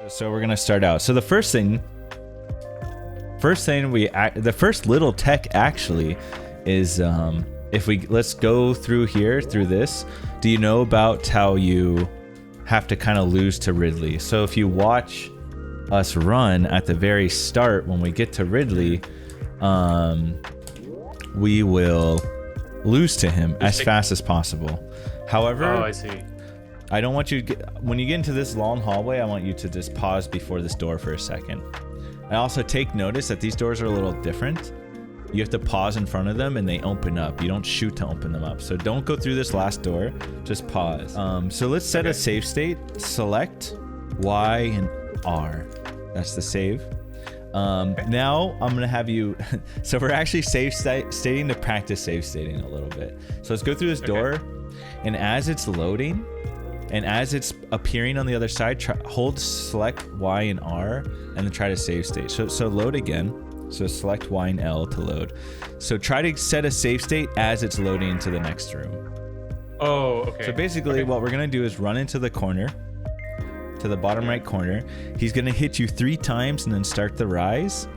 So we're gonna start out. So the first thing the first little tech actually is let's go through this. Do you know about how you have to kind of lose to Ridley? So if you watch us run at the very start, when we get to Ridley, we will lose to him as fast as possible. However, I see. I don't want you to when you get into this long hallway, I want you to just pause before this door for a second. And also take notice that these doors are a little different. You have to pause in front of them and they open up. You don't shoot to open them up. So don't go through this last door, just pause. So let's set a save state. Select Y and R. That's the save. Now I'm gonna have you, so we're actually save stating to practice save stating a little bit. So let's go through this door, and as it's loading, and as it's appearing on the other side, hold select Y and R, and then try to save state. So load again. So select Y and L to load. So try to set a save state as it's loading into the next room. Oh, okay. So basically what we're gonna do is run into the corner, to the bottom right corner. He's gonna hit you 3 times and then start the rise.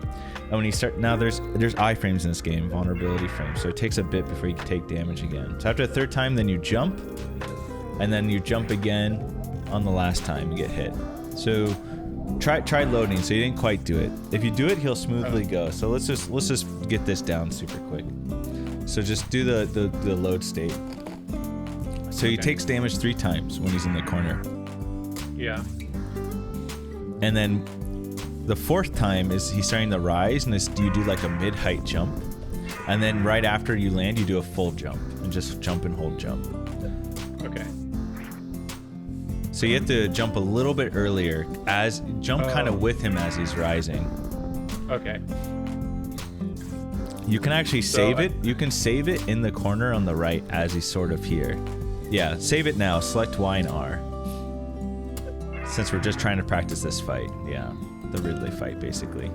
And when you start, now there's iframes in this game, vulnerability frames. So it takes a bit before you can take damage again. So after the 3rd time, then you jump, and then you jump again on the last time you get hit. So try loading. So you didn't quite do it. If you do it, he'll smoothly go. So let's just get this down super quick. So just do the load state. So he takes damage 3 times when he's in the corner. Yeah. And then the 4th time is he's starting to rise, and you do like a mid-height jump. And then right after you land, you do a full jump and just jump and hold jump. Okay. So you have to jump a little bit earlier, kind of with him as he's rising. Okay. You can actually save it. You can save it in the corner on the right as he's sort of here. Yeah, save it now. Select Y and R. Since we're just trying to practice this fight. Yeah, the Ridley fight, basically.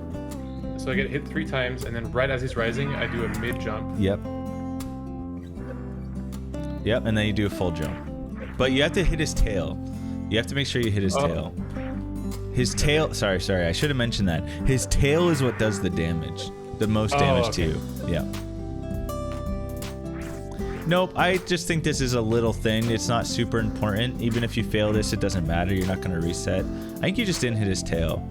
So I get hit 3 times, and then right as he's rising, I do a mid jump. Yep, and then you do a full jump. But you have to hit his tail. You have to make sure you hit his tail. His tail, sorry, I should have mentioned that. His tail is what does the damage. The most damage to you. Yeah. Nope, I just think this is a little thing. It's not super important. Even if you fail this, it doesn't matter. You're not going to reset. I think you just didn't hit his tail.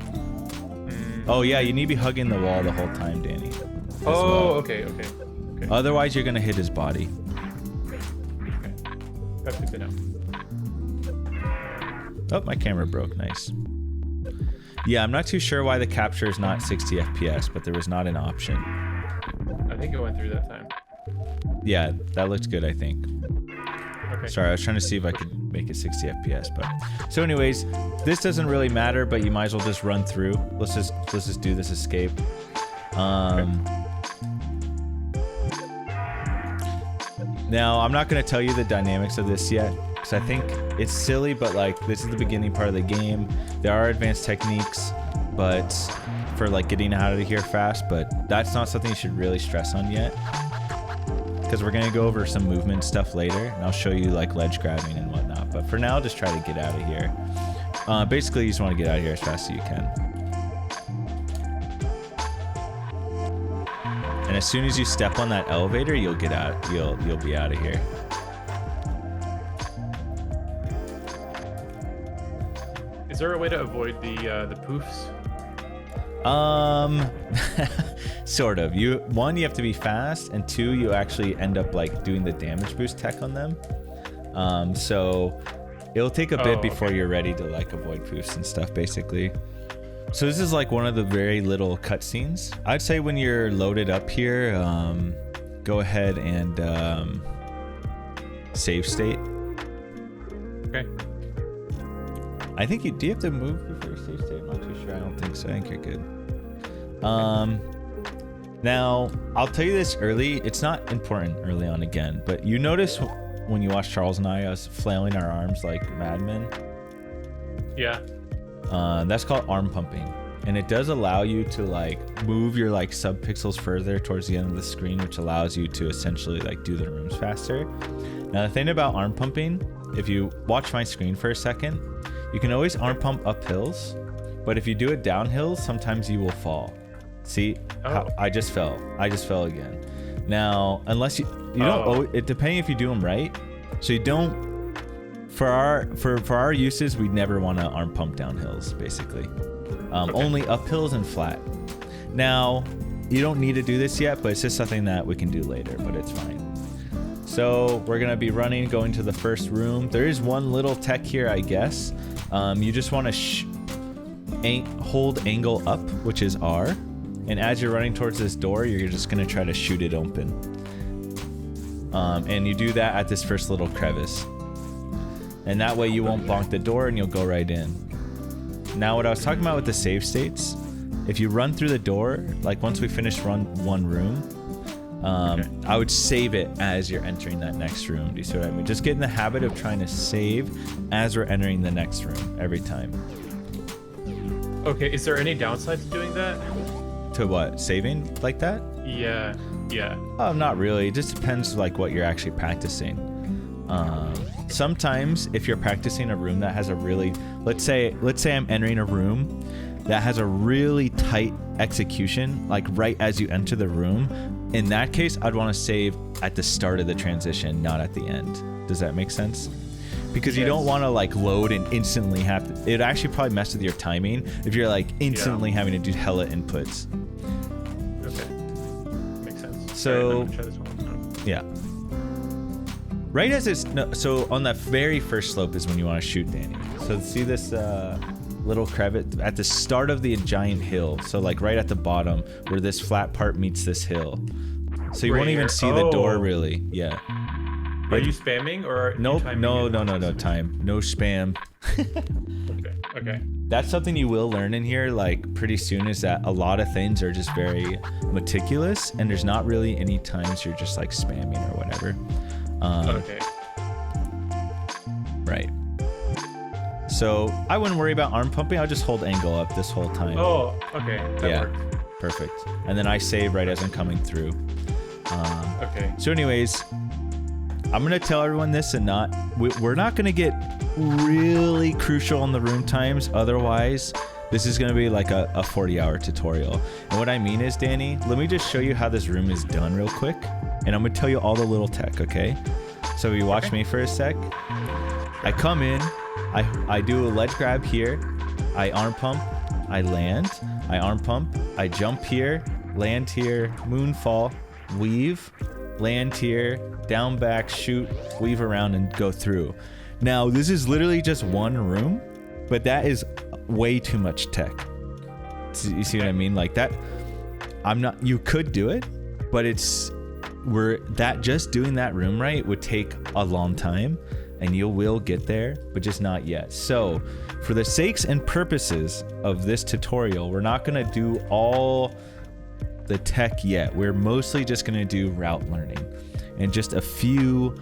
Oh, yeah, you need to be hugging the wall the whole time, Danny. Okay. Otherwise, you're going to hit his body. Okay. That's good to know. Oh, my camera broke. Nice. Yeah, I'm not too sure why the capture is not 60 FPS, but there was not an option. I think it went through that time. Yeah, that looked good, I think. Okay. Sorry, I was trying to see if I could make it 60 FPS, but so anyways, this doesn't really matter, but you might as well just run through. Let's just do this escape. Now, I'm not going to tell you the dynamics of this yet, because I think it's silly, but like this is the beginning part of the game. There are advanced techniques, but for like getting out of here fast, but that's not something you should really stress on yet. Because we're going to go over some movement stuff later, and I'll show you like ledge grabbing and whatnot. But for now, just try to get out of here. Basically, you just want to get out of here as fast as you can. And as soon as you step on that elevator, you'll get out. You'll be out of here. Is there a way to avoid the poofs? Sort of. One, you have to be fast, and 2, you actually end up like doing the damage boost tech on them. So it'll take a bit before you're ready to like avoid poofs and stuff, basically. So this is like one of the very little cutscenes. I'd say when you're loaded up here, go ahead and save state. Okay. I think do you have to move before you save state? I'm not too sure. I don't think so. I think you're good. Now, I'll tell you this early. It's not important early on again, but you notice when you watch Charles and I, us flailing our arms like madmen? Yeah. That's called arm pumping. And it does allow you to like move your like subpixels further towards the end of the screen, which allows you to essentially like do the rooms faster. Now, the thing about arm pumping, if you watch my screen for a second, you can always arm pump up hills, But if you do it downhill, sometimes you will fall. See, I just fell again. Now, unless you don't, it depending if you do them right. So you don't. For our uses, we never want to arm pump downhills, basically. Only uphills and flat. Now, you don't need to do this yet, but it's just something that we can do later, but it's fine. So we're going to be going to the first room. There is one little tech here, I guess. You just want to hold angle up, which is R. And as you're running towards this door, you're just going to try to shoot it open. And you do that at this first little crevice. And that way you won't bonk the door and you'll go right in. Now what I was talking about with the save states, if you run through the door, like once we finish one room, I would save it as you're entering that next room. Do you see what I mean? Just get in the habit of trying to save as we're entering the next room every time. Okay, is there any downside to doing that? To what? Saving like that? Yeah. Not really. It just depends like what you're actually practicing. Sometimes if you're practicing a room that has a really, let's say I'm entering a room that has a really tight execution, like right as you enter the room. In that case, I'd want to save at the start of the transition, not at the end. Does that make sense? Because you don't want to like load and instantly have to, it actually probably mess with your timing if you're like instantly having to do hella inputs. Okay. Makes sense. So, try this one. Yeah. Right as it's, so on that very first slope is when you want to shoot, Danny. So see this little crevice at the start of the giant hill. So like right at the bottom where this flat part meets this hill. So you won't even see the door really. Yeah. Are you spamming or? Nope. No time. No spam. Okay. That's something you will learn in here like pretty soon, is that a lot of things are just very meticulous and there's not really any times you're just like spamming or whatever. Okay. Right. So I wouldn't worry about arm pumping. I'll just hold angle up this whole time. Oh, okay. That worked. Perfect. And then I save right as I'm coming through. Okay. So anyways, I'm going to tell everyone this and we're not going to get really crucial on the room times. Otherwise, this is going to be like a 40-hour tutorial. And what I mean is, Danny, let me just show you how this room is done real quick. And I'm going to tell you all the little tech, okay? So you watch me for a sec. I come in. I do a ledge grab here. I arm pump. I land. I arm pump. I jump here. Land here. Moonfall. Weave. Land here. Down back. Shoot. Weave around and go through. Now, this is literally just one room. But that is way too much tech. You see what I mean? Like that. You could do it. But just doing that room right would take a long time, and you will get there, but just not yet. So for the sakes and purposes of this tutorial, we're not going to do all the tech yet. We're mostly just going to do route learning and just a few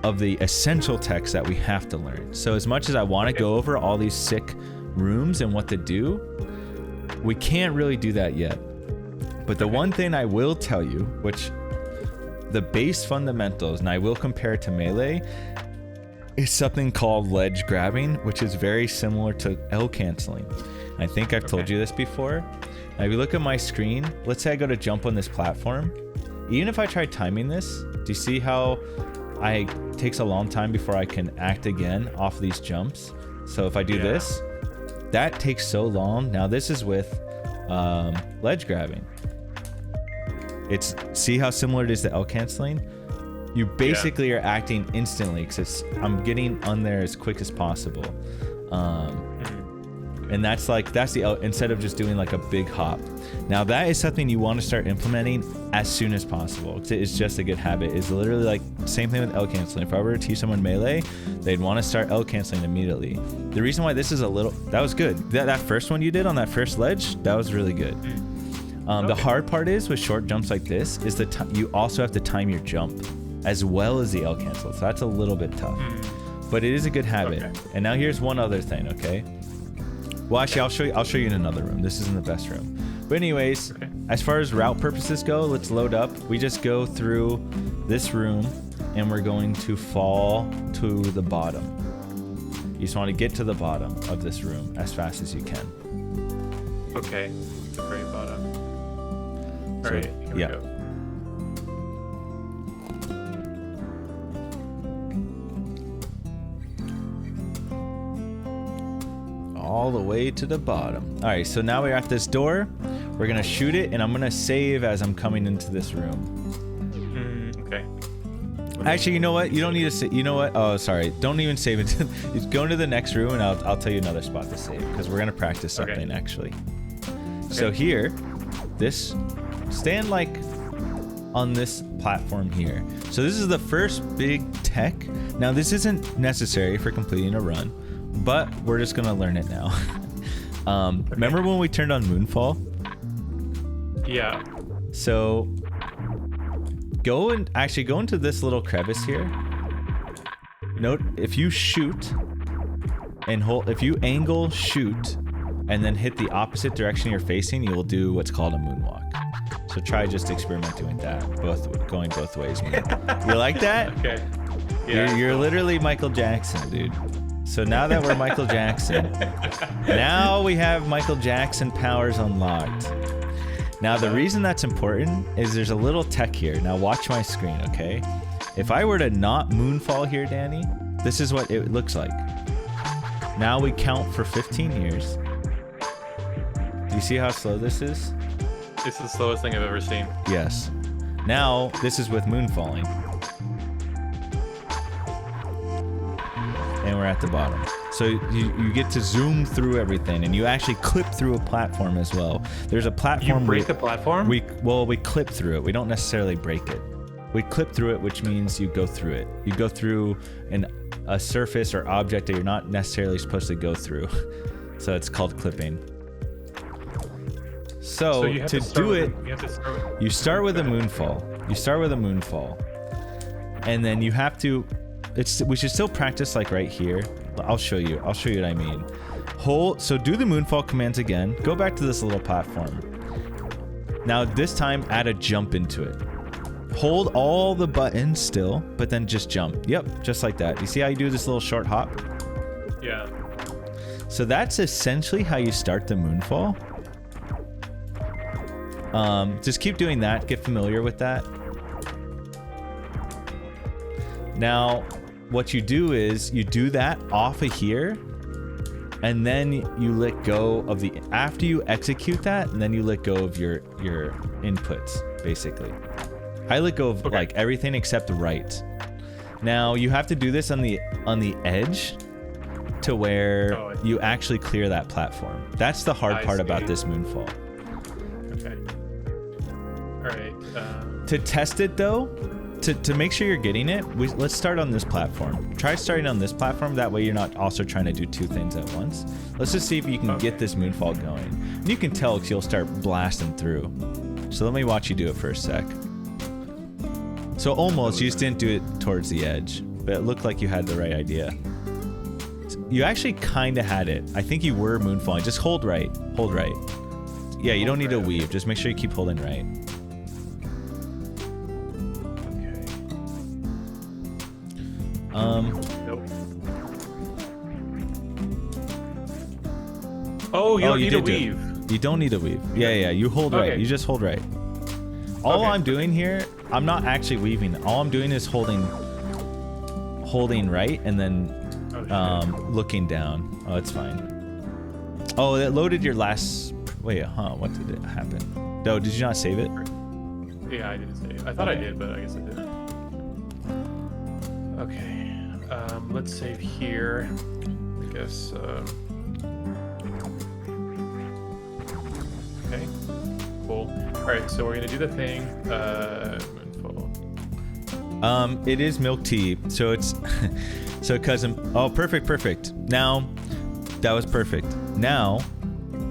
of the essential techs that we have to learn. So as much as I want to go over all these sick rooms and what to do, we can't really do that yet. But the one thing I will tell you, which the base fundamentals, and I will compare it to Melee, is something called ledge grabbing, which is very similar to L canceling. I think I've told you this before. Now, if you look at my screen, let's say I go to jump on this platform. Even if I try timing this, do you see how it takes a long time before I can act again off these jumps? So if I do this, that takes so long. Now this is with ledge grabbing. See how similar it is to L canceling? You basically are acting instantly because I'm getting on there as quick as possible. And that's the instead of just doing like a big hop. Now that is something you want to start implementing as soon as possible. It's just a good habit. It's literally like same thing with L canceling. If I were to teach someone Melee, they'd want to start L canceling immediately. The reason why this is that was good. That first one you did on that first ledge, that was really good. The hard part is with short jumps like this is you also have to time your jump as well as the L cancel. So that's a little bit tough, but it is a good habit. Okay. And now here's one other thing, okay? Well, actually, I'll show you in another room. This isn't the best room. But anyways, as far as route purposes go, let's load up. We just go through this room and we're going to fall to the bottom. You just want to get to the bottom of this room as fast as you can. Okay. The very bottom. So, Alright, here we yeah. go. All the way to the bottom. All right, so now we're at this door. We're gonna shoot it, and I'm gonna save as I'm coming into this room. Okay. Actually, you know what? You don't need to save. You know what? Oh, sorry. Don't even save it. Just go into the next room, and I'll tell you another spot to save because we're gonna practice something actually. So here, stand like on this platform here. So this is the first big tech. Now this isn't necessary for completing a run, but we're just gonna learn it now. Remember when we turned on Moonfall? Yeah. So go into this little crevice here. Note if you shoot and hold, if you angle shoot and then hit the opposite direction you're facing, you will do what's called a moonwalk. So try just experimenting with that, going both ways. You like that? Okay. Yeah. You're literally Michael Jackson, dude. So now that we're Michael Jackson, now we have Michael Jackson powers unlocked. Now the reason that's important is there's a little tech here. Now watch my screen, okay? If I were to not moonfall here, Danny, this is what it looks like. Now we count for 15 years. Do you see how slow this is? It's the slowest thing I've ever seen. Yes. Now this is with moonfalling. And we're at the bottom. So you get to zoom through everything, and you actually clip through a platform as well. There's a platform. You break the platform? We clip through it. We don't necessarily break it. We clip through it, which means you go through it. You go through a surface or object that you're not necessarily supposed to go through. So it's called clipping. So to do it, you start with a moonfall. You start with a moonfall, and then you have to. We should still practice like right here. I'll show you what I mean. So do the moonfall commands again. Go back to this little platform. Now this time add a jump into it. Hold all the buttons still, but then just jump. Yep, just like that. You see how you do this little short hop? Yeah. So that's essentially how you start the moonfall. Just keep doing that. Get familiar with that. Now, what you do is you do that off of here, and then you let go of after you execute that, and then you let go of your inputs, basically. I let go of like everything except right. Now you have to do this on the edge to where you actually clear that platform. That's the hard part about this moonfall. Okay. All right. To test it though, to make sure you're getting it, let's start on this platform. Try starting on this platform. That way you're not also trying to do two things at once. Let's just see if you can get this moonfall going. And you can tell because you'll start blasting through. So let me watch you do it for a sec. So almost, you just didn't do it towards the edge, but it looked like you had the right idea. You actually kind of had it. I think you were moonfalling. Just hold right. Hold right. Yeah, you don't need to weave. Just make sure you keep holding right. Nope. Oh, you don't need to weave. You don't need to weave. Yeah. You hold right. You just hold right. All I'm doing here, I'm not actually weaving. All I'm doing is holding right and then looking down. Oh, it's fine. Oh, that loaded your last. Wait, what did it happen? No, did you not save it? Yeah, I didn't save it. I thought I did, but I guess I didn't. Okay. Let's save here. I guess. Okay. Cool. All right, so we're gonna do the thing. Moonfall. It is milk tea, so it's so cousin. Oh, perfect. Now, that was perfect. Now,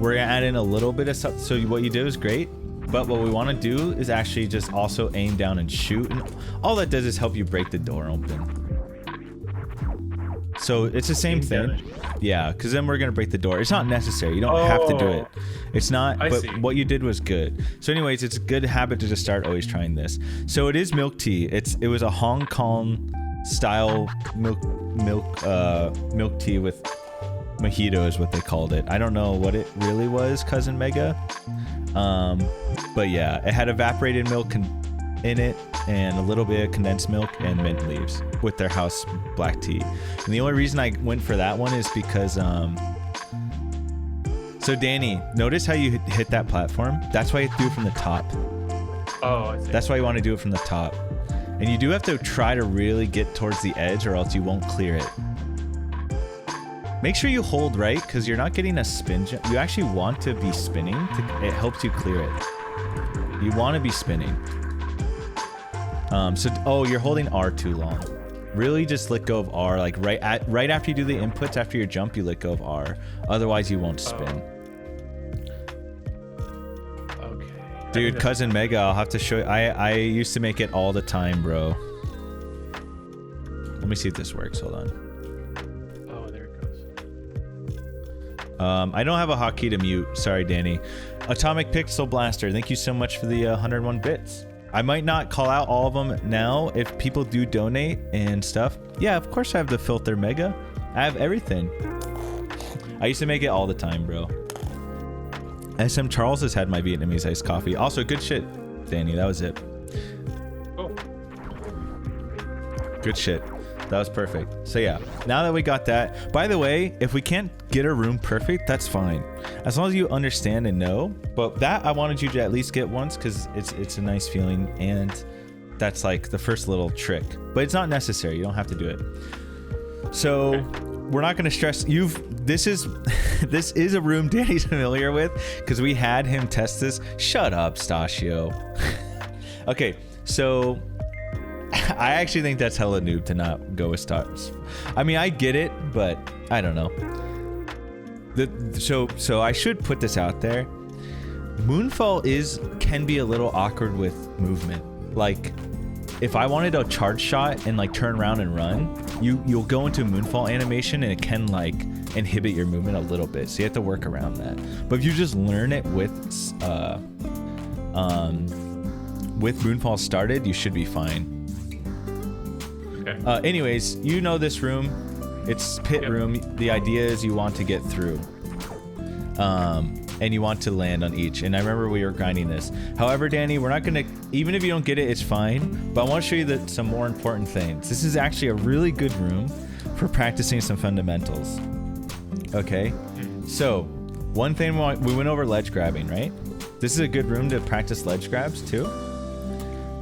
we're gonna add in a little bit of stuff. So what you did was great, but what we want to do is actually just also aim down and shoot, and all that does is help you break the door open. So it's the same thing. Yeah, because then we're gonna break the door. It's not necessary. You don't have to do it. It's not. But what you did was good. So, anyways, it's a good habit to just start always trying this. So it is milk tea. It was a Hong Kong style milk tea with mojito is what they called it. I don't know what it really was, Cousin Mega. But yeah, it had evaporated milk in it and a little bit of condensed milk and mint leaves with their house black tea. And the only reason I went for that one is because so Danny, notice how you hit that platform? That's why you do it from the top. Oh, I see. That's why you want to do it from the top. And you do have to try to really get towards the edge or else you won't clear it. Make sure you hold right because you're not getting a spin jump. You actually want to be spinning. It helps you clear it. You want to be spinning. Oh, you're holding R too long. Really just let go of R. Like right after you do the inputs, after your jump, you let go of R. Otherwise you won't spin. Okay. Dude, Cousin Mega, I'll have to show you. I used to make it all the time, bro. Let me see if this works. Hold on. Oh, there it goes. I don't have a hotkey to mute. Sorry, Danny. Atomic Pixel Blaster, thank you so much for the 101 bits. I might not call out all of them now if people do donate and stuff. Yeah, of course I have the filter Mega. I have everything. I used to make it all the time, bro. SM Charles has had my Vietnamese iced coffee. Also, good shit, Danny. That was it. Oh. Good shit. That was perfect. So yeah, now that we got that, by the way, if we can't get a room perfect, that's fine. As long as you understand and know. But that I wanted you to at least get once because it's a nice feeling and that's like the first little trick. But it's not necessary. You don't have to do it. So we're not going to stress this is a room Danny's familiar with because we had him test this. Shut up, Stachio. Okay, so I actually think that's hella noob to not go with stars. I mean, I get it, but I don't know. So I should put this out there. Moonfall can be a little awkward with movement. Like, if I wanted a charge shot and like turn around and run, you'll go into Moonfall animation and it can like inhibit your movement a little bit. So you have to work around that. But if you just learn it with Moonfall started, you should be fine. Okay. Anyways, you know this room. It's pit room. The idea is you want to get through. And you want to land on each. And I remember we were grinding this. However, Danny, we're not going to... Even if you don't get it, it's fine. But I want to show you some more important things. This is actually a really good room for practicing some fundamentals. Okay? So, one thing we went over ledge grabbing, right? This is a good room to practice ledge grabs, too.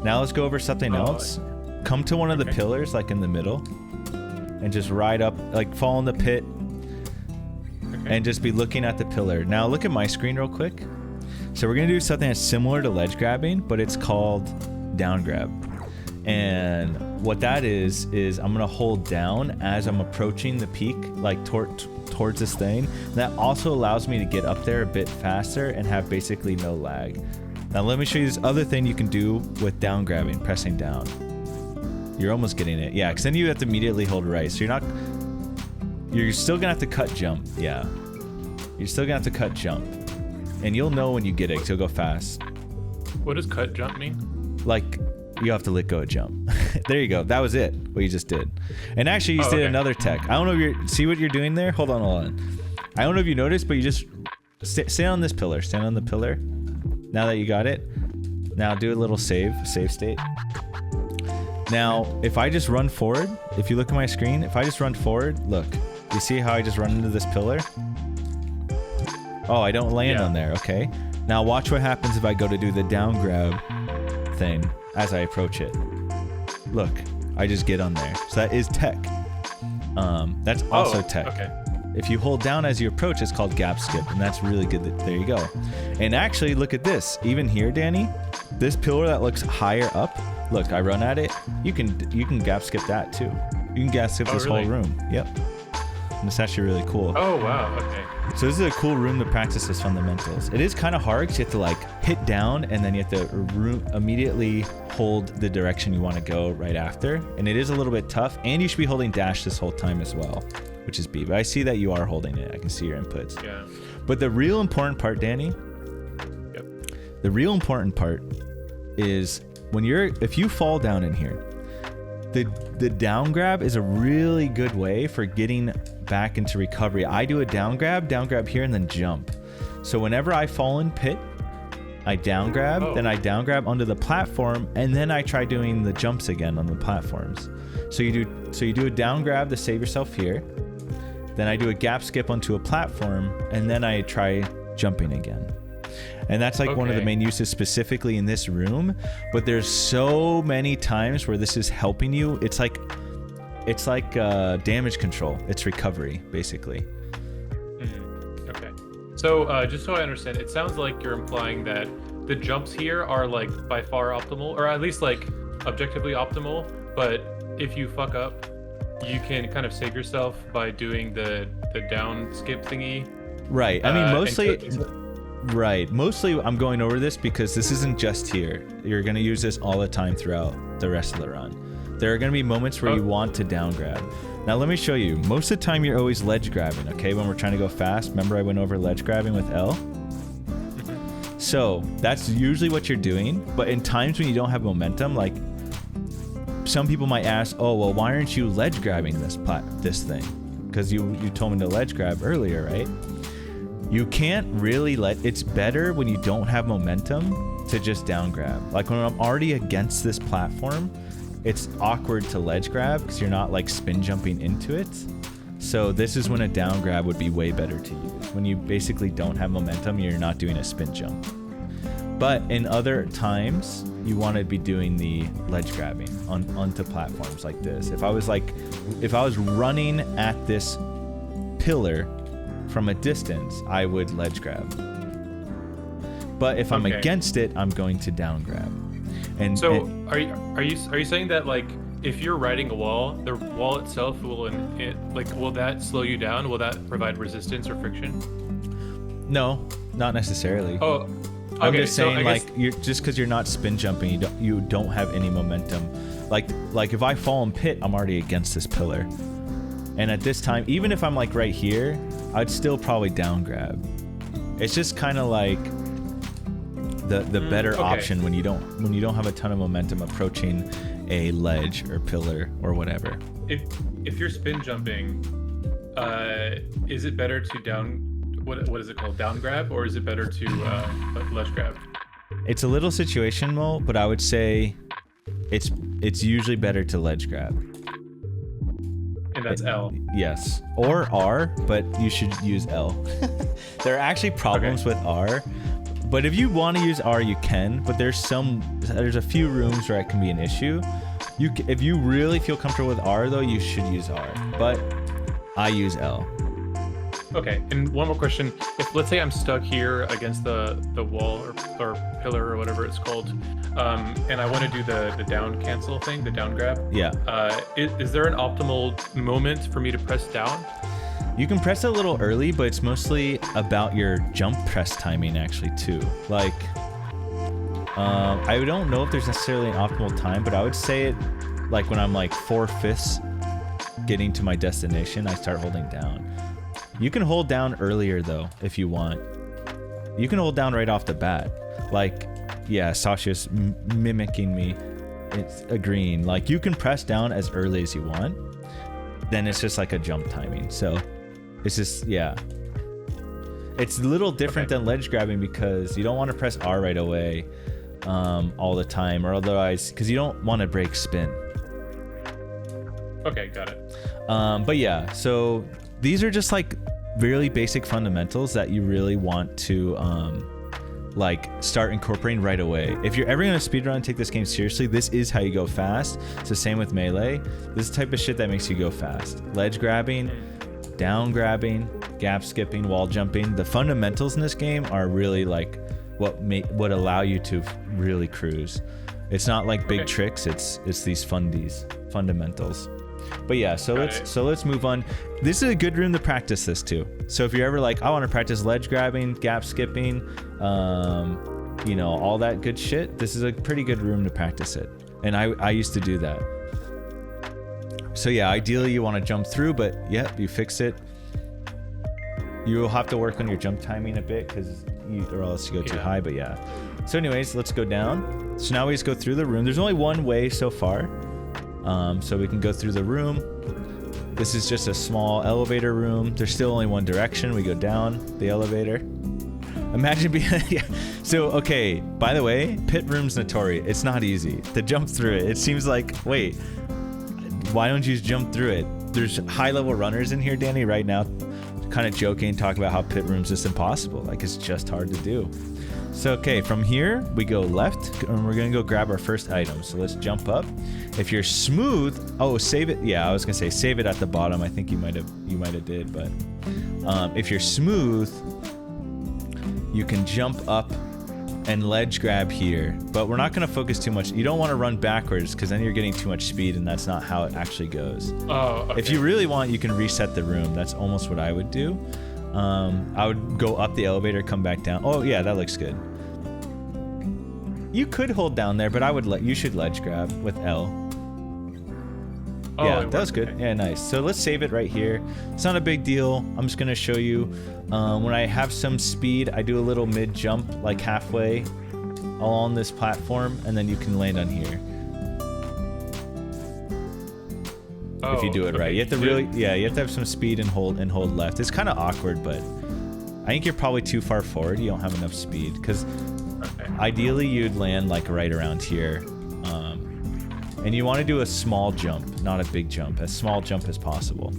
Now let's go over something else. Come to one of the pillars, like in the middle, and just ride up, like fall in the pit, and just be looking at the pillar. Now look at my screen real quick. So we're gonna do something that's similar to ledge grabbing, but it's called down grab. And what that is I'm gonna hold down as I'm approaching the peak, like towards this thing. That also allows me to get up there a bit faster and have basically no lag. Now let me show you this other thing you can do with down grabbing, pressing down. You're almost getting it. Yeah, because then you have to immediately hold right. So you're still gonna have to cut jump. Yeah. You're still gonna have to cut jump. And you'll know when you get it, because you'll go fast. What does cut jump mean? Like, you have to let go of jump. There you go. That was it, what you just did. And actually, you did another tech. I don't know if see what you're doing there? Hold on. I don't know if you noticed, but you just stand on this pillar. Stand on the pillar. Now that you got it. Now do a little save state. Now, if I just run forward, if you look at my screen, if I just run forward, look. You see how I just run into this pillar? Oh, I don't land on there, okay. Now watch what happens if I go to do the down grab thing as I approach it. Look, I just get on there. So that is tech. That's also tech. Okay. If you hold down as you approach, it's called gap skip, and that's really good. There you go. And actually, look at this. Even here, Danny, this pillar that looks higher up, look, I run at it. You can gap skip that too. You can gap skip this whole room. Yep. And it's actually really cool. Oh, wow. Okay. So this is a cool room to practice those fundamentals. It is kind of hard because you have to like hit down and then you have to immediately hold the direction you want to go right after. And it is a little bit tough. And you should be holding dash this whole time as well, which is B. But I see that you are holding it. I can see your inputs. Yeah. But the real important part, Danny, the real important part is if you fall down in here, the the down grab is a really good way for getting back into recovery. I do a down grab here, and then jump. So whenever I fall in pit, I down grab, then I down grab onto the platform, and then I try doing the jumps again on the platforms. So you do a down grab to save yourself here. Then I do a gap skip onto a platform, and then I try jumping again. And that's like one of the main uses specifically in this room, but there's so many times where this is helping you. It's like damage control. It's recovery, basically. Okay. So just so I understand, it sounds like you're implying that the jumps here are like by far optimal, or at least like objectively optimal, but if you fuck up, you can kind of save yourself by doing the down skip thingy. Right. I mean, mostly I'm going over this because this isn't just here. You're going to use this all the time throughout the rest of the run. There are going to be moments where you want to down grab. Now let me show you. Most of the time you're always ledge grabbing, okay? When we're trying to go fast. Remember I went over ledge grabbing with L? So that's usually what you're doing. But in times when you don't have momentum, like some people might ask, oh, well, why aren't you ledge grabbing this thing? Because you told me to ledge grab earlier, right? You can't really it's better when you don't have momentum to just down grab. Like when I'm already against this platform, it's awkward to ledge grab because you're not like spin jumping into it. So this is when a down grab would be way better to use. When you basically don't have momentum, you're not doing a spin jump. But in other times, you want to be doing the ledge grabbing onto platforms like this. If I was running at this pillar from a distance, I would ledge grab. But if I'm against it, I'm going to down grab. And so are you saying that like if you're riding a wall, the wall itself will that slow you down? Will that provide resistance or friction? No, not necessarily. Oh, okay. I'm just saying, like, you're just because you're not spin jumping, you don't have any momentum. Like if I fall in pit, I'm already against this pillar. And at this time, even if I'm like right here, I'd still probably down grab. It's just kind of like the better option when you don't have a ton of momentum approaching a ledge or pillar or whatever. If you're spin jumping, is it better to down? What is it called? Down grab, or is it better to ledge grab? It's a little situational, but I would say it's usually better to ledge grab. And that's L. Yes, or R, but you should use L. There are actually problems with R, but if you want to use R, you can. But there's a few rooms where it can be an issue. If you really feel comfortable with R, though, you should use R. But I use L. Okay, and one more question. If let's say I'm stuck here against the wall or pillar or whatever it's called, and I want to do the down cancel thing, the down grab. Yeah. Is there an optimal moment for me to press down? You can press it a little early, but it's mostly about your jump press timing actually too. Like, I don't know if there's necessarily an optimal time, but I would say it like when I'm like 4/5 getting to my destination, I start holding down. You can hold down earlier though, if you want. You can hold down right off the bat. Like, yeah, Sasha's mimicking me. It's agreeing. Like, you can press down as early as you want. Then it's just like a jump timing. So it's just, yeah. It's a little different than ledge grabbing because you don't want to press R right away all the time, or otherwise, because you don't want to break spin. Okay, got it. But yeah, so these are just like really basic fundamentals that you really want to like start incorporating right away. If you're ever going to speedrun and take this game seriously, this is how you go fast. It's the same with Melee. This is the type of shit that makes you go fast. Ledge grabbing, down grabbing, gap skipping, wall jumping. The fundamentals in this game are really like what allow you to really cruise. It's not like big tricks, it's these fundamentals. But yeah, so let's move on. This is a good room to practice this too. So if you're ever like, I want to practice ledge grabbing, gap skipping, all that good shit, this is a pretty good room to practice it. And I used to do that. So yeah, ideally you want to jump through, but yeah, you fix it. You will have to work on your jump timing a bit or else you go too high, but yeah. So anyways, let's go down. So now we just go through the room. There's only one way so far. So we can go through the room. This is just a small elevator room. There's still only one direction. We go down the elevator. Imagine being... yeah. So, okay, by the way, pit room's notorious. It's not easy to jump through it. It seems like, wait, why don't you just jump through it? There's high-level runners in here, Danny, right now, kind of joking, talking about how pit room's just impossible. Like, it's just hard to do. So, okay, from here, we go left, and we're going to go grab our first item. So let's jump up. If you're smooth... Oh, save it. Yeah, I was going to say save it at the bottom. I think you might have did, but... if you're smooth, you can jump up and ledge grab here. But we're not going to focus too much. You don't want to run backwards, because then you're getting too much speed, and that's not how it actually goes. Oh, okay. If you really want, you can reset the room. That's almost what I would do. I would go up the elevator, come back down. Oh yeah, that looks good. You could hold down there, but you should ledge grab with L. Oh, yeah, that was good. Okay. Yeah, nice. So let's save it right here. It's not a big deal. I'm just gonna show you. When I have some speed, I do a little mid jump, like halfway along this platform, and then you can land on here. If you do it right, you have to you have to have some speed and hold left. It's kind of awkward, but I think you're probably too far forward. You don't have enough speed, because ideally you'd land like right around here, and you want to do a small jump, not a big jump, as small jump as possible.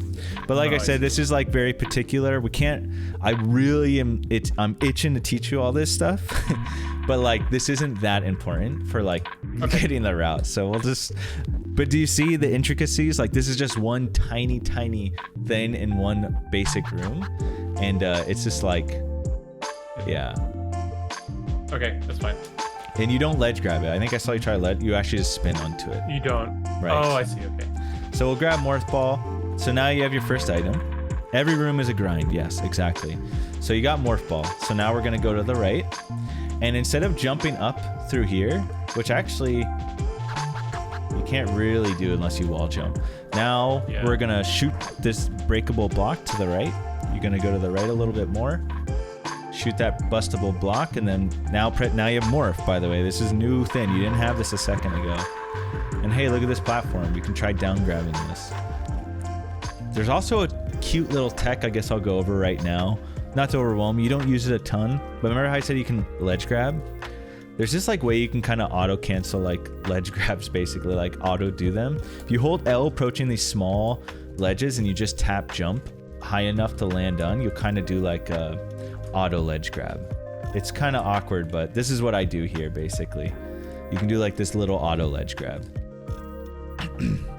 But like I said, this is like very particular. We can't. I'm itching to teach you all this stuff. But like, this isn't that important for like getting the route. So we'll just, but do you see the intricacies? Like, this is just one tiny thing in one basic room. And it's just like, yeah. Okay, that's fine. And you don't ledge grab it. I think I saw you try you actually just spin onto it. You don't. Right. Oh, I see, okay. So we'll grab Morph Ball. So now you have your first item. Every room is a grind, yes, exactly. So you got Morph Ball. So now we're gonna go to the right. And instead of jumping up through here, which actually you can't really do unless you wall jump. Now we're gonna shoot this breakable block to the right. You're gonna go to the right a little bit more. Shoot that bustable block, and then now you have Morph, by the way. This is a new thing. You didn't have this a second ago. And hey, look at this platform. You can try down grabbing this. There's also a cute little tech I guess I'll go over right now. Not to overwhelm you, don't use it a ton, but remember how I said you can ledge grab? There's this like way you can kind of auto cancel like ledge grabs, basically, like auto do them. If you hold L approaching these small ledges and you just tap jump high enough to land on, you'll kind of do like a auto ledge grab. It's kind of awkward, but this is what I do here basically. You can do like this little auto ledge grab.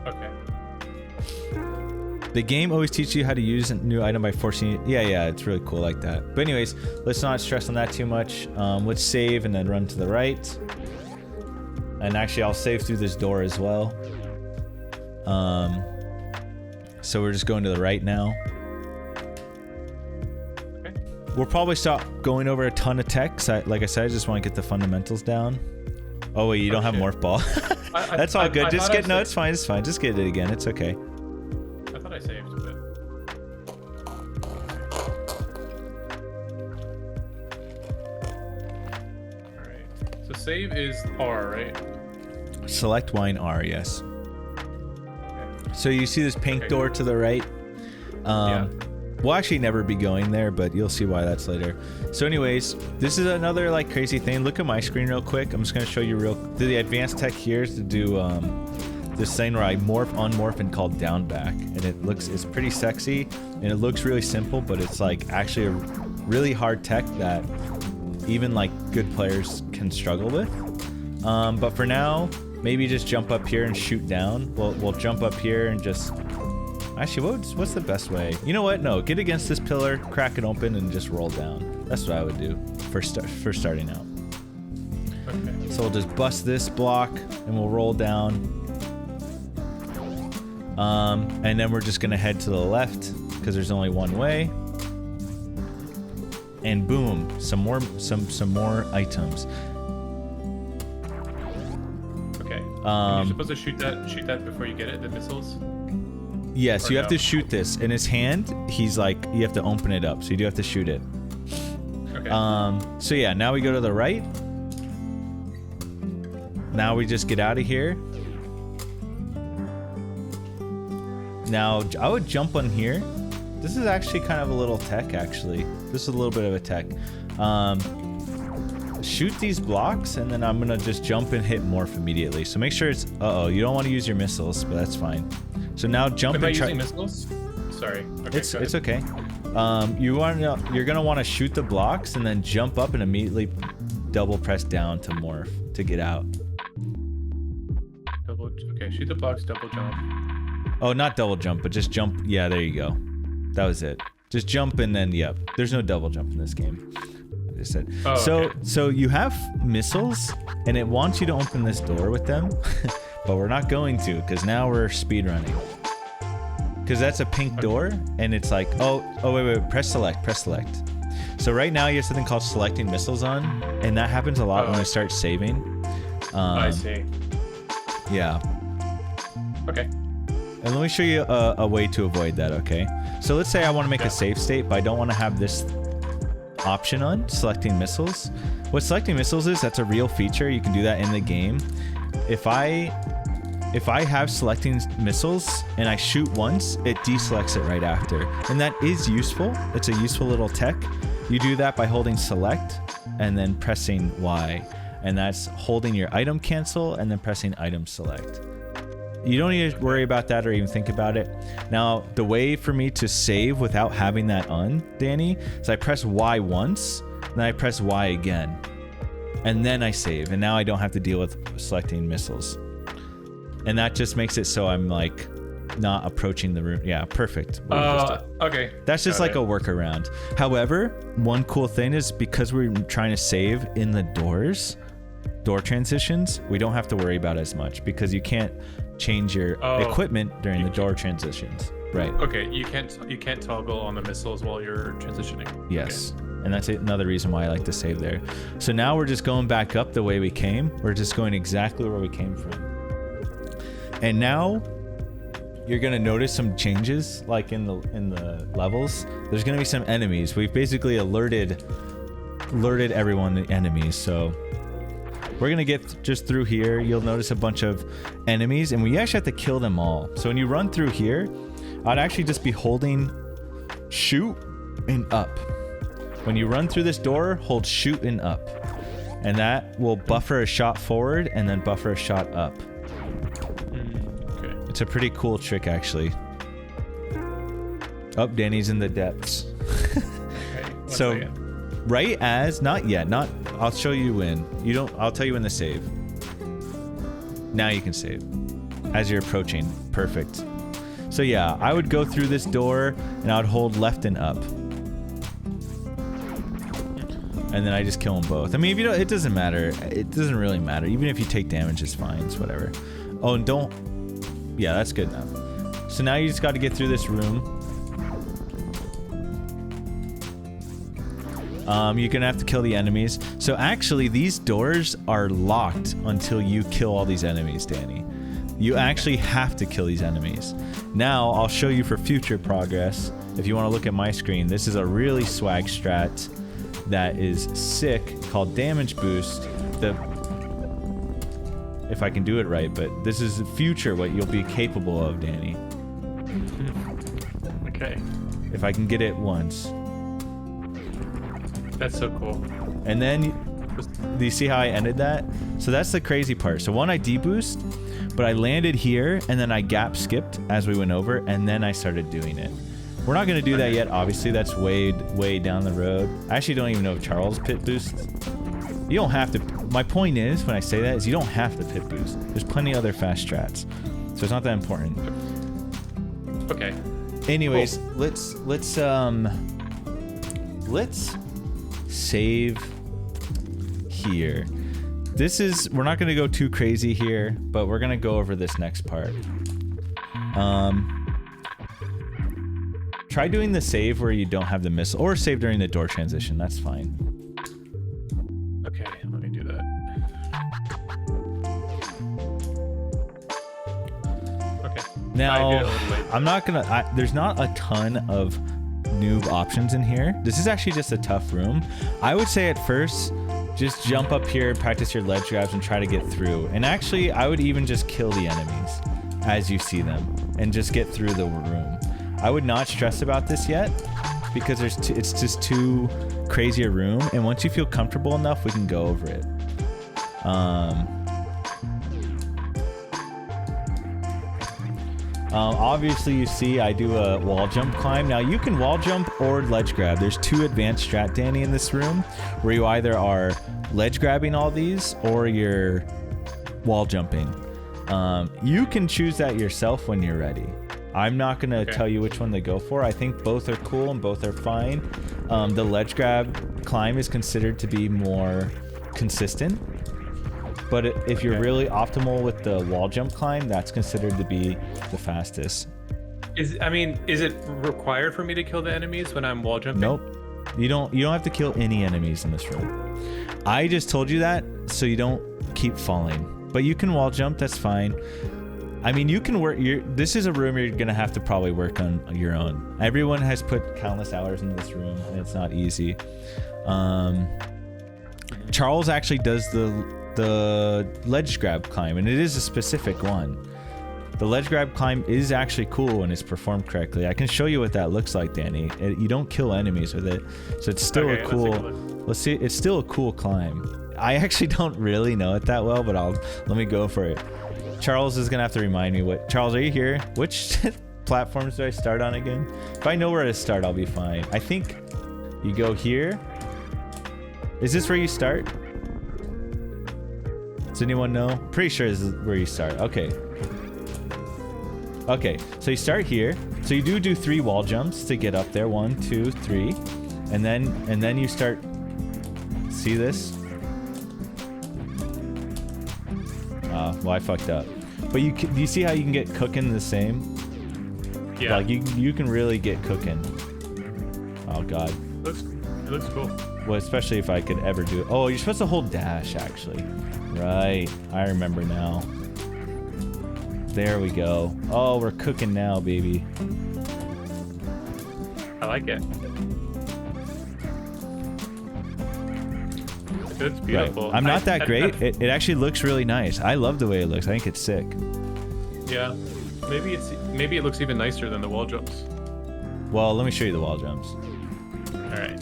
Okay. The game always teaches you how to use a new item by forcing you. Yeah, it's really cool like that. But anyways, let's not stress on that too much. Let's save and then run to the right. And actually, I'll save through this door as well. So we're just going to the right now. Okay. We'll probably stop going over a ton of tech. Like I said, I just want to get the fundamentals down. Oh wait, you don't have Morph Ball. That's all good. Just get, no, it's fine. It's fine. Just get it again. It's okay. I thought I saved a bit. All right. So save is R, right? Select wine R, yes. Okay. So you see this pink door to the right? We'll actually never be going there, but you'll see why that's later. So anyways, this is another like crazy thing. Look at my screen real quick. I'm just gonna show you the advanced tech here is to do this thing where I morph, unmorph, and call down back. And it's pretty sexy, and it looks really simple, but it's like actually a really hard tech that even like good players can struggle with. But for now, maybe just jump up here and shoot down. We'll jump up here and just... Actually, what's the best way? You know what? No, get against this pillar, crack it open, and just roll down. That's what I would do for starting out. Okay. So we'll just bust this block, and we'll roll down. And then we're just gonna head to the left, because there's only one way. And boom, some more items. Okay. You're supposed to shoot that before you get it, the missiles? Yes, or you have to shoot this. In his hand, he's like, you have to open it up, so you do have to shoot it. Okay. So yeah, now we go to the right. Now we just get out of here. Now I would jump on here. This is actually kind of a little tech, actually. This is a little bit of a tech. Shoot these blocks, and then I'm gonna just jump and hit morph immediately. So make sure it's, you don't want to use your missiles, but that's fine. So now jump and try. Am I using missiles? Sorry. Okay, it's okay. You're gonna want to shoot the blocks and then jump up and immediately double press down to morph to get out. Okay, shoot the blocks, double jump. Oh, not double jump, but just jump. Yeah, there you go. That was it. Just jump and then, yep. There's no double jump in this game. I just said. Oh, okay. So you have missiles, and it wants you to open this door with them, but we're not going to, because now we're speedrunning. Because that's a pink door, and it's like, wait, press select. So right now you have something called selecting missiles on, and that happens a lot when you start saving. I see. Yeah. Okay. And let me show you a way to avoid that, okay? So let's say I want to make a save state, but I don't want to have this option on, selecting missiles. What selecting missiles is, that's a real feature. You can do that in the game. If I have selecting missiles and I shoot once, it deselects it right after. And that is useful. It's a useful little tech. You do that by holding select and then pressing Y. And that's holding your item cancel and then pressing item select. You don't need to worry about that or even think about it. Now, the way for me to save without having that on, Danny, is I press Y once, then I press Y again. And then I save. And now I don't have to deal with selecting missiles. And that just makes it so I'm like not approaching the room. Yeah, perfect. Okay. That's just like a workaround. However, one cool thing is because we're trying to save in the door transitions, we don't have to worry about as much because you can't change your equipment during the door transitions. Right. Okay, you can't toggle on the missiles while you're transitioning. Yes. Okay. And that's another reason why I like to save there. So now we're just going back up the way we came. We're just going exactly where we came from. And now you're gonna notice some changes, like in the levels. There's gonna be some enemies. We've basically alerted everyone the enemies. So we're gonna get just through here. You'll notice a bunch of enemies, and we actually have to kill them all. So when you run through here, I'd actually just be holding shoot and up. When you run through this door, hold shoot and up, and that will buffer a shot forward and then buffer a shot up. It's a pretty cool trick, actually. Oh, Danny's in the depths. Okay, so, right as, not yet, I'll show you when. I'll tell you when to save. Now you can save. As you're approaching. Perfect. So yeah, I would go through this door and I would hold left and up. And then I just kill them both. I mean, if you don't, it doesn't matter. It doesn't really matter. Even if you take damage, it's fine. It's whatever. Oh, and don't... Yeah, that's good enough. So now you just got to get through this room. You're gonna have to kill the enemies. So actually, these doors are locked until you kill all these enemies, Danny. You actually have to kill these enemies. Now, I'll show you for future progress. If you want to look at my screen, this is a really swag strat that is sick called damage boost. If I can do it right, but this is the future, what you'll be capable of, Danny. Okay. If I can get it once. That's so cool. And then, do you see how I ended that? So that's the crazy part. So one, I deboost, but I landed here, and then I gap skipped as we went over, and then I started doing it. We're not going to do that yet, obviously. That's way down the road. I actually don't even know if Charles pit boosts. You don't have to. My point is, when I say that, is you don't have to pit boost. There's plenty of other fast strats, so it's not that important. Okay. Anyways, cool. let's save here. We're not going to go too crazy here, but we're going to go over this next part. Try doing the save where you don't have the missile, or save during the door transition. That's fine. Okay, let me do that. Okay. Now, I'm not gonna. There's not a ton of noob options in here. This is actually just a tough room. I would say at first, just jump up here, practice your ledge grabs, and try to get through. And actually, I would even just kill the enemies as you see them. and just get through the room. I would not stress about this yet because it's just too crazy a room, and once you feel comfortable enough, we can go over it. Obviously, you see I do a wall jump climb. Now, you can wall jump or ledge grab. There's 2 advanced strat, Danny, in this room, where you either are ledge grabbing all these or you're wall jumping. You can choose that yourself when you're ready. I'm not going to tell you which one to go for. I think both are cool and both are fine. The ledge grab climb is considered to be more consistent. But if you're really optimal with the wall jump climb, that's considered to be the fastest. Is it required for me to kill the enemies when I'm wall jumping? Nope. You don't have to kill any enemies in this room. I just told you that so you don't keep falling. But you can wall jump, that's fine. I mean, you can work. This is a room you're gonna have to probably work on your own. Everyone has put countless hours into this room, and it's not easy. Charles actually does the ledge grab climb, and it is a specific one. The ledge grab climb is actually cool when it's performed correctly. I can show you what that looks like, Danny. You don't kill enemies with it, so it's still a cool. Let's see. It's still a cool climb. I actually don't really know it that well, but let me go for it. Charles is gonna have to remind me what. Charles, are you here? Which platforms do I start on again? If I know where to start, I'll be fine. I think you go here. Is this where you start? Does anyone know? Pretty sure this is where you start. Okay. Okay, so you start here. So you do 3 wall jumps to get up there. 1, 2, 3, and then you start. See this? Well, I fucked up. But you see how you can get cooking the same? Yeah. Like you can really get cooking. Oh god. It looks cool. Well, especially if I could ever do it. Oh, you're supposed to hold dash actually. Right. I remember now. There we go. Oh, we're cooking now, baby. I like it. It's beautiful. Right. I'm not that great. It actually looks really nice. I love the way it looks. I think it's sick. Yeah. Maybe it looks even nicer than the wall jumps. Well, let me show you the wall jumps. All right.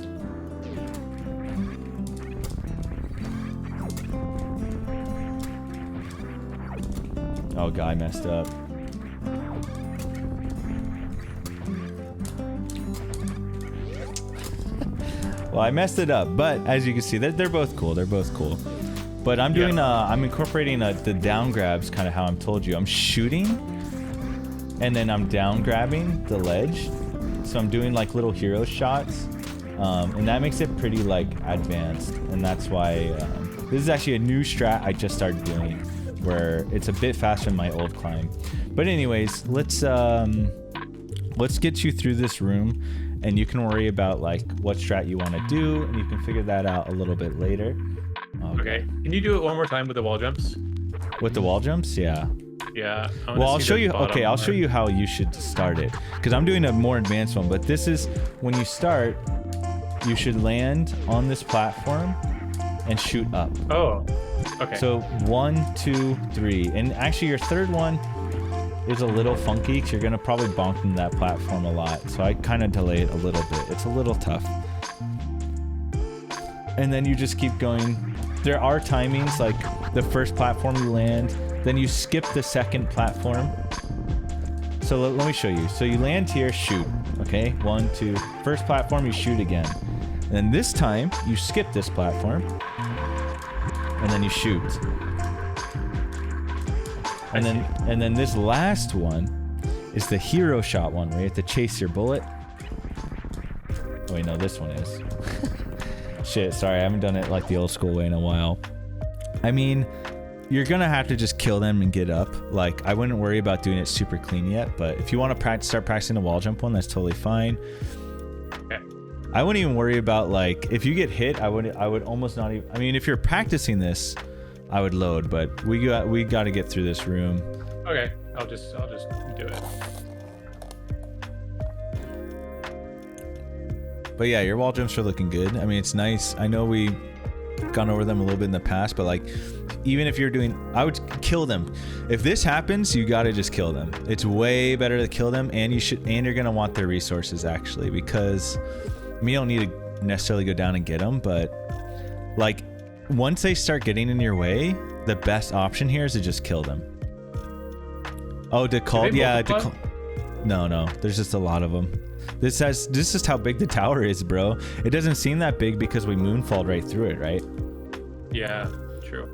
Oh, God, I messed up. Well, I messed it up, but as you can see, they're both cool. They're both cool. But I'm doing, I'm incorporating the down grabs, kind of how I'm told you. I'm shooting, and then I'm down grabbing the ledge. So I'm doing like little hero shots, and that makes it pretty like advanced. And that's why this is actually a new strat I just started doing, where it's a bit faster than my old climb. But anyways, let's get you through this room. And you can worry about like what strat you want to do, and you can figure that out a little bit later. Okay. Can you do it one more time with the wall jumps? With the wall jumps, yeah. Yeah. Well, I'll show you. Okay, I'll show you how you should start it, because I'm doing a more advanced one. But this is when you start. You should land on this platform and shoot up. Oh. Okay. So 1, 2, 3, and actually your third one is a little funky because you're gonna probably bonk into that platform a lot, so I kind of delay it a little bit. It's a little tough. And then you just keep going. There are timings, like the first platform you land, then you skip the second platform. So let me show you. So you land here, shoot. Okay, 1, 2. First platform, you shoot again. And then this time you skip this platform, and then you shoot. And then this last one is the hero shot one, where you have to chase your bullet. Oh wait, no, this one is. Shit, sorry, I haven't done it like the old school way in a while. I mean, you're gonna have to just kill them and get up. Like, I wouldn't worry about doing it super clean yet, but if you want to start practicing the wall jump one, that's totally fine. Okay. I wouldn't even worry about, like, if you get hit, I would almost not even. I mean, if you're practicing this, I would load, but we got to get through this room. Okay, I'll just do it. But yeah, your wall jumps are looking good. I mean, it's nice. I know we gone over them a little bit in the past, but like even if you're doing, I would kill them. If this happens, you gotta just kill them. It's way better to kill them, and you're gonna want their resources actually, because I mean, you don't need to necessarily go down and get them, but like once they start getting in your way, the best option here is to just kill them. Oh, no, there's just a lot of them. This is how big the tower is, bro. It doesn't seem that big because we moonfalled right through it, right? Yeah, true.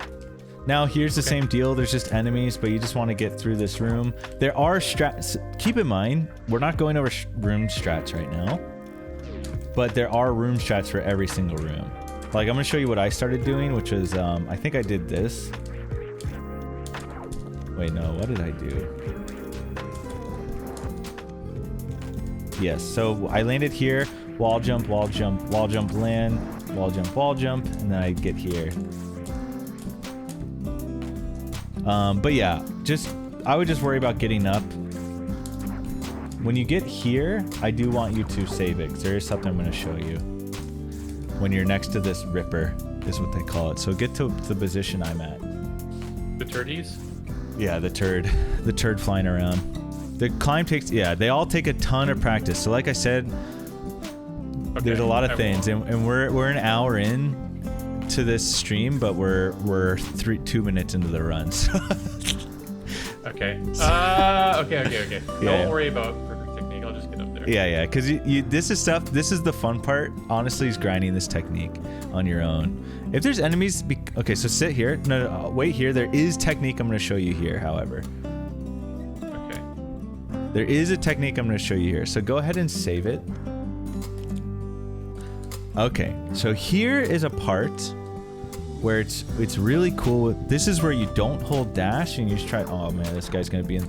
Now here's the same deal. There's just enemies, but you just want to get through this room. There are strats. Keep in mind, we're not going over room strats right now, but there are room strats for every single room. Like, I'm gonna show you what I started doing, which is I think I did this. Wait, no, what did I do? Yes, so I landed here, wall jump, wall jump, wall jump, land, wall jump, and then I get here. But yeah, I would just worry about getting up. When you get here, I do want you to save it, because there is something I'm going to show you. When you're next to this ripper, is what they call it. So get to the position I'm at. The turdies? Yeah, the turd flying around. The climb takes, yeah, they all take a ton of practice. So like I said, there's a lot of things, and we're an hour in to this stream, but we're 2 minutes into the run. So. Okay. Okay. Don't worry about perfect technique. I'll just get up there. Yeah, because this is stuff. This is the fun part. Honestly, is grinding this technique on your own. If there's enemies, okay, so sit here. No, wait here. There is technique I'm going to show you here. However. There is a technique I'm going to show you here. So go ahead and save it. Okay, so here is a part where it's really cool. This is where you don't hold dash and you just try. Oh man, this guy's going to be in.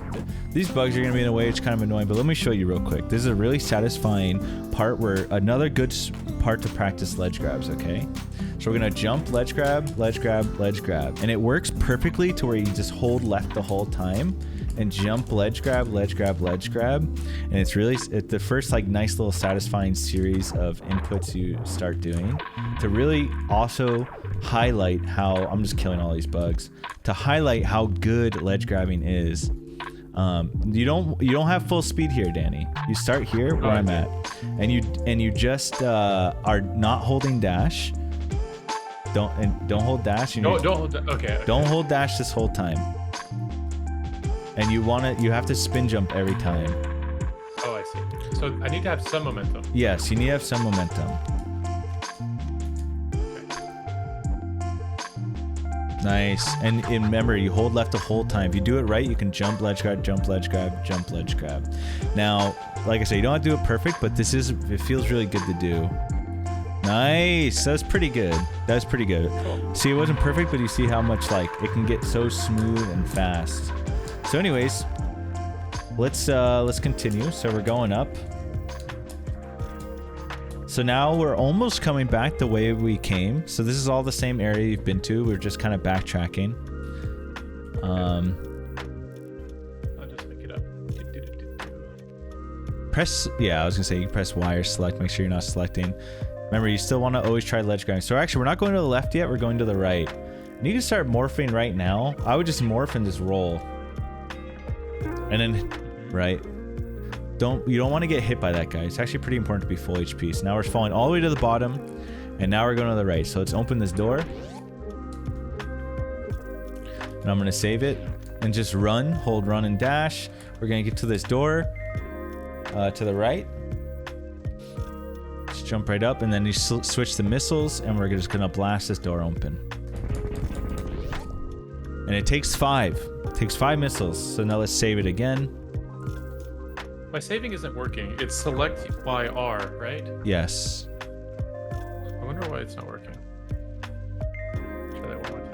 These bugs are going to be in the way. It's kind of annoying, but let me show you real quick. This is a really satisfying part where another good part to practice ledge grabs, okay? So we're going to jump, ledge grab, ledge grab, ledge grab. And it works perfectly to where you just hold left the whole time. And jump, ledge grab, ledge grab, ledge grab, and it's really the first like nice little satisfying series of inputs you start doing to really also highlight how I'm just killing all these bugs, to highlight how good ledge grabbing is. You don't have full speed here, Danny. You start here where I'm at, and you just are not holding dash. Don't hold dash. Don't hold dash this whole time. And you have to spin jump every time. Oh, I see. So I need to have some momentum. Yes, you need to have some momentum. Okay. Nice. And remember, you hold left the whole time. If you do it right, you can jump, ledge grab, jump, ledge grab, jump, ledge grab. Now, like I said, you don't have to do it perfect, but it feels really good to do. Nice. That's pretty good. That's pretty good. Cool. See, it wasn't perfect, but you see how much like it can get so smooth and fast. So anyways, let's continue. So we're going up. So now we're almost coming back the way we came. So this is all the same area you've been to. We're just kind of backtracking. I'll just make it up. Press, yeah, I was gonna say you can press Y or select. Make sure you're not selecting. Remember, you still want to always try ledge grabbing. So actually, we're not going to the left yet. We're going to the right. You need to start morphing right now. I would just morph and just roll. And then, right, you don't want to get hit by that guy. It's actually pretty important to be full HP. So now we're falling all the way to the bottom, and now we're going to the right. So let's open this door, and I'm going to save it and just run, hold run and dash. We're going to get to this door to the right. Just jump right up, and then you switch the missiles, and we're just going to blast this door open. And it takes 5. It takes 5 missiles. So now let's save it again. My saving isn't working. It's select Y R, right? Yes. I wonder why it's not working. Try that one more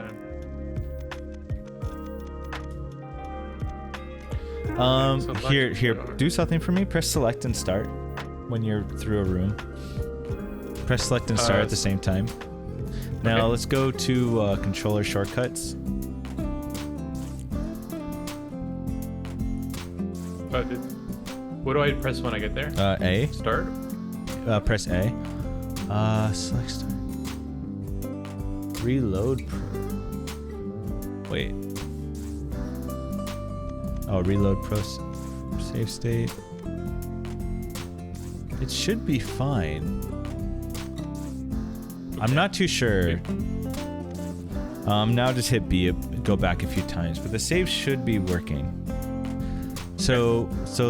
time. Here, do something for me. Press select and start when you're through a room. Press select and start at the same time. Now let's go to controller shortcuts. What do I press when I get there? A. Start? Press A. Select start. Reload. wait. Oh, reload save state. It should be fine. I'm not too sure. Now just hit B, go back a few times, but the save should be working. So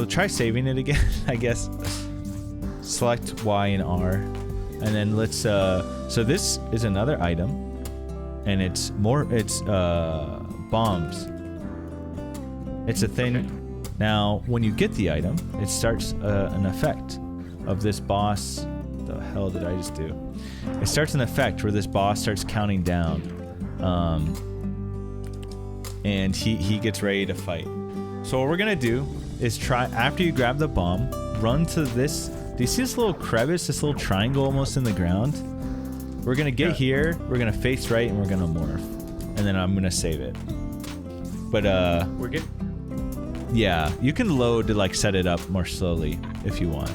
try saving it again, I guess. Select Y and R, and then let's. So this is another item, and it's bombs. It's a thing. Okay. Now, when you get the item, it starts an effect of this boss. The hell did I just do? It starts an effect where this boss starts counting down, and he gets ready to fight. So what we're gonna do is try, after you grab the bomb, run to this. Do you see this little crevice, this little triangle almost in the ground? We're gonna get here. We're gonna face right, and we're gonna morph, and then I'm gonna save it. But we're good. Yeah, you can load to like set it up more slowly if you want.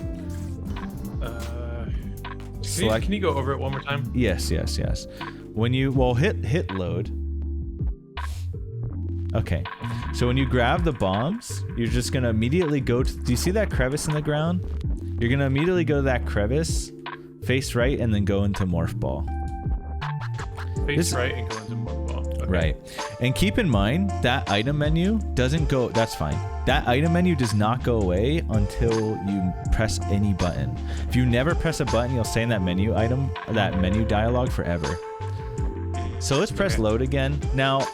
Can you go over it one more time? Yes. When you hit load. Okay, so when you grab the bombs, you're just gonna immediately go to. Do you see that crevice in the ground? You're gonna immediately go to that crevice, face right, and then go into morph ball. Face right and go into morph ball. Okay. Right, and keep in mind that item menu doesn't go. That's fine. That item menu does not go away until you press any button. If you never press a button, you'll stay in that menu dialog forever. So let's press load again. Now,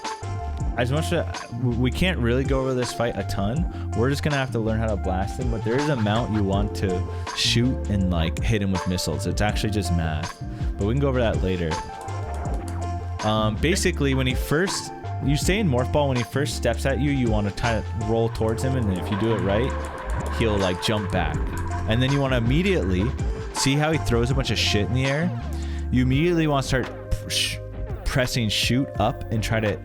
as much as we can't really go over this fight a ton, we're just gonna have to learn how to blast him. But there is a mount you want to shoot and like hit him with missiles. It's actually just math, but we can go over that later. Basically, when you stay in morph ball, when he first steps at you, you want to try to roll towards him, and if you do it right, he'll like jump back. And then you want to immediately see how he throws a bunch of shit in the air. You immediately want to start pressing shoot up and try to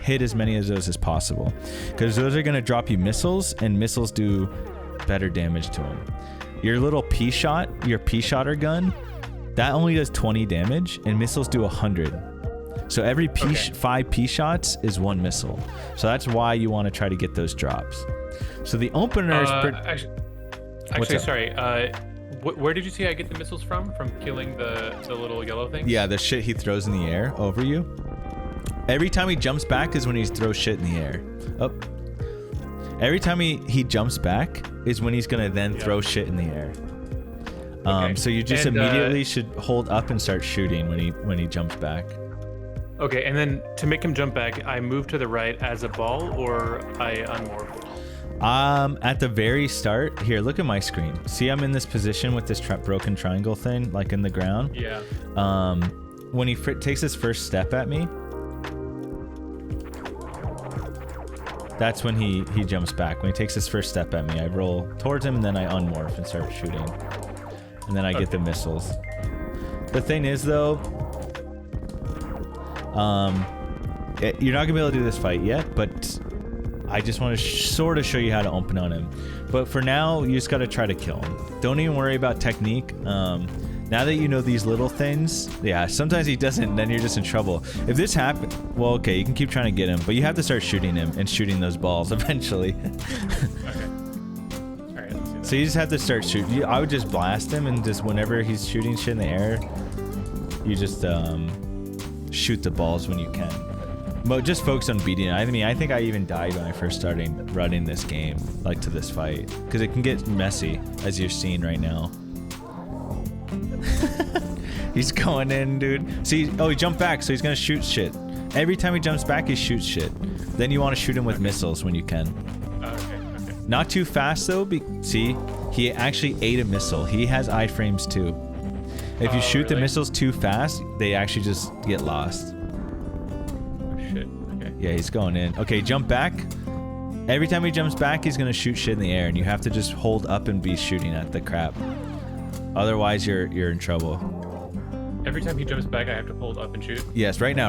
hit as many of those as possible, because those are going to drop you missiles, and missiles do better damage to him. Your little P-shot, your P-shotter gun, that only does 20 damage, and missiles do 100. So every 5 P-shots is 1 missile. So that's why you want to try to get those drops. So the opener is... Actually, sorry. Where did you see I get the missiles from? From killing the little yellow thing? Yeah, the shit he throws in the air over you. Every time he jumps back is when he throws shit in the air. Oh. Every time he jumps back is when he's going to then throw shit in the air. So you just immediately should hold up and start shooting when he jumps back. Okay, and then to make him jump back, I move to the right as a ball, or I unmorph? At the very start, here, look at my screen. See, I'm in this position with this broken triangle thing, like in the ground. Yeah. When he takes his first step at me, that's when he jumps back. When he takes his first step at me, I roll towards him, and then I unmorph and start shooting. And then I get the missiles. The thing is, though, you're not gonna be able to do this fight yet, but I just want to sort of show you how to open on him. But for now, you just gotta try to kill him. Don't even worry about technique. Now that you know these little things, yeah, sometimes he doesn't, then you're just in trouble. If this happened, well, okay, you can keep trying to get him, but you have to start shooting him and shooting those balls eventually. Okay. All right, let's see that. So you just have to start shooting. I would just blast him, and just whenever he's shooting shit in the air, you just shoot the balls when you can. But just focus on beating it. I mean, I think I even died when I first started running this game, like to this fight, because it can get messy, as you're seeing right now. He's going in, dude. See, he jumped back, so he's gonna shoot shit. Every time he jumps back, he shoots shit. Then you want to shoot him with missiles when you can. Okay. Not too fast though. See, he actually ate a missile. He has iframes too. If you shoot the missiles too fast, they actually just get lost. Oh shit. Okay. Yeah, he's going in. Okay, jump back. Every time he jumps back, he's gonna shoot shit in the air, and you have to just hold up and be shooting at the crap. Otherwise, you're in trouble. Every time he jumps back, I have to hold up and shoot? Yes, right now.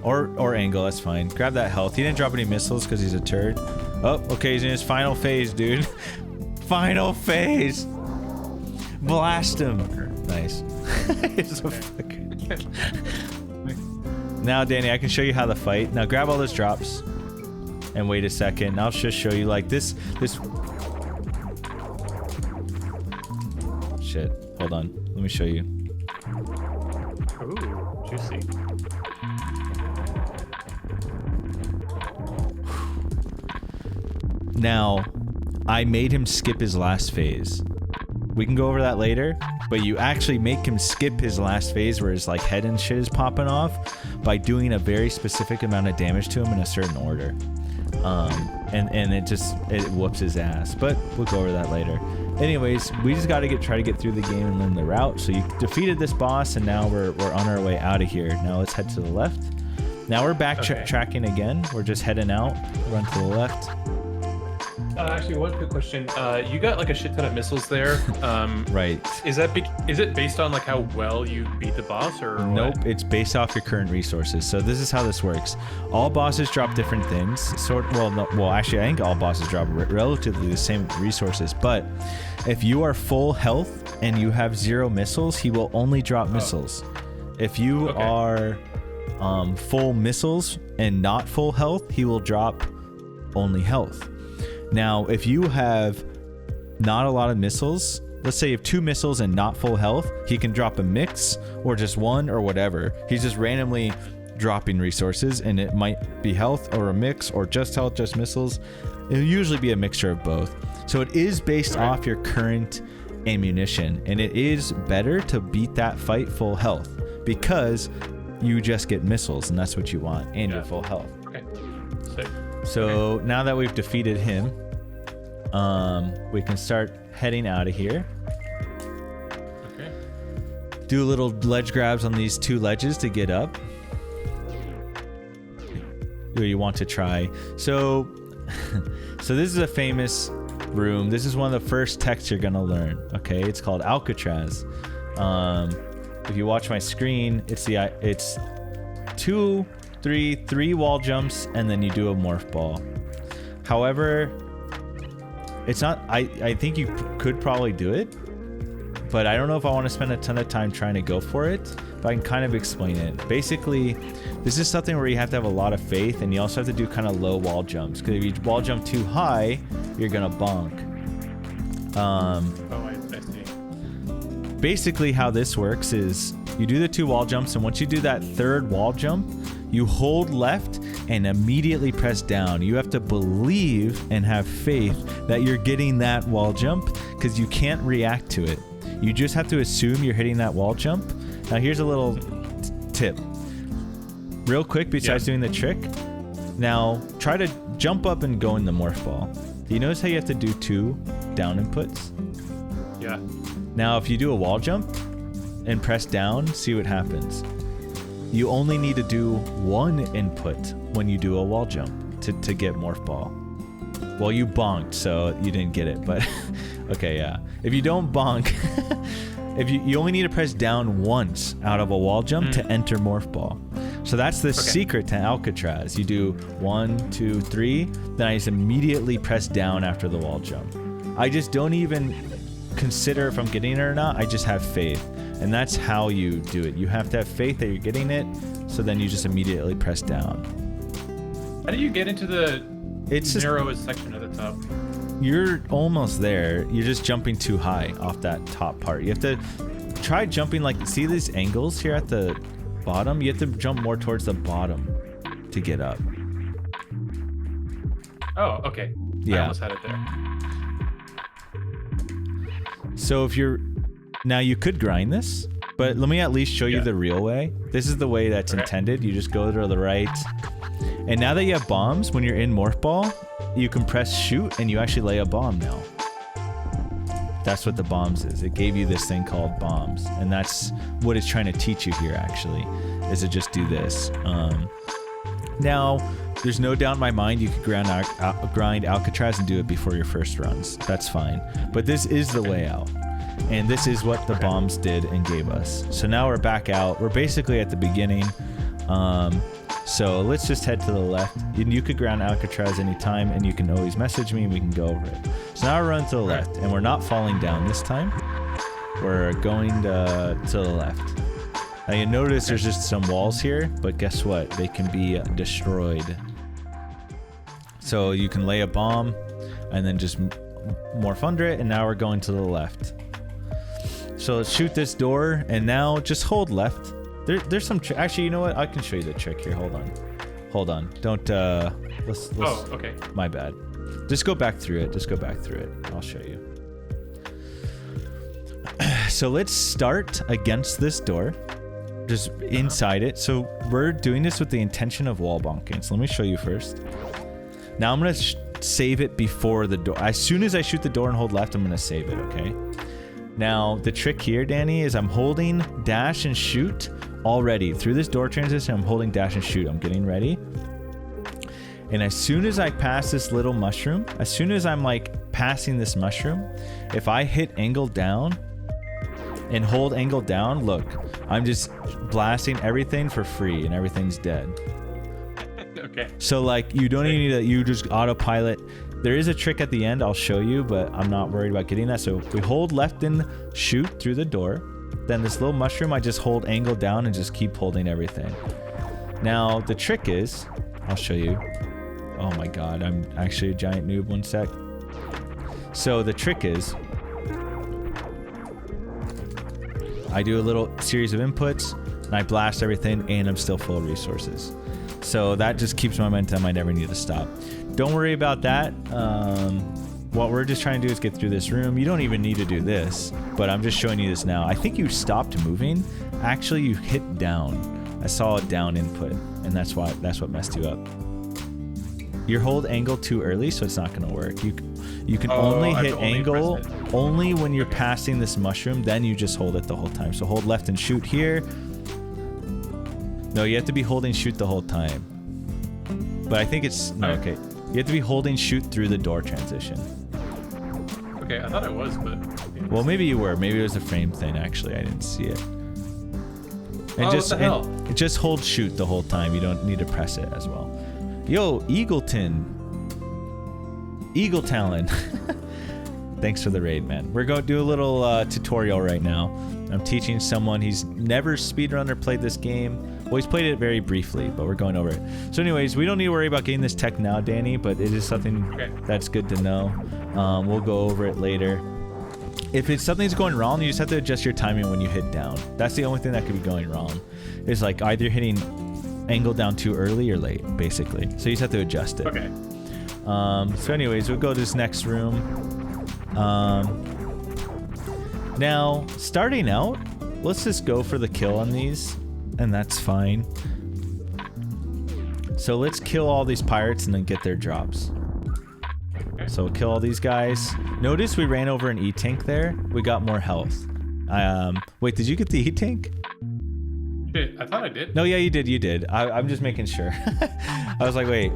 Or angle, that's fine. Grab that health. He didn't drop any missiles because he's a turd. Oh, okay, he's in his final phase, dude. Final phase. Blast him. Nice. Now, Danny, I can show you how to fight. Now, grab all those drops and wait a second. I'll just show you like this. Shit. Hold on. Let me show you. Ooh, juicy. Now, I made him skip his last phase. We can go over that later, but you actually make him skip his last phase where his like head and shit is popping off by doing a very specific amount of damage to him in a certain order. And it whoops his ass, but we'll go over that later. Anyways, we just got to try to get through the game and learn the route. So you defeated this boss, and now we're on our way out of here. Now let's head to the left. Now we're tracking again. We're just heading out. Run to the left. Actually, one quick question. You got like a shit ton of missiles there. Right. Is it based on like how well you beat the boss, or nope? What? It's based off your current resources. So this is how this works. All bosses drop different things. Actually, I think all bosses drop relatively the same resources. But if you are full health and you have 0 missiles, he will only drop missiles. If you are full missiles and not full health, he will drop only health. Now, if you have not a lot of missiles, let's say you have 2 missiles and not full health, he can drop a mix or just 1 or whatever. He's just randomly dropping resources, and it might be health or a mix or just health, just missiles. It'll usually be a mixture of both. So it is based off your current ammunition, and it is better to beat that fight full health because you just get missiles, and that's what you want, and you're full health. Okay. Sick. So now that we've defeated him, we can start heading out of here. Okay. Do little ledge grabs on these 2 ledges to get up. You want to try. So this is a famous room. This is one of the first texts you're gonna learn. Okay, it's called Alcatraz. If you watch my screen, it's 3 wall jumps, and then you do a morph ball. However, it's not, I think you could probably do it, but I don't know if I want to spend a ton of time trying to go for it, but I can kind of explain it. Basically, this is something where you have to have a lot of faith, and you also have to do kind of low wall jumps, because if you wall jump too high, you're gonna bonk. I see. Basically how this works is you do the 2 wall jumps, and once you do that 3rd wall jump, you hold left and immediately press down. You have to believe and have faith that you're getting that wall jump, because you can't react to it. You just have to assume you're hitting that wall jump. Now here's a little tip. Real quick, besides doing the trick, now try to jump up and go in the morph ball. Do you notice how you have to do 2 down inputs? Yeah. Now if you do a wall jump and press down, see what happens. You only need to do 1 input when you do a wall jump to get morph ball. Well, you bonked, so you didn't get it, but okay, yeah. If you don't bonk, if you only need to press down once out of a wall jump to enter morph ball. So that's the secret to Alcatraz. You do 1, 2, 3, then I just immediately press down after the wall jump. I just don't even consider if I'm getting it or not. I just have faith. And that's how you do it. You have to have faith that you're getting it, so then you just immediately press down. How do you get into the narrowest section at the top? You're almost there. You're just jumping too high off that top part. You have to try jumping, like, see these angles here at the bottom? You have to jump more towards the bottom to get up. Oh, okay. Yeah. I almost had it there. So if you're... Now you could grind this, but let me at least show you the real way. This is the way that's intended. You just go to the right. And now that you have bombs, when you're in morph ball, you can press shoot and you actually lay a bomb now. That's what the bombs is. It gave you this thing called bombs. And that's what it's trying to teach you here, actually, is to just do this. Now, there's no doubt in my mind you could grind Alcatraz and do it before your first runs. That's fine. But this is the way out. And this is what the bombs did and gave us. So now we're back out. We're basically at the beginning. So let's just head to the left. You could ground Alcatraz anytime, and you can always message me and we can go over it. So now we're running to the left, and we're not falling down this time. We're going to the left. Now you notice there's just some walls here, but guess what? They can be destroyed. So you can lay a bomb and then just morph under it, and now we're going to the left. So let's shoot this door, and now just hold left. There's some actually, you know what? I can show you the trick here. Hold on. Don't let's Oh, okay. My bad. Just go back through it. I'll show you. So let's start against this door, just inside it. So we're doing this with the intention of wall bonking. So let me show you first. Now I'm gonna save it before the door. As soon as I shoot the door and hold left, I'm gonna save it, okay? Now the trick here, Danny, is I'm holding dash and shoot already. Through this door transition, I'm holding dash and shoot. I'm getting ready. And as soon as I pass this little mushroom, as soon as I'm like passing this mushroom, if I hit angle down and hold angle down, look, I'm just blasting everything for free and everything's dead. Okay. So like you don't even need to, you just autopilot. There is a trick at the end I'll show you, but I'm not worried about getting that. So we hold left and shoot through the door. Then this little mushroom, I just hold angle down and just keep holding everything. Now the trick is, I'll show you. Oh my god, I'm actually a giant noob, 1 sec. So the trick is, I do a little series of inputs and I blast everything and I'm still full of resources. So that just keeps my momentum. I never need to stop. Don't worry about that. What we're just trying to do is get through this room. You don't even need to do this, but I'm just showing you this now. I think you stopped moving. Actually, you hit down. I saw a down input, and that's what messed you up. You hold angle too early, so it's not going to work. You can only hit angle only when you're passing this mushroom. Then you just hold it the whole time. So hold left and shoot here. No, you have to be holding shoot the whole time. But I think it's no, okay. You have to be holding shoot through the door transition. Okay, I thought it was, but well, maybe you were. Maybe it was a frame thing. Actually, I didn't see it. And what the hell? Just hold shoot the whole time. You don't need to press it as well. Yo, Eagleton. Eagle Talon. Thanks for the raid, man. We're going to do a little tutorial right now. I'm teaching someone. He's never speedrun or played this game. Well, he's played it very briefly, but we're going over it. So anyways, we don't need to worry about getting this tech now, Danny, but it is something that's good to know. We'll go over it later. If something's going wrong, you just have to adjust your timing when you hit down. That's the only thing that could be going wrong. It's like either hitting angle down too early or late, basically. So you just have to adjust it. Okay. So anyways, we'll go to this next room. Now, starting out, let's just go for the kill on these, and that's fine. So let's kill all these pirates and then get their drops. So we'll kill all these guys. Notice we ran over an E-tank there. We got more health. Wait, did you get the E-tank? Shit, I thought I did. No, yeah, you did. I'm just making sure. I was like, wait.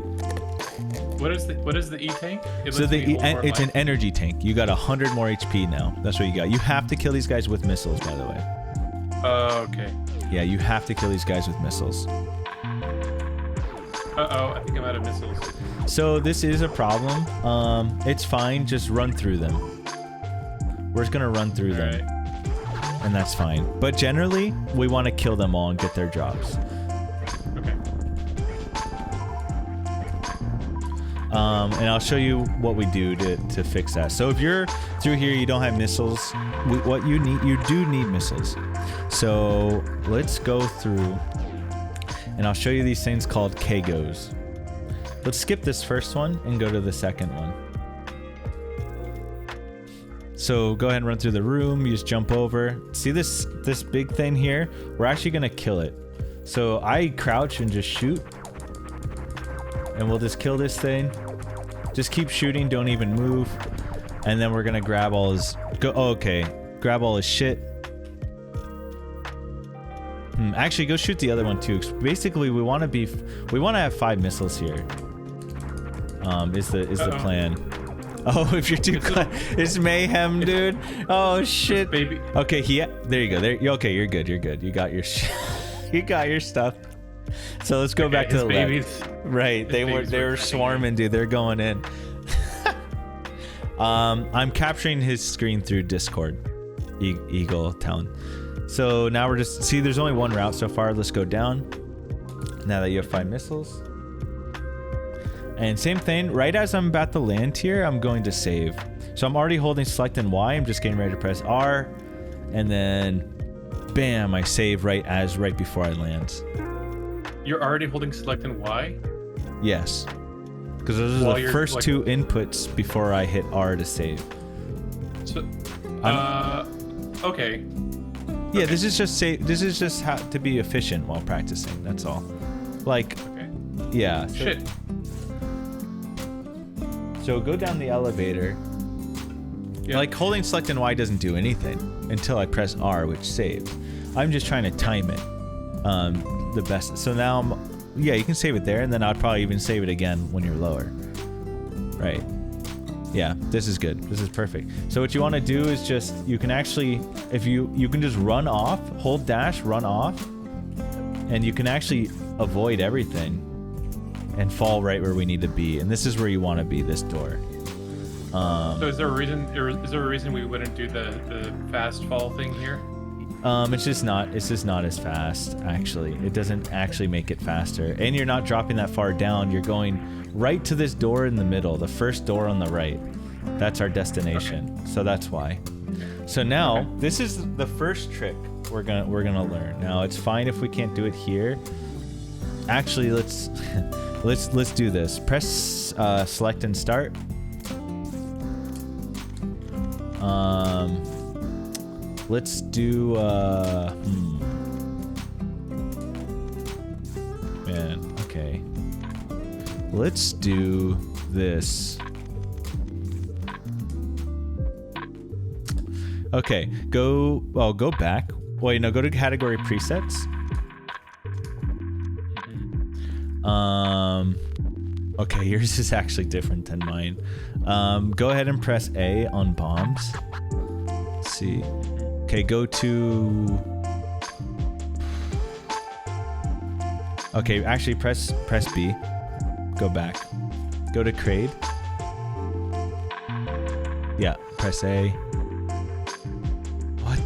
What is the E-tank? So it's an energy tank. You got 100 more HP now. That's what you got. You have to kill these guys with missiles, by the way. Okay. Yeah, you have to kill these guys with missiles. Uh-oh, I think I'm out of missiles. So this is a problem. It's fine. Just run through them. We're just going to run through them. Right. And that's fine. But generally, we want to kill them all and get their drops. Okay. And I'll show you what we do to fix that. So if you're through here, you don't have missiles. What you do need missiles. So let's go through, and I'll show you these things called Kegos. Let's skip this first one and go to the second one. So go ahead and run through the room. You just jump over. See this big thing here? We're actually gonna kill it. So I crouch and just shoot. And we'll just kill this thing. Just keep shooting, don't even move. And then we're gonna grab all his grab all his shit. Actually, go shoot the other one too. Basically, we want to have 5 missiles here. Is the plan. Oh, if you're too close, it's mayhem, dude. Oh shit. Baby. Okay, there you go. Okay, you're good. You got your you got your stuff. So let's go back to the left. Right, they were swarming, dude. They're going in. I'm capturing his screen through Discord. Eagle Town. So now we're just, see, there's only one route so far. Let's go down. Now that you have 5 missiles. And same thing, right as I'm about to land here, I'm going to save. So I'm already holding select and Y. I'm just getting ready to press R. And then, bam, I save right before I land. You're already holding select and Y? Yes. Because those are the first like, 2 inputs before I hit R to save. So, okay. Yeah, this is just how to be efficient while practicing. That's all. Like, okay. Yeah. Shit. So go down the elevator. Yeah. Like holding select and Y doesn't do anything until I press R, which saves. I'm just trying to time it the best. So now yeah, you can save it there, and then I'd probably even save it again when you're lower. Right. Yeah, this is good. This is perfect. So what you want to do is just, you can actually, if you can just run off, hold dash, run off, and you can actually avoid everything and fall right where we need to be. And this is where you want to be, this door. So is there a reason we wouldn't do the fast fall thing here? It's just not as fast, actually. It doesn't actually make it faster. And you're not dropping that far down. You're going right to this door in the middle, the first door on the right. That's our destination. Okay. So that's why. So now, this is the first trick we're gonna learn. Now, it's fine if we can't do it here. Actually, let's do this. Press select and start. Let's do man, okay. Let's do this. Okay, go back. Wait, no, go to category presets. Okay, yours is actually different than mine. Go ahead and press A on bombs. Let's see. Okay, go to... Okay, actually press B. Go back. Go to Crade. Yeah, press A. What?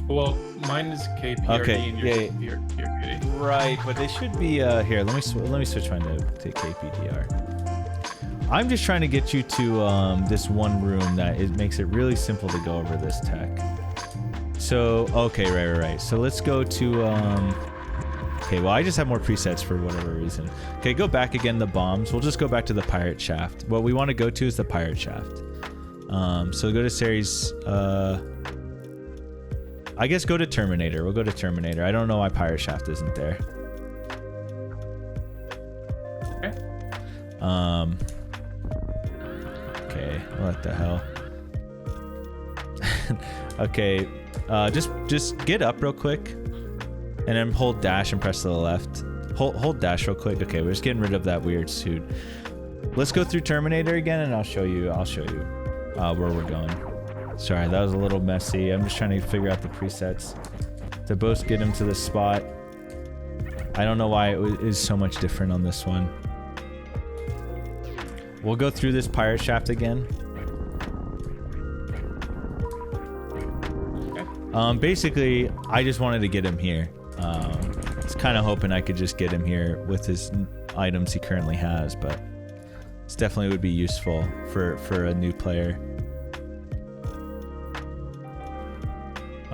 Well, mine is KPRD okay, and your KD. Right, but they should be here. Let me switch mine to KPDR. I'm just trying to get you to this one room that it makes it really simple to go over this tech. So, okay, right. So let's go to, okay, well, I just have more presets for whatever reason. Okay, go back again, the bombs. We'll just go back to the pirate shaft. What we want to go to is the pirate shaft. So go to series, I guess go to Terminator. We'll go to Terminator. I don't know why pirate shaft isn't there. Okay. Okay, what the hell? Okay, just get up real quick, and then hold dash and press to the left. Hold dash real quick. Okay, we're just getting rid of that weird suit. Let's go through Terminator again, and I'll show you where we're going. Sorry, that was a little messy. I'm just trying to figure out the presets to both get him to the spot. I don't know why it is so much different on this one. We'll go through this pirate shaft again. Okay. Basically, I just wanted to get him here. I was kind of hoping I could just get him here with his items he currently has, but this definitely would be useful for a new player.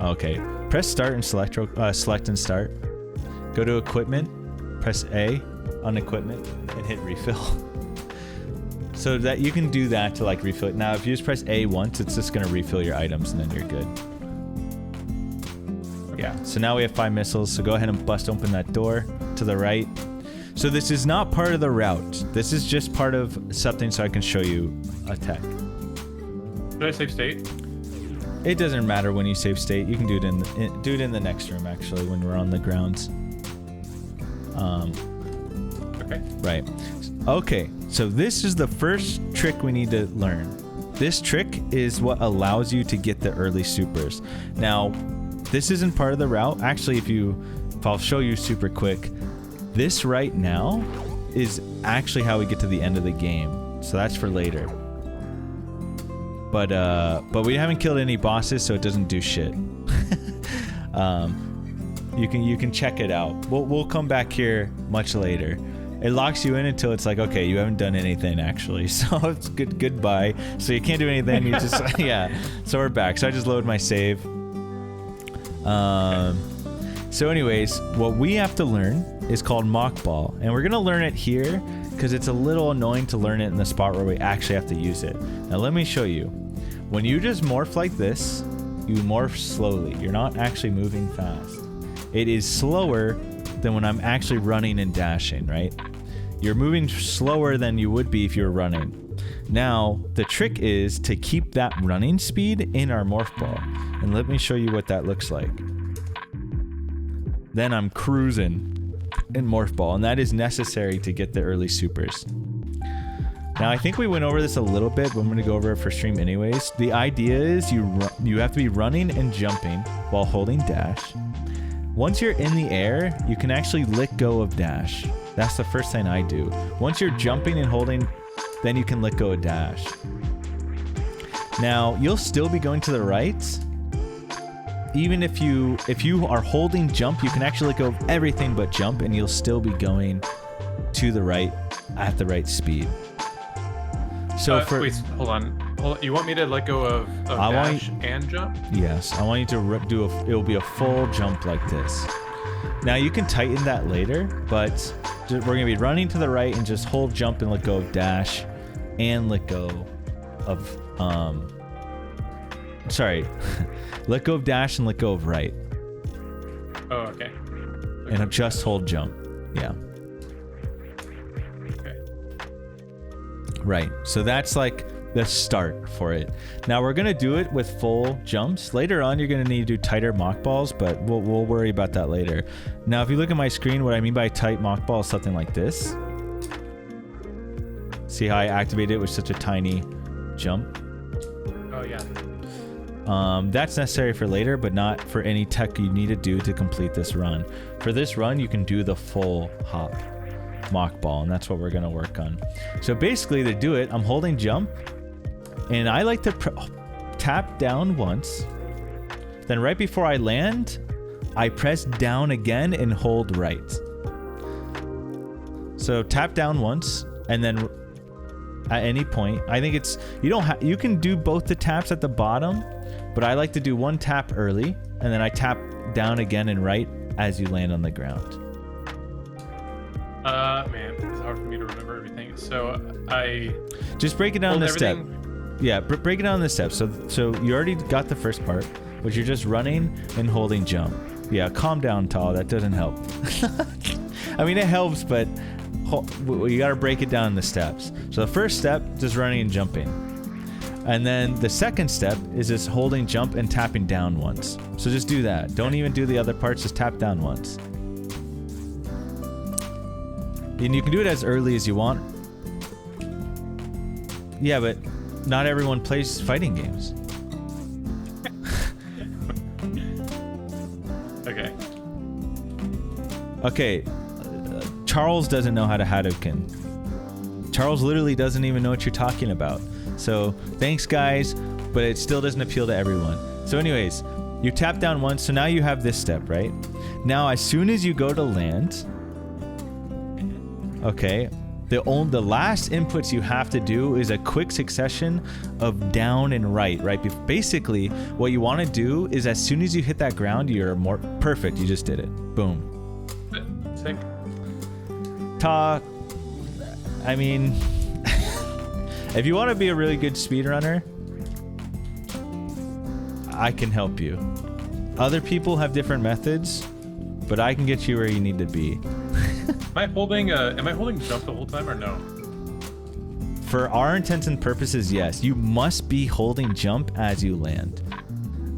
Okay, press start and select and start. Go to equipment, press A on equipment, and hit refill. So that you can do that to like refill it. Now, if you just press A once, it's just gonna refill your items and then you're good. Yeah, so now we have 5 missiles, so go ahead and bust open that door to the right. So this is not part of the route. This is just part of something so I can show you a tech. Should I save state? It doesn't matter when you save state. You can do it in the next room actually when we're on the grounds. Okay. Right. Okay, so this is the first trick we need to learn. This trick is what allows you to get the early supers. Now, this isn't part of the route. Actually, if I'll show you super quick, this right now is actually how we get to the end of the game. So that's for later. But we haven't killed any bosses, so it doesn't do shit. You can check it out. We'll come back here much later. It locks you in until it's like, okay, you haven't done anything actually, so it's goodbye. So you can't do anything. You just yeah. So we're back. So I just load my save. So anyways, what we have to learn is called Mockball, and we're gonna learn it here because it's a little annoying to learn it in the spot where we actually have to use it. Now let me show you. When you just morph like this, you morph slowly. You're not actually moving fast. It is slower than when I'm actually running and dashing, right? You're moving slower than you would be if you were running. Now, the trick is to keep that running speed in our morph ball. And let me show you what that looks like. Then I'm cruising in morph ball, and that is necessary to get the early supers. Now, I think we went over this a little bit, but I'm going to go over it for stream anyways. The idea is you have to be running and jumping while holding dash. Once you're in the air, you can actually let go of dash. That's the first thing I do. Once you're jumping and holding, then you can let go of dash. Now, you'll still be going to the right. Even if you are holding jump, you can actually let go of everything but jump, and you'll still be going to the right at the right speed. So wait, hold on. You want me to let go of dash and jump? Yes, I want you to do it'll be a full jump like this. Now you can tighten that later, but we're gonna be running to the right and just hold jump and let go of dash, and let go of let go of dash and let go of right. Oh, okay. And just hold jump. Yeah. Okay. Right. So that's like the start for it. Now we're gonna do it with full jumps. Later on, you're gonna need to do tighter mock balls, but we'll worry about that later. Now, if you look at my screen, what I mean by tight mock ball is something like this. See how I activated it with such a tiny jump? Oh yeah. That's necessary for later, but not for any tech you need to do to complete this run. For this run, you can do the full hop mock ball, and that's what we're gonna work on. So basically, to do it, I'm holding jump, and I like to tap down once. Then right before I land, I press down again and hold right. So tap down once, and then at any point, I think it's you can do both the taps at the bottom, but I like to do one tap early, and then I tap down again and right as you land on the ground. Man, it's hard for me to remember everything. So I just break it down in the step. Yeah, break it down in the steps. So you already got the first part, which you're just running and holding jump. Yeah, calm down, Tal. That doesn't help. I mean, it helps, but you got to break it down in the steps. So the first step, just running and jumping. And then the second step is just holding jump and tapping down once. So just do that. Don't even do the other parts. Just tap down once. And you can do it as early as you want. Yeah, but not everyone plays fighting games. Okay. Okay. Charles doesn't know how to Hadouken. Charles literally doesn't even know what you're talking about. So thanks, guys, but it still doesn't appeal to everyone. So anyways, you tap down once, so now you have this step, right? Now, as soon as you go to land, okay, the last inputs you have to do is a quick succession of down and right? Basically, what you want to do is as soon as you hit that ground, you're more perfect. You just did it. Boom. Sick. I mean, if you want to be a really good speedrunner, I can help you. Other people have different methods, but I can get you where you need to be. Am I holding jump the whole time or no? For our intents and purposes, yes. You must be holding jump as you land.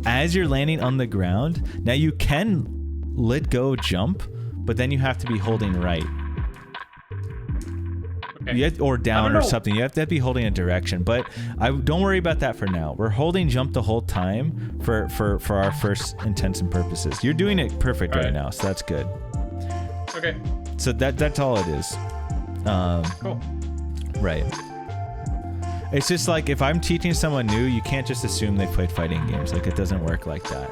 As you're landing on the ground, now you can let go jump, but then you have to be holding right. Okay. Or down or something. You have to be holding a direction, but don't worry about that for now. We're holding jump the whole time for our first intents and purposes. You're doing it perfect right now, so that's good. Okay. So that's all it is. Cool. Right. It's just like if I'm teaching someone new, you can't just assume they played fighting games. Like it doesn't work like that.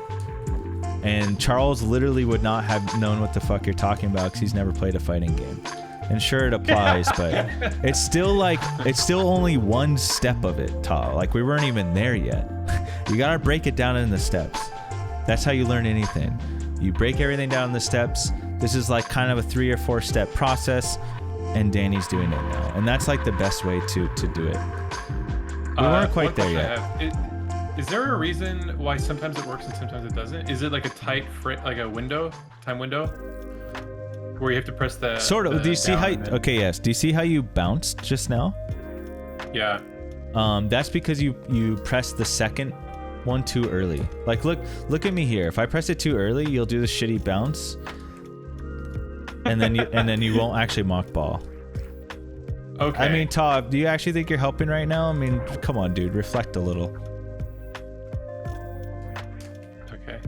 And Charles literally would not have known what the fuck you're talking about because he's never played a fighting game. And sure, it applies, but it's still only one step of it, Ta. Like we weren't even there yet. You gotta break it down in the steps. That's how you learn anything. You break everything down in the steps. This is like kind of a 3 or 4 step process, and Danny's doing it now. And that's like the best way to do it. We weren't quite there yet. Is there a reason why sometimes it works and sometimes it doesn't? Is it like a tight like a time window? Where you have to press the... Sort of. Do you see how... Okay, yes. Do you see how you bounced just now? Yeah. That's because you pressed the second one too early. Like, look at me here. If I press it too early, you'll do the shitty bounce. And then you won't actually mock ball. Okay. I mean, Todd, do you actually think you're helping right now? I mean, come on, dude. Reflect a little. Okay.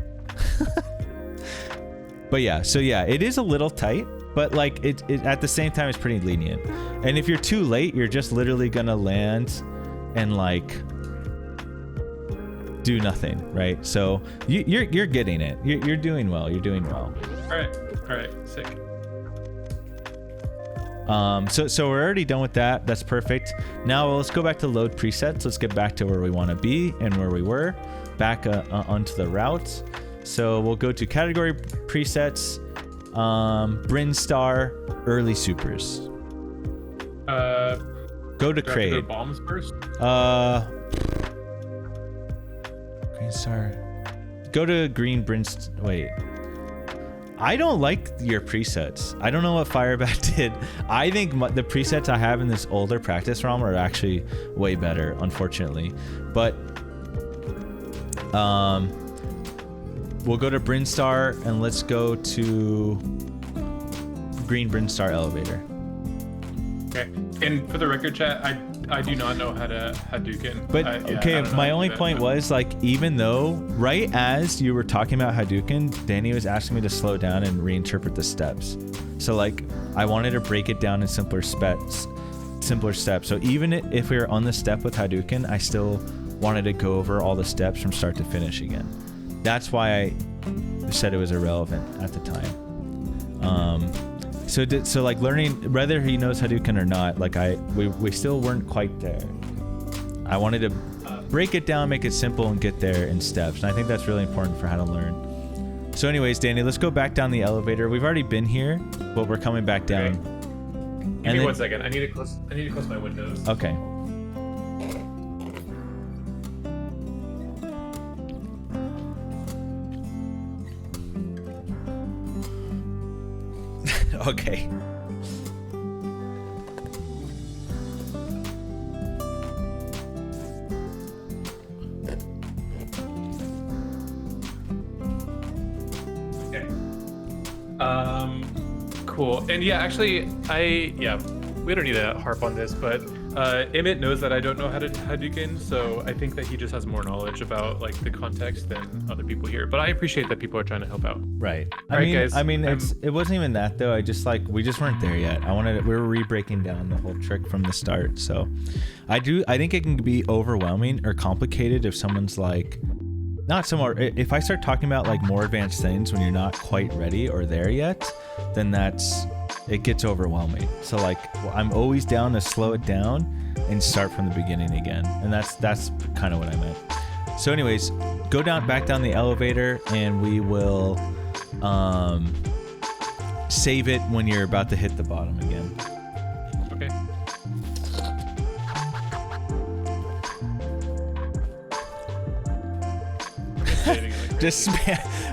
But yeah, so yeah, it is a little tight, but like it at the same time it's pretty lenient. And if you're too late, you're just literally gonna land and like do nothing, right? So you're getting it. You're doing well. You're doing well. All right, sick. So we're already done with that. That's perfect. Now let's go back to load presets. Let's get back to where we want to be and where we were. Back onto the route. So we'll go to category presets, Bryn Star, early supers. Go to Crate. Go to bombs first. Green Star. Go to green Bryn. Wait. I don't like your presets. I don't know what Firebat did. I think the presets I have in this older practice ROM are actually way better, unfortunately. But we'll go to Bryn Star and let's go to green Bryn Star elevator. Okay. And for the record, chat, I do not know how to Hadouken. But okay, my only point was like, even though right as you were talking about Hadouken, Danny was asking me to slow down and reinterpret the steps. So like, I wanted to break it down in simpler steps. So even if we were on the step with Hadouken, I still wanted to go over all the steps from start to finish again. That's why I said it was irrelevant at the time. So like learning whether he knows Hadouken or not, like we still weren't quite there. I wanted to break it down, make it simple, and get there in steps. And I think that's really important for how to learn. So anyways, Danny, let's go back down the elevator. We've already been here, but we're coming back down. Okay. Give me 1 second. I need to close my windows. Okay. Okay. Okay. Cool. And yeah, actually, we don't need to harp on this, but Emmett knows that I don't know how to Hadouken, so I think that he just has more knowledge about like the context than other people here. But I appreciate that people are trying to help out. Right. Guys, it wasn't even that though. We just weren't there yet. We were re-breaking down the whole trick from the start. So I think it can be overwhelming or complicated if someone's like, if I start talking about like more advanced things when you're not quite ready or there yet, then it gets overwhelming. So like, I'm always down to slow it down and start from the beginning again. And that's kind of what I meant. So anyways, go back down the elevator and we will save it when you're about to hit the bottom again. Okay. Just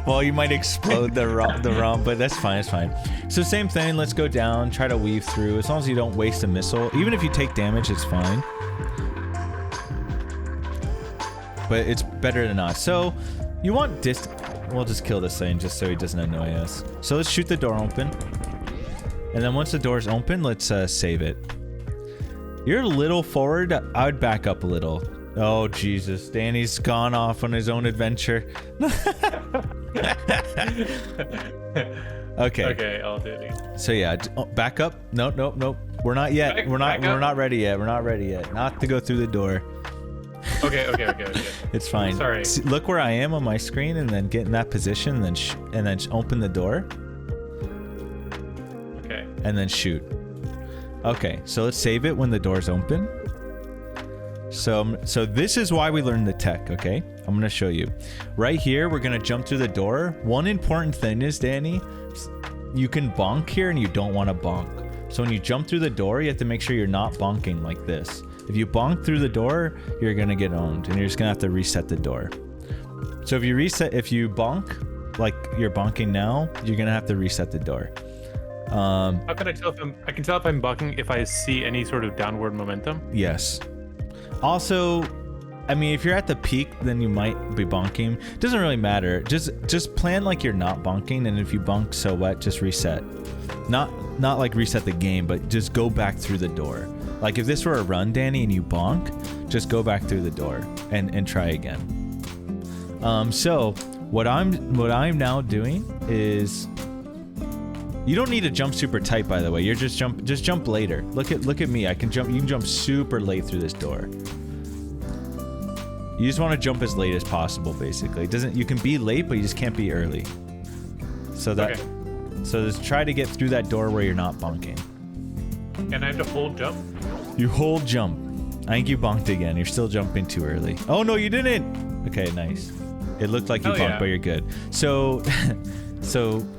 well, you might explode the ROM, but that's fine. It's fine. So same thing. Let's go down. Try to weave through. As long as you don't waste a missile, even if you take damage, it's fine. But it's better than not. So you want we'll just kill this thing just so he doesn't annoy us. So let's shoot the door open, and then once the door's open, let's save it. You're a little forward. I would back up a little. Oh, Jesus. Danny's gone off on his own adventure. Okay. Okay, I'll do it. So yeah, back up. Nope. We're not yet. We're not ready yet. Not to go through the door. Okay. It's fine. Sorry. See, look where I am on my screen, and then get in that position, and then open the door. Okay. And then shoot. Okay, so let's save it when the door's open. So this is why we learned the tech, okay? I'm gonna show you. Right here, we're gonna jump through the door. One important thing is, Danny, you can bonk here and you don't wanna bonk. So when you jump through the door, you have to make sure you're not bonking like this. If you bonk through the door, you're gonna get owned and you're just gonna have to reset the door. So if you bonk, like you're bonking now, you're gonna have to reset the door. How can I tell I can tell if I'm bonking if I see any sort of downward momentum? Yes. Also, I mean, if you're at the peak, then you might be bonking. Doesn't really matter. Just plan like you're not bonking, and if you bonk, so what? Just reset. Not like reset the game, but just go back through the door. Like if this were a run, Danny, and you bonk, just go back through the door and try again. So what I'm now doing is, you don't need to jump super tight, by the way. You're just jump later. Look at me. You can jump super late through this door. You just want to jump as late as possible, basically. You can be late, but you just can't be early. So just try to get through that door where you're not bonking. And I have to hold jump? You hold jump. I think you bonked again. You're still jumping too early. Oh no, you didn't. Okay, nice. It looked like you bonked, but you're good. So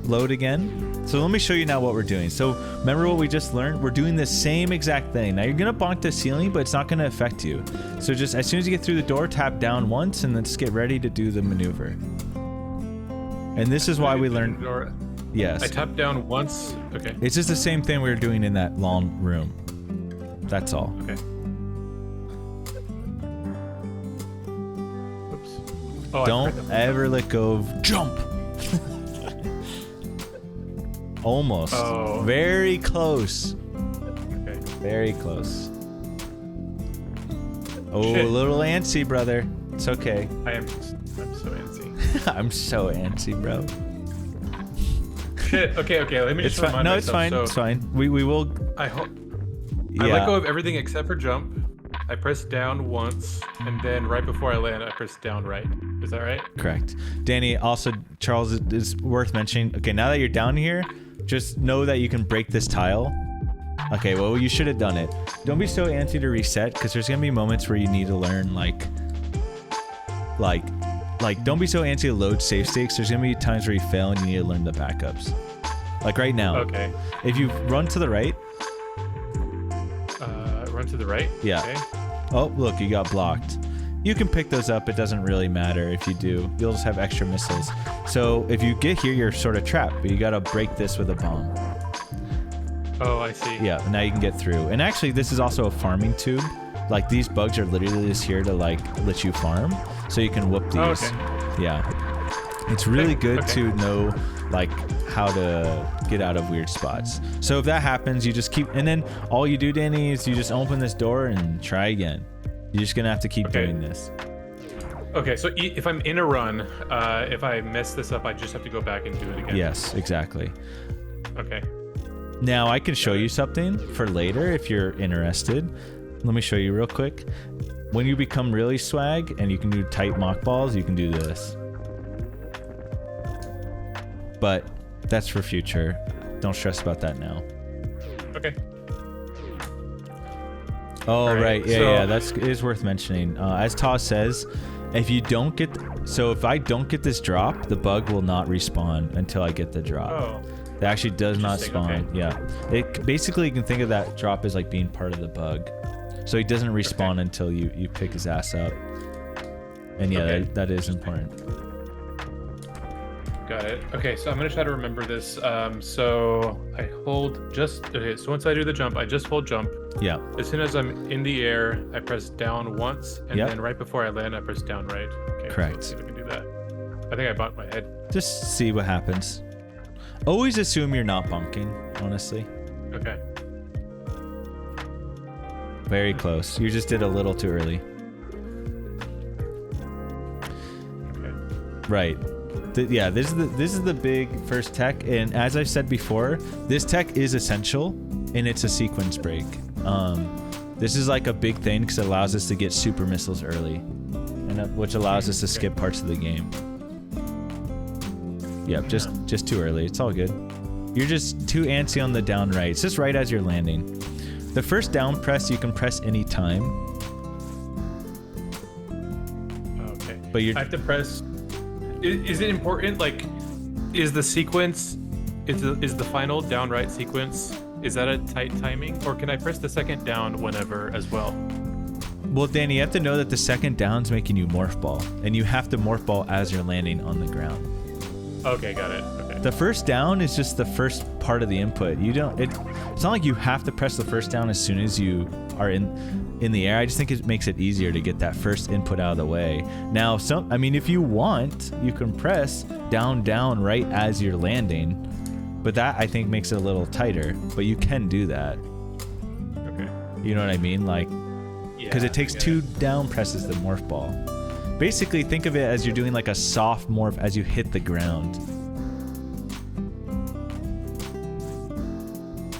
load again. So let me show you now what we're doing. So remember what we just learned? We're doing the same exact thing. Now you're gonna bonk the ceiling, but it's not gonna affect you. So just as soon as you get through the door, tap down once and then just get ready to do the maneuver. And this is why we learned. Yes. I tap down once. Okay. It's just the same thing we were doing in that long room. That's all. Okay. Oops. Oh, don't ever let go of jump. Almost. Oh. Very close. Okay. Very close. Oh, Shit. A little antsy, brother. It's okay. I'm so antsy. I'm so antsy, bro. Shit. Okay. Let me just It's fine. remind No, myself. it's fine. So it's fine. We will. I hope. Yeah. I let go of everything except for jump. I press down once, and then right before I land, I press down right. Is that right? Correct. Danny, also, Charles, is worth mentioning. Okay, now that you're down here, just know that you can break this tile. Okay, well, you should have done it. Don't be so antsy to reset, because there's gonna be moments where you need to learn, like, don't be so antsy to load save states. There's gonna be times where you fail and you need to learn the backups. Like right now. Okay. If you run to the right. Run to the right? Yeah. Okay. Oh, look, you got blocked. You can pick those up. It doesn't really matter if you do. You'll just have extra missiles. So if you get here, you're sort of trapped, but you gotta break this with a bomb. Oh, I see. Yeah, now you can get through. And actually, this is also a farming tube. Like, these bugs are literally just here to, like, let you farm. So you can whoop these. Oh, okay. Yeah. It's really good to know, like, how to get out of weird spots. So if that happens, you just keep... And then all you do, Danny, is you just open this door and try again. You're just gonna have to keep doing this. Okay, so if I'm in a run, if I mess this up, I just have to go back and do it again. Yes, exactly. Okay. Now I can show you something for later if you're interested. Let me show you real quick. When you become really swag and you can do tight mockballs, you can do this. But that's for future. Don't stress about that now. Okay. Oh, right, Yeah, so- yeah, it is worth mentioning. As Taz says, if you don't get... So if I don't get this drop, the bug will not respawn until I get the drop. Oh. It actually does not spawn. Okay. Yeah. It basically, you can think of that drop as like being part of the bug. So he doesn't respawn until you pick his ass up. And yeah, that is important. Got it. Okay, so I'm gonna try to remember this. So I hold just... Okay, so once I do the jump, I just hold jump. Yeah. As soon as I'm in the air, I press down once, and then right before I land, I press down right. Okay, Correct. So let's see if I can do that. I think I bumped my head. Just see what happens. Always assume you're not bunking, honestly. Okay. Very close. You just did a little too early. Okay. Right. Yeah, this is the big first tech, and as I said before, this tech is essential, and it's a sequence break. This is like a big thing because it allows us to get super missiles early, and which allows us to skip parts of the game. Yep, just too early. It's all good. You're just too antsy on the down right. It's just right as you're landing. The first down press you can press any time. Okay. But I have to press. Is it important? Like, is the sequence, is the final down right sequence, is that a tight timing, or can I press the second down whenever as well? Well, Danny, you have to know that the second down's making you morph ball, and you have to morph ball as you're landing on the ground. Okay, got it. Okay. The first down is just the first part of the input. You don't. It's not like you have to press the first down as soon as you are in the air. I just think it makes it easier to get that first input out of the way. Now, I mean, if you want, you can press down right as you're landing, but that I think makes it a little tighter. But you can do that. Okay. You know what I mean? Like, because it takes 2 down presses to morph ball. Basically, think of it as you're doing like a soft morph as you hit the ground.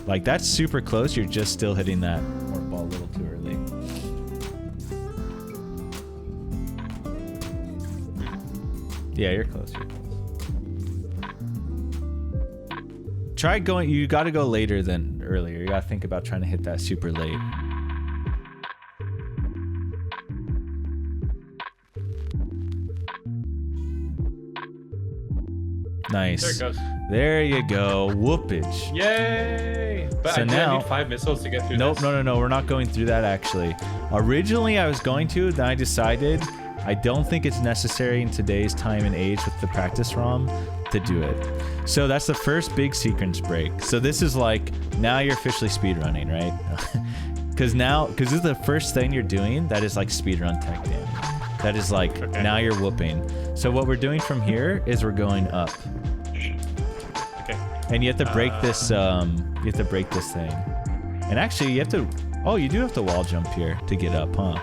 Like, that's super close. You're just still hitting that morph ball a little too early. Yeah, you're close. Try going. You got to go later than earlier. You got to think about trying to hit that super late. Nice. There it goes. There you go. Whoopage. Yay! But So now, I need 5 missiles to get through this. No. We're not going through that, actually. Originally, I was going to. Then I decided I don't think it's necessary in today's time and age with the practice ROM to do it. So that's the first big sequence break. So this is like, now you're officially speedrunning, right? Because this is the first thing you're doing that is like speedrun tech damage. That is like, now you're whooping. So what we're doing from here is we're going up. Okay. And you have to break this, thing. And actually, you have to, oh, you do have to wall jump here to get up, huh?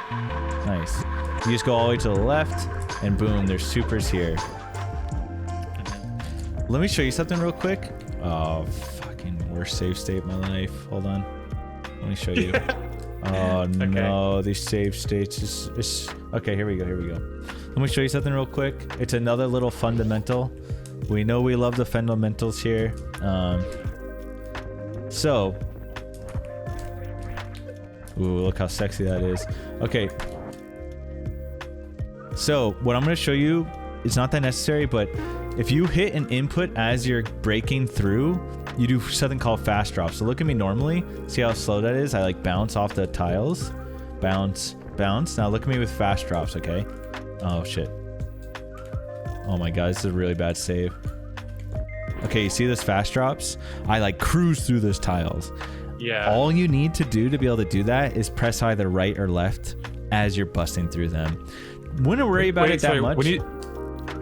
Nice. You just go all the way to the left, and boom, there's supers here. Let me show you something real quick. Oh, fucking worst save state in my life. Hold on. Let me show you. Oh, no, these save states is... Okay, here we go. Let me show you something real quick. It's another little fundamental. We know we love the fundamentals here. Ooh, look how sexy that is. Okay. So, what I'm going to show you, it's not that necessary, but if you hit an input as you're breaking through, you do something called fast drop. So look at me normally. See how slow that is? I like bounce off the tiles. Bounce. Now look at me with fast drops, okay? Oh, shit. Oh my god, this is a really bad save. Okay, you see those fast drops? I like cruise through those tiles. Yeah. All you need to do to be able to do that is press either right or left as you're busting through them. Wouldn't worry about it that much.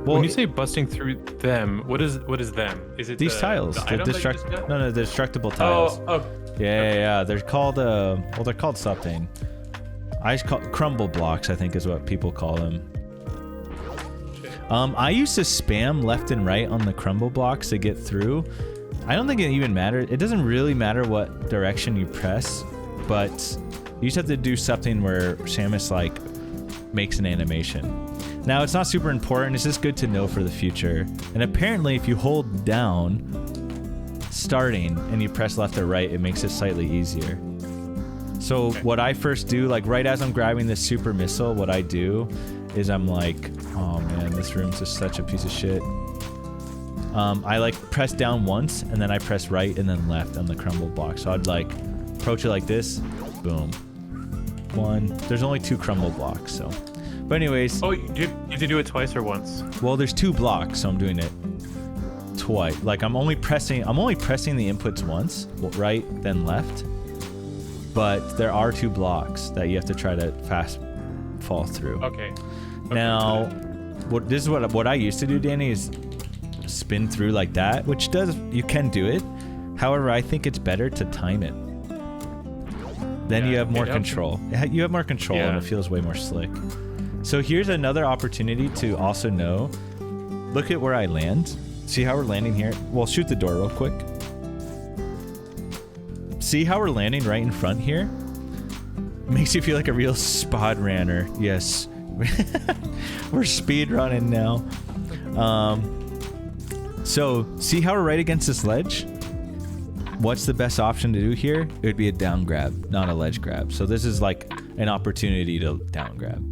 When you say busting through them, what is them? Is it these tiles? The the destructible tiles. Oh. Yeah. They're called they're called something. I just call crumble blocks, I think is what people call them. I used to spam left and right on the crumble blocks to get through. I don't think it even matters. It doesn't really matter what direction you press, but you just have to do something where Samus like makes an animation. Now, it's not super important. It's just good to know for the future. And apparently, if you hold down starting and you press left or right, it makes it slightly easier. So what I first do, like right as I'm grabbing this super missile, what I do is I'm like, oh man, this room's just such a piece of shit. I like press down once and then I press right and then left on the crumble block. So I'd like approach it like this, boom. One. There's only 2 crumble blocks, so. But anyways. Oh, you have to do it twice or once? Well, there's 2 blocks, so I'm doing it twice. Like I'm only pressing the inputs once, right, then left. But there are 2 blocks that you have to try to fast fall through. Okay. Now, this is what I used to do, Danny, is spin through like that, which you can do it. However, I think it's better to time it. Then you have more control. You have more control and it feels way more slick. So here's another opportunity to also know look at where I land. See how we're landing here? Well, shoot the door real quick. See how we're landing right in front here? Makes you feel like a real spod runner. Yes. We're speed running now. So see how we're right against this ledge? What's the best option to do here? It would be a down grab, not a ledge grab. So this is like an opportunity to down grab.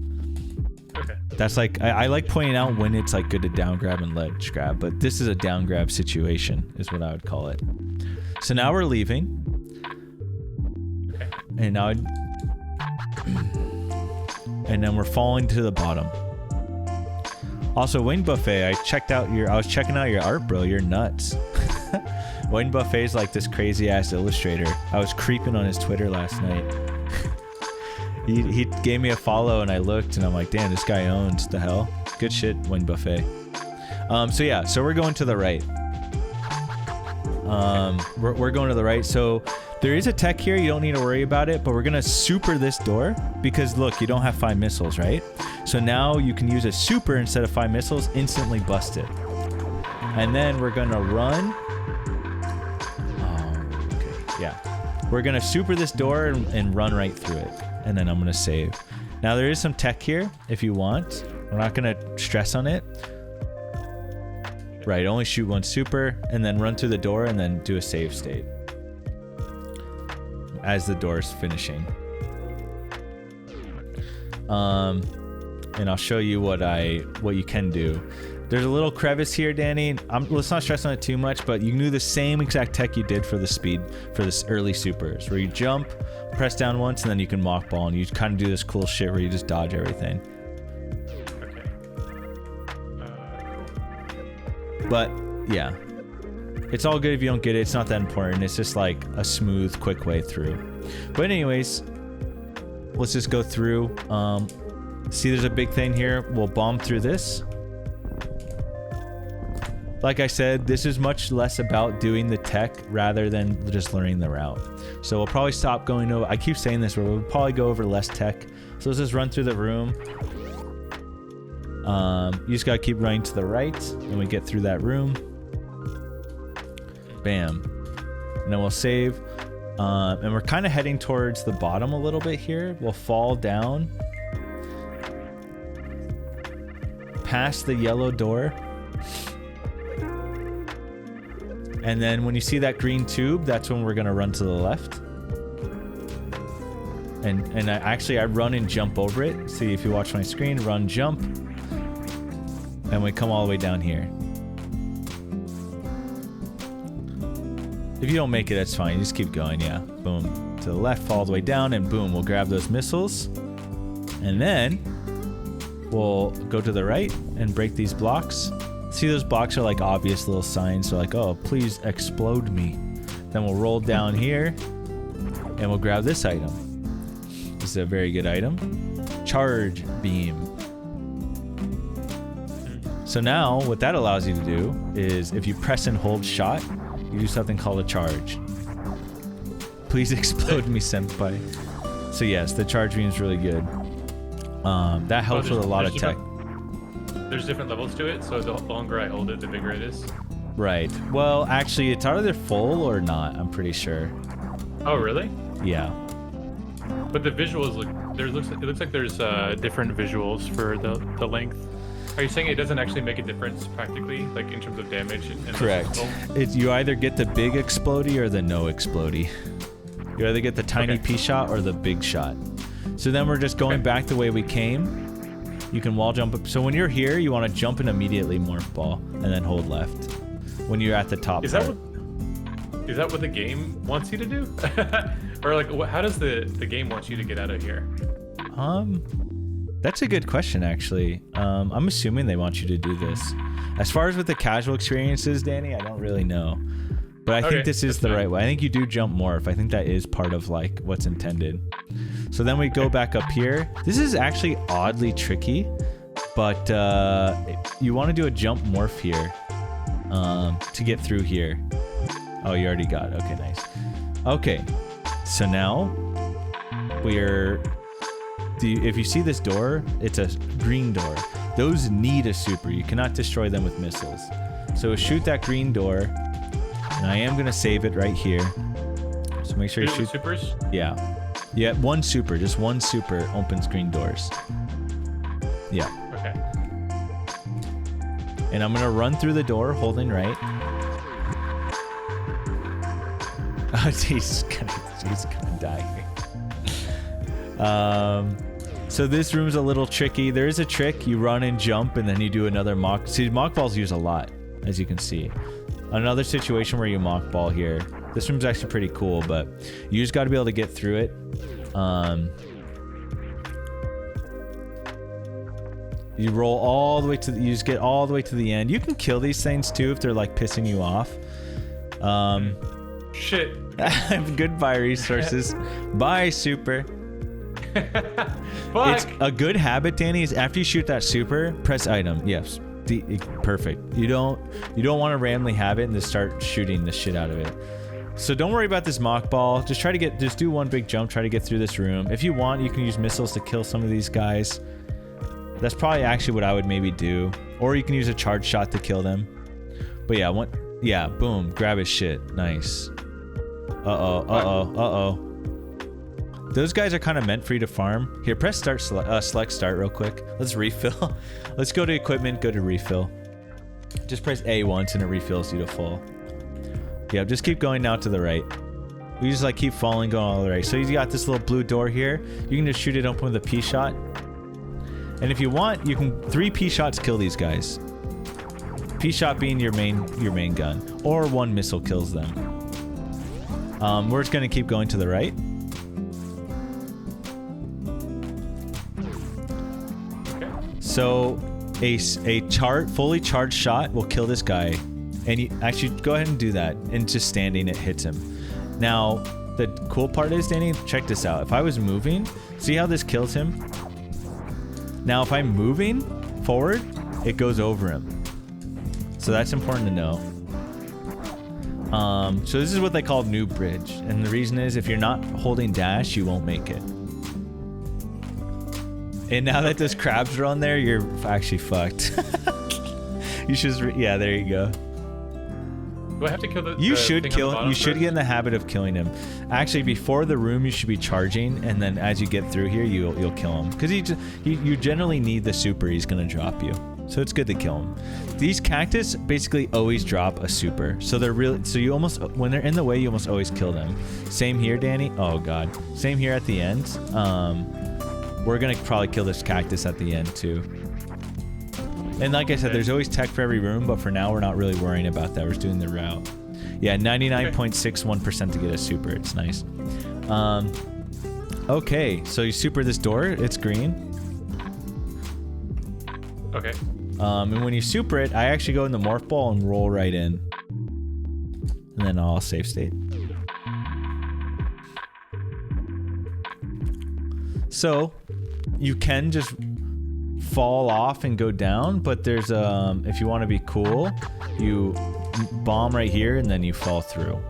Okay. That's like, I like pointing out when it's like good to down grab and ledge grab, but this is a down grab situation is what I would call it. So now we're leaving. Okay. And now and then we're falling to the bottom. Also, Wing Buffet, I was checking out your art, bro. You're nuts. Wing Buffet's like this crazy ass illustrator. I was creeping on his Twitter last night. He gave me a follow and I looked and I'm like, damn, this guy owns the hell. Good shit, Wing Buffet. So yeah, so we're going to the right. We're going to the right. So there is a tech here. You don't need to worry about it, but we're going to super this door because look, you don't have 5 missiles, right? So now you can use a super instead of 5 missiles, instantly bust it. And then we're going to run. Yeah, we're gonna super this door and run right through it, and then I'm gonna save. Now there is some tech here if you want. We're not gonna stress on it. Right, only shoot 1 super and then run through the door and then do a save state as the door is finishing. And I'll show you what you can do. There's a little crevice here, Danny. Let's not stress on it too much, but you can do the same exact tech you did for this early supers, where you jump, press down once, and then you can mockball, and you kind of do this cool shit where you just dodge everything. Okay. But yeah, it's all good if you don't get it. It's not that important. It's just like a smooth, quick way through. But anyways, let's just go through. See, there's a big thing here. We'll bomb through this. Like I said, this is much less about doing the tech rather than just learning the route. So we'll probably stop going over, I keep saying this, but we'll probably go over less tech. So let's just run through the room. You just gotta keep running to the right and we get through that room. Bam. And then we'll save. And we're kind of heading towards the bottom a little bit here. We'll fall down. Past the yellow door. And then when you see that green tube, that's when we're gonna run to the left. And I run and jump over it. See, if you watch my screen, run, jump. And we come all the way down here. If you don't make it, that's fine. You just keep going, yeah. Boom. To the left, fall all the way down, and boom, we'll grab those missiles. And then we'll go to the right and break these blocks. See, those blocks are like obvious little signs. So like, oh, please explode me. Then we'll roll down here and we'll grab this item. This is a very good item. Charge beam. So now what that allows you to do is if you press and hold shot, you do something called a charge. Please explode me, senpai. So yes, the charge beam is really good. That helps with a lot of tech. There's different levels to it, so the longer I hold it, the bigger it is. Right. Well, actually, it's either full or not, I'm pretty sure. Oh, really? Yeah. But the visuals it looks like there's different visuals for the length. Are you saying it doesn't actually make a difference practically, like in terms of damage? And correct. You either get the big explodey or the no explodey. You either get the tiny pea shot or the big shot. So then we're just going back the way we came. You can wall jump up. So when you're here, you want to jump and immediately morph ball and then hold left when you're at the top. Is that what the game wants you to do? Or like, how does the game want you to get out of here? That's a good question, actually. I'm assuming they want you to do this. As far as with the casual experiences, Danny, I don't really know. But I think this is the right way. I think you do jump morph. I think that is part of like what's intended. So then we go back up here. This is actually oddly tricky, but you want to do a jump morph here to get through here. Oh, you already got it. Okay, nice. Okay, so now we're... if you see this door, it's a green door. Those need a super. You cannot destroy them with missiles. So shoot that green door. And I am going to save it right here. So make sure you shoot. Supers? Yeah. Yeah, one super. Just one super opens green doors. Yeah. Okay. And I'm going to run through the door holding right. Oh, he's gonna die here. So this room's a little tricky. There is a trick. You run and jump, and then you do another mock. See, mockballs use a lot, as you can see. Another situation where you mockball here. This room's actually pretty cool, but you just got to be able to get through it. You roll all the way to you just get all the way to the end. You can kill these things too if they're like pissing you off. Shit. Goodbye resources. Bye super. Fuck. It's a good habit, Danny, is after you shoot that super, press item. Yes. Perfect. You don't want to randomly have it and just start shooting the shit out of it. So don't worry about this mock ball. Just do one big jump, try to get through this room. If you want, you can use missiles to kill some of these guys. That's probably actually what I would maybe do. Or you can use a charge shot to kill them. But yeah, boom, grab his shit. Nice. Uh-oh. Those guys are kind of meant for you to farm. Here, press start, select start real quick. Let's refill. Let's go to equipment, go to refill. Just press A once and it refills you to full. Yeah, just keep going now to the right. We just like keep falling, going all the way. So you got this little blue door here. You can just shoot it open with a P shot. And if you want, you can 3 P shots kill these guys. P shot being your main gun, or 1 missile kills them. We're just gonna keep going to the right. So a fully charged shot will kill this guy. And you actually go ahead and do that. And just standing, it hits him. Now, the cool part is, Danny, check this out. If I was moving, see how this kills him? Now, if I'm moving forward, it goes over him. So that's important to know. So this is what they call new bridge. And the reason is if you're not holding dash, you won't make it. And now that those crabs are on there, you're actually fucked. You should, yeah, there you go. Do I have to kill the You should kill. You should get in the habit of killing him. Actually, before the room, you should be charging, and then as you get through here, you'll kill him because you generally need the super. He's gonna drop you, so it's good to kill him. These cactus basically always drop a super, so they're really. So you almost, when they're in the way, you almost always kill them. Same here, Danny. Oh god. Same here at the end. We're gonna probably kill this cactus at the end too. And like I said, there's always tech for every room, but for now, we're not really worrying about that. We're just doing the route. Yeah, 99.61% to get a super. It's nice. Okay, so you super this door. It's green. Okay. And when you super it, I actually go in the morph ball and roll right in. And then I'll save state. So you can just fall off and go down, but there's if you want to be cool, you bomb right here and then you fall through.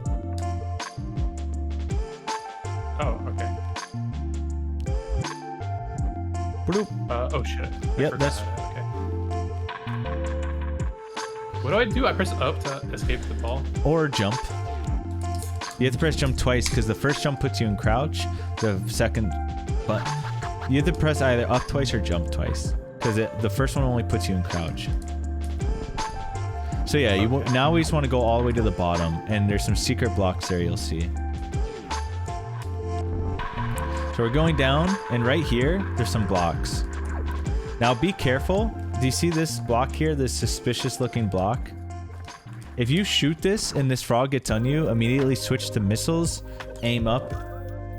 Oh, okay. Bloop. Oh shit. Yep, that's okay. What do I do? I press up to escape the fall? Or jump. You have to press jump twice because the first jump puts you in crouch. The second, but you have to press either up twice or jump twice. Because the first one only puts you in crouch. So yeah, now we just want to go all the way to the bottom, and there's some secret blocks there you'll see. So we're going down, and right here, there's some blocks. Now be careful. Do you see this block here, this suspicious looking block? If you shoot this and this frog gets on you, immediately switch to missiles, aim up,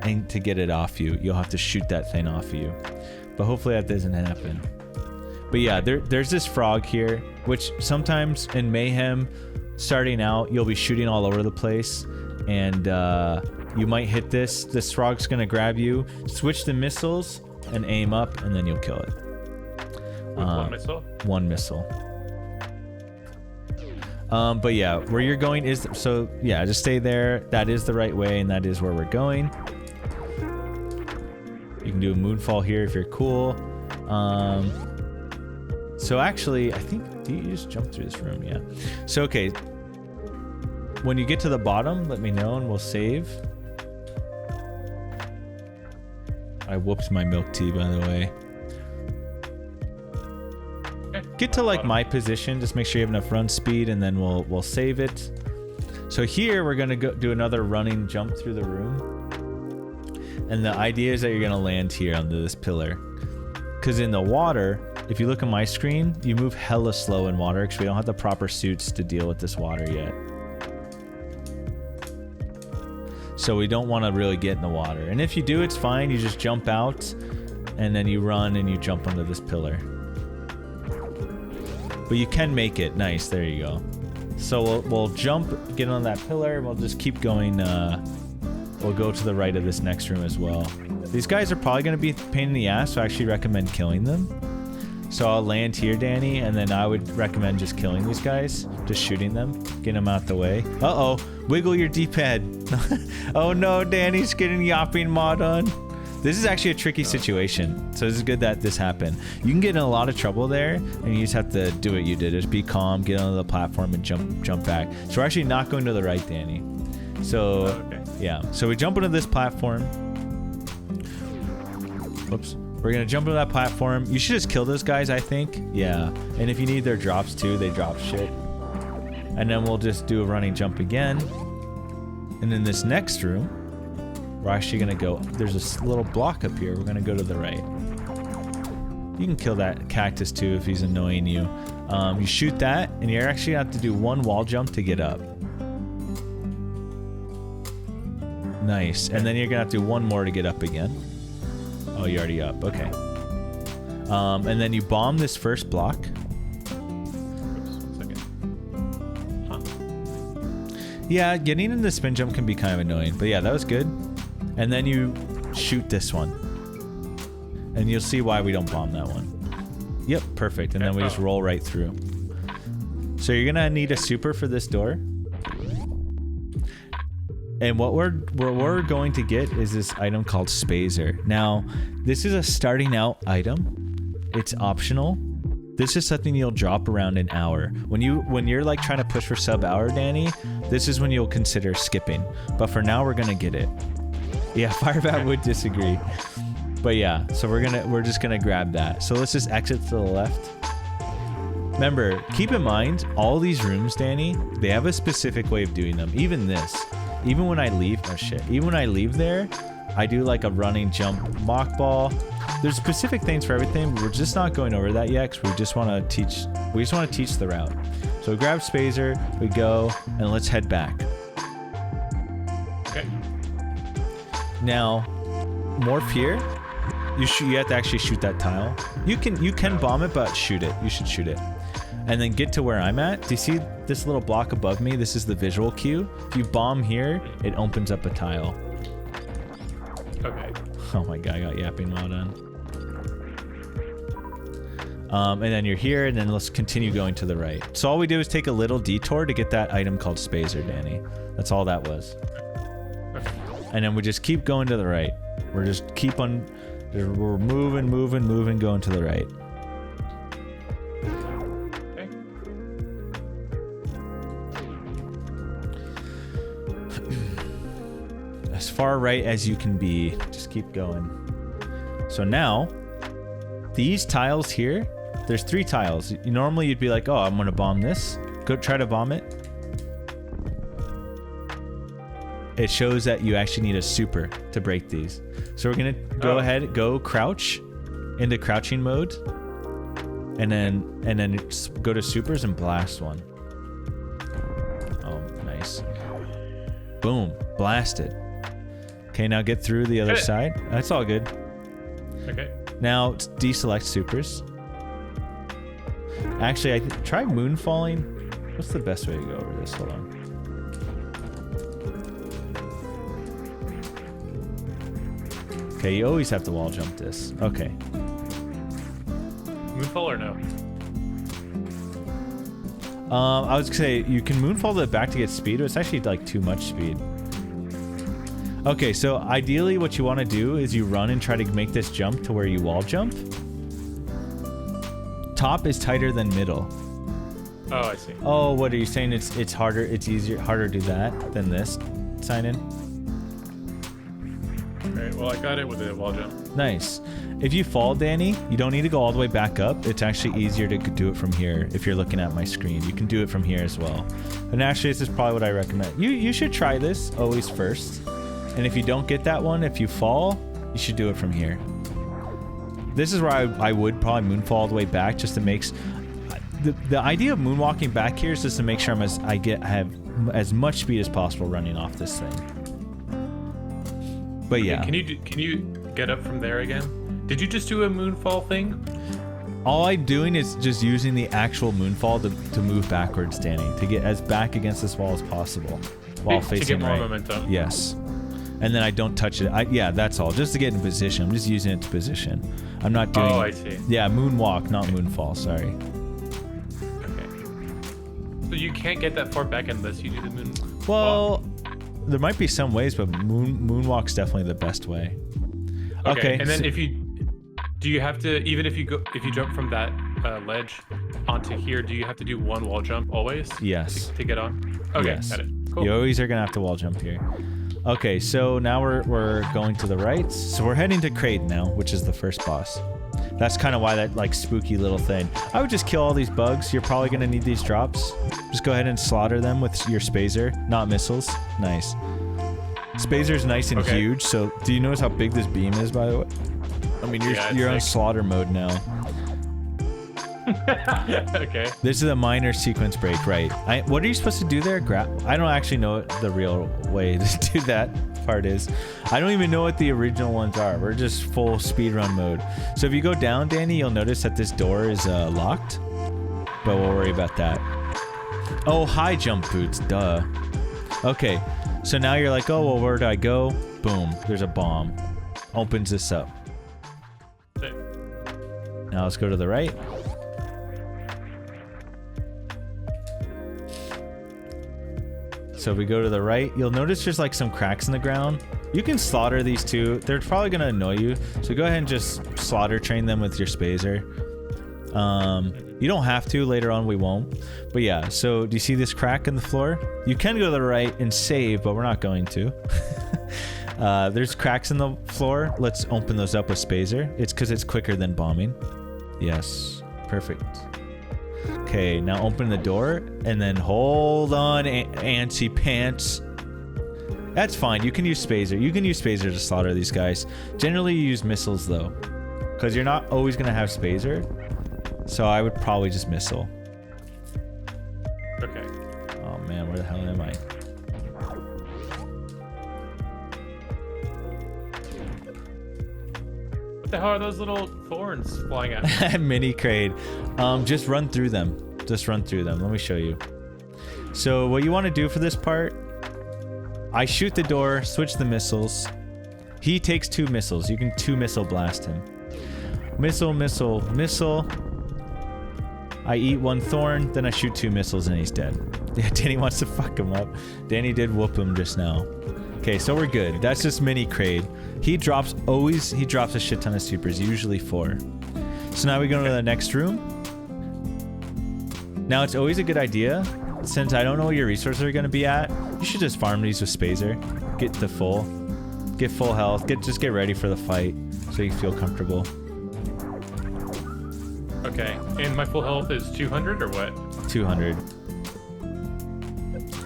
and to get it off you, you'll have to shoot that thing off of you. But hopefully that doesn't happen. But yeah, there's this frog here, which sometimes in Mayhem, starting out, you'll be shooting all over the place, and you might hit this. This frog's gonna grab you, switch the missiles, and aim up, and then you'll kill it. With one missile? One missile. But yeah, where you're going is, so yeah, just stay there. That is the right way, and that is where we're going. You can do a moonfall here if you're cool. So actually, I think, do you just jump through this room? Yeah. So, okay. When you get to the bottom, let me know and we'll save. I whooped my milk tea, by the way. Okay. Get to like my position, just make sure you have enough run speed, and then we'll save it. So here we're gonna go do another running jump through the room, and the idea is that you're gonna land here under this pillar, because in the water, if you look at my screen, you move hella slow in water because we don't have the proper suits to deal with this water yet. So we don't want to really get in the water. And if you do, it's fine. You just jump out and then you run and you jump onto this pillar. But you can make it. Nice. There you go. So we'll jump, get on that pillar, and we'll just keep going. We'll go to the right of this next room as well. These guys are probably going to be a pain in the ass, so I actually recommend killing them. So I'll land here, Danny, and then I would recommend just killing these guys. Just shooting them, getting them out the way. Uh-oh, wiggle your D-pad. Oh no, Danny's getting yapping mod on. This is actually a tricky situation, so this is good that this happened. You can get in a lot of trouble there, and you just have to do what you did. Just be calm, get onto the platform, and jump back. So we're actually not going to the right, Danny. So, yeah. So we jump into this platform. Whoops. We're going to jump into that platform. You should just kill those guys, I think. Yeah. And if you need their drops too, they drop shit. And then we'll just do a running jump again. And in this next room, we're actually going to go... There's a little block up here. We're going to go to the right. You can kill that cactus too if he's annoying you. You shoot that, and you're actually going to have to do one wall jump to get up. Nice. And then you're going to have to do one more to get up again. Oh, you're already up. Okay. And then you bomb this first block. Oops, 1 second. Huh. Yeah, getting in the spin jump can be kind of annoying. But yeah, that was good. And then you shoot this one. And you'll see why we don't bomb that one. Yep, perfect. And then we just roll right through. So you're going to need a super for this door. And what we're going to get is this item called Spazer. Now, this is a starting out item. It's optional. This is something you'll drop around an hour. When you're like trying to push for sub hour, Danny, this is when you'll consider skipping. But for now, we're gonna get it. Yeah, Firebat would disagree. But yeah, so we're just gonna grab that. So let's just exit to the left. Remember, keep in mind, all these rooms, Danny, they have a specific way of doing them. Even this. Even when I leave, oh shit, even when I leave there, I do like a running jump mockball. There's specific things for everything, but we're just not going over that yet because we just want to teach the route. So we grab Spazer, we go, and let's head back. Okay. Now, morph here. You have to actually shoot that tile. You can bomb it, but shoot it. You should shoot it. And then get to where I'm at. Do you see this little block above me? This is the visual cue. If you bomb here, it opens up a tile. Okay. Oh my god, I got yapping mod on. And then you're here, and then let's continue going to the right. So all we do is take a little detour to get that item called Spazer, Danny. That's all that was. Okay. And then we just keep going to the right. We're moving, going to the right. As far right as you can be. Just keep going. So now, these tiles here, there's 3 tiles. Normally you'd be like, oh, I'm gonna bomb this. Go try to bomb it. It shows that you actually need a super to break these. So we're gonna go ahead, go crouch into crouching mode, and then go to supers and blast one. Oh, nice. Boom, blasted. Okay, now get through the other side. That's all good. Okay. Now deselect supers. Actually, try moonfalling. What's the best way to go over this? Hold on. Okay, you always have to wall jump this. Okay. Moonfall or no? I was gonna say you can moonfall it back to get speed, but it's actually like too much speed. Okay, so ideally what you want to do is you run and try to make this jump to where you wall jump. top is tighter than middle. Oh, I see. Oh, what are you saying? It's harder. It's harder to do that than this. Sign in. Alright, well, I got it with a wall jump. Nice. If you fall, Danny, you don't need to go all the way back up. It's actually easier to do it from here. If you're looking at my screen, you can do it from here as well. And actually, this is probably what I recommend. You should try this always first. And if you don't get that one, if you fall, you should do it from here. This is where I would probably moonfall all the way back, just to make. The idea of moonwalking back here is just to make sure I have as much speed as possible running off this thing. But yeah. Can you get up from there again? Did you just do a moonfall thing? All I'm doing is just using the actual moonfall to move backwards, Danny, to get as back against this wall as possible while facing to get more right. momentum. Yes. And then I don't touch it. Yeah, that's all. Just to get in position. I'm just using it to position. I'm not doing. Oh, I see. Yeah, moonwalk, not moonfall. Sorry. So you can't get that far back unless you do the moon. Well, there might be some ways, but moonwalk's definitely the best way. Okay. And then do you have to, even if you jump from that ledge onto here, do you have to do one wall jump always? Yes. To get on. Okay, yes. Got it. Cool. You always are gonna have to wall jump here. Okay, so now we're going to the right. So we're heading to Kraden now, which is the first boss. That's kind of why that like spooky little thing. I would just kill all these bugs. You're probably gonna need these drops. Just go ahead and slaughter them with your spazer, not missiles. Nice. Spazer's nice and huge. So do you notice how big this beam is, by the way? I mean, you're on slaughter mode now. Okay. This is a minor sequence break, right? What are you supposed to do there? I don't actually know what the real way to do that part is. I don't even know what the original ones are. We're just full speedrun mode. So if you go down, Danny, you'll notice that this door is locked. But we'll worry about that. Oh, high jump boots, duh. Okay, so now you're like, oh, well, where do I go? Boom, there's a bomb. Opens this up. Now let's go to the right. So if we go to the right, you'll notice there's like some cracks in the ground. You can slaughter these two. They're probably gonna annoy you. So go ahead and just slaughter train them with your spazer. You don't have to, later on we won't. But yeah, so do you see this crack in the floor? You can go to the right and save, but we're not going to. There's cracks in the floor. Let's open those up with spazer. It's because it's quicker than bombing. Yes, perfect. Okay, now open the door and then hold on, antsy pants. That's fine. You can use spazer. You can use spazer to slaughter these guys. Generally, you use missiles though, because you're not always gonna have spazer. So I would probably just missile. Okay. Oh man, where the hell am I? What the hell are those little thorns flying at? Mini crane. Just run through them. Just run through them. Let me show you. So what you want to do for this part, I shoot the door, switch the missiles. He takes 2 missiles. You can 2 missile blast him. Missile, missile, missile. I eat 1 thorn, then I shoot 2 missiles and he's dead. Yeah, Danny wants to fuck him up. Danny did whoop him just now. Okay, so we're good. That's just mini crane. He drops a shit ton of supers, usually 4. So now we go to the next room. Now it's always a good idea, since I don't know what your resources are gonna be at, you should just farm these with spazer. Get full health, just get ready for the fight so you feel comfortable. Okay, and my full health is 200 or what? 200.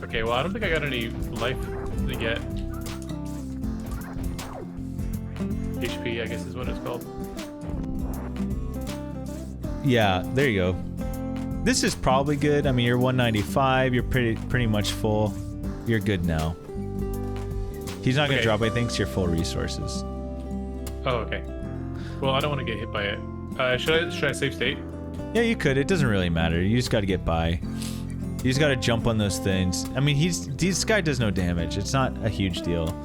Okay, well I don't think I got any life yet. HP, I guess is what it's called. Yeah, there you go. This is probably good. I mean, you're 195. You're pretty much full. You're good now. He's not gonna drop anything, so you're full resources. Oh, okay. Well, I don't want to get hit by it. Should I save state? Yeah, you could. It doesn't really matter. You just got to get by. You just got to jump on those things. I mean, this guy does no damage. It's not a huge deal.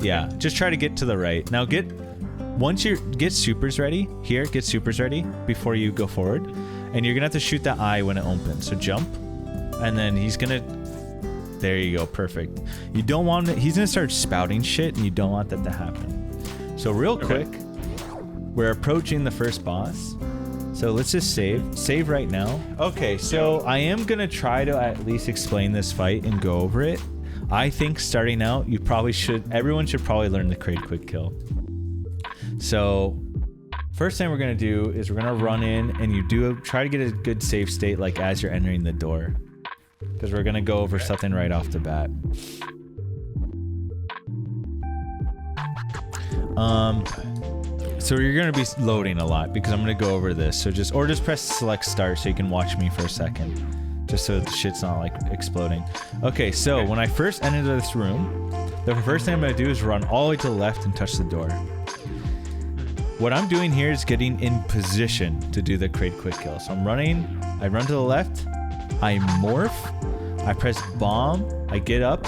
Yeah, just try to get to the right. Now once you get supers ready, get supers ready before you go forward. And you're gonna have to shoot that eye when it opens. So jump, and then there you go, perfect. You don't want he's gonna start spouting shit, and you don't want that to happen. So real quick, we're approaching the first boss. So let's just save right now. Okay, so I am gonna try to at least explain this fight and go over it. I think starting out, everyone should probably learn the crate quick kill. So first thing we're gonna do is we're gonna run in, and you try to get a good save state like as you're entering the door, because we're gonna go over something right off the bat. So you're gonna be loading a lot because I'm gonna go over this. So just press select start so you can watch me for a second, just so the shit's not like exploding. Okay, so when I first enter this room, the first thing I'm gonna do is run all the way to the left and touch the door. What I'm doing here is getting in position to do the crate quick kill. So I run to the left, I morph, I press bomb, I get up.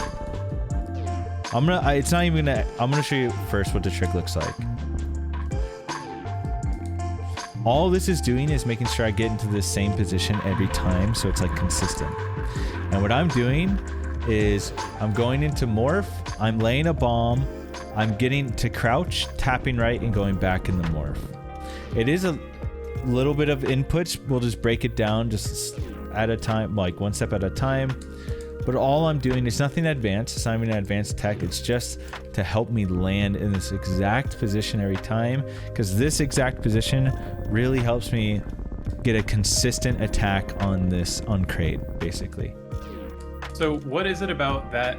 I'm gonna show you first what the trick looks like. All this is doing is making sure I get into the same position every time, so it's like consistent. And what I'm doing is I'm going into morph, I'm laying a bomb, I'm getting to crouch, tapping right, and going back in the morph. It is a little bit of inputs. We'll just break it down just at a time, like one step at a time. But all I'm doing is nothing advanced. It's not even an advanced tech. It's just to help me land in this exact position every time, because this exact position really helps me get a consistent attack on crate, basically. So what is it about that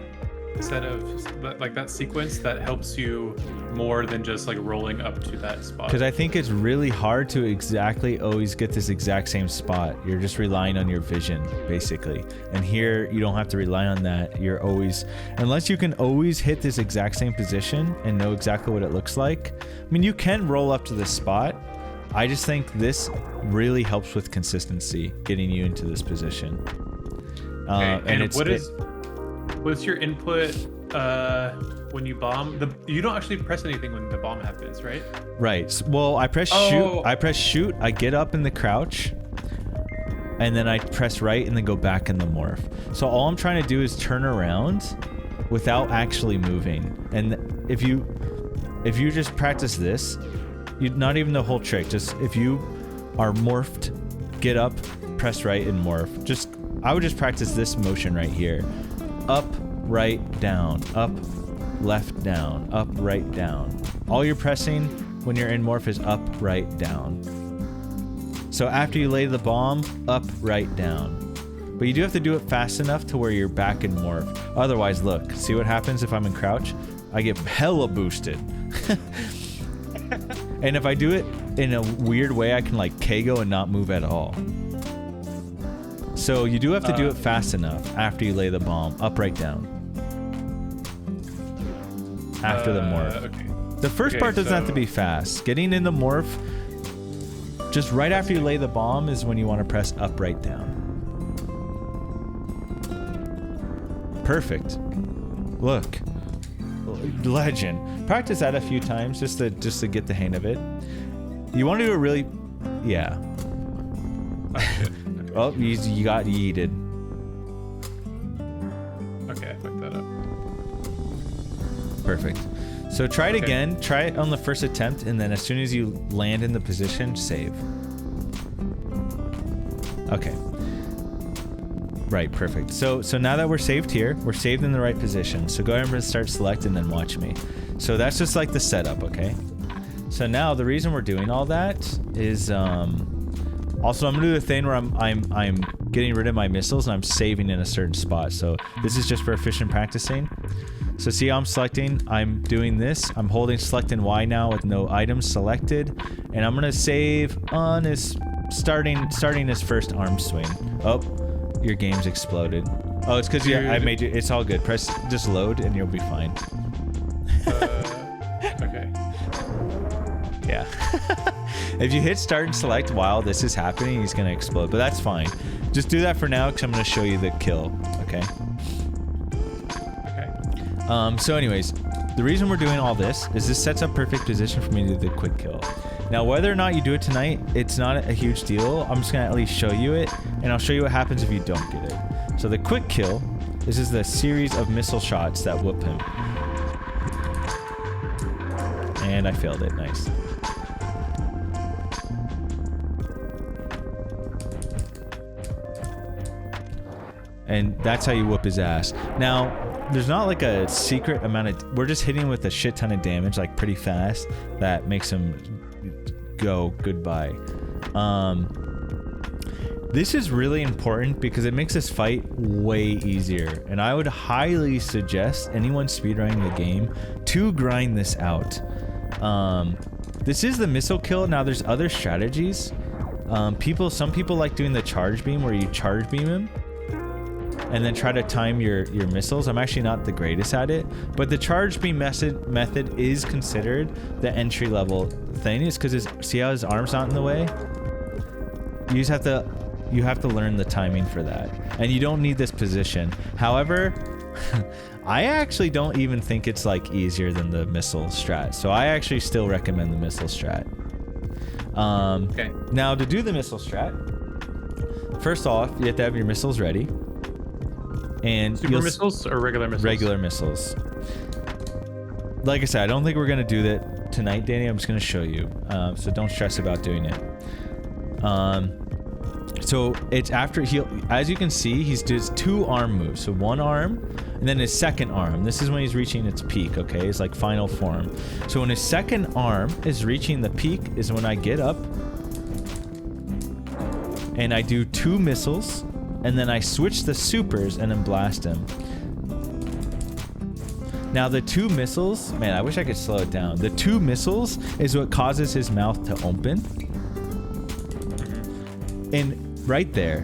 set of that sequence that helps you more than just like rolling up to that spot? Because I think it's really hard to exactly always get this exact same spot. You're just relying on your vision, basically. And here you don't have to rely on that. You're always, unless you can always hit this exact same position and know exactly what it looks like. I mean, you can roll up to this spot. I just think this really helps with consistency, getting you into this position. Okay. And what's your input when you bomb? You don't actually press anything when the bomb happens, right? Right. Well, I press shoot, I get up in the crouch, and then I press right and then go back in the morph. So all I'm trying to do is turn around without actually moving. And if you just practice this, not even the whole trick, just if you are morphed, get up, press right and morph. I would just practice this motion right here. Up, right, down, up, left, down, up, right, down. All you're pressing when you're in morph is up, right, down. So after you lay the bomb, up, right, down. But you do have to do it fast enough to where you're back in morph. Otherwise, look, see what happens if I'm in crouch? I get hella boosted. And if I do it in a weird way, I can like Kego and not move at all. So you do have to do it fast enough after you lay the bomb. Up, right, down. After the morph. Okay. The first part doesn't have to be fast. Getting in the morph, just right after you lay the bomb is when you want to press up, right, down. Perfect. Look. Legend. Practice that a few times just to get the hang of it. You want to do it really... Yeah. Oh, you got yeeted. Okay, I fucked that up. Perfect. So try it again. Try it on the first attempt, and then as soon as you land in the position, save. Okay. Right, perfect. So now that we're saved here, we're saved in the right position. So go ahead and start select and then watch me. So that's just like the setup, okay? So now the reason we're doing all that is also I'm gonna do the thing where I'm getting rid of my missiles and I'm saving in a certain spot. So this is just for efficient practicing. So see how I'm selecting, I'm doing this. I'm holding select and Y now with no items selected. And I'm gonna save on his starting his first arm swing. Oh, your game's exploded. Oh, it's because I made you, it's all good. Press just load and you'll be fine. Okay. Yeah. If you hit start and select while this is happening, he's gonna explode, but that's fine. Just do that for now because I'm gonna show you the kill, okay? Okay. So anyways, the reason we're doing all this is this sets up perfect position for me to do the quick kill. Now, whether or not you do it tonight, it's not a huge deal. I'm just gonna at least show you it, and I'll show you what happens if you don't get it. So the quick kill, this is the series of missile shots that whoop him. And I failed it, nice. And that's how you whoop his ass. Now, there's not like a secret amount of... We're just hitting him with a shit ton of damage, like pretty fast. That makes him go goodbye. This is really important because it makes this fight way easier. And I would highly suggest anyone speedrunning the game to grind this out. This is the missile kill. Now, there's other strategies. Some people like doing the charge beam where you charge beam him and then try to time your missiles. I'm actually not the greatest at it, but the charge beam method is considered the entry level thing. Is because see how his arm's not in the way? You have to learn the timing for that, and you don't need this position. However, I actually don't even think it's like easier than the missile strat, so I actually still recommend the missile strat. Okay. Now, to do the missile strat, first off, you have to have your missiles ready. And super missiles or regular missiles? Regular missiles. Like I said, I don't think we're gonna do that tonight, Danny. I'm just gonna show you, so don't stress about doing it. So it's after as you can see, he does 2 arm moves. So 1 arm, and then his second arm. This is when he's reaching its peak. Okay, it's like final form. So when his second arm is reaching the peak, is when I get up and I do 2 missiles. And then I switch the supers and then blast him. Now the 2 missiles, man, I wish I could slow it down. The 2 missiles is what causes his mouth to open. And right there,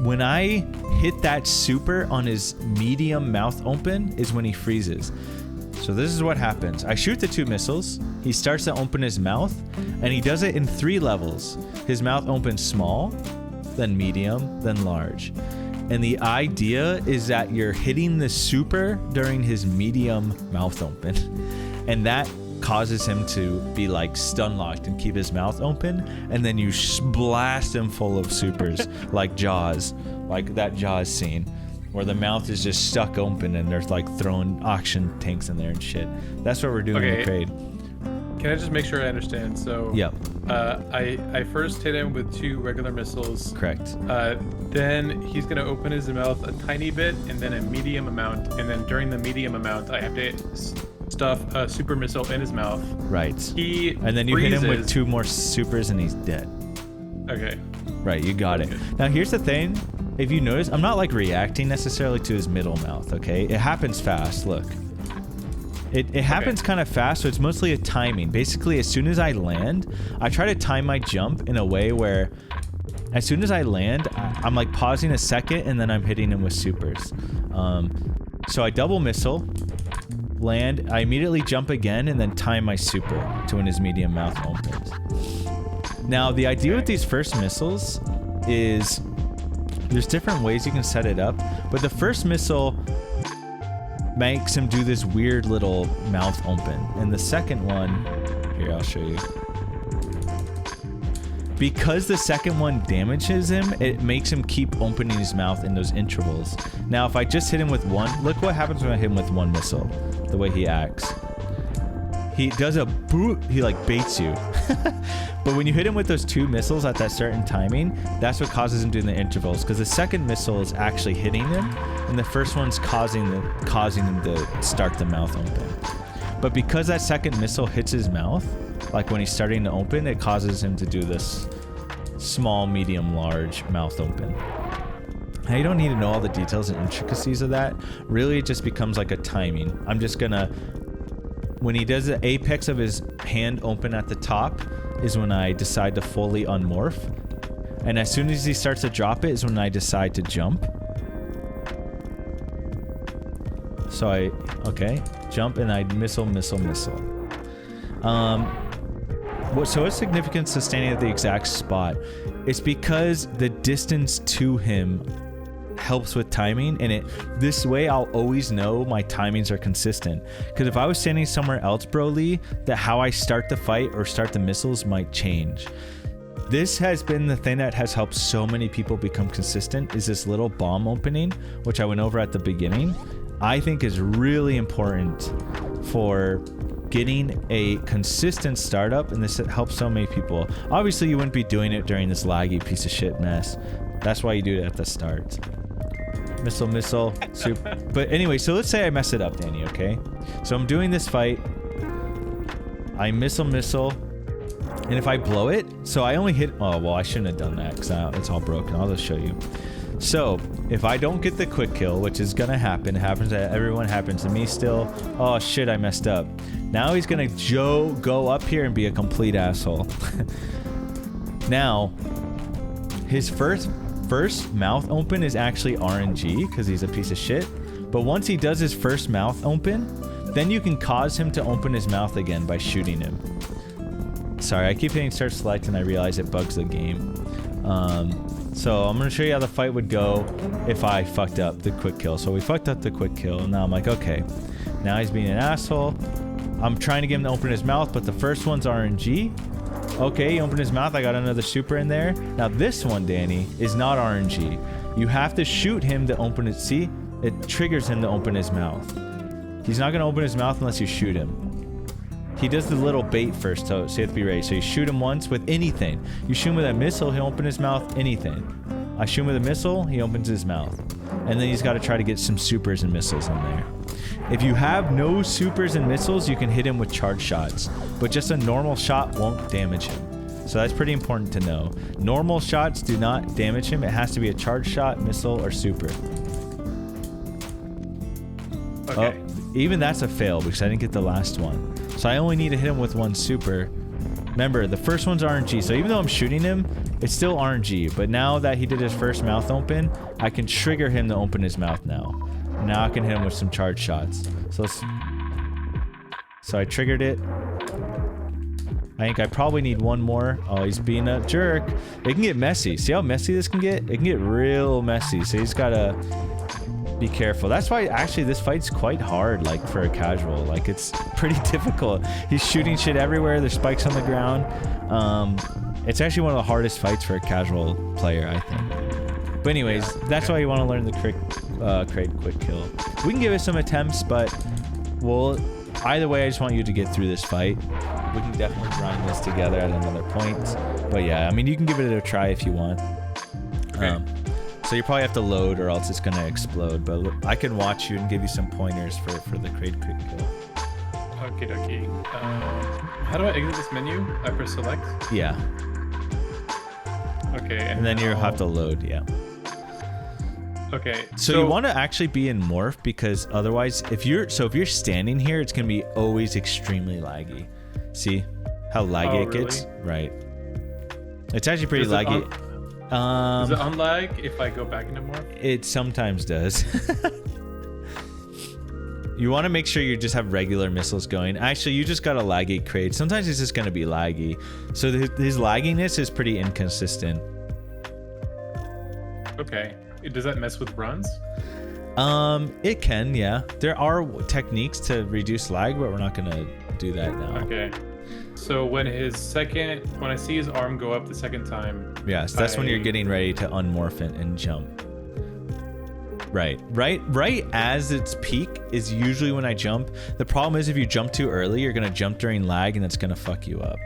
when I hit that super on his medium mouth open is when he freezes. So this is what happens. I shoot the 2 missiles. He starts to open his mouth, and he does it in 3 levels. His mouth opens small, then medium, then large. And the idea is that you're hitting the super during his medium mouth open. And that causes him to be like stun locked and keep his mouth open. And then you blast him full of supers like Jaws, like that Jaws scene where the mouth is just stuck open and there's like throwing oxygen tanks in there and shit. That's what we're doing in the crate. Can I just make sure I understand? So, yep. I first hit him with 2 regular missiles. Correct. Then he's going to open his mouth a tiny bit and then a medium amount. And then during the medium amount, I have to stuff a super missile in his mouth. Right. And then you hit him with 2 more supers and he's dead. Okay. Right, you got it. Now, here's the thing. If you notice, I'm not like reacting necessarily to his middle mouth, okay? It happens fast, look. It happens kind of fast, so it's mostly a timing. Basically, as soon as I land, I try to time my jump in a way where as soon as I land, I'm like pausing a second and then I'm hitting him with supers. So I double missile, land, I immediately jump again and then time my super to when his medium mouth opens. Now, the idea with these first missiles is there's different ways you can set it up, but the first missile makes him do this weird little mouth open. And the second one, here, I'll show you. Because the second one damages him, it makes him keep opening his mouth in those intervals. Now, if I just hit him with 1, look what happens when I hit him with 1 missile, the way he acts. He does a boot, he like baits you. But when you hit him with those 2 missiles at that certain timing, that's what causes him doing the intervals. Because the second missile is actually hitting him, and the first one's causing him to start the mouth open. But because that second missile hits his mouth, like when he's starting to open, it causes him to do this small, medium, large mouth open. Now, you don't need to know all the details and intricacies of that. Really, it just becomes like a timing. I'm just gonna, when he does the apex of his hand open at the top, is when I decide to fully unmorph. And as soon as he starts to drop it is when I decide to jump. So jump and I missile. What's significance to standing at the exact spot? It's because the distance to him helps with timing, and this way I'll always know my timings are consistent. Because if I was standing somewhere else, Broly, that how I start the fight or start the missiles might change. This has been the thing that has helped so many people become consistent, is this little bomb opening, which I went over at the beginning. I think is really important for getting a consistent startup, and this helps so many people. Obviously, you wouldn't be doing it during this laggy piece of shit mess. That's why you do it at the start. missile, super. But anyway, so let's say I mess it up, Danny, okay? So I'm doing this fight. I missile, and if I blow it, so I only hit, oh, well, I shouldn't have done that because it's all broken. I'll just show you. So if I don't get the quick kill, which is gonna happen, it happens to everyone, happens to me still. Oh shit, I messed up. Now he's gonna go up here and be a complete asshole. Now, his first mouth open is actually RNG because he's a piece of shit. But once he does his first mouth open, then you can cause him to open his mouth again by shooting him. Sorry, I keep hitting start select and I realize it bugs the game. So I'm going to show you how the fight would go if I fucked up the quick kill. So we fucked up the quick kill, and now I'm like, okay. Now he's being an asshole. I'm trying to get him to open his mouth, but the first one's RNG. Okay, he opened his mouth. I got another super in there. Now this one, Danny, is not RNG. You have to shoot him to open it. See? It triggers him to open his mouth. He's not going to open his mouth unless you shoot him. He does the little bait first, so you have to be ready. So you shoot him once with anything. You shoot him with a missile, he'll open his mouth, anything. I shoot him with a missile, he opens his mouth. And then he's got to try to get some supers and missiles in there. If you have no supers and missiles, you can hit him with charge shots. But just a normal shot won't damage him. So that's pretty important to know. Normal shots do not damage him. It has to be a charge shot, missile, or super. Okay. Oh, even that's a fail because I didn't get the last one. So I only need to hit him with one super. Remember, the first one's RNG. So even though I'm shooting him, it's still RNG. But now that he did his first mouth open, I can trigger him to open his mouth now. Now I can hit him with some charge shots. So I triggered it. I think I probably need one more. Oh, he's being a jerk. It can get messy. See how messy this can get? It can get real messy. So he's got to be careful. That's why actually this fight's quite hard, like for a casual. Like it's pretty difficult. He's shooting shit everywhere. There's spikes on the ground. It's actually one of the hardest fights for a casual player, I think. But anyways, that's why you want to learn the crate quick kill. We can give it some attempts, but either way, I just want you to get through this fight. We can definitely grind this together at another point. But yeah, I mean, you can give it a try if you want. Okay. So you probably have to load or else it's going to explode. But I can watch you and give you some pointers for the crate quick kill. Okie dokie. How do I exit this menu? I press select? Yeah. Okay. And then you have to load, yeah. Okay. So you want to actually be in morph because otherwise, if you're standing here, it's going to be always extremely laggy. See how laggy it gets? Right. It's actually pretty laggy. Does it unlag if I go back into morph? It sometimes does. You want to make sure you just have regular missiles going. Actually, you just got a laggy crate. Sometimes it's just going to be laggy. So his lagginess is pretty inconsistent. Okay. Does that mess with runs? It can, yeah. There are techniques to reduce lag, but we're not going to do that now. Okay. So when I see his arm go up the second time. Yes, that's when you're getting ready to unmorph it and jump. Right as its peak is usually when I jump. The problem is if you jump too early, you're gonna jump during lag and it's gonna fuck you up.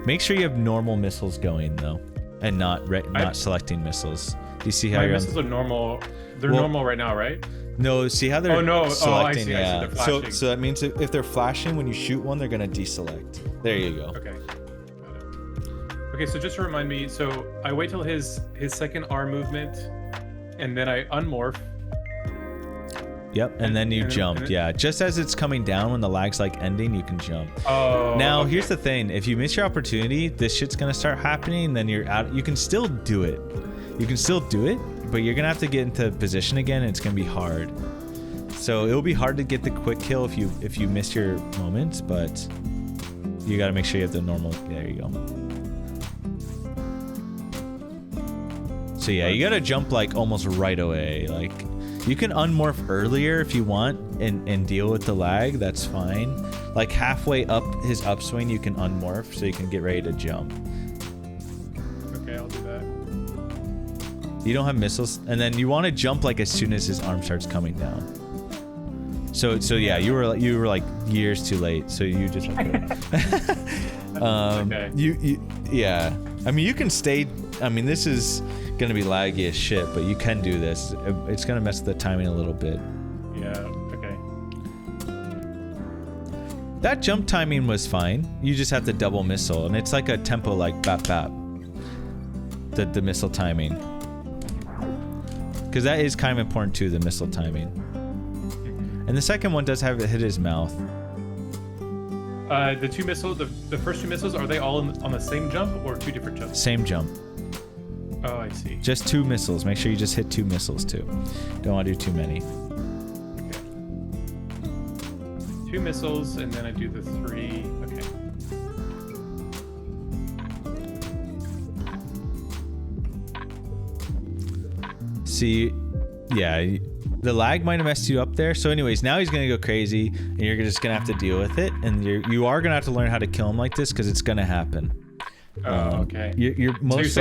Make sure you have normal missiles going though, and not selecting missiles. Do you see how my missiles are normal? They're normal right now, right? No, see how they're selecting? I see, yeah. they're flashing. So that means if they're flashing when you shoot one, they're gonna deselect. There you go. Okay. Got it. Okay, so just to remind me, so I wait till his second arm movement, and then I unmorph. Yep, and then you jump. Yeah, just as it's coming down when the lag's like ending, you can jump. Oh. Now okay. here's the thing: if you miss your opportunity, this shit's gonna start happening. And then you're out. You can still do it. But you're gonna have to get into position again, and it's gonna be hard. So it'll be hard to get the quick kill if you miss your moments, but you gotta make sure you have the normal. There you go. So yeah, you gotta jump like almost right away. Like you can unmorph earlier if you want and deal with the lag. That's fine. Like halfway up his upswing, you can unmorph so you can get ready to jump. Okay, I'll do that. You don't have missiles, and then you want to jump like as soon as his arm starts coming down. So yeah, you were like years too late. So you just have to. Okay. Yeah. I mean, you can stay. I mean, this is gonna be laggy as shit, but you can do this. It's gonna mess with the timing a little bit. Yeah. Okay. That jump timing was fine. You just have the double missile, and it's like a tempo like bap bap. The missile timing, because that is kind of important too. The missile timing, and the second one does have it hit his mouth. The two missiles, the first two missiles, are they all on the same jump or two different jumps? Same jump. Oh, I see. Just 2 missiles. Make sure you just hit 2 missiles too. Don't want to do too many. Okay. 2 missiles, and then I do the 3. Okay. See, yeah, the lag might have messed you up there. So anyways, now he's gonna go crazy, and you're just gonna have to deal with it. And you are gonna have to learn how to kill him like this, because it's gonna happen. Oh, okay. You're most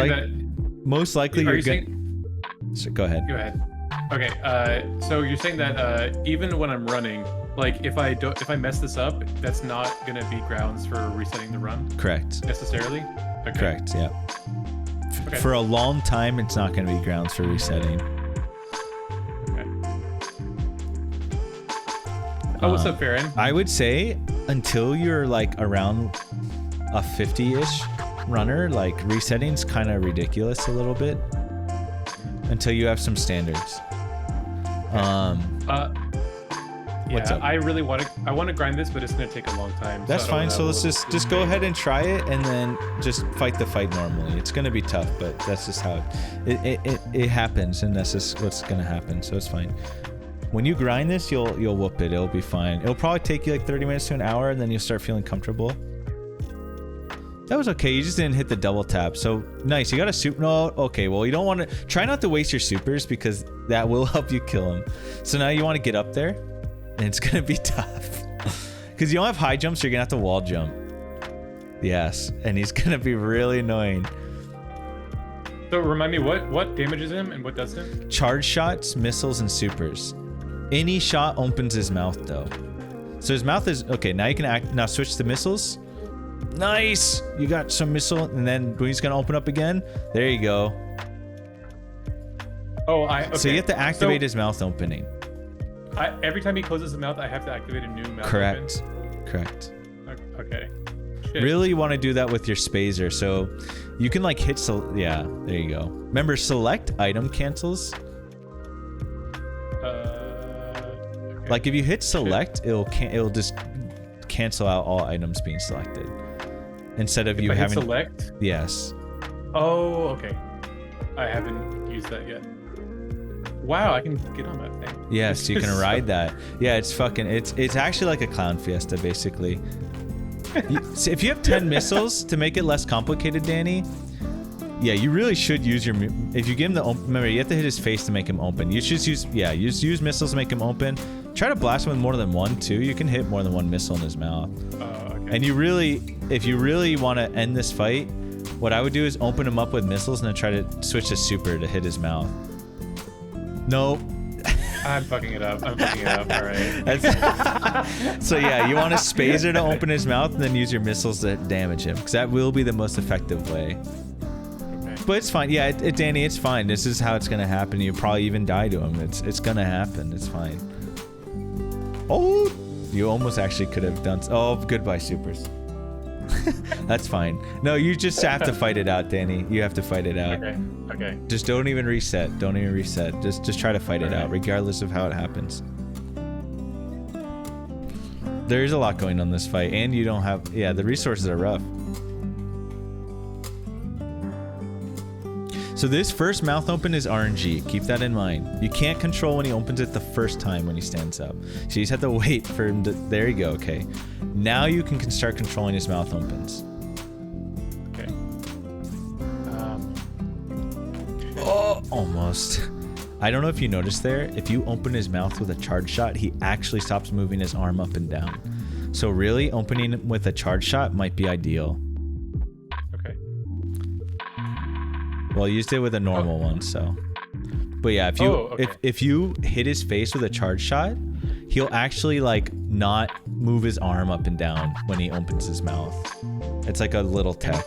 likely you're saying... So go ahead. Go ahead. Okay. So you're saying that even when I'm running, like if I mess this up, that's not gonna be grounds for resetting the run. Correct. Necessarily. Okay. Correct. Yeah. Okay. For a long time, it's not gonna be grounds for resetting. Oh, what's up, Farron? I would say until you're like around a 50-ish runner, like resetting's kind of ridiculous a little bit until you have some standards. What's up? I really want to grind this, but it's gonna take a long time. That's fine. So let's just go ahead and try it, and then just fight the fight normally. It's gonna be tough, but that's just how it happens, and that's just what's gonna happen. So it's fine. When you grind this, you'll whoop it. It'll be fine. It'll probably take you like 30 minutes to an hour, and then you'll start feeling comfortable. That was okay. You just didn't hit the double tap. So nice. You got a super. No, okay. Well, you don't want to try not to waste your supers, because that will help you kill him. So now you want to get up there, and it's gonna be tough because you don't have high jumps. So you're gonna have to wall jump. Yes, and he's gonna be really annoying. So remind me, what damages him and what doesn't? Charge shots, missiles, and supers. Any shot opens his mouth though. So his mouth is okay. Now you can now switch to missiles. Nice. You got some missile, and then when he's gonna open up again, there you go. Oh, okay. So you have to activate his mouth opening. Every time he closes his mouth, I have to activate a new mouth. Correct. Correct. Okay. Shit. Really want to do that with your spazer, so you can like hit. Yeah, there you go. Remember, select item cancels. Okay. Like if you hit select, it'll just cancel out all items being selected instead of if you I hit having. Select. Yes. Oh, okay. I haven't used that yet. Wow, I can get on that thing. Yes, you can ride that. Yeah, it's fucking. It's actually like a clown fiesta, basically. So if you have 10 missiles to make it less complicated, Danny. Yeah, you really should use your. If you give him the remember, you have to hit his face to make him open. You should use use missiles to make him open. Try to blast him with more than one too. You can hit more than one missile in his mouth. Okay. And if you really want to end this fight, what I would do is open him up with missiles and then try to switch to super to hit his mouth. Nope. I'm fucking it up. All right. So yeah, you want a spazer to open his mouth and then use your missiles to damage him, because that will be the most effective way. But it's fine. Yeah, Danny, it's fine. This is how it's gonna happen. You probably even die to him. It's gonna happen. It's fine. Oh, you almost actually could have done. Oh, goodbye, supers. That's fine. No, you just have to fight it out, Danny. You have to fight it out. Okay. Just don't even reset. Don't even reset. Just try to fight it out, regardless of how it happens. There's a lot going on this fight, and you don't have. Yeah, the resources are rough. So this first mouth open is RNG. Keep that in mind. You can't control when he opens it the first time when he stands up. So you just have to wait for him to... There you go, okay. Now you can start controlling his mouth opens. Okay. Oh, almost. I don't know if you noticed there, if you open his mouth with a charge shot, he actually stops moving his arm up and down. So really, opening with a charge shot might be ideal. Well, I used it with a normal one, so. But yeah, if you hit his face with a charge shot, he'll actually like not move his arm up and down when he opens his mouth. It's like a little tech.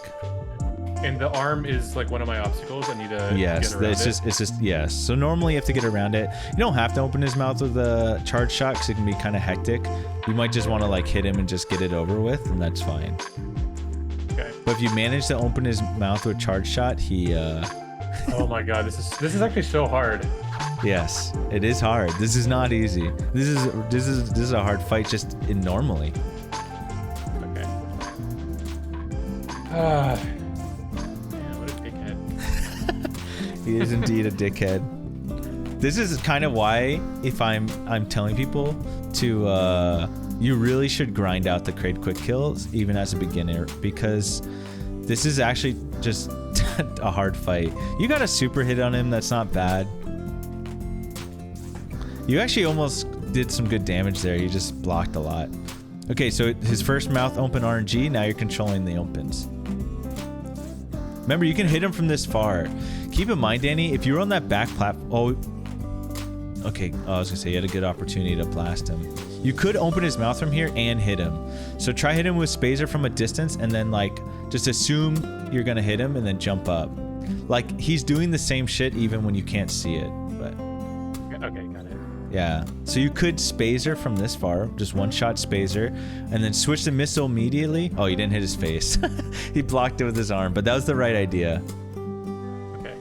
And the arm is like one of my obstacles. I need to Yes, get around it's just yes. So normally you have to get around it. You don't have to open his mouth with a charge shot because it can be kind of hectic. You might just want to like hit him and just get it over with, and that's fine. Okay. But if you manage to open his mouth with charge shot, he Oh my god, this is actually so hard. Yes, it is hard. This is not easy. This is a hard fight just in normally. Okay. Man, what a dickhead. He is indeed a dickhead. This is kind of why if I'm telling people to you really should grind out the crate quick kills even as a beginner, because this is actually just a hard fight. You got a super hit on him, that's not bad. You actually almost did some good damage there. You just blocked a lot. Okay, so his first mouth open RNG, now you're controlling the opens. Remember, you can hit him from this far. Keep in mind, Danny, if you're on that back platform... Oh, okay. Oh, I was gonna say, you had a good opportunity to blast him. You could open his mouth from here and hit him. So try hit him with Spazer from a distance and then like, just assume you're gonna hit him and then jump up. Like, he's doing the same shit even when you can't see it, but... Okay, got it. Yeah, so you could Spazer from this far, just one shot Spazer, and then switch the missile immediately. Oh, you didn't hit his face. He blocked it with his arm, but that was the right idea. Okay.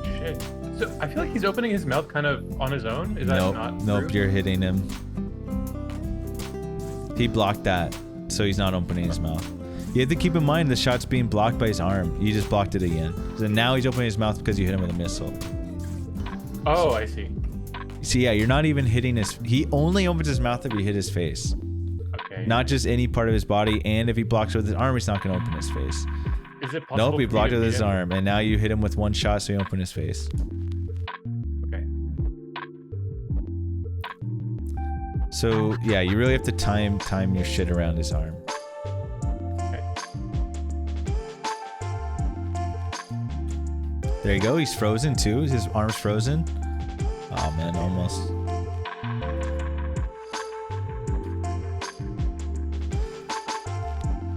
Shit. So I feel like he's opening his mouth kind of on his own. Is that not Nope, true? you're hitting him. He blocked that, so he's not opening his mouth. You have to keep in mind the shot's being blocked by his arm. You just blocked it again. So now he's opening his mouth because you hit him with a missile. Oh, I see. So yeah, you're not even hitting his... He only opens his mouth if you hit his face. Okay. Not just any part of his body, and if he blocks it with his arm, he's not going to open his face. Is it possible? Nope, he for me blocked to it with beat his him? arm, and now you hit him with one shot, so he opened his face. Okay. So yeah, you really have to time your shit around his arm. Okay. There you go. He's frozen too. His arm's frozen. Oh man, almost.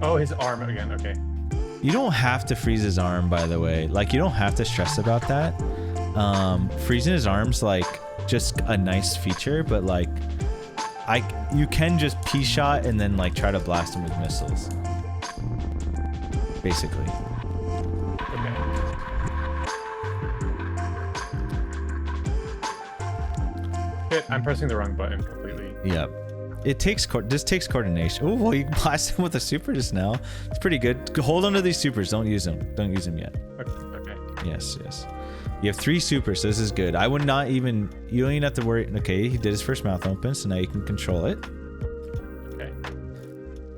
Oh, his arm again. Okay. You don't have to freeze his arm, by the way. Like, you don't have to stress about that. Freezing his arm's like just a nice feature, but like, you can just P-shot and then like try to blast him with missiles. Basically. Okay. Shit, I'm pressing the wrong button completely. Yep. This takes coordination. Oh, well, you blast him with a super just now. It's pretty good. Hold on to these supers. Don't use them. Don't use them yet. Okay. Yes. You have 3 supers, so this is good. I would not even... You don't even have to worry... Okay, he did his first mouth open, so now you can control it. Okay.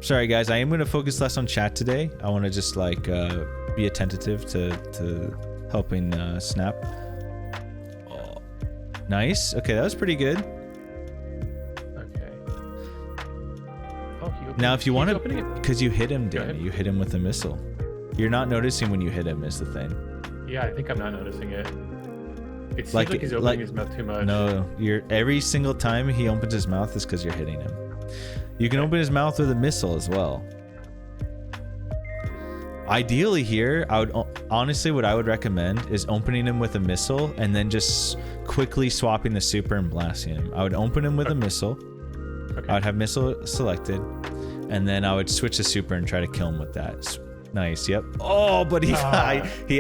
Sorry, guys. I am going to focus less on chat today. I want to just, like, be attentive to helping Snap. Oh, nice. Okay, that was pretty good. Okay. Oh, he opened, Now, if you want to... opening it. Because you hit him, Go Danny. ahead. You hit him with a missile. You're not noticing when you hit him is the thing. Yeah, I think I'm not noticing it. It seems Like- like he's opening like- his mouth too much. No, every single time he opens his mouth is because you're hitting him. You can open his mouth with a missile as well. Ideally here, honestly what I would recommend is opening him with a missile and then just quickly swapping the super and blasting him. I would open him with a missile. Okay. I would have missile selected, and then I would switch the super and try to kill him with that. Nice, yep. Oh, but he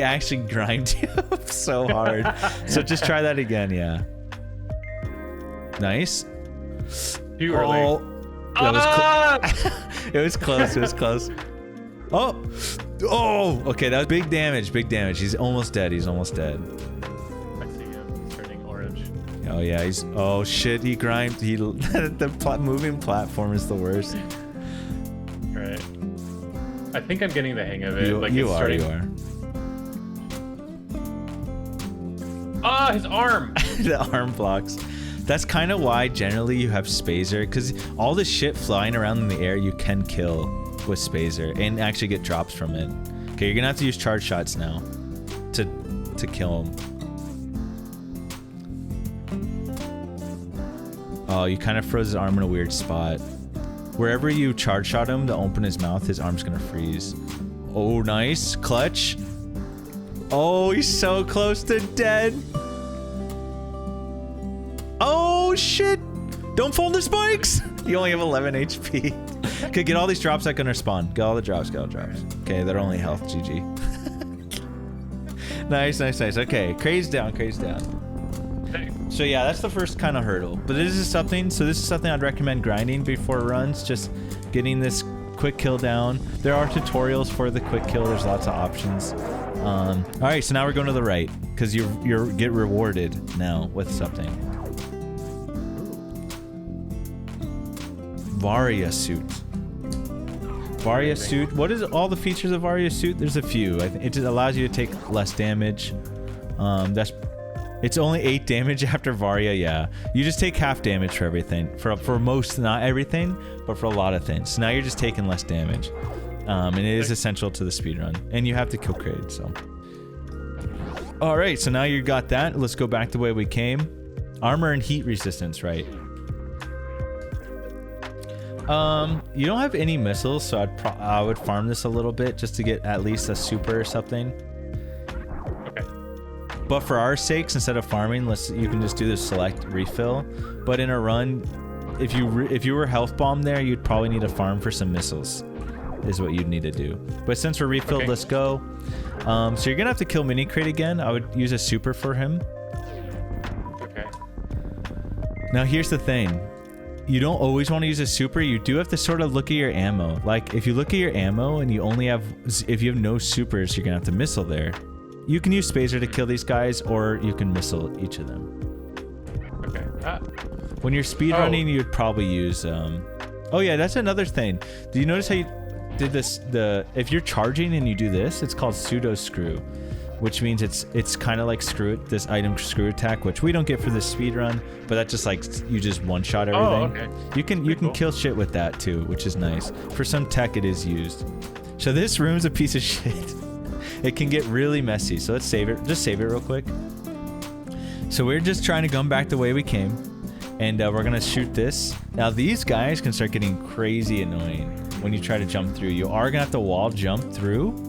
actually grimed you up so hard. So just try that again, yeah. Nice. Too early. Oh, that was it was close. It was close. Oh, okay. That was big damage. Big damage. He's almost dead. He's almost dead. I see him. He's turning orange. Oh yeah. Oh shit. He grimed. The moving platform is the worst. Right. I think I'm getting the hang of it. You are. Ah, his arm. The arm blocks. That's kind of why generally you have Spazer, because all the shit flying around in the air you can kill with Spazer and actually get drops from it. Okay, you're gonna have to use charge shots now to kill him. Oh, you kind of froze his arm in a weird spot. wherever you charge shot him to open his mouth, his arm's gonna freeze. Oh, nice. Clutch. Oh, he's so close to dead. Oh, shit. Don't fall the spikes. You only have 11 HP. Okay, get all these drops that gonna spawn. Get all the drops, get all the drops. Okay, they're only health, GG. Nice. Okay, craze down. So yeah, that's the first kind of hurdle. But this is something I'd recommend grinding before runs, just getting this quick kill down. There are tutorials for the quick kill, there's lots of options. All right, so now we're going to the right, because you get rewarded now with something. Varia suit. Varia suit. What is all the features of Varia suit? There's a few. It just allows you to take less damage. It's only 8 damage after Varia. Yeah, you just take half damage for everything. For most, not everything, but for a lot of things. So now you're just taking less damage, and it is essential to the speedrun. And you have to kill Kraid. So, all right. So now you got that. Let's go back the way we came. Armor and heat resistance, right? You don't have any missiles, so I would farm this a little bit just to get at least a super or something. Okay. But for our sakes, instead of farming, you can just do the select refill. But in a run, if you were health bomb there, you'd probably need to farm for some missiles, is what you'd need to do. But since we're refilled, let's go. So you're gonna have to kill Mini Kraid again. I would use a super for him. Okay. Now here's the thing. You don't always want to use a super. You do have to sort of look at your ammo. Like if you look at your ammo and if you have no supers, you're gonna have to missile there. You can use Spazer to kill these guys, or you can missile each of them. Okay. When you're speedrunning, you'd probably use. Oh yeah, that's another thing. Do you notice how you did this? If you're charging and you do this, it's called pseudo screw, which means it's kind of like this item screw attack, which we don't get for the speed run, but that's just like you just one shot everything. Oh, okay. You can kill shit with that too, which is nice. For some tech, it is used. So this room's a piece of shit. It can get really messy. So let's save it. Just save it real quick. So we're just trying to come back the way we came, and we're gonna shoot this. Now these guys can start getting crazy annoying when you try to jump through. You are gonna have to wall jump through.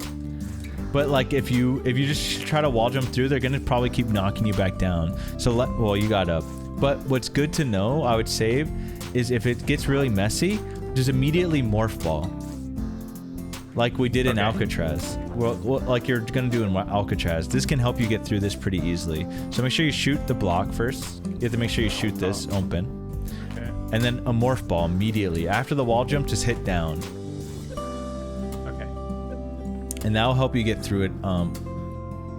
But like if you just try to wall jump through, they're gonna probably keep knocking you back down. So well, you got up. But what's good to know, I would save, is if it gets really messy, just immediately morph ball, like we did in Alcatraz. Well, like you're gonna do in Alcatraz. This can help you get through this pretty easily. So make sure you shoot the block first. You have to make sure you shoot this open, and then a morph ball immediately after the wall jump. Just hit down. And that'll help you get through it.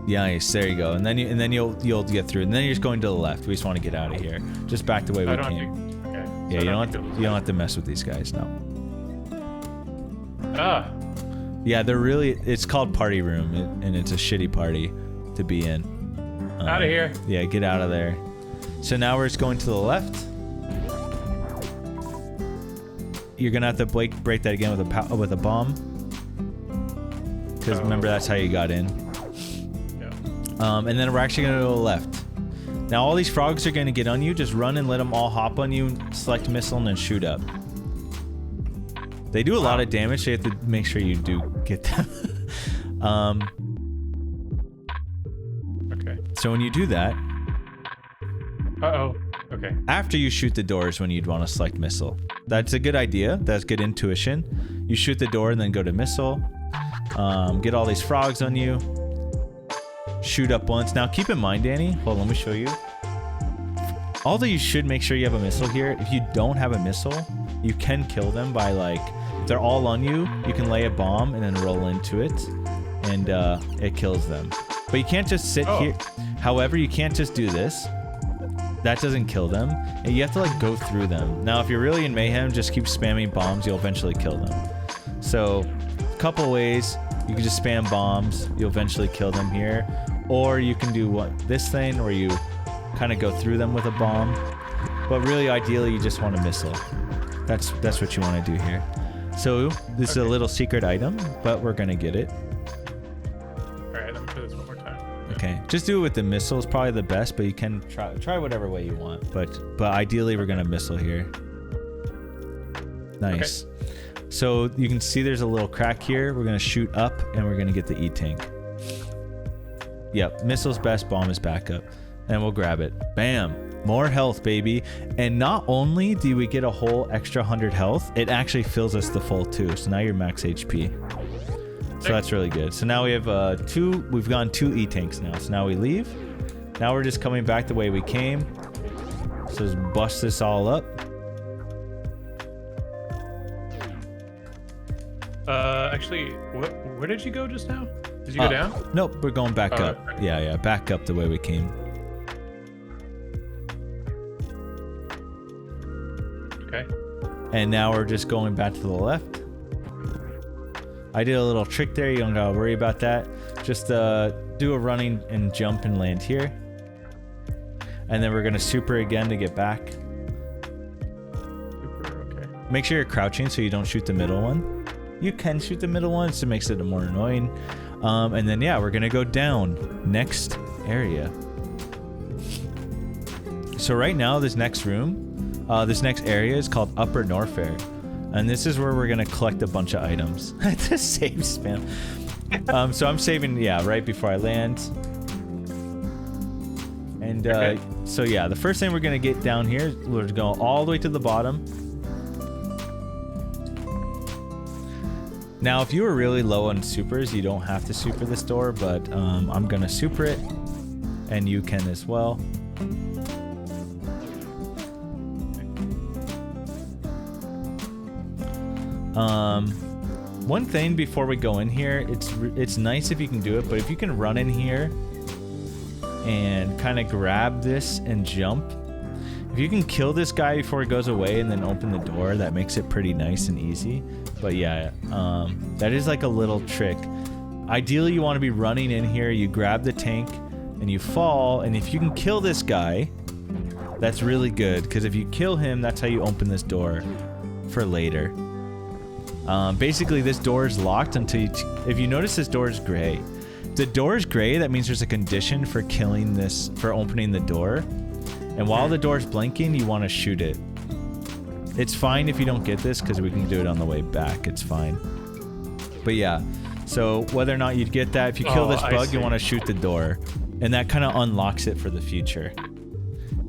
Yeah, nice. There you go. And then you'll get through. And then you're just going to the left. We just want to get out of here. Just back the way we came. Yeah, you don't have to mess with these guys. No. Yeah, they're really. It's called Party Room, and it's a shitty party to be in. Out of here. Yeah, get out of there. So now we're just going to the left. You're gonna have to break that again with a bomb. Because remember, that's how you got in. Yeah. And then we're actually going to go left. Now, all these frogs are going to get on you. Just run and let them all hop on you. Select missile and then shoot up. They do a lot of damage, so you have to make sure you do get them. Okay. So when you do that... Okay. After you shoot the doors, when you'd want to select missile. That's a good idea. That's good intuition. You shoot the door and then go to missile. Get all these frogs on you. Shoot up once. Now keep in mind, Danny, hold on, let me show you. Although you should make sure you have a missile here, if you don't have a missile, you can kill them by like, if they're all on you, you can lay a bomb and then roll into it, and it kills them. But you can't just sit here. However, you can't just do this. That doesn't kill them, and you have to like go through them. Now if you're really in mayhem, just keep spamming bombs, you'll eventually kill them. So couple ways. You can just spam bombs, you'll eventually kill them here, or you can do this thing where you kind of go through them with a bomb, but really ideally you just want a missile. That's what you want to do here. So this is a little secret item, but we're gonna get it. All right, let me try this one more time. Okay, just do it with the missile. It's probably the best, but you can try whatever way you want, but ideally we're gonna missile here. Nice. So you can see there's a little crack here. We're gonna shoot up and we're gonna get the E-tank. Yep, missile's best, bomb is backup. And we'll grab it. Bam. More health, baby. And not only do we get a whole extra 100 health, it actually fills us the full too. So now you're max HP. So that's really good. So now we have we've gone 2 E-tanks now. So now we leave. Now we're just coming back the way we came. So just bust this all up. Actually, where did you go just now? Did you go down? Nope, we're going back up. Okay. Yeah, back up the way we came. Okay. And now we're just going back to the left. I did a little trick there. You don't gotta worry about that. Just do a running and jump and land here. And then we're gonna super again to get back. Super, okay. Make sure you're crouching so you don't shoot the middle one. You can shoot the middle one, so it makes it more annoying. And then yeah, we're gonna go down. Next area. So right now, this next room, this next area is called Upper Norfair. And this is where we're gonna collect a bunch of items. To save spam. So I'm saving, yeah, right before I land. And so yeah, the first thing we're gonna get down here, we're gonna go all the way to the bottom. Now, if you were really low on supers, you don't have to super this door, but I'm gonna super it, and you can as well. One thing before we go in here, it's nice if you can do it, but if you can run in here and kind of grab this and jump, if you can kill this guy before he goes away and then open the door, that makes it pretty nice and easy. But yeah, that is like a little trick. Ideally, you want to be running in here, you grab the tank and you fall, and if you can kill this guy, that's really good, because if you kill him, that's how you open this door for later. Basically, this door is locked until if you notice, this door is gray. The door is gray, that means there's a condition for killing this, for opening the door. And while the door's blinking, you want to shoot it. It's fine if you don't get this, because we can do it on the way back. It's fine. But yeah, so whether or not you'd get that, if you kill this bug, you want to shoot the door. And that kind of unlocks it for the future.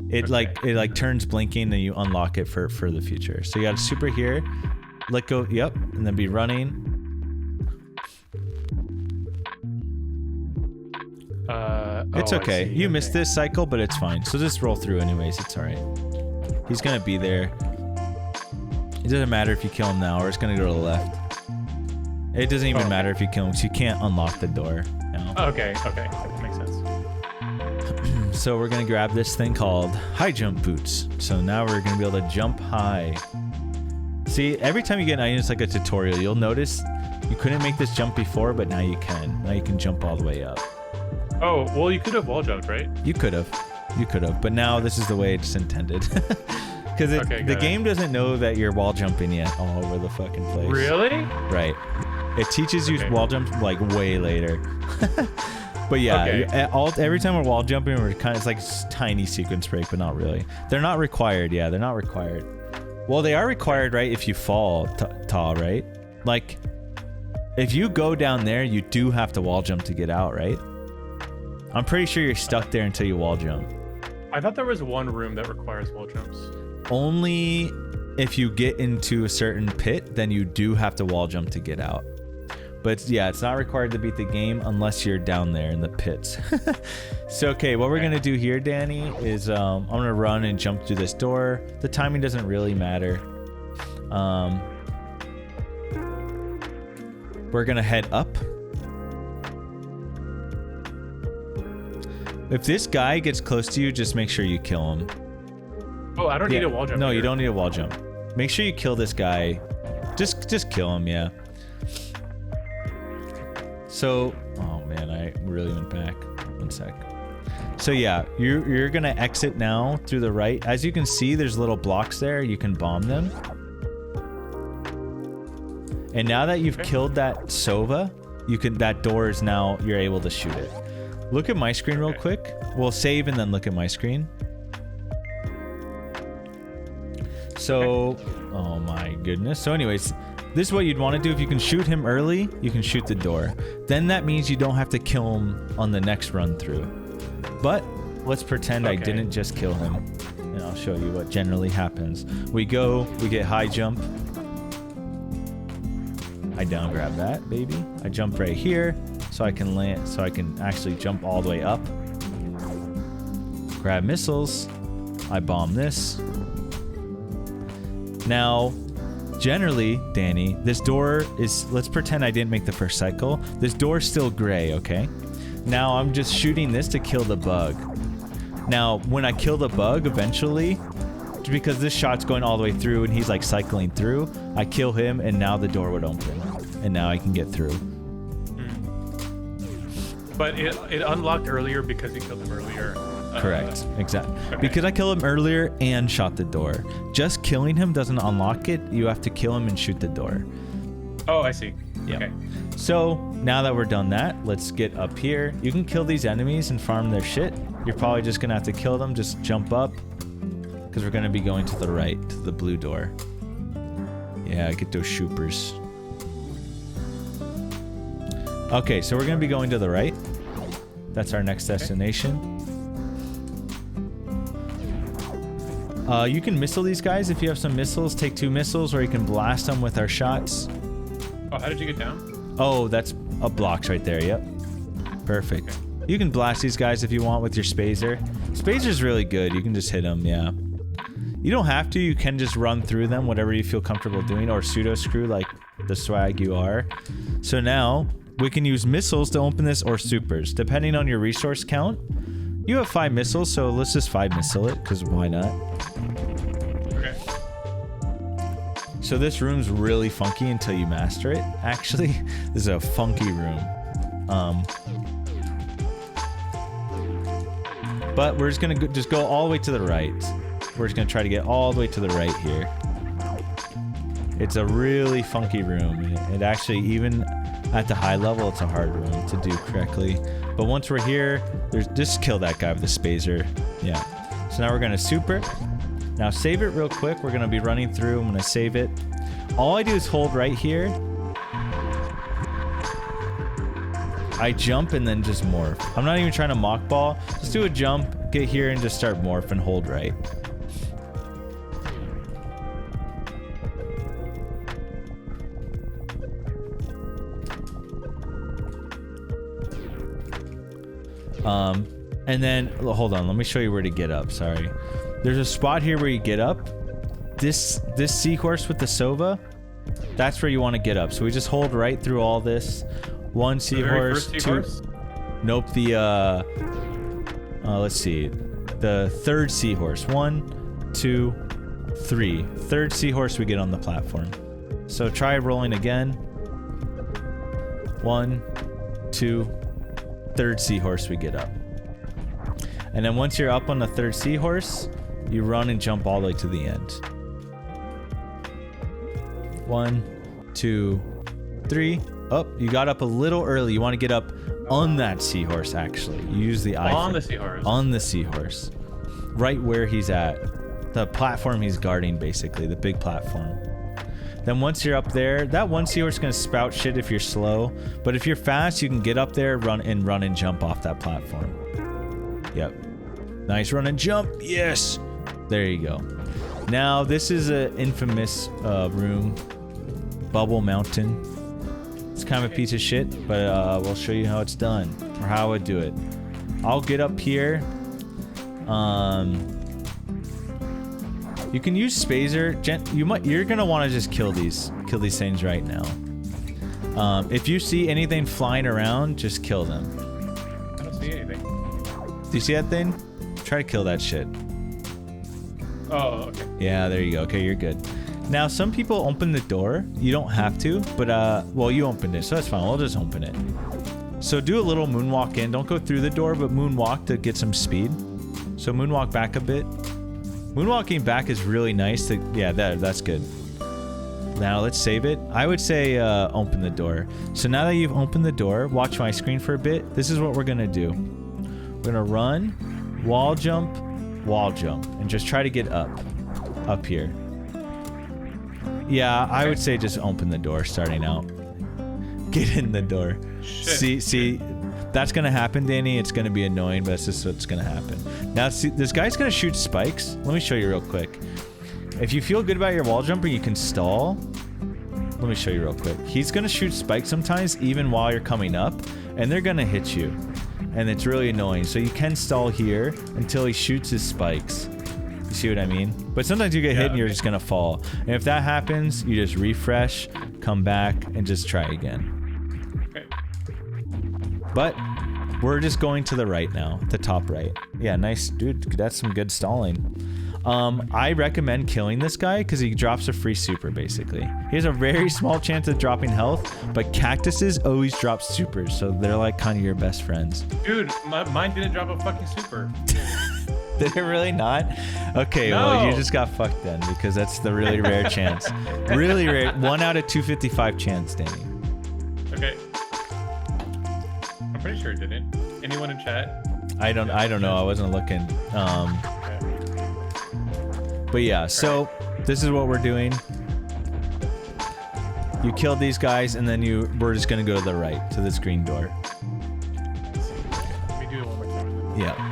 It like turns blinking and you unlock it for the future. So you got to super here, let go, yep, and then be running. It's okay. You missed this cycle, but it's fine. So just roll through anyways. It's all right. He's going to be there. It doesn't matter if you kill him now, or it's going to go to the left. It doesn't even matter if you kill him, because you can't unlock the door now. Okay. That makes sense. So we're going to grab this thing called high jump boots. So now we're going to be able to jump high. See, every time you get an item, it's like a tutorial. You'll notice you couldn't make this jump before, but now you can. Now you can jump all the way up. Oh, well, you could have wall jumped, right? You could have. But now this is the way it's intended. Because the game doesn't know that you're wall jumping yet all over the fucking place. Really? Right. It teaches you wall jump like way later. But yeah, every time we're wall jumping, we're kind of, it's like tiny sequence break, but not really. They're not required. Yeah, they're not required. Well, they are required, right? If you fall, right? Like, if you go down there, you do have to wall jump to get out, right? I'm pretty sure you're stuck there until you wall jump. I thought there was one room that requires wall jumps. Only if you get into a certain pit, then you do have to wall jump to get out. But yeah, it's not required to beat the game unless you're down there in the pits. So, okay, what we're going to do here, Danny, is I'm going to run and jump through this door. The timing doesn't really matter. We're going to head up. If this guy gets close to you, just make sure you kill him. Oh, I don't need a wall jump. No, here. You don't need a wall jump. Make sure you kill this guy. Just kill him, yeah. So, oh man, I really went back. 1 sec. So yeah, you're gonna exit now through the right. As you can see, there's little blocks there. You can bomb them. And now that you've killed that Sova, that door is now, you're able to shoot it. Look at my screen real quick. We'll save and then look at my screen. So, oh my goodness. So anyways, this is what you'd want to do. If you can shoot him early, you can shoot the door. Then that means you don't have to kill him on the next run through. But let's pretend I didn't just kill him. And I'll show you what generally happens. We get high jump. I down grab that, baby. I jump right here so I can land, so I can actually jump all the way up. Grab missiles. I bomb this. Now, generally, Danny, this door is, let's pretend I didn't make the first cycle. This door's still gray, okay? Now I'm just shooting this to kill the bug. Now, when I kill the bug eventually, because this shot's going all the way through and he's like cycling through, I kill him and now the door would open. And now I can get through. But it unlocked earlier because you killed him earlier. Correct. Exactly. Okay. Because I killed him earlier and shot the door. Just killing him doesn't unlock it. You have to kill him and shoot the door. Oh, I see. Yeah. Okay. So now that we're done that, let's get up here. You can kill these enemies and farm their shit. You're probably just gonna have to kill them. Just jump up, because we're gonna be going to the right, to the blue door. Yeah, get those shoopers. Okay, so we're gonna be going to the right. That's our next destination. You can missile these guys if you have some missiles. Take 2 missiles, or you can blast them with our shots. Oh, how did you get down? Oh, that's a blocks right there. Yep. Perfect. Okay. You can blast these guys if you want with your Spazer. Spazer's really good. You can just hit them, yeah. You don't have to. You can just run through them, whatever you feel comfortable doing, or pseudo screw like the swag you are. So now we can use missiles to open this, or supers, depending on your resource count. You have 5 missiles, so let's just 5 missile it, because why not? Okay. So this room's really funky until you master it. Actually, this is a funky room. But we're just gonna go all the way to the right. We're just gonna try to get all the way to the right here. It's a really funky room. It actually, even at the high level, it's a hard room to do correctly. But once we're here, just kill that guy with the Spazer. Yeah. So now we're gonna super. Now save it real quick. We're gonna be running through. I'm gonna save it. All I do is hold right here. I jump and then just morph. I'm not even trying to mock ball. Just do a jump, get here, and just start morph and hold right. And then, hold on, let me show you where to get up, sorry. There's a spot here where you get up. This seahorse with the Sova, that's where you want to get up. So we just hold right through all this. 1 seahorse, 2. Nope, let's see. The 3rd seahorse. 1, 2, 3. 3rd seahorse we get on the platform. So try rolling again. 1, 2, 3rd seahorse we get up. And then once you're up on the 3rd seahorse, you run and jump all the way to the end. 1, 2, 3. Oh, you got up a little early. You want to get up on that seahorse, actually. You use the eye. On the seahorse. On the seahorse. Right where he's at. The platform he's guarding, basically. The big platform. Then once you're up there, that 1 seahorse is going to spout shit if you're slow. But if you're fast, you can get up there, run and jump off that platform. Yep. Nice run and jump. Yes. There you go. Now, this is an infamous room. Bubble Mountain. It's kind of a piece of shit, but we'll show you how it's done, or how I would do it. I'll get up here. You can use Spazer. You're gonna want to just kill these things right now. If you see anything flying around, just kill them. I don't see anything. Do you see that thing? Try to kill that shit. Oh, okay. Yeah, there you go. Okay, you're good. Now, some people open the door. You don't have to, but well, you opened it, so that's fine. We'll just open it. So do a little moonwalk in. Don't go through the door, but moonwalk to get some speed. So moonwalk back a bit. Moonwalking back is really nice. Yeah, that's good. Now let's save it. I would say open the door. So now that you've opened the door, watch my screen for a bit. This is what we're gonna do. We're gonna run, wall jump, and just try to get up here. Yeah, I would say just open the door starting out. Get in the door. Shit. See, that's gonna happen, Danny. It's gonna be annoying, but that's just what's gonna happen. Now, see, this guy's gonna shoot spikes. Let me show you real quick. If you feel good about your wall jumper, you can stall. Let me show you real quick. He's gonna shoot spikes sometimes, even while you're coming up, and they're gonna hit you, and it's really annoying. So you can stall here until he shoots his spikes. You see what I mean? But sometimes you get hit and you're just gonna fall. And if that happens, you just refresh, come back, and just try again. Okay. But we're just going to the right now, the top right. Yeah, nice, dude. That's some good stalling. I recommend killing this guy because he drops a free super, basically. He has a very small chance of dropping health, but cactuses always drop supers, so they're like kind of your best friends. Dude, mine didn't drop a fucking super. Did it really not? Okay, No. well, you just got fucked then, because that's the really rare chance. Really rare. 1 out of 255 chance, Danny. Okay. I'm pretty sure it didn't. Anyone in chat? I don't know. I wasn't looking. Okay. But yeah, so this is what we're doing. You killed these guys, and then we're just gonna go to the right, to this green door. Let me do it one more time. Yeah.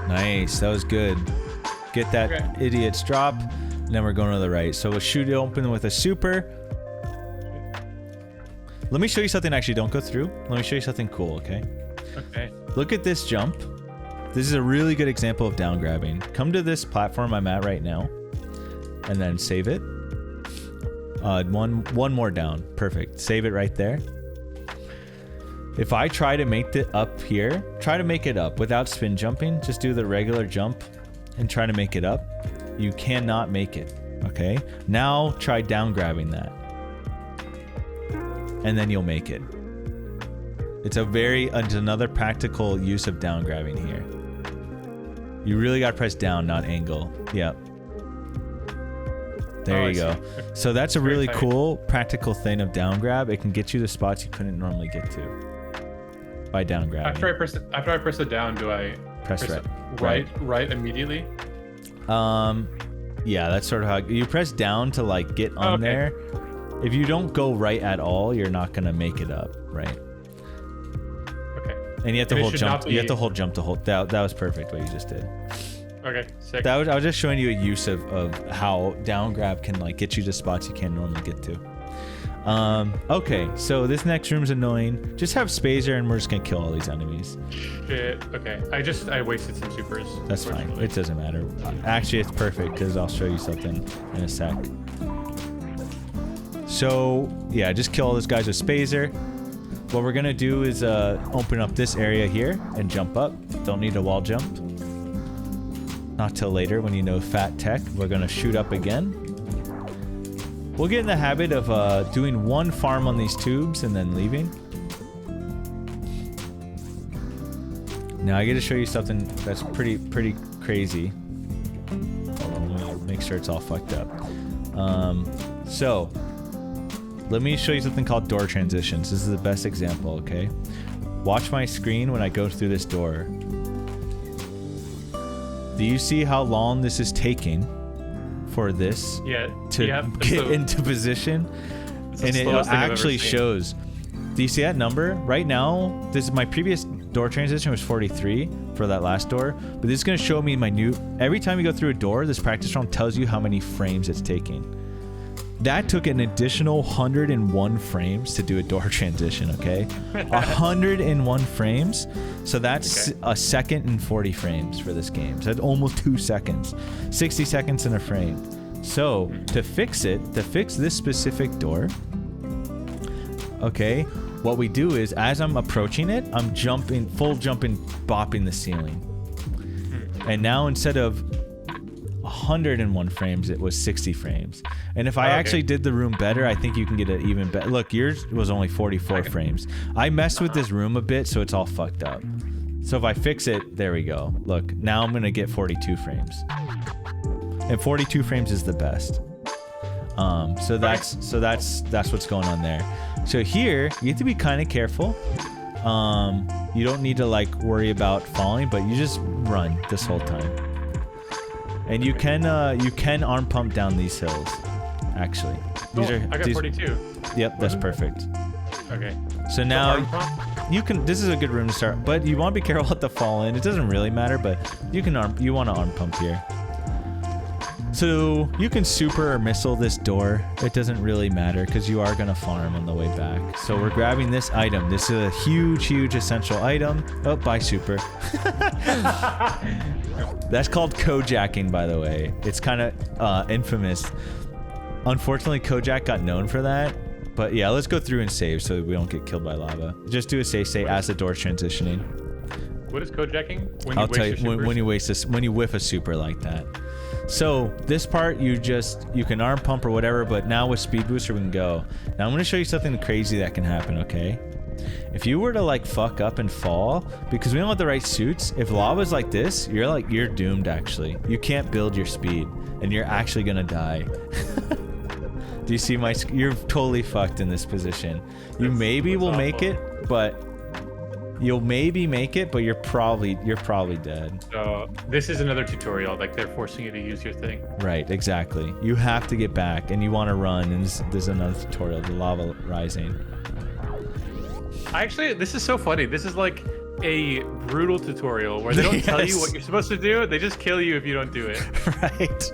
Nice, that was good. Get that idiot's drop, and then we're going to the right. So we'll shoot it open with a super. Let me show you something. Actually, don't go through. Let me show you something cool, okay? Okay. Look at this jump. This is a really good example of down grabbing. Come to this platform I'm at right now, and then save it. One more down. Perfect. Save it right there. If I try to make it up here, try to make it up without spin jumping. Just do the regular jump and try to make it up. You cannot make it. Okay. Now try down grabbing that, and then you'll make it. It's another practical use of down grabbing here. You really got to press down, not angle. Yep. There you go. So that's a really cool practical thing of down grab. It can get you the spots you couldn't normally get to by down grabbing. After I press it down, do I press right immediately? Yeah, that's sort of how you press down to like get on there. If you don't go right at all, you're not gonna make it up, right? Okay. And you have to hold jump. You have to hold jump to hold. That was perfect what you just did. Okay, sick. I was just showing you a use of how down grab can like get you to spots you can't normally get to. Okay, so this next room's annoying. Just have Spazer and we're just gonna kill all these enemies. Shit. Okay. I wasted some supers. That's fine. It doesn't matter. Actually, it's perfect because I'll show you something in a sec. So yeah, just kill all those guys with Spazer. What we're gonna do is open up this area here and jump up. Don't need a wall jump. Not till later when you know fat tech. We're gonna shoot up again. We'll get in the habit of doing one farm on these tubes and then leaving. Now I get to show you something that's pretty crazy. Hold on, let me make sure it's all fucked up. So let me show you something called door transitions. This is the best example, okay? Watch my screen when I go through this door. Do you see how long this is taking for this to get into position? And it actually shows. Do you see that number? Right now, this is my previous door transition was 43 for that last door, but this is going to show me my new. Every time you go through a door, this practice round tells you how many frames it's taking. That took an additional 101 frames to do a door transition, okay? 101 frames. So that's a second and 40 frames for this game. So that's almost 2 seconds. 60 seconds in a frame. So to fix this specific door, okay, what we do is as I'm approaching it, I'm full jumping, bopping the ceiling. And now instead of 101 frames, it was 60 frames. And if I actually did the room better, I think you can get it even better. Look, yours was only 44 frames. I messed with this room a bit, so it's all fucked up. So if I fix it, there we go. Look, now I'm gonna get 42 frames. And 42 frames is the best. So that's what's going on there. So here, you have to be kind of careful. You don't need to like worry about falling, but you just run this whole time. And you can arm pump down these hills. Actually, I got 42. Yep, that's perfect. Okay. So now you can. This is a good room to start, but you want to be careful with the fall in. It doesn't really matter, but you want to arm pump here. So you can super or missile this door. It doesn't really matter because you are gonna farm on the way back. So we're grabbing this item. This is a huge essential item. Oh, bye super. That's called Kojacking, by the way. It's kind of infamous. Unfortunately, Kojak got known for that. But yeah, let's go through and save so we don't get killed by lava. Just do a save state as the door's transitioning. What is Kojacking? I'll tell you when you whiff a super like that. So this part you can arm pump or whatever, but now with speed booster we can go. Now I'm gonna show you something crazy that can happen, okay? If you were to like fuck up and fall, because we don't have the right suits, if lava's like this, you're doomed actually. You can't build your speed and you're actually gonna die. Do you see you're totally fucked in this position. You maybe will make it, but you'll maybe make it, but you're probably dead. So this is another tutorial, like they're forcing you to use your thing. Right, exactly. You have to get back and you want to run, and there's another tutorial, the lava rising. Actually, this is so funny. This is like a brutal tutorial where they don't tell you what you're supposed to do. They just kill you if you don't do it. Right.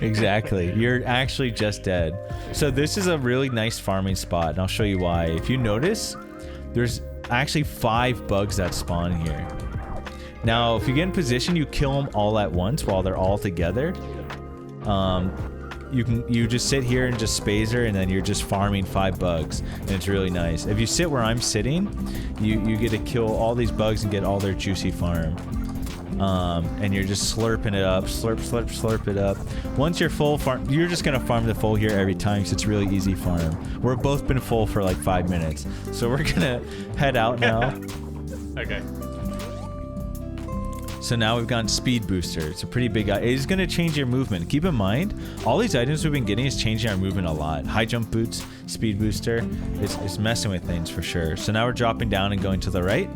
Exactly. You're actually just dead. So this is a really nice farming spot, and I'll show you why. If you notice, there's actually 5 bugs that spawn here. Now, if you get in position, you kill them all at once while they're all together. You just sit here and just spazer, and then you're just farming 5 bugs, and it's really nice. If you sit where I'm sitting, you get to kill all these bugs and get all their juicy farm. And you're just slurping it up, slurp it up. Once you're full farm, you're just gonna farm the full here every time because it's really easy farm. We've both been full for like 5 minutes, so we're gonna head out now. Okay. So now we've gotten speed booster. It's a pretty big. It is gonna change your movement. Keep in mind, all these items we've been getting is changing our movement a lot. High jump boots, speed booster. It's messing with things for sure. So now we're dropping down and going to the right.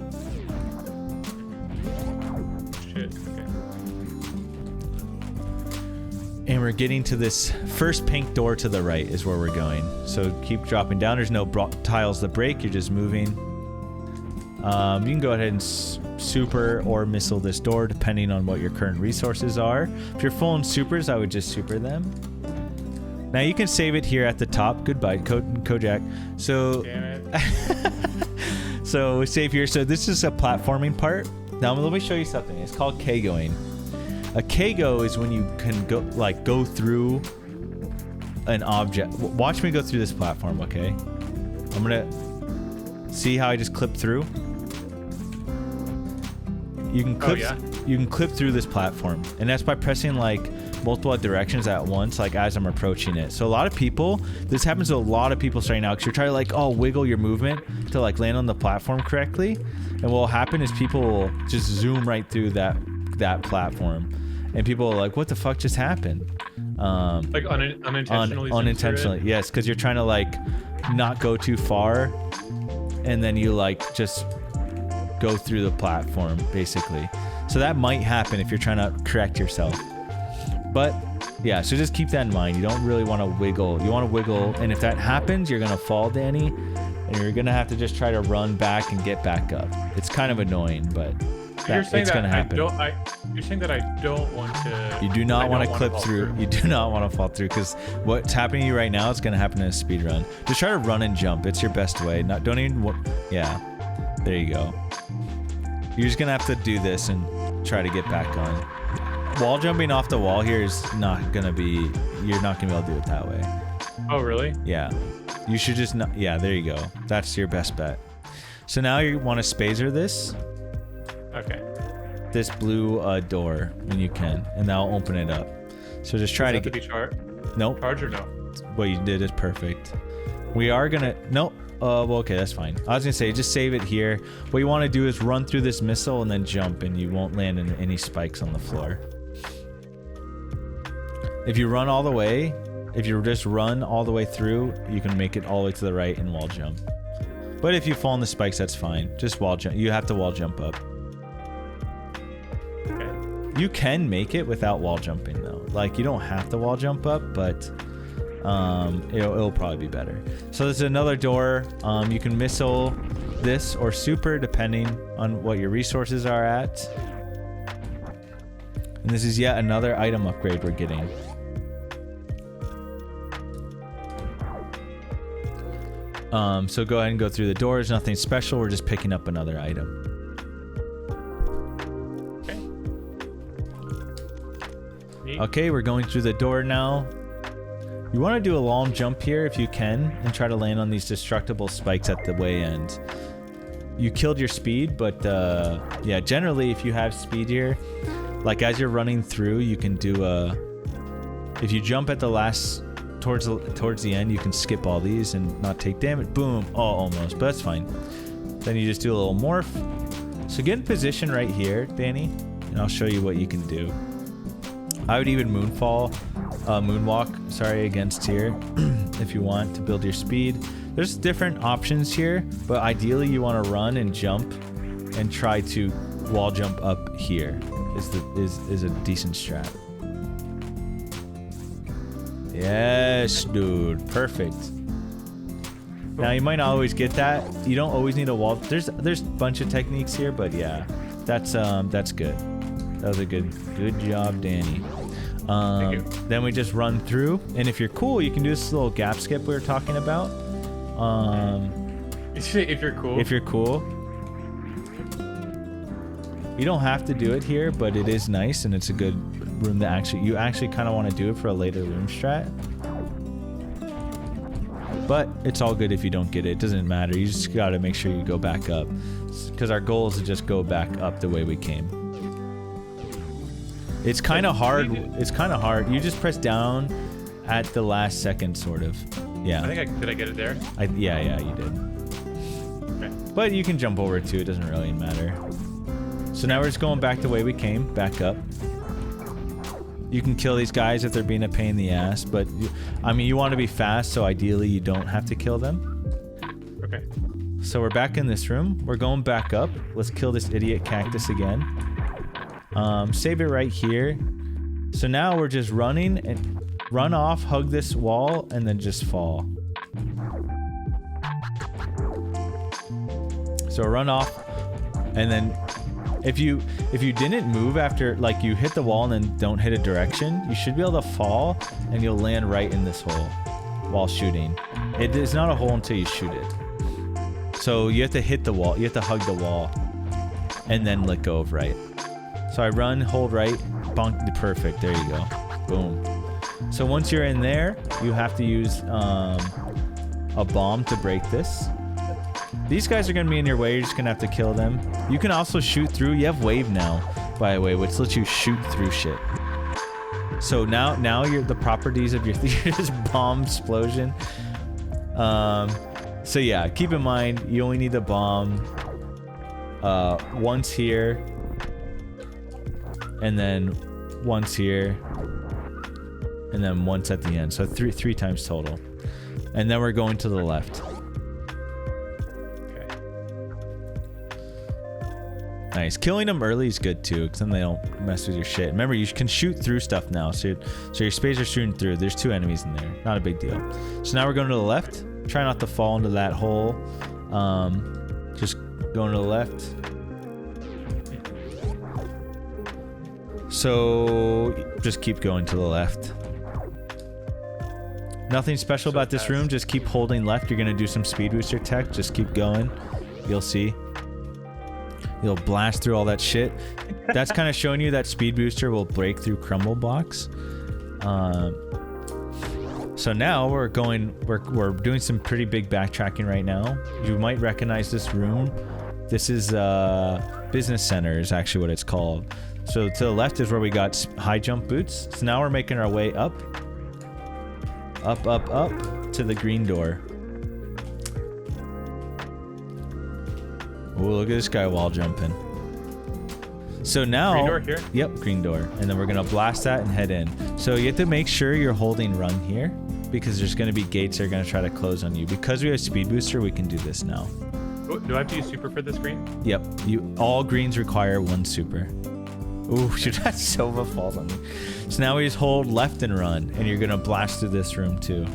And we're getting to this first pink door to the right is where we're going. So keep dropping down. There's no tiles to break. You're just moving. You can go ahead and super or missile this door depending on what your current resources are. If you're full in supers, I would just super them. Now you can save it here at the top. Goodbye, Kojak. So, damn it. So we save here. So this is a platforming part. Now let me show you something. It's called Kegoing. A Kego is when you can go through an object. Watch me go through this platform, okay? I'm gonna see how I just clip through. You can clip. You can clip through this platform, and that's by pressing like multiple directions at once, like as I'm approaching it. So a lot of people, this happens to a lot of people starting out because you're trying to wiggle your movement to like land on the platform correctly, and what will happen is people will just zoom right through that platform. And people are like, what the fuck just happened? Like unintentionally? Unintentionally, yes, because you're trying to like not go too far, and then you like just go through the platform, basically. So that might happen if you're trying to correct yourself. But yeah, so just keep that in mind. You don't really want to wiggle. You want to wiggle, and if that happens, you're going to fall, Danny, and you're going to have to just try to run back and get back up. It's kind of annoying, but... You're saying it's that gonna happen. You're saying that I don't want to. You do not want to clip through. You do not want to fall through because what's happening to you right now is going to happen in a speed run. Just try to run and jump. It's your best way. Don't even. Yeah, there you go. You're just gonna have to do this and try to get back on. Wall jumping off the wall here is not gonna be. You're not gonna be able to do it that way. Oh really? Yeah. You should just not. Yeah, there you go. That's your best bet. So now you want to spazer this. Okay. This blue door when you can, and that'll open it up. So just try to get. Be charged? Nope. Charge or no? What you did is perfect. We are gonna. Nope. Well, okay, that's fine. I was gonna say just save it here. What you want to do is run through this missile and then jump, and you won't land in any spikes on the floor. If you run all the way, if you just run all the way through, you can make it all the way to the right and wall jump. But if you fall in the spikes, that's fine. Just wall jump. You have to wall jump up. You can make it without wall jumping though. Like, you don't have to wall jump up, but it'll probably be better. So there's another door. You can missile this or super depending on what your resources are at. And this is yet another item upgrade we're getting. So go ahead and go through the doors. Nothing special. We're just picking up another item. Okay, we're going through the door now. You want to do a long jump here if you can and try to land on these destructible spikes at the way end. You killed your speed, but yeah, generally if you have speed here, like as you're running through, you can do if you jump at the last towards the end, you can skip all these and not take damage. Boom. Oh, almost, but that's fine. Then you just do a little morph. So get in position right here, Danny, and I'll show you what you can do. I would even moonwalk, against here if you want to build your speed. There's different options here, but ideally you want to run and jump and try to wall jump up here is a decent strat. Yes, dude, perfect. Now you might not always get that. You don't always need a wall. There's a bunch of techniques here, but yeah, that's good. That was a good job, Danny. Then we just run through, and if you're cool, you can do this little gap skip we were talking about. If you're cool. If you're cool. You don't have to do it here, but it is nice, and it's a good room to you actually kind of want to do it for a later room strat. But it's all good if you don't get it. It doesn't matter. You just got to make sure you go back up, because our goal is to just go back up the way we came. It's kind of hard. You just press down at the last second, sort of. Yeah. Did I get it there? Yeah, you did. Okay. But you can jump over it too. It doesn't really matter. So now we're just going back the way we came, back up. You can kill these guys if they're being a pain in the ass, but you want to be fast, so ideally you don't have to kill them. Okay. So we're back in this room. We're going back up. Let's kill this idiot cactus again. Save it right here. So now we're just running and run off, hug this wall, and then just fall. So run off, and then if you didn't move after, like, you hit the wall and then don't hit a direction, you should be able to fall and you'll land right in this hole while shooting. It is not a hole until you shoot it. So you have to hit the wall, you have to hug the wall, and then let go of right. So I run, hold right, bonk, perfect, there you go. Boom. So once you're in there, you have to use a bomb to break this. These guys are going to be in your way. You're just going to have to kill them. You can also shoot through. You have wave now, by the way, which lets you shoot through shit. So now you're the properties of your just bomb explosion. So yeah, keep in mind, you only need the bomb once here, and then once here, and then once at the end. So three times total. And then we're going to the left. Nice. Killing them early is good too, because then they don't mess with your shit. Remember, you can shoot through stuff now, so your spades are shooting through. There's 2 enemies in there. Not a big deal. So now we're going to the left. Try not to fall into that hole. Just going to the left. So just keep going to the left. Nothing special about this room. Just keep holding left. You're going to do some speed booster tech. Just keep going. You'll see. You'll blast through all that shit. That's kind of showing you that speed booster will break through crumble blocks. So now we're doing some pretty big backtracking right now. You might recognize this room. This is business center is actually what it's called. So to the left is where we got high jump boots. So now we're making our way up to the green door. Oh, look at this guy wall jumping. So now... Green door here? Yep, green door. And then we're going to blast that and head in. So you have to make sure you're holding run here, because there's going to be gates that are going to try to close on you. Because we have speed booster, we can do this now. Do I have to use super for this green? Yep. All greens require 1 super. Ooh, shoot, that Sova falls on me. So now we just hold left and run, and you're gonna blast through this room too.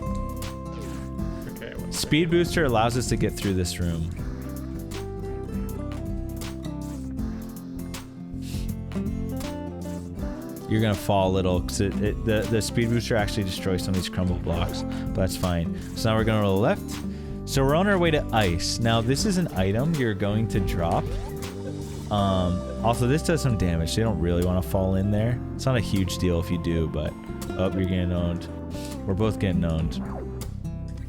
Okay. Speed booster allows us to get through this room. You're gonna fall a little because the speed booster actually destroys some of these crumble blocks, but that's fine. So now we're going to the left. So we're on our way to ice. Now this is an item you're going to drop. Also, this does some damage. So you don't really want to fall in there. It's not a huge deal if you do, but oh, you're getting owned. We're both getting owned.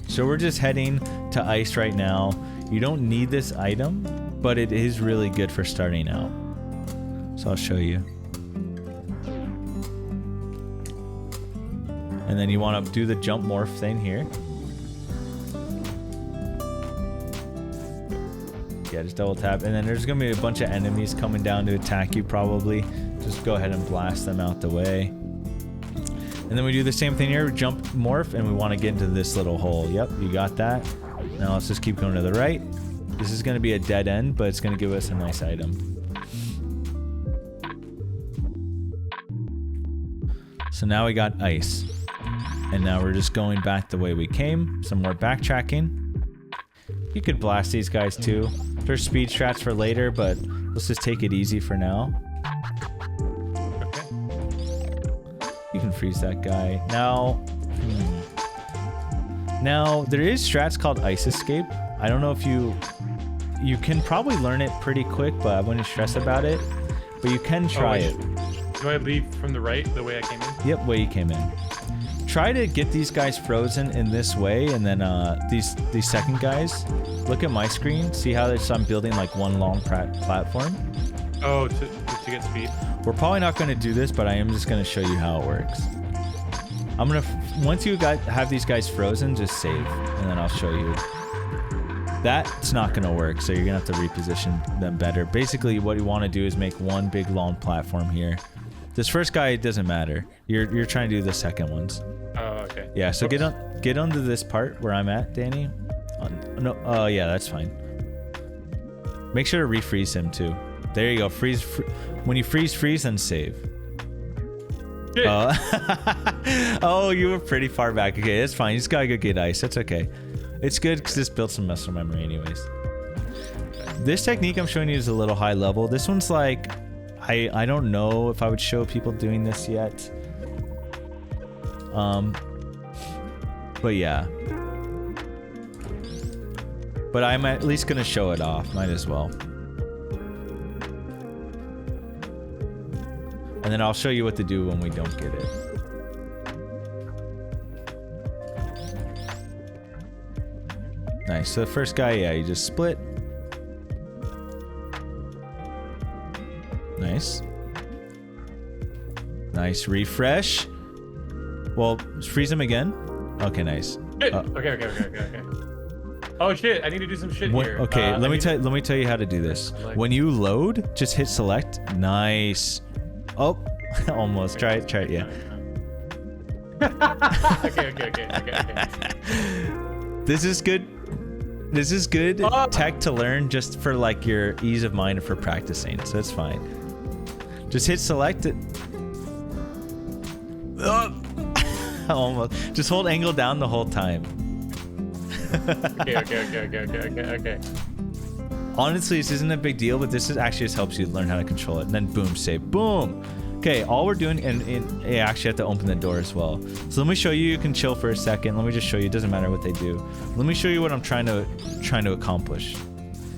So we're just heading to ice right now. You don't need this item, but it is really good for starting out. So I'll show you. And then you want to do the jump morph thing here. Yeah, just double tap. And then there's going to be a bunch of enemies coming down to attack you probably. Just go ahead and blast them out the way. And then we do the same thing here. Jump morph, and we want to get into this little hole. Yep, you got that. Now let's just keep going to the right. This is going to be a dead end, but it's going to give us a nice item. So now we got ice. And now we're just going back the way we came. Some more backtracking. You could blast these guys too. There's speed strats for later, but let's just take it easy for now. Okay. You can freeze that guy. Now, now there is strats called ice escape. I don't know if you can probably learn it pretty quick, but I wouldn't stress about it. But you can try it. Do I leave from the right, the way I came in? Yep, way you came in. Try to get these guys frozen in this way, and then these second guys. Look at my screen. See how I'm building like one long platform? Oh, to get speed? We're probably not going to do this, but I am just going to show you how it works. I'm going to, once you have these guys frozen, just save, and then I'll show you. That's not going to work, so you're going to have to reposition them better. Basically, what you want to do is make one big long platform here. This first guy, it doesn't matter. You're trying to do the second ones. Oh, okay. Yeah, so get onto this part where I'm at, Danny. No, yeah, that's fine. Make sure to refreeze him too. There you go. Freeze. When you freeze, then save. Oh, you were pretty far back. Okay, that's fine. You just gotta go get ice. That's okay. It's good because this built some muscle memory anyways. This technique I'm showing you is a little high level. This one's like, I don't know if I would show people doing this yet. But yeah. But I'm at least gonna show it off. Might as well. And then I'll show you what to do when we don't get it. Nice. So the first guy, yeah, you just split. Nice. Nice. Refresh. Well, freeze him again. Okay, nice. Okay. Oh shit! I need to do some shit here. Okay, let me tell you how to do this. When you load, just hit select. Nice. Oh, almost. Try it. Yeah. Okay. This is good. This is good tech to learn just for like your ease of mind for practicing. So it's fine. Just hit select it. Almost. Just hold angle down the whole time. Okay. Honestly, this isn't a big deal, but this actually just helps you learn how to control it. And then boom, save. Boom. Okay, all we're doing, and you actually have to open the door as well. So let me show you. You can chill for a second. Let me just show you. It doesn't matter what they do. Let me show you what I'm trying to accomplish.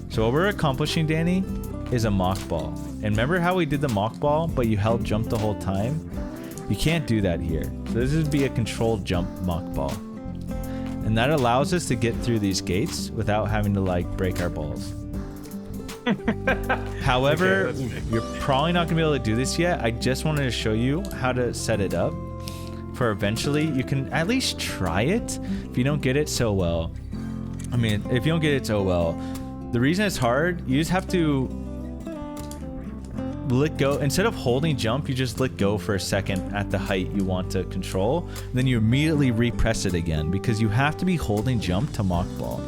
So what we're accomplishing, Danny, is a mockball. And remember how we did the mockball, but you held jump the whole time? You can't do that here. So this would be a controlled jump mockball. And that allows us to get through these gates without having to like break our balls. However, okay, you're probably not gonna be able to do this yet. I just wanted to show you how to set it up for eventually. You can at least try it. If you don't get it so well, I mean, if you don't get it so well, the reason it's hard, you just have to let go. Instead of holding jump, you just let go for a second at the height you want to control. Then you immediately repress it again because you have to be holding jump to mockball.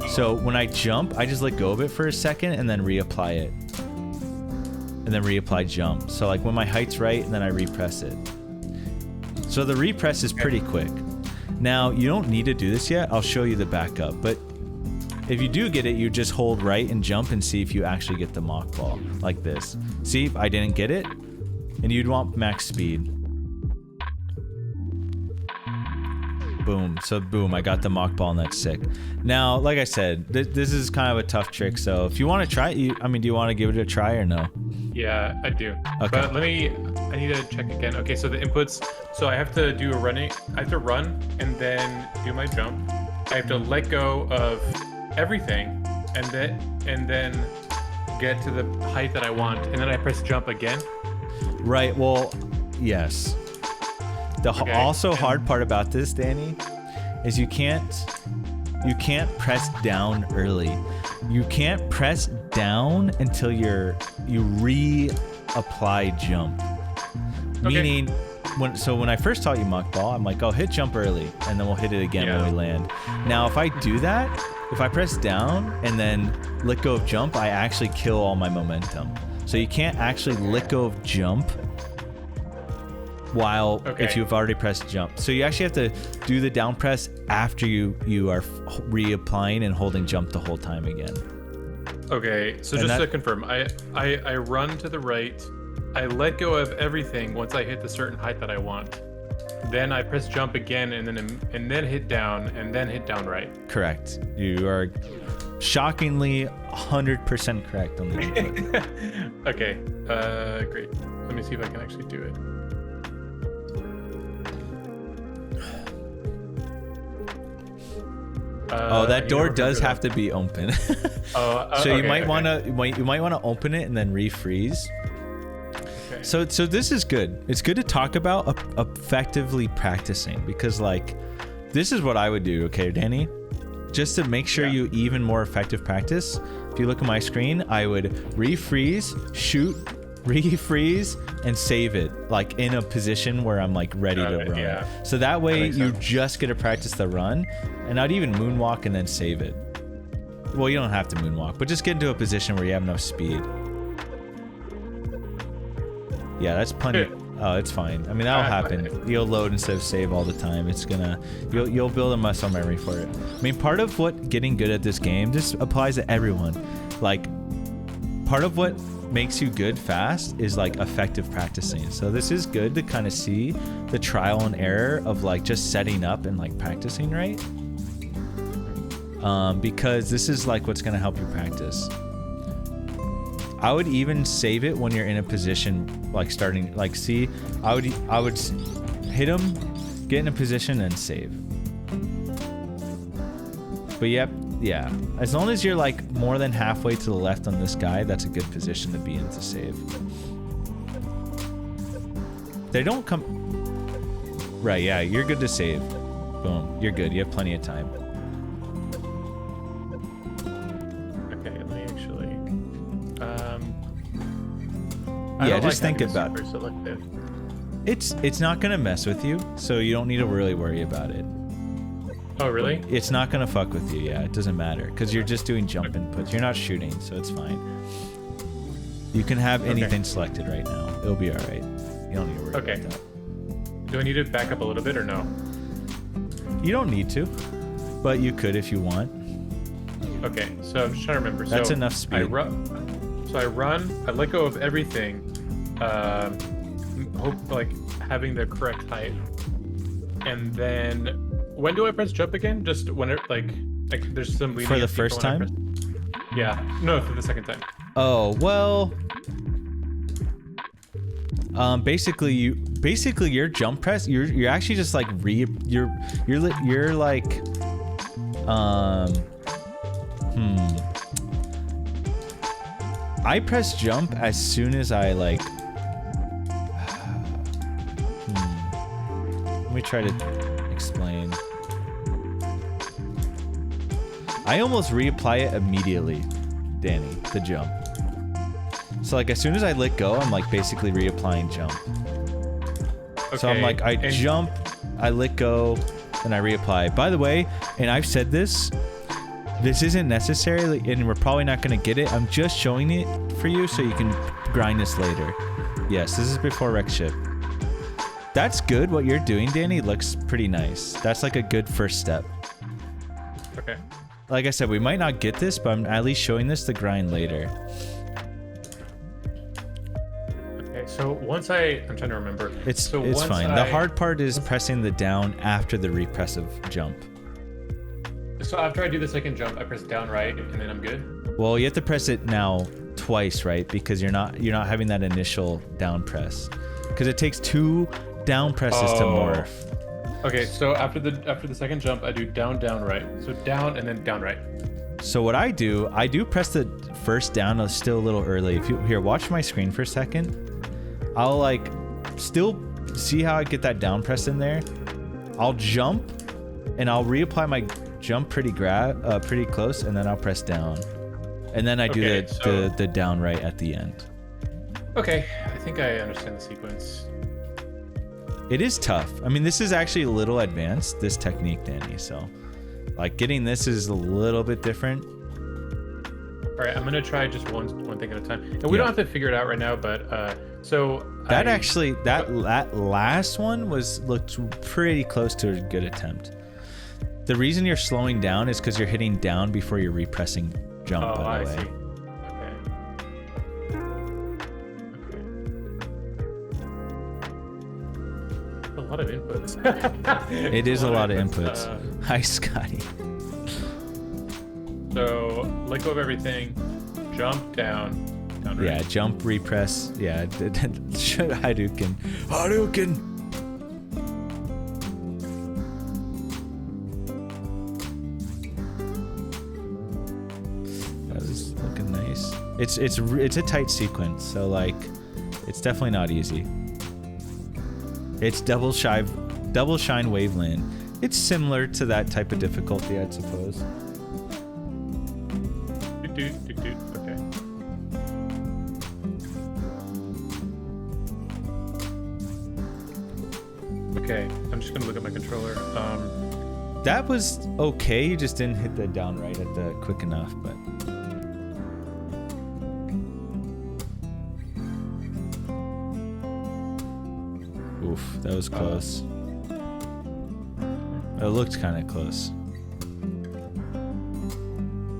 So when I jump, I just let go of it for a second and then reapply it. and then reapply jump. So like when my height's right, and then I repress it. So the repress is pretty quick. Now, you don't need to do this yet. I'll show you the backup. But if you do get it, you just hold right and jump and see if you actually get the Mockball. Like this. See, I didn't get it. And you'd want max speed. Boom. So boom, I got the Mockball and that's sick. Now, like I said, this is kind of a tough trick. So if you want to try it, I mean, do you want to give it a try or no? Yeah, I do. Okay. But I need to check again. Okay, so the inputs, so I have to do I have to run and then do my jump. I have to let go of everything and then get to the height that I want. And then I press jump again. Right, well, yes. The hard part about this, Danny, is you can't press down early. You can't press down until you reapply jump. Okay. Meaning, when I first taught you Mockball, I'm like, oh, hit jump early, and then we'll hit it again when we land. Now, if I do that, if I press down and then let go of jump, I actually kill all my momentum. So you can't actually let go of jump while if you've already pressed jump. So you actually have to do the down press after you are reapplying and holding jump the whole time again. Okay, so just to confirm, I run to the right, I let go of everything once I hit the certain height that I want. Then I press jump again and then hit down and then hit down right. Correct. You are shockingly 100% correct on the input. Okay, great. Let me see if I can actually do it. That door does have to be open. So you might want to open it and then refreeze. Okay. So this is good. It's good to talk about effectively practicing, because like this is what I would do. Okay, Danny, just to make sure you even more effective practice. If you look at my screen, I would refreeze, shoot, refreeze, and save it like in a position where I'm like ready to run. Yeah. So that way you just get to practice the run, and I'd even moonwalk and then save it. Well, you don't have to moonwalk, but just get into a position where you have enough speed. Yeah, that's plenty. Oh, it's fine. I mean, that'll happen. You'll load instead of save all the time. It's gonna, you'll build a muscle memory for it. I mean, part of what getting good at this game just applies to everyone. Like, part of what makes you good fast is like effective practicing. So this is good to kind of see the trial and error of like just setting up and like practicing right. Because this is like what's gonna help you practice. I would even save it when you're in a position like starting, like see, I would hit him, get in a position and save. But yeah, as long as you're like more than halfway to the left on this guy, that's a good position to be in to save. They don't come right. Yeah, you're good to save. Boom, you're good. You have plenty of time. Okay, let me actually yeah, just think about it. It's not gonna mess with you, so you don't need to really worry about it. Oh, really? It's not gonna fuck with you. Yeah, it doesn't matter because you're just doing jump inputs. You're not shooting, so it's fine. You can have anything selected right now. It'll be all right. You don't need to worry about that. Do I need to back up a little bit or no? You don't need to, but you could if you want. Okay, so I'm just trying to remember. That's enough speed. I run. I let go of everything. Hope like having the correct height, and then when do I press jump again? Just when it like there's some leading for the first time. Yeah, no, for the second time. Oh well. Basically your jump press, you're actually just like you're like I press jump as soon as I like let me try to explain. I almost reapply it immediately, Danny, the jump. So like as soon as I let go, I'm like basically reapplying jump. Okay, so I'm like, I jump, I let go, and I reapply. By the way, and I've said this isn't necessary, and we're probably not gonna get it. I'm just showing it for you so you can grind this later. Yes, this is before wreck ship. That's good. What you're doing, Danny, looks pretty nice. That's like a good first step. Okay. Like I said, we might not get this, but I'm at least showing this to grind later. Okay, so once I'm trying to remember. It's fine. The hard part is pressing the down after the repressive jump. So after I do the second jump, I press down right, and then I'm good? Well, you have to press it now twice, right? Because you're not having that initial down press. Because it takes 2 down presses to morph. Okay, so after the second jump, I do down, down, right. So down and then down, right. So what I do press the first down still a little early. If you here, watch my screen for a second. I'll like still see how I get that down press in there. I'll jump and I'll reapply my jump pretty close, and then I'll press down. And then I do the down right at the end. Okay, I think I understand the sequence. It is tough. I mean, this is actually a little advanced, this technique, Danny. So, like, getting this is a little bit different. All right, I'm gonna try just one thing at a time. And we don't have to figure it out right now, but that last one looked pretty close to a good attempt. The reason you're slowing down is because you're hitting down before you're repressing jump. By the way. See. A lot of inputs. It is a lot of inputs. Hi, Scotty. So let go of everything. Jump down right. Yeah, jump, repress. Yeah, Hadouken. That was looking nice. It's a tight sequence, so like, it's definitely not easy. It's double shine waveland. It's similar to that type of difficulty, I'd suppose. Okay. Okay, I'm just gonna look at my controller. That was okay. You just didn't hit the down right at the quick enough, but. Oof, that was close. It looked kind of close.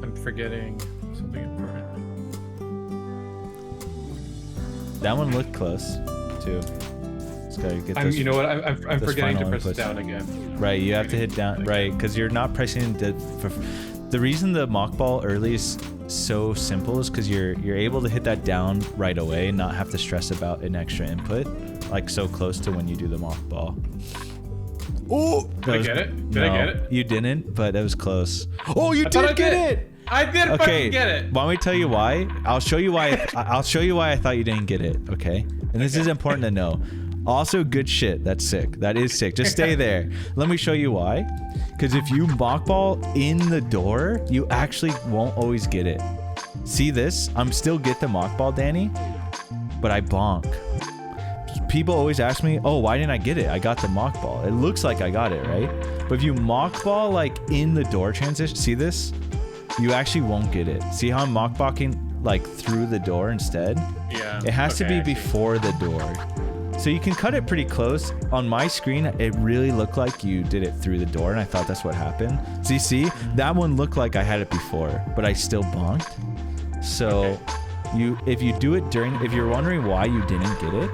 I'm forgetting something important. That one looked close, too. Just gotta get you know what? I'm forgetting to press down again. Right, you have to hit down. Right, because you're not pressing the reason the Mockball early is so simple is because you're able to hit that down right away and not have to stress about an extra input. Like so close to when you do the Mockball. Oh! Did I get it? Did I get it? You didn't, but it was close. Oh, you did get it! I did fucking get it. Want me to tell you why? I'll show you why. I'll show you why I thought you didn't get it. Okay. And this is important to know. Also, good shit. That's sick. That is sick. Just stay there. Let me show you why. Because if you Mockball in the door, you actually won't always get it. See this? I'm still get the Mockball, Danny, but I bonk. People always ask me, oh, why didn't I get it? I got the Mockball. It looks like I got it, right? But if you Mockball like in the door transition, see this? You actually won't get it. See how I'm Mockballing like through the door instead? Yeah. It has to be before the door. So you can cut it pretty close. On my screen, it really looked like you did it through the door, and I thought that's what happened. So you see, that one looked like I had it before, but I still bonked. So if you do it if you're wondering why you didn't get it,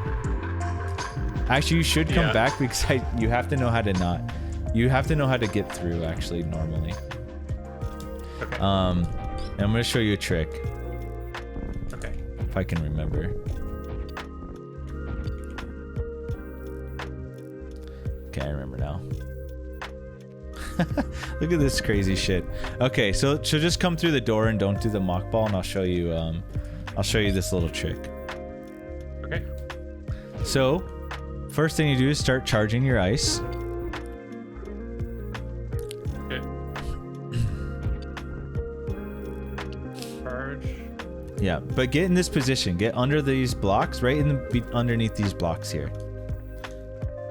actually you should come back because you have to know how to get through actually normally. Okay. And I'm gonna show you a trick. Okay. If I can remember. Okay, I remember now. Look at this crazy shit. Okay, so just come through the door and don't do the Mockball, and I'll show you this little trick. Okay. So, first thing you do is start charging your ice. Okay. Charge. Yeah, but get in this position. Get under these blocks, right underneath these blocks here.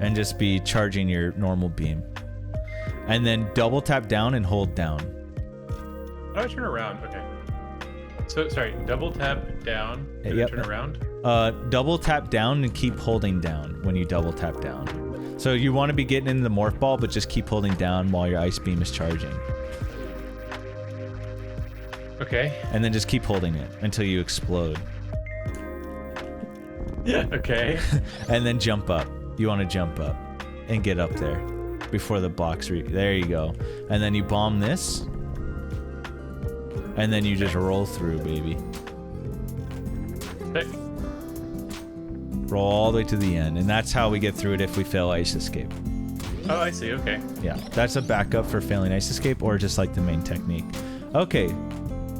And just be charging your normal beam. And then double tap down and hold down. How do I turn around? Okay. So, sorry, double tap down and turn around? double tap down and keep holding down when you double tap down. So you want to be getting into the morph ball, but just keep holding down while your ice beam is charging. Okay. And then just keep holding it until you explode. Okay. And then jump up. You want to jump up and get up there before the blocks. There you go. And then you bomb this. And then you just roll through, baby. Okay. Roll all the way to the end. And that's how we get through it if we fail ice escape. Oh, I see. Okay. Yeah, that's a backup for failing ice escape or just like the main technique. Okay.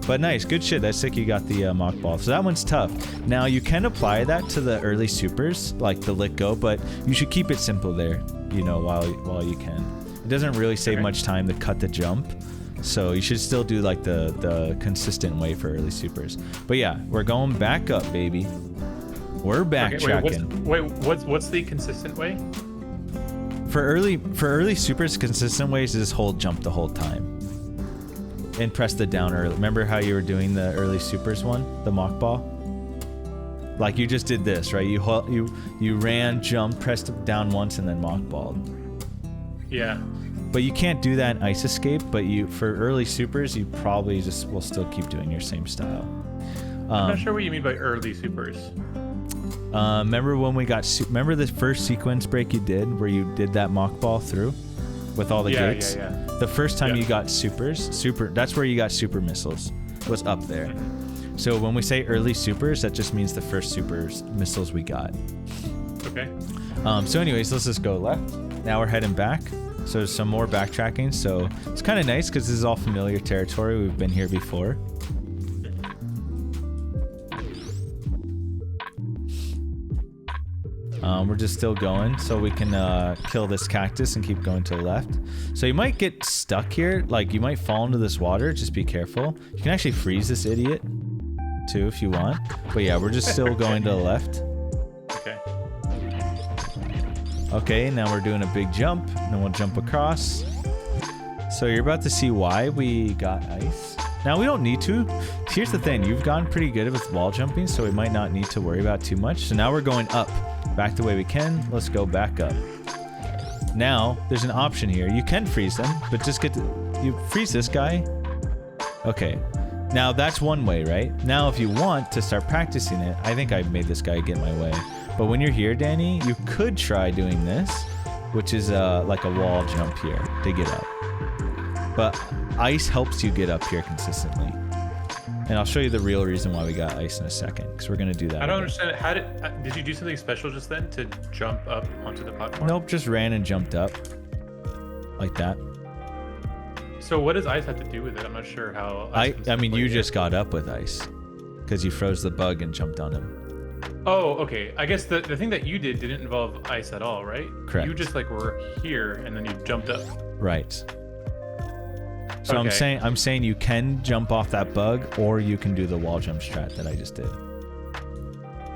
But nice, good shit. That's sick. You got the Mockball. So that one's tough. Now you can apply that to the early supers, like the Let Go, but you should keep it simple there. You know, while you can. It doesn't really save much time to cut the jump, so you should still do like the consistent way for early supers. But yeah, we're going back up, baby. We're backtracking. What's the consistent way? For early supers, consistent ways is just hold jump the whole time. And press the down early. Remember how you were doing the early supers one, the mock ball? Like you just did this, right? You ran, jumped, pressed down once, and then mock balled. Yeah. But you can't do that in ice escape. But for early supers, you probably just will still keep doing your same style. I'm not sure what you mean by early supers. Remember when we got? Remember the first sequence break you did, where you did that mock ball through, with all the gates? Yeah. The first time you got that's where you got super missiles, was up there. So when we say early supers, that just means the first super missiles we got. Okay. So anyways, let's just go left. Now we're heading back. So there's some more backtracking. So it's kind of nice because this is all familiar territory. We've been here before. We're just still going, so we can kill this cactus and keep going to the left. So you might get stuck here, like you might fall into this water, just be careful. You can actually freeze this idiot too if you want. But yeah, we're just still going to the left. Okay. Okay, now we're doing a big jump, and then we'll jump across. So you're about to see why we got ice. Now we don't need to. Here's the thing, you've gotten pretty good with wall jumping, so we might not need to worry about too much. So now we're going up. Back the way we can. Let's go back up. Now, there's an option here. You can freeze them, but just you freeze this guy. Okay. Now, that's one way, right? Now, if you want to start practicing it, I think I made this guy get my way. But when you're here, Danny, you could try doing this, which is like a wall jump here to get up. But ice helps you get up here consistently. And I'll show you the real reason why we got ice in a second, because we're going to do that. I don't understand. How did you do something special just then to jump up onto the platform? Nope, just ran and jumped up. Like that. So what does ice have to do with it? I'm not sure how. I mean, you just got up with ice, because you froze the bug and jumped on him. Oh, okay. I guess the thing that you did didn't involve ice at all, right? Correct. You just like were here and then you jumped up. Right. So okay. I'm saying you can jump off that bug, or you can do the wall jump strat that I just did.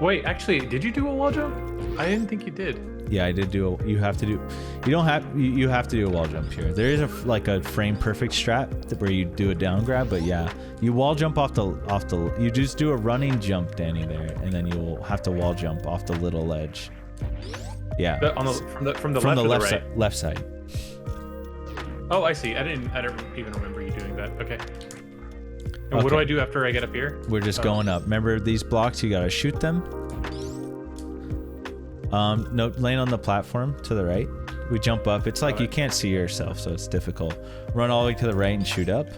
Wait, actually, did you do a wall jump? I didn't think you did. Yeah, I did do you have to do a wall jump here. There is a frame perfect strat where you do a down grab, but yeah, you wall jump you just do a running jump, Danny, there, and then you will have to wall jump off the little ledge. Yeah. From the left side. Left side. Oh, I see. I don't even remember you doing that. Okay. And what do I do after I get up here? We're just going up. Remember these blocks? You gotta shoot them. No, land on the platform to the right. We jump up. It's like you can't see yourself, so it's difficult. Run all the way to the right and shoot up.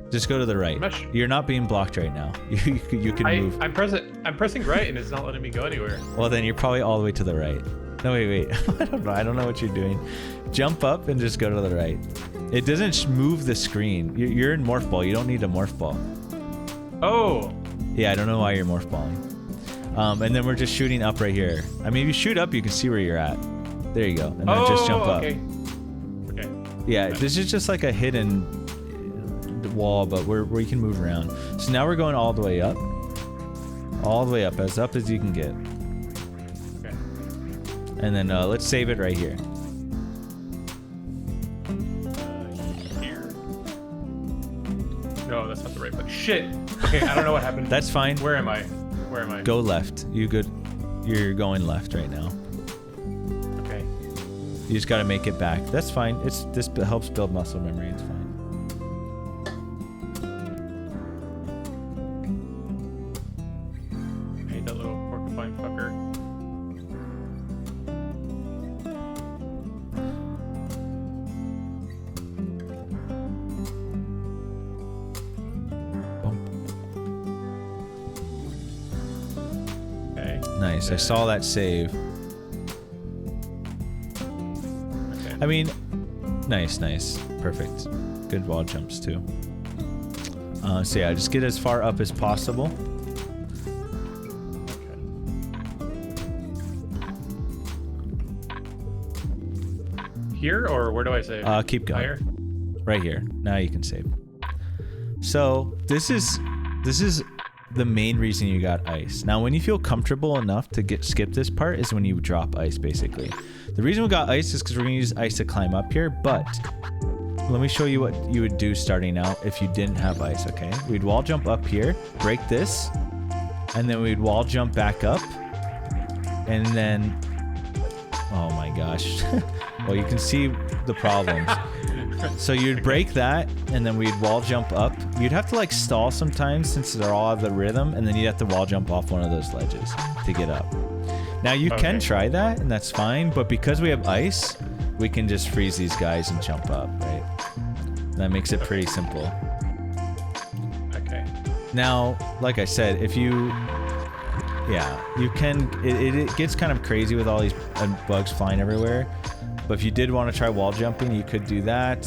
Just go to the right. You're not being blocked right now. You can move. I'm pressing right, and it's not letting me go anywhere. Well, then you're probably all the way to the right. No, wait. I don't know what you're doing. Jump up and just go to the right. It doesn't move the screen. You're in morph ball. You don't need a morph ball. Oh. Yeah, I don't know why you're morph balling. And then we're just shooting up right here. I mean, if you shoot up, you can see where you're at. There you go. And then just jump up. Okay. Yeah, this is just like a hidden wall, but where you can move around. So now we're going all the way up. All the way up as you can get. And then let's save it right here. Here. No, that's not the right place. Shit. Okay, I don't know what happened. That's fine. Where am I? Go left. You good? You're going left right now. Okay. You just gotta make it back. That's fine. This helps build muscle memory. It's fine. Hey, that little porcupine fucker. Okay. Nice. I saw that save. Okay. I mean, nice. Perfect. Good wall jumps too. So yeah, just get as far up as possible. Here, or where do I save? Keep going. Higher? Right here. Now you can save. So this is the main reason you got ice. Now, when you feel comfortable enough to skip this part is when you drop ice, basically. The reason we got ice is because we're gonna use ice to climb up here, but let me show you what you would do starting out if you didn't have ice, okay? We'd wall jump up here, break this, and then we'd wall jump back up, and then, oh my gosh. Well, you can see the problems. So you'd break that, and then we'd wall jump up. You'd have to like stall sometimes since they're all out of the rhythm, and then you'd have to wall jump off one of those ledges to get up. Now you can try that, and that's fine, but because we have ice, we can just freeze these guys and jump up, right? That makes it pretty simple. Okay. Now, like I said, if you... Yeah, you can... It gets kind of crazy with all these bugs flying everywhere. But if you did want to try wall jumping, you could do that.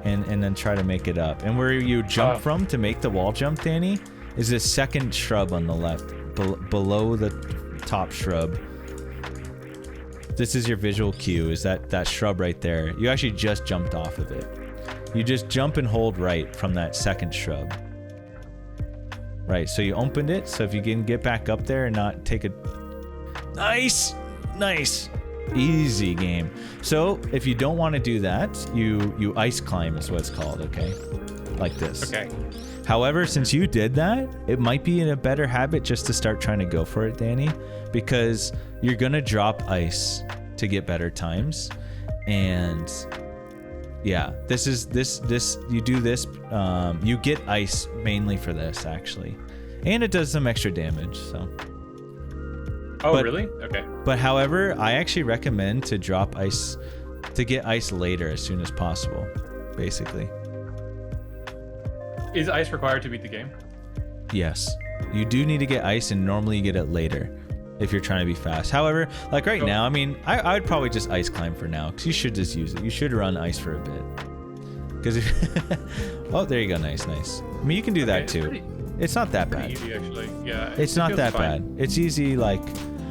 And then try to make it up. And where you jump from to make the wall jump, Danny, is this second shrub on the left. Below the top shrub. This is your visual cue, is that shrub right there. You actually just jumped off of it. You just jump and hold right from that second shrub. Right, so you opened it, so if you can get back up there and not take a... Nice! Easy game. So, if you don't want to do that, you ice climb is what it's called, okay? Like this. Okay. However, since you did that, it might be in a better habit just to start trying to go for it, Danny, because you're gonna drop ice to get better times, and yeah, you do this, you get ice mainly for this actually, and it does some extra damage. So. Oh, really? Okay. But however, I actually recommend to drop ice, to get ice later as soon as possible, basically. Is ice required to beat the game? Yes. You do need to get ice, and normally you get it later if you're trying to be fast. However, like right now, I mean, I would probably just ice climb for now, because you should just use it. You should run ice for a bit. Because if... Oh, there you go. Nice. I mean, you can do that too. It's not that bad. Easy, actually. Yeah. It's not that bad. It's easy, like...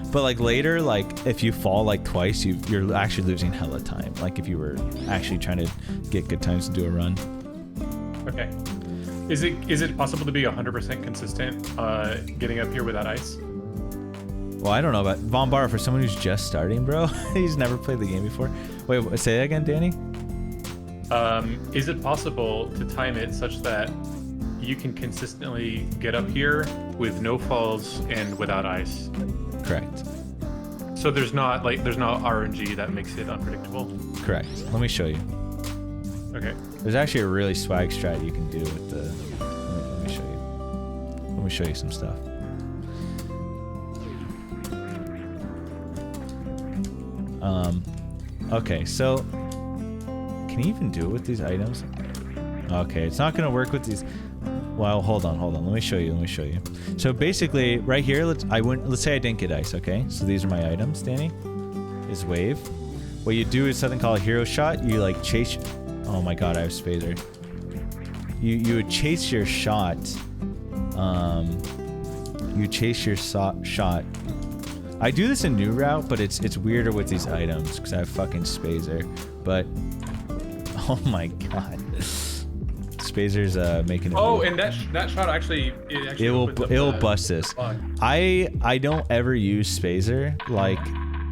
But like later, like if you fall like twice, you're actually losing hella time. Like if you were actually trying to get good times to do a run. Okay. Is it possible to be 100% consistent getting up here without ice? Well, I don't know about Von Bar, for someone who's just starting, bro. He's never played the game before. Wait, say that again, Danny? Is it possible to time it such that you can consistently get up here with no falls and without ice? Correct. So there's not RNG that makes it unpredictable? Correct. Let me show you. Okay. There's actually a really swag strat you can do with the... Let me show you. Let me show you some stuff. Okay, so... Can you even do it with these items? Okay, it's not gonna work with these... Well, hold on. Let me show you. So basically, right here, let's say I didn't get ice, okay? So these are my items, Danny. Is wave. What you do is something called a hero shot. You like chase... Oh my god, I have Spazer. You would chase your shot. You chase your shot. I do this in New Route, but it's weirder with these items because I have fucking Spazer. But... Oh my god. Spazer's making it. Oh, and that shot actually it'll bust this. I don't ever use Spazer like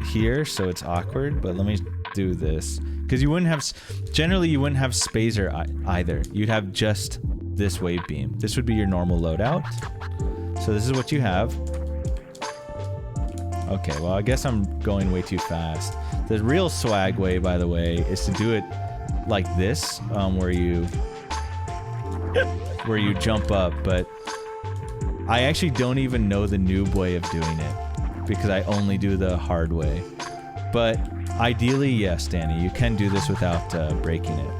here, so it's awkward. But let me do this because you wouldn't have Spazer either. You'd have just this wave beam. This would be your normal loadout. So this is what you have. Okay, well, I guess I'm going way too fast. The real swag way, by the way, is to do it like this, where you jump up, but I actually don't even know the noob way of doing it because I only do the hard way. But ideally, yes, Danny, you can do this without breaking it.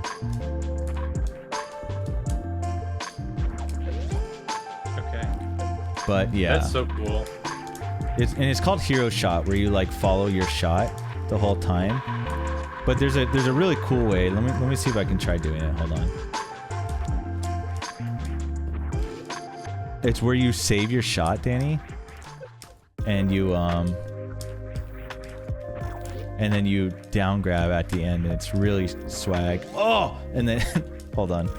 Okay. But yeah. That's so cool. It's called hero shot, where you like follow your shot the whole time. But there's a really cool way. Let me see if I can try doing it. Hold on. It's where you save your shot, Danny, and you and then you down grab at the end, and it's really swag. Oh, and then hold on.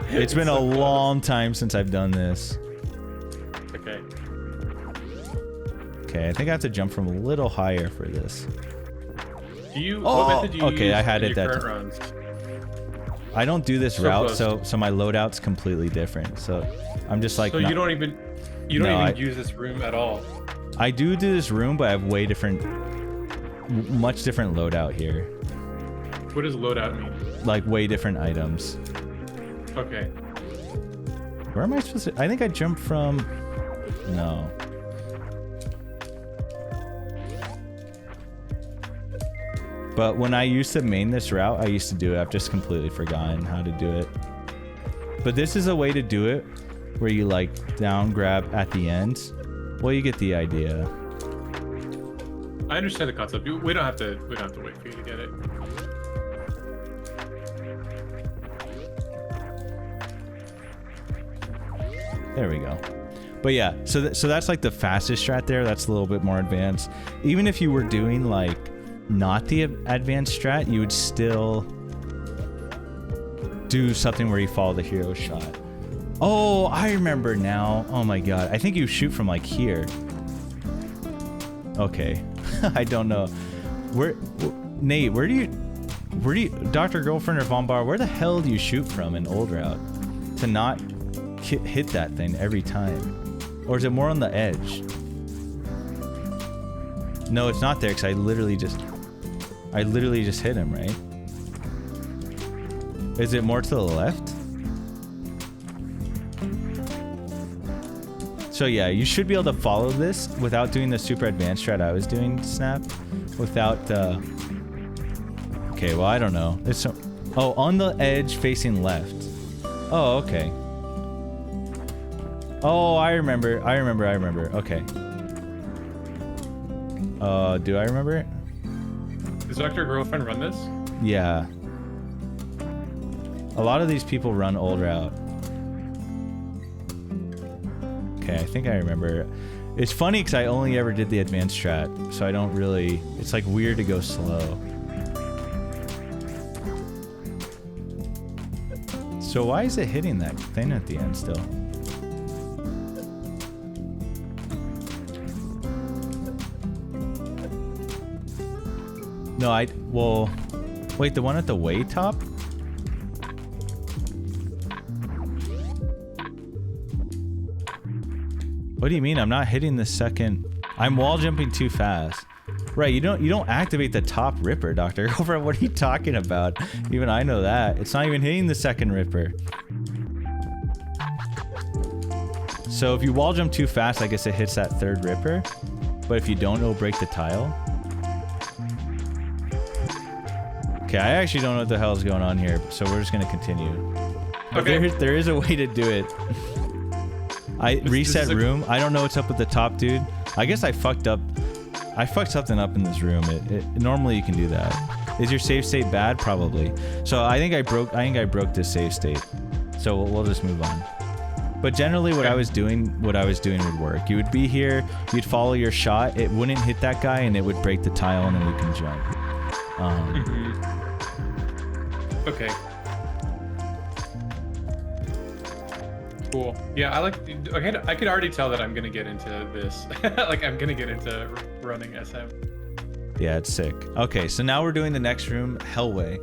It's been a long time since I've done this. Okay. Okay, I think I have to jump from a little higher for this. Do you? Oh, what method do you okay, use I had in it your that current runs? I don't do this So route, close. so my loadout's completely different. So I'm just like. So you don't even use this room at all. I do this room, but I have way different, much different loadout here. What does loadout mean? Like way different items. Okay. Where am I supposed to? I think I jumped from. No. But when I used to main this route, I used to do it. I've just completely forgotten how to do it. But this is a way to do it where you like down grab at the end. Well, you get the idea. I understand the concept. We don't have to wait for you to get it. There we go. But yeah, so that's like the fastest strat there. That's a little bit more advanced. Even if you were doing like not the advanced strat, you would still do something where you follow the hero shot. Oh, I remember now. Oh my god. I think you shoot from like here. Okay. I don't know. Nate, where do you Dr. Girlfriend or Von Bar, where the hell do you shoot from in old route to not hit that thing every time? Or is it more on the edge? No, it's not there because I literally just hit him, right? Is it more to the left? So yeah, you should be able to follow this without doing the super advanced strat I was doing, Snap. Without okay, well, I don't know. It's on the edge facing left. Oh, okay. Oh, I remember. Okay. Do I remember it? Does Dr. Girlfriend run this? Yeah. A lot of these people run old route. Okay, I think I remember. It's funny because I only ever did the advanced strat, so I don't really... It's like weird to go slow. So why is it hitting that thing at the end still? No, well, wait, the one at the way top? What do you mean? I'm not hitting the second. I'm wall jumping too fast. Right, you don't activate the top ripper, Dr. Girlfriend. What are you talking about? Even I know that. It's not even hitting the second ripper. So if you wall jump too fast, I guess it hits that third ripper. But if you don't, it'll break the tile. Okay, I actually don't know what the hell is going on here, so we're just gonna continue. Okay. There is a way to do it. Reset room. I don't know what's up with the top dude. I guess I fucked up. I fucked something up in this room. Normally you can do that. Is your save state bad? Probably. So I think I broke this save state. So we'll just move on. But generally what I was doing would work. You would be here, you'd follow your shot, it wouldn't hit that guy, and it would break the tile, and then you can jump. Okay. Cool. Yeah, I could already tell that I'm gonna get into this. Like, I'm gonna get into running SM. Yeah, it's sick. Okay, so now we're doing the next room, Hellway.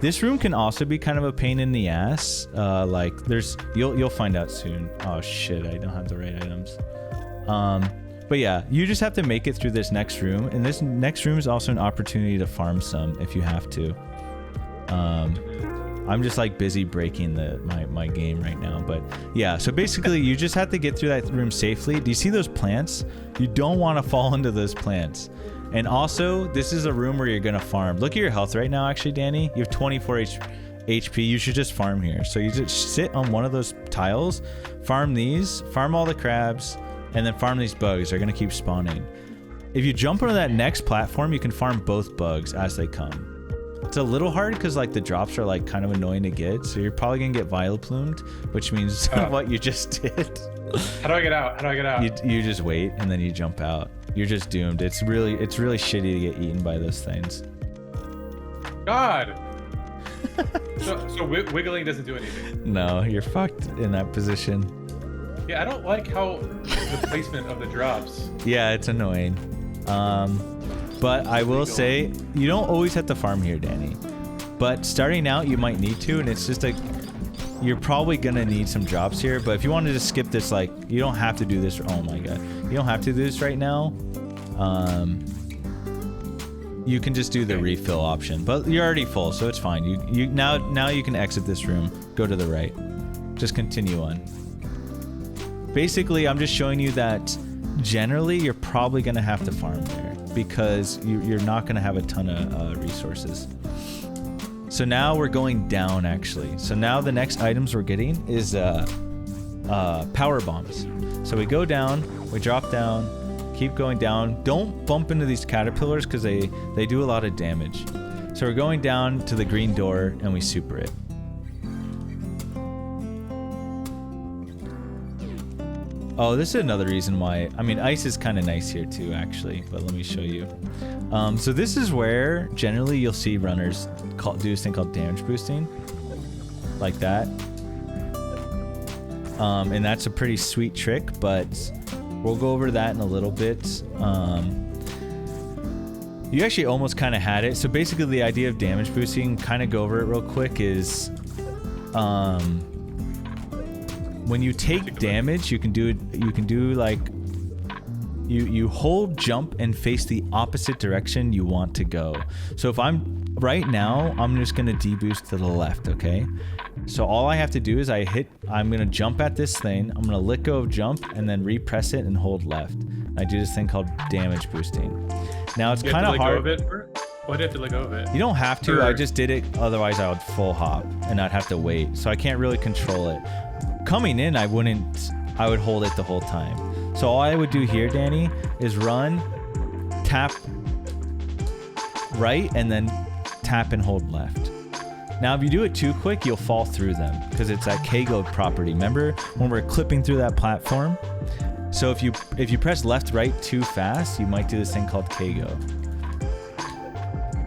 This room can also be kind of a pain in the ass. Like you'll find out soon. Oh shit, I don't have the right items. But yeah, you just have to make it through this next room, and this next room is also an opportunity to farm some if you have to. I'm just like busy breaking my game right now, but yeah, so basically you just have to get through that room safely. Do you see those plants? You don't want to fall into those plants. And also, this is a room where you're gonna farm. Look at your health right now, actually, Danny. You have 24 HP. You should just farm here. So you just sit on one of those tiles, farm these, farm all the crabs, and then farm these bugs. They're gonna keep spawning. If you jump onto that next platform, you can farm both bugs as they come. It's a little hard because like the drops are like kind of annoying to get. So you're probably gonna get vileplumed, which means what you just did. How do I get out? How do I get out? You just wait and then you jump out. You're just doomed. It's really shitty to get eaten by those things. God. so wiggling doesn't do anything. No, you're fucked in that position. Yeah, I don't like how the placement of the drops. Yeah, it's annoying. But I will say you don't always have to farm here, Danny. But starting out, you might need to, and it's just like you're probably gonna need some drops here. But if you wanted to skip this, like you don't have to do this. Oh my god, you don't have to do this right now. You can just do the refill option, but you're already full, so it's fine. You now you can exit this room. Go to the right. Just continue on. Basically, I'm just showing you that generally you're probably gonna have to farm there because you're not gonna have a ton of resources. So now we're going down, actually. So now the next items we're getting is power bombs. So we go down, we drop down, keep going down. Don't bump into these caterpillars because they do a lot of damage. So we're going down to the green door and we super it. Oh, this is another reason why. I mean, ice is kind of nice here too, actually, but let me show you. So this is where generally you'll see runners do this thing called damage boosting, like that. And that's a pretty sweet trick, but we'll go over that in a little bit. You actually almost kind of had it. So basically the idea of damage boosting, kind of go over it real quick, is when you take damage, you can do like you hold jump and face the opposite direction you want to go. So if I'm just gonna deboost to the left, okay? So all I have to do is I'm gonna jump at this thing, I'm gonna let go of jump and then repress it and hold left. I do this thing called damage boosting. Now it's kind of hard. Why do you have to let go of it? You don't have to, I just did it, otherwise I would full hop and I'd have to wait. So I can't really control it. Coming in, I would hold it the whole time. So all I would do here, Danny, is run, tap right, and then tap and hold left. Now, if you do it too quick, you'll fall through them because it's that Kegos property. Remember when we're clipping through that platform? So if you press left, right too fast, you might do this thing called Kegos.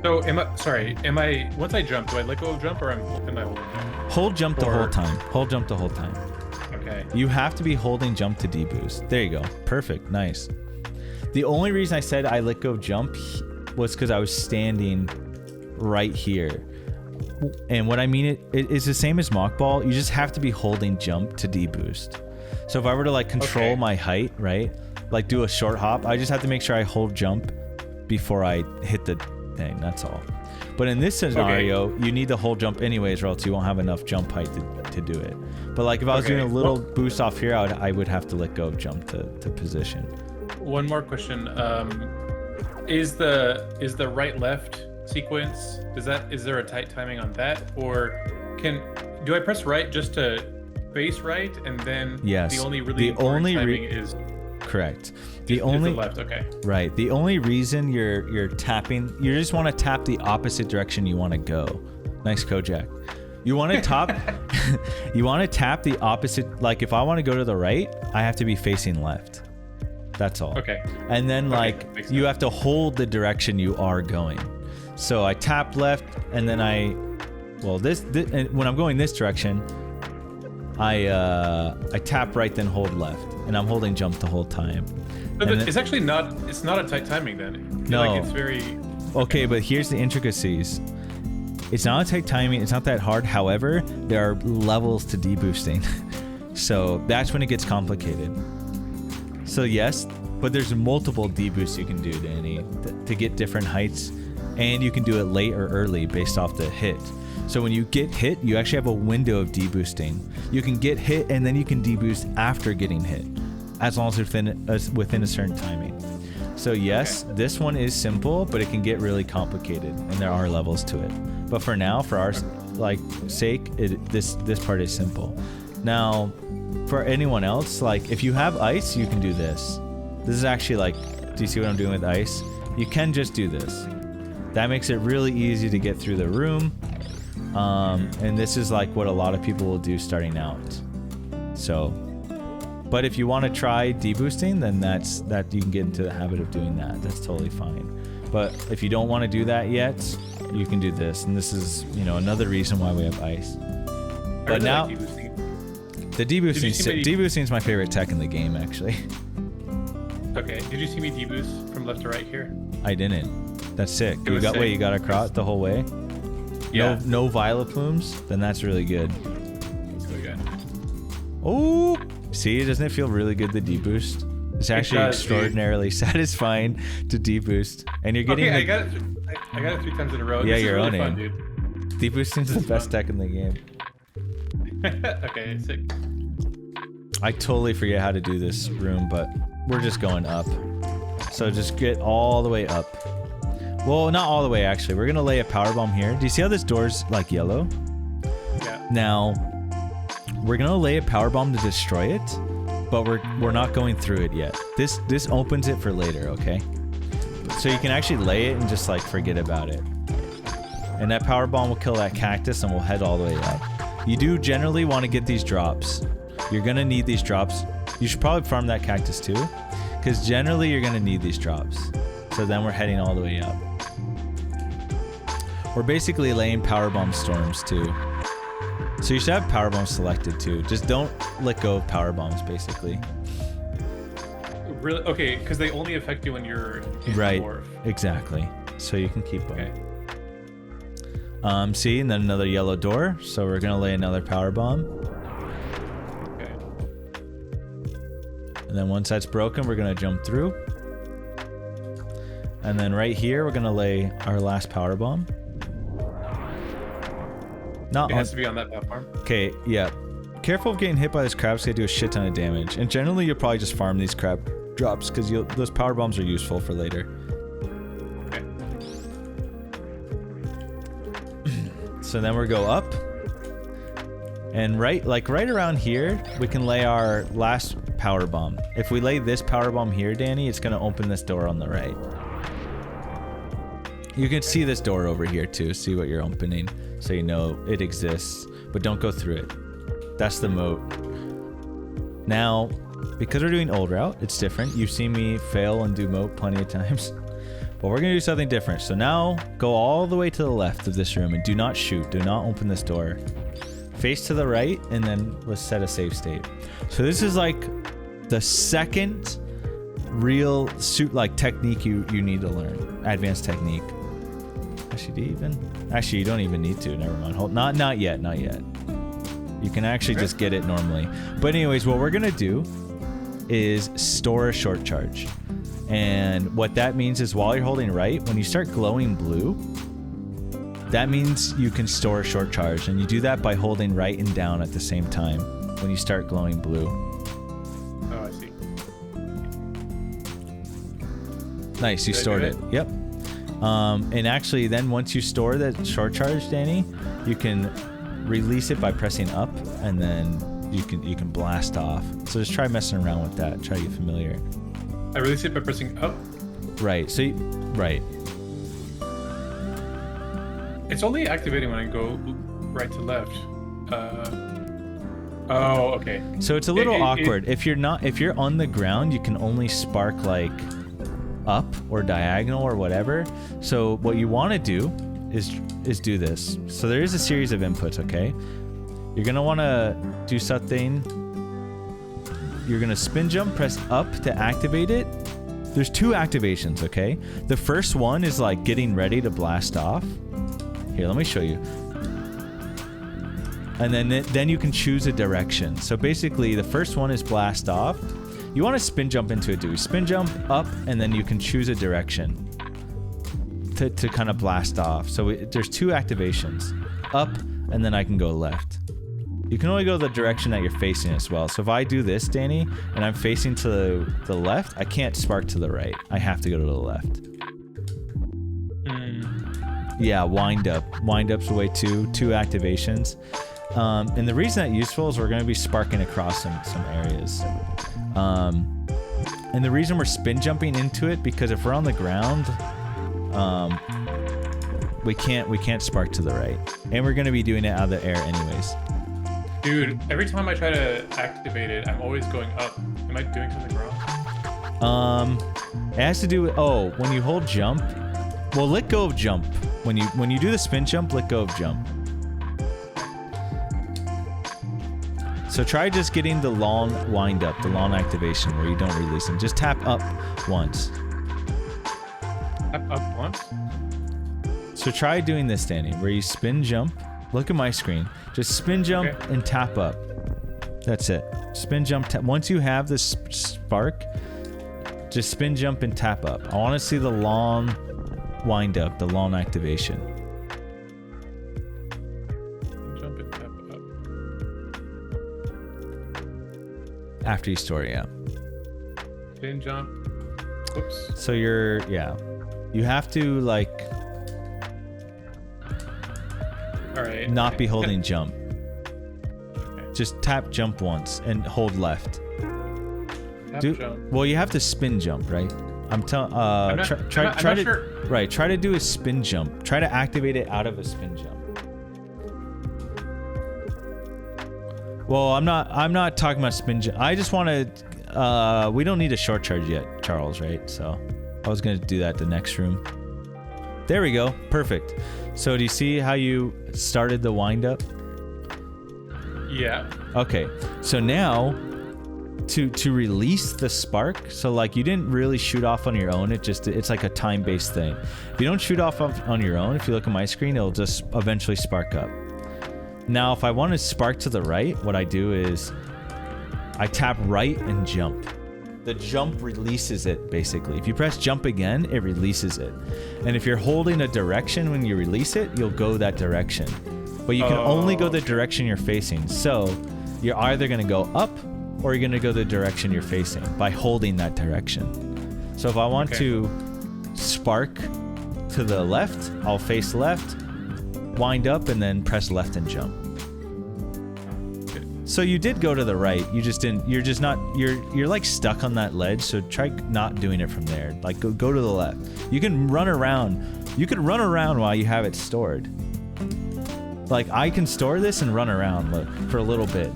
So am I once I jump, do I let go of jump or am I holding jump? Hold jump the whole time. Hold jump the whole time. Okay. You have to be holding jump to deboost. There you go. Perfect. Nice. The only reason I said I let go of jump was because I was standing right here. And what I mean, it is the same as Mockball. You just have to be holding jump to deboost. So if I were to like control my height, right? Like do a short hop, I just have to make sure I hold jump before I hit the thing. That's all. But in this scenario, you need to hold jump anyways, or else you won't have enough jump height to do it. But like if I was doing a little boost off here, I would have to let go of jump to position. One more question. Is the right left sequence, is there a tight timing on that, or do I press right just to face right and then yes, the only really important timing is correct. The left, okay. Right. The only reason you're tapping, you just want to tap the opposite direction you want to go. Nice, Kojak. You want to tap the opposite. Like if I want to go to the right, I have to be facing left. That's all. Okay. And then you have to hold the direction you are going. So I tap left, and then when I'm going this direction, I tap right, then hold left, and I'm holding jump the whole time. But it's actually not a tight timing then. No. Like it's very... Okay, but here's the intricacies. It's not a tight timing. It's not that hard. However, there are levels to deboosting. So that's when it gets complicated. So yes, but there's multiple deboosts you can do, Danny, to get different heights. And you can do it late or early based off the hit. So when you get hit, you actually have a window of deboosting. You can get hit and then you can deboost after getting hit, as long as it's within a certain timing. So yes, this one is simple, but it can get really complicated, and there are levels to it. But for now, for our sake, this part is simple. Now, for anyone else, like if you have ice, you can do this. This is actually like, do you see what I'm doing with ice? You can just do this. That makes it really easy to get through the room. And this is like what a lot of people will do starting out. So, but if you want to try deboosting, then that you can get into the habit of doing that. That's totally fine. But if you don't want to do that yet, you can do this. And this is, another reason why we have ice. But now, the deboosting is my favorite tech in the game, actually. Okay. Did you see me deboost from left to right here? I didn't. That's sick. You got across the whole way? Yeah. No violet plumes? Then that's really good. Okay. Oh, see, doesn't it feel really good to deboost? It's actually extraordinarily satisfying to deboost. And you're getting I got it 3 times in a row. Yeah, this you're really owning. Fun, dude. Deboosting's the best tech in the game. Okay, sick. I totally forget how to do this room, but we're just going up. So just get all the way up. Well, not all the way, actually. We're going to lay a power bomb here. Do you see how this door's like yellow? Yeah. Now, we're going to lay a power bomb to destroy it, but we're not going through it yet. This opens it for later, okay? So you can actually lay it and just like forget about it. And that power bomb will kill that cactus and we'll head all the way up. You do generally want to get these drops. You're going to need these drops. You should probably farm that cactus too, because generally you're going to need these drops. So then we're heading all the way up. We're basically laying power bomb storms too. So you should have power bombs selected too. Just don't let go of power bombs, basically. Really? Okay, because they only affect you when you're in right. the wharf. Exactly. So you can keep them. Okay. See, and then another yellow door. So we're gonna lay another power bomb. Okay. And then once that's broken, we're gonna jump through. And then right here, we're gonna lay our last power bomb. It has to be on that platform. Okay, yeah. Careful of getting hit by this crab, so they do a shit ton of damage. And generally, you'll probably just farm these crab drops because those power bombs are useful for later. Okay. So then we go up. And right around here, we can lay our last power bomb. If we lay this power bomb here, Danny, it's going to open this door on the right. You can see this door over here too, see what you're opening, so you know it exists, but don't go through it. That's the moat. Now, because we're doing old route, it's different. You've seen me fail and do moat plenty of times, but we're gonna do something different. So now, go all the way to the left of this room and do not shoot, do not open this door. Face to the right, and then let's set a save state. So this is like the second real technique you need to learn. Advanced technique. Actually, you don't even need to. Never mind. Not yet. You can actually just get it normally. But anyways, what we're gonna do is store a short charge. And what that means is while you're holding right, when you start glowing blue, that means you can store a short charge. And you do that by holding right and down at the same time when you start glowing blue. Oh, I see. Nice, you stored it. Yep. And actually, then once you store that short charge, Danny, you can release it by pressing up, and then you can blast off. So just try messing around with that. Try to get familiar. I release it by pressing up. Right. So right. It's only activating when I go right to left. Oh, okay. So it's a little awkward. If you're on the ground, you can only spark like up or diagonal or whatever. So what you want to do is do this. So there is a series of inputs, okay? You're gonna want to do something. You're gonna spin jump, press up to activate it. There's 2 activations, okay? The first one is like getting ready to blast off. Here, let me show you. And then you can choose a direction. So basically, the first one is blast off. You want to spin jump into it, too. Spin jump up, and then you can choose a direction to kind of blast off. So there's 2 activations. Up, and then I can go left. You can only go the direction that you're facing as well. So if I do this, Danny, and I'm facing to the left, I can't spark to the right. I have to go to the left. Yeah, wind up. Wind up's the way too. 2 activations. And the reason that's useful is we're going to be sparking across some areas. And the reason we're spin jumping into it, because if we're on the ground, we can't spark to the right. And we're going to be doing it out of the air anyways. Dude, every time I try to activate it, I'm always going up. Am I doing something wrong? It has to do with, when you hold jump, well, let go of jump. When you do the spin jump, let go of jump. So try just getting the long wind up, the long activation where you don't release them. Just tap up once. Tap up once? So try doing this, Danny, where you spin jump. Look at my screen. Just spin jump and tap up. That's it. Spin jump. Once you have this spark, just spin jump and tap up. I want to see the long wind up, the long activation. Jump and tap up. After you store, yeah. Spin jump. Oops. So you have to like not be holding jump. Okay. Just tap jump once and hold left. Jump. Well, you have to spin jump, right? Try to do a spin jump. Try to activate it out of a spin jump. Well, I'm not talking about spin jump. I just want to. We don't need a short charge yet, Charles, right? So I was gonna do that the next room. There we go. Perfect. So do you see how you started the wind up? Yeah. Okay. So now to release the spark, so like you didn't really shoot off on your own, it's like a time-based thing. If you don't shoot off on your own, if you look at my screen, it'll just eventually spark up. Now, if I want to spark to the right, what I do is I tap right and jump. The jump releases it, basically. If you press jump again, it releases it. And if you're holding a direction when you release it, you'll go that direction. But you can only go the direction you're facing. So you're either going to go up or you're going to go the direction you're facing by holding that direction. So if I want to spark to the left, I'll face left, wind up, and then press left and jump. So you did go to the right, you just didn't, you're like stuck on that ledge, so try not doing it from there. Like go to the left. You can run around. You can run around while you have it stored. Like I can store this and run around for a little bit.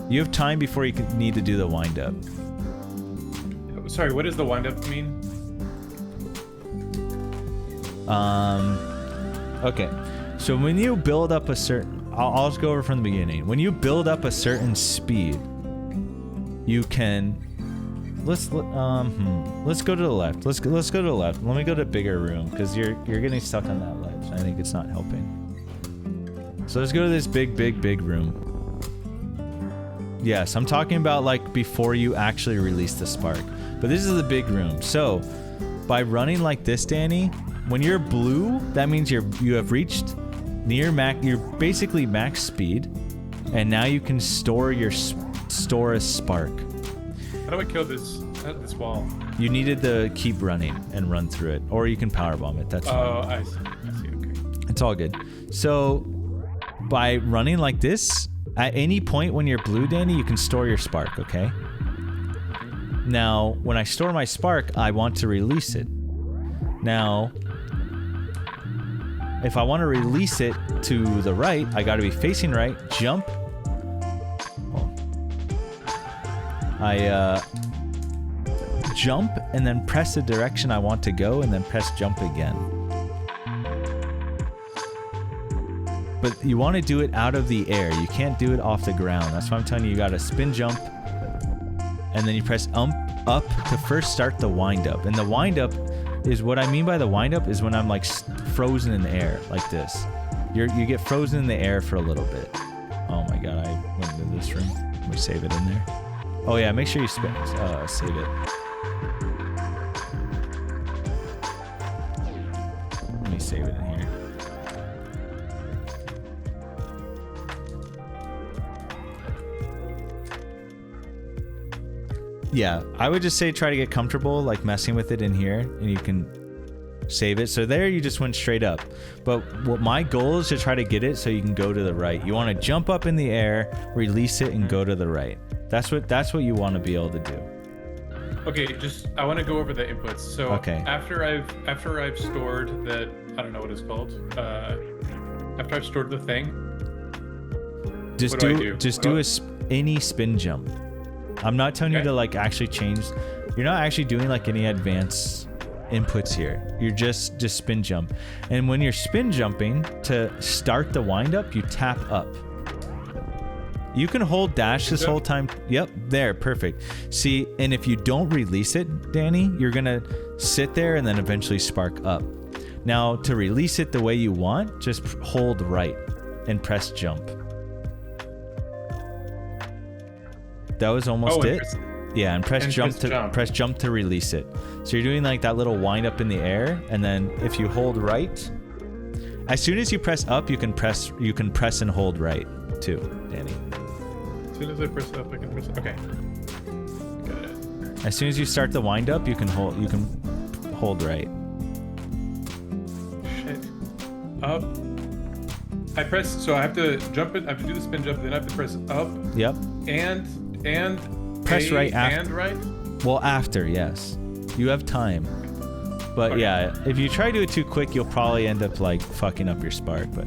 You have time before you need to do the wind up. Sorry, what does the wind up mean? Okay. So when you build up a certain, I'll just go over from the beginning. When you build up a certain speed, you can. Let's go to the left. Let's go to the left. Let me go to a bigger room because you're getting stuck on that ledge. I think it's not helping. So let's go to this big room. Yes, I'm talking about like before you actually release the spark. But this is the big room. So by running like this, Danny, when you're blue, that means you have reached near max. You're basically max speed, and now you can store a spark. How do I kill this wall? You needed to keep running and run through it, or you can powerbomb it. That's fine. I see. Okay. It's all good. So by running like this, at any point when you're blue, Danny, you can store your spark. Okay. Now, when I store my spark, I want to release it. Now, if I want to release it to the right, I got to be facing right, jump. I jump and then press the direction I want to go and then press jump again. But you want to do it out of the air. You can't do it off the ground. That's why I'm telling you, you got to spin jump and then you press up to first start the wind up. And the wind up is what I mean by the wind up is when I'm like frozen in the air like this. You get frozen in the air for a little bit. Oh my god, I went into this room. Let me save it in there. Oh yeah, make sure you save it. Let me save it in here. Yeah, I would just say try to get comfortable like messing with it in here, and you can save it. So there you just went straight up. But what my goal is to try to get it so you can go to the right. You want to jump up in the air, release it, and go to the right. That's what you want to be able to do. Okay, I want to go over the inputs. So okay. after I've stored that, I don't know what it's called. After I've stored the thing, just do any spin jump. I'm not telling you to like actually change. You're not actually doing like any advanced inputs here. You're just spin jump. And when you're spin jumping to start the wind up, you tap up. You can hold dash this whole time. Yep, there, perfect. See, and if you don't release it, Danny, you're gonna sit there and then eventually spark up. Now to release it the way you want, just hold right and press jump. That was almost it. Yeah, and press jump to release it. So you're doing like that little wind up in the air, and then if you hold right, as soon as you press up, you can press and hold right too, Danny. As soon as I press up, I can press. Okay. Got it. As soon as you start the wind up, you can hold right. Shit. Up. I press. So I have to jump it. I have to do the spin jump. Then I have to press up. Yep. And press right after. And right? Well, after, yes. You have time. But yeah, if you try to do it too quick, you'll probably end up like fucking up your spark. But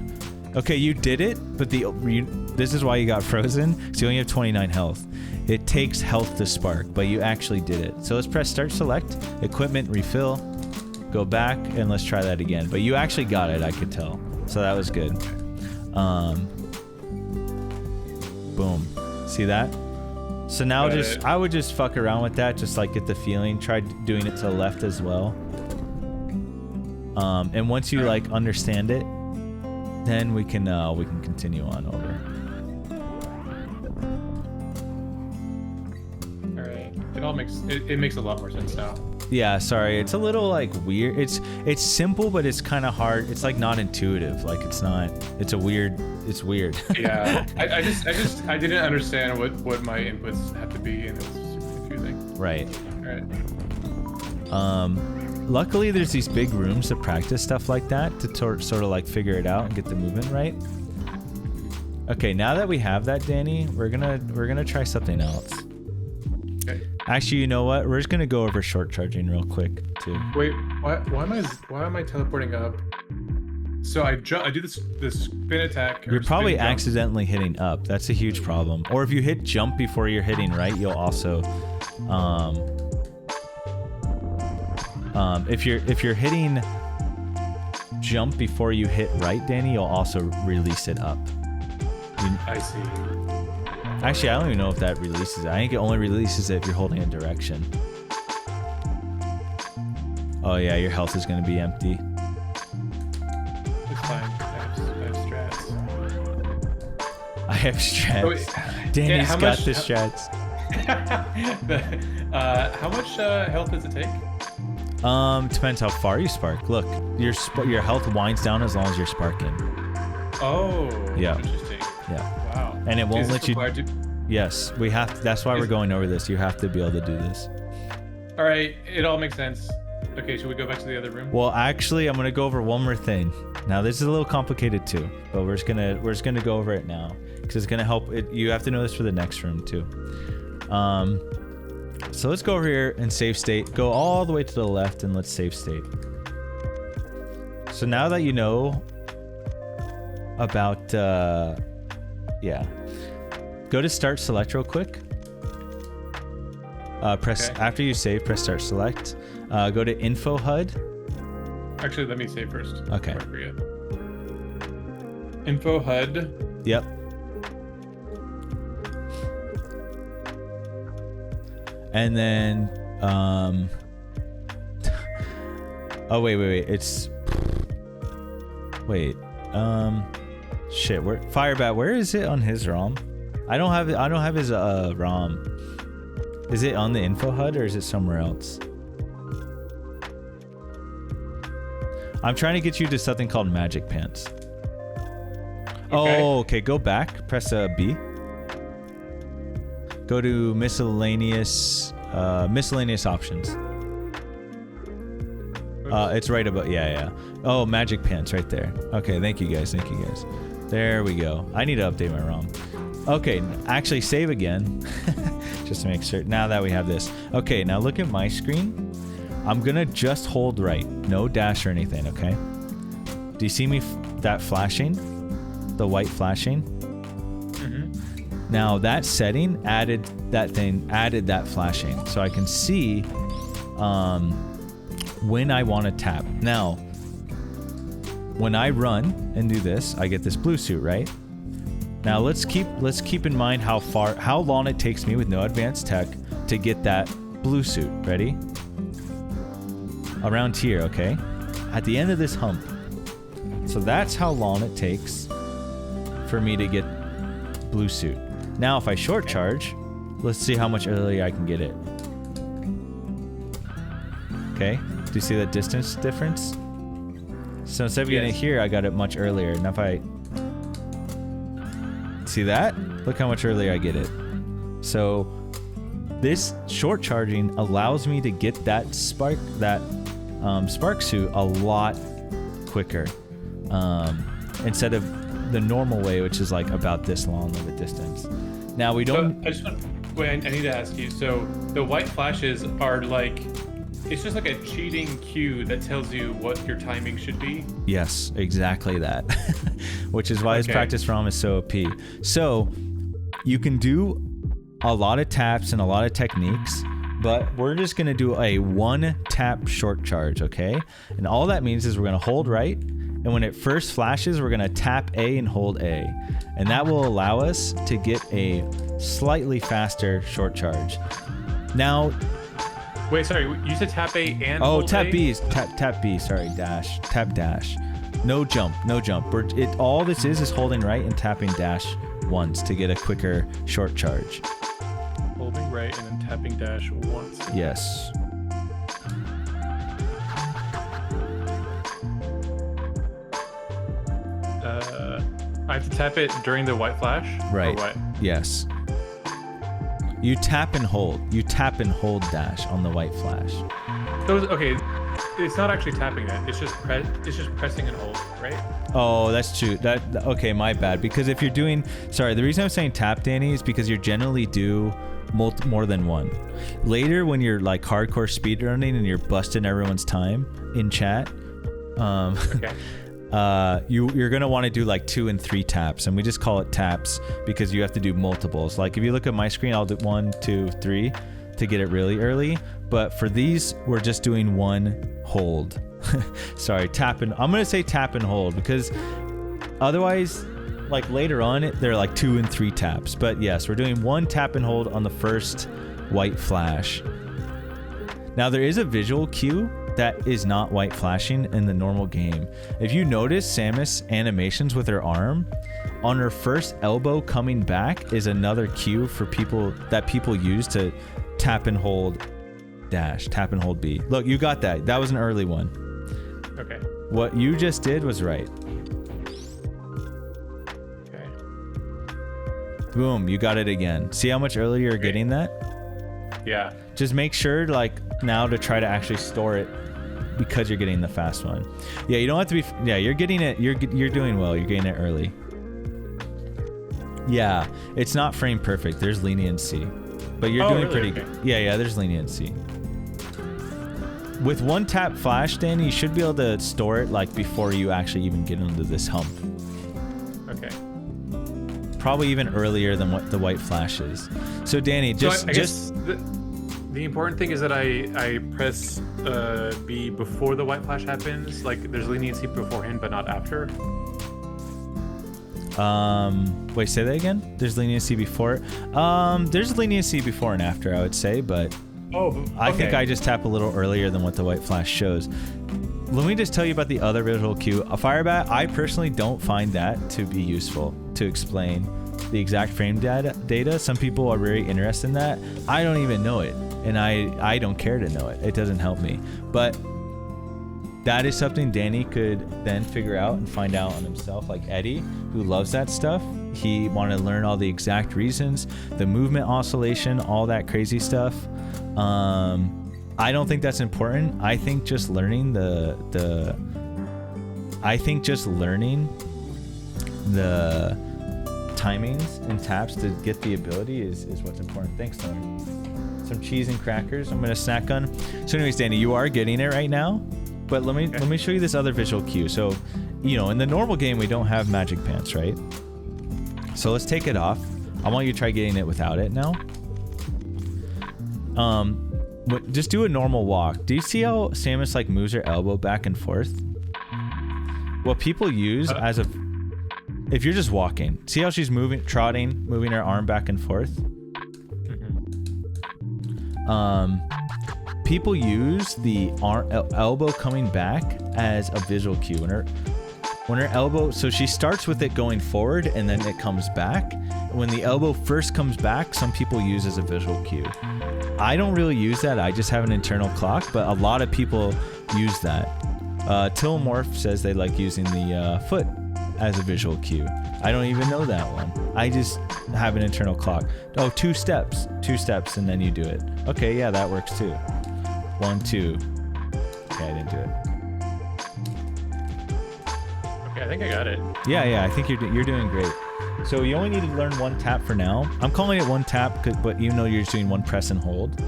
okay, you did it, but this is why you got frozen, because you only have 29 health. It takes health to spark, but you actually did it. So let's press start select, equipment refill, go back, and let's try that again. But you actually got it, I could tell. So that was good. Boom. See that? So now I would just fuck around with that, just like get the feeling. Try doing it to the left as well. And once you like understand it, then we can continue on over. All right. It makes a lot more sense now. Yeah, sorry. It's a little like weird. It's simple, but it's kind of hard. It's like not intuitive. Like it's weird. Yeah. I didn't understand what my inputs had to be, and it was super confusing. Right. All right. Luckily there's these big rooms to practice stuff like that to sort of like figure it out and get the movement right. Okay, now that we have that, Danny, we're gonna try something else. Okay. Actually, you know what? We're just gonna go over short charging real quick too. Wait, why am I teleporting up? So I do this spin attack. You're probably accidentally hitting up. That's a huge problem. Or if you hit jump before you're hitting right, you'll also if you're hitting jump before you hit right, Danny, you'll also release it up. I see. Actually, I don't even know if that releases it. I think it only releases it if you're holding a direction. Oh yeah, your health is going to be empty. It's fine. I have strats. Oh, wait. Danny's got the strats. How much health does it take? Depends how far you spark. Look, your health winds down as long as you're sparking. Oh. Yeah. Interesting. Yeah. Wow. And it won't let you. Yes, we have. That's why we're going over this. You have to be able to do this. All right. It all makes sense. Okay, should we go back to the other room? Well, actually, I'm gonna go over one more thing. Now, this is a little complicated too, but we're just gonna go over it now because it's gonna help. You have to know this for the next room too. So let's go over here and save state. Go all the way to the left and let's save state. So now that you know about, yeah, go to start select real quick. Press after you save, press start select. Go to info HUD. Actually, let me save first. Okay. Before I forget. Info HUD. Yep. And then Oh wait. It's wait. Shit. Where Firebat? Where is it on his ROM? I don't have his ROM. Is it on the info HUD or is it somewhere else? I'm trying to get you to something called Magic Pants. Okay. Oh, okay. Go back. Press B. Go to miscellaneous options. It's right above. Yeah. Oh, Magic Pants right there. Okay. Thank you guys. There we go. I need to update my ROM. Okay. Actually, save again, just to make sure. Now that we have this. Okay. Now look at my screen. I'm gonna just hold right. No dash or anything. Okay. Do you see me? That flashing, the white flashing. Mm-hmm. Now that setting added that flashing, so I can see when I want to tap. Now, when I run and do this, I get this blue suit, right? Now let's keep in mind how long it takes me with no advanced tech to get that blue suit. Ready? Around here, okay? At the end of this hump. So that's how long it takes for me to get blue suit. Now if I short charge, let's see how much earlier I can get it. Okay, do you see that distance difference? So instead of getting it here, I got it much earlier. Now if I see that, look how much earlier I get it. So this short charging allows me to get that spark suit a lot quicker, instead of the normal way, which is like about this long of a distance. Now we don't. So I need to ask you. So the white flashes are like, it's just like a cheating cue that tells you what your timing should be. Yes, exactly that. Which is why his practice ROM is so OP. So you can do a lot of taps and a lot of techniques, but we're just gonna do a one tap short charge, okay? And all that means is we're gonna hold right, and when it first flashes, we're gonna tap A and hold A. And that will allow us to get a slightly faster short charge. Now, wait, sorry, you said tap A and hold tap A? B is tap B, sorry, dash, tap dash. No jump. All this is holding right and tapping dash once to get a quicker short charge. Holding right and then tapping dash once. Yes. I have to tap it during the white flash? Right. Or what? Yes. You tap and hold. You tap and hold dash on the white flash. So, okay, it's not actually tapping it. It's just pressing and hold, right? Oh, that's true. Okay, my bad. Because if you're doing, sorry, the reason I'm saying tap, Danny, is because you generally do more than one. Later, when you're like hardcore speedrunning and you're busting everyone's time in chat, Okay. You're gonna want to do like 2 and 3 taps, and we just call it taps because you have to do multiples. Like if you look at my screen, I'll do 1, 2, 3 to get it really early. But for these, we're just doing one hold. Sorry, tap and I'm gonna say tap and hold because otherwise, like later on, they're like 2 and 3 taps. But yes, we're doing one tap and hold on the first white flash. Now there is a visual cue that is not white flashing in the normal game. If you notice Samus animations with her arm, on her first elbow coming back is another cue for people use to tap and hold dash, tap and hold B. Look, you got that. That was an early one. Okay. What you just did was right. Okay. Boom, you got it again. See how much earlier you're getting that? Yeah. Just make sure like now to try to actually store it because you're getting the fast one. Yeah, you don't have to be, yeah, you're getting it, you're doing well, you're getting it early. Yeah, it's not frame perfect, there's leniency. But you're doing really? pretty good. Yeah, there's leniency. With one tap flash, Danny, you should be able to store it like before you actually even get into this hump. Okay. Probably even earlier than what the white flash is. So Danny, just the important thing is that I press B before the white flash happens. Like there's leniency beforehand, but not after. Wait, say that again? There's leniency before. There's leniency before and after, I would say, but okay. I think I just tap a little earlier than what the white flash shows. let me just tell you about the other visual cue. A Firebat, I personally don't find that to be useful to explain the exact frame data. Some people are very interested in that. I don't even know it, and I don't care to know it. It doesn't help me. But that is something Danny could then figure out and find out on himself. Like Eddie, who loves that stuff, he wanted to learn all the exact reasons, the movement oscillation, all that crazy stuff. I don't think that's important. I think just learning the timings and taps to get the ability is what's important. Thanks, Lauren. Some cheese and crackers. I'm gonna snack on. So anyways, Danny, you are getting it right now, but let me show you this other visual cue. So, you know, in the normal game we don't have magic pants, right? So let's take it off. I want you to try getting it without it now. Just do a normal walk. Do you see how Samus like moves her elbow back and forth? What people use as a... If you're just walking, see how she's trotting, moving her arm back and forth? People use the elbow coming back as a visual cue. When her elbow... So she starts with it going forward and then it comes back. When the elbow first comes back, some people use as a visual cue. I don't really use that. I just have an internal clock, but a lot of people use that. Tillmorph says they like using the foot as a visual cue. I don't even know that one. I just have an internal clock. Oh, 2 steps, and then you do it. Okay, yeah, that works too. 1, 2. Okay, I didn't do it. Okay, I think I got it. Yeah, I think you're doing great. So you only need to learn 1 tap for now. I'm calling it 1 tap, but you know you're just doing 1 press and hold.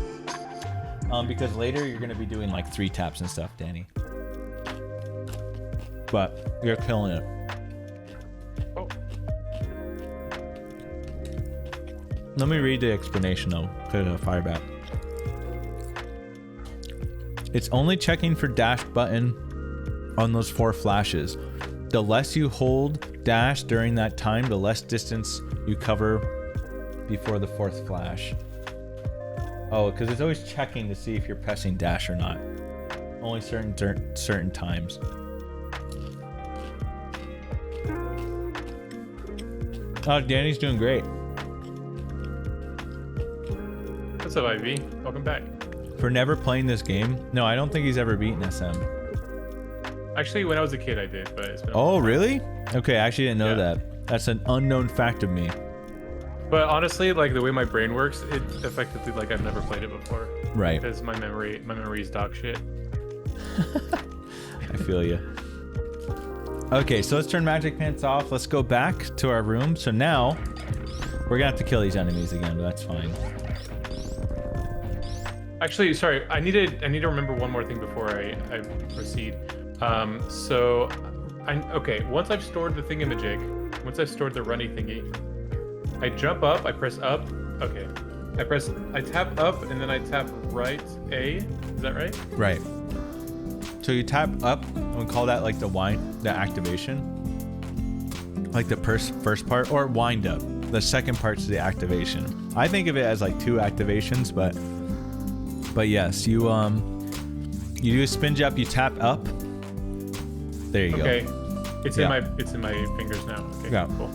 Because later you're going to be doing like 3 taps and stuff, Danny. But you're killing it. Oh. Let me read the explanation though, because of Firebat. It's only checking for dash button on those 4 flashes. The less you hold dash during that time, the less distance you cover before the 4th flash. Oh, because it's always checking to see if you're pressing dash or not. Only certain times. Oh, Danny's doing great. What's up, Ivy? Welcome back. For never playing this game? No, I don't think he's ever beaten SM. Actually, when I was a kid, I did, but it's been a Oh, while. really? Okay, I actually didn't know Yeah. that. That's an unknown fact of me. But honestly, like the way my brain works, it effectively like I've never played it before. Right. Because my memory is dog shit. I feel you. Okay, so let's turn magic pants off. Let's go back to our room. So now we're gonna have to kill these enemies again, but that's fine. Actually, sorry, I need to remember one more thing before I proceed. Okay, once I've stored the thingamajig, once I've stored the runny thingy, I jump up, I press up. Okay, I tap up and then I tap right A. Is that right? Right. So you tap up, and we call that like the activation. Like the first part, or wind up. The second part's the activation. I think of it as like 2 activations, but yes, you do a spin jump, you tap up. There you go. Okay. It's Yeah. in my fingers now. Okay, Yeah. cool.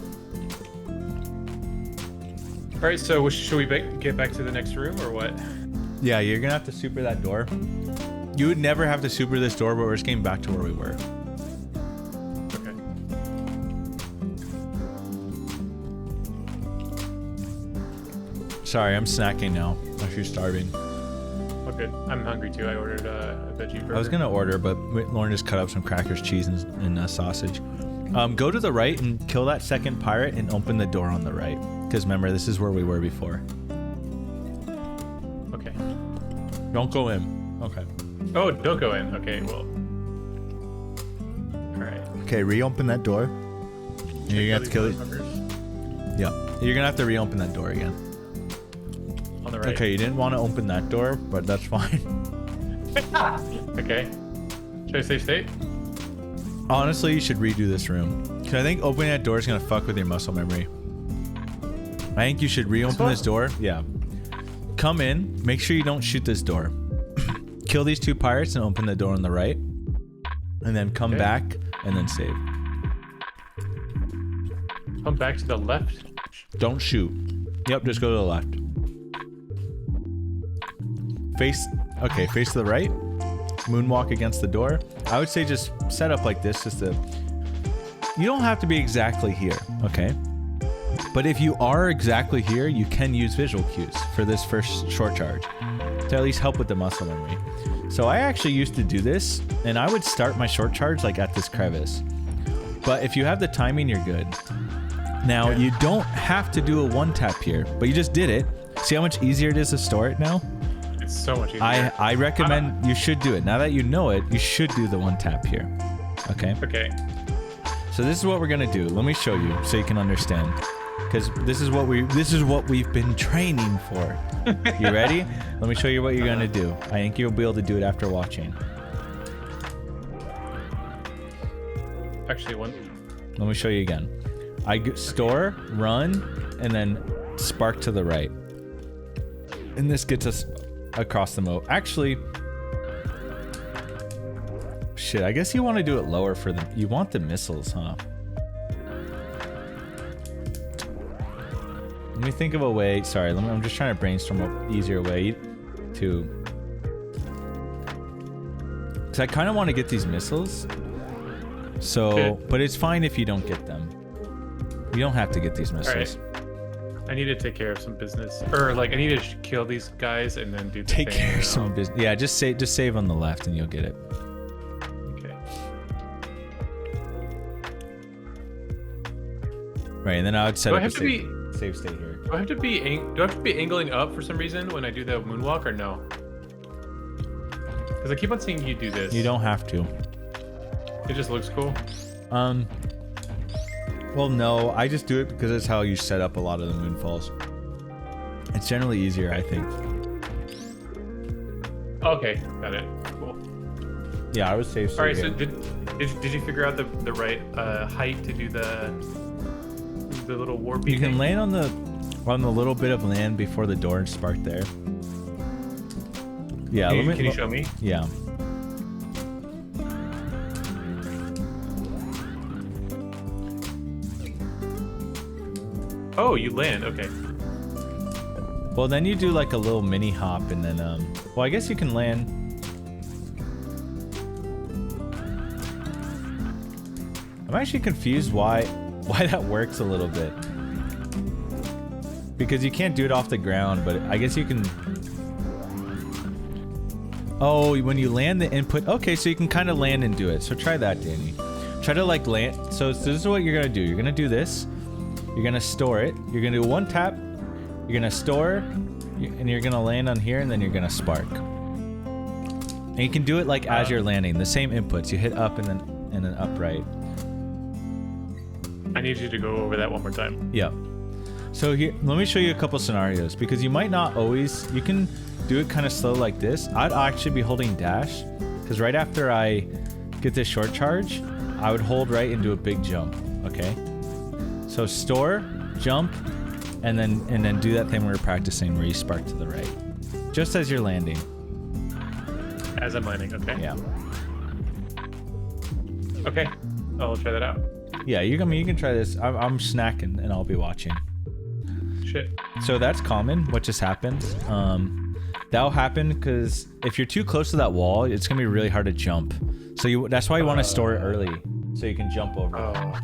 All right, so should we get back to the next room or what? Yeah, you're gonna have to super that door. You would never have to super this door, but we're just getting back to where we were. Okay. Sorry, I'm snacking now. I'm actually starving. Oh, good. I'm hungry too. I ordered a veggie burger. I was gonna order, but Lauren just cut up some crackers, cheese, and sausage. Go to the right and kill that second pirate and open the door on the right. Because remember, this is where we were before. Okay. Don't go in. Okay. Oh, don't go in. Okay, well. All right. Okay, reopen that door. And you're gonna have to kill it. Yeah. You're gonna have to reopen that door again. On the right. Okay, you didn't want to open that door, but that's fine. Okay. Should I save state? Honestly, you should redo this room. Because I think opening that door is gonna fuck with your muscle memory. I think you should reopen this door. Yeah. Come in. Make sure you don't shoot this door. Kill these 2 pirates and open the door on the right. and then come back and then save. Come back to the left? Don't shoot. Yep, just go to the left. Face to the right. Moonwalk against the door. I would say just set up like this, just to... You don't have to be exactly here, okay? But if you are exactly here, you can use visual cues for this first short charge to at least help with the muscle memory. So I actually used to do this, and I would start my short charge like at this crevice. But if you have the timing, you're good. Now, you don't have to do a one tap here, but you just did it. See how much easier it is to store it now? It's so much easier. I recommend you should do it. Now that you know it, you should do the one tap here. Okay? Okay. So this is what we're gonna do. Let me show you so you can understand. Because this is what we've been training for. You ready? Let me show you what you're gonna do. I think you'll be able to do it after watching. Actually, one. Let me show you again. Store, run, and then spark to the right. And this gets us across the moat. Actually, shit, I guess you want to do it lower for the... You want the missiles, huh? Let me think of a way... Sorry, I'm just trying to brainstorm an easier way to... Because I kind of want to get these missiles. So, okay. But it's fine if you don't get them. You don't have to get these missiles. All right. I need to take care of some business. Or, like, I need to kill these guys and then do the Take thing, care of some business. Yeah, just save on the left and you'll get it. Okay. Right, and then I would set up a save state here. Do I have to be angling up for some reason when I do the moonwalk or no? Because I keep on seeing you do this. You don't have to. It just looks cool. Well, no, I just do it because it's how you set up a lot of the moonfalls. It's generally easier, I think. Okay, got it. Cool. Yeah, I would save. All right, so did you figure out the right height to do the little warpy You can thing? land on the little bit of land before the door and spark there. Yeah, Can you show me? Yeah. Oh, you land. Okay. Well, then you do like a little mini hop, and then well, I guess you can land. I'm actually confused why that works a little bit. Because you can't do it off the ground, but I guess you can. Oh, when you land the input. Okay, so you can kind of land and do it. So try that, Danny. Try to like land. So this is what you're gonna do. You're gonna do this. You're gonna store it. You're gonna do one tap. You're gonna store, and you're gonna land on here, and then you're gonna spark. And you can do it like as you're landing. The same inputs. You hit up and then upright. I need you to go over that one more time. Yep. So here, let me show you a couple scenarios because you might not always. You can do it kind of slow like this. I'd actually be holding dash because right after I get this short charge, I would hold right and do a big jump. Okay. So store, jump, and then do that thing we were practicing where you spark to the right, just as you're landing. As I'm landing, okay. Yeah. Okay, I'll try that out. Yeah, you can try this. I'm snacking and I'll be watching. Shit. So that's common. What just happened? That'll happen because if you're too close to that wall, it's gonna be really hard to jump. So that's why you want to store it early so you can jump over. Oh.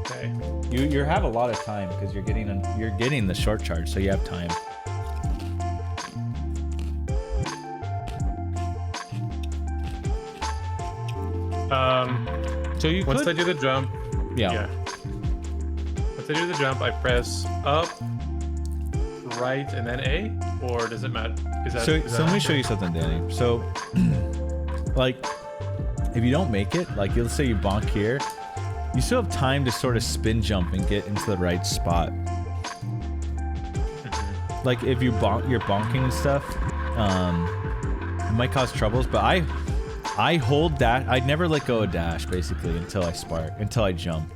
Okay. You have a lot of time because you're getting the short charge, so you have time. So you once I do the jump. Yeah. Once I do the jump, I press up, right, and then A, or does it matter? So let me show you something, Danny. So, like, if you don't make it, like, let's say you bonk here. You still have time to sort of spin jump and get into the right spot. Like if you're bonking and stuff, it might cause troubles. But I hold that. I never let go of dash basically until I jump,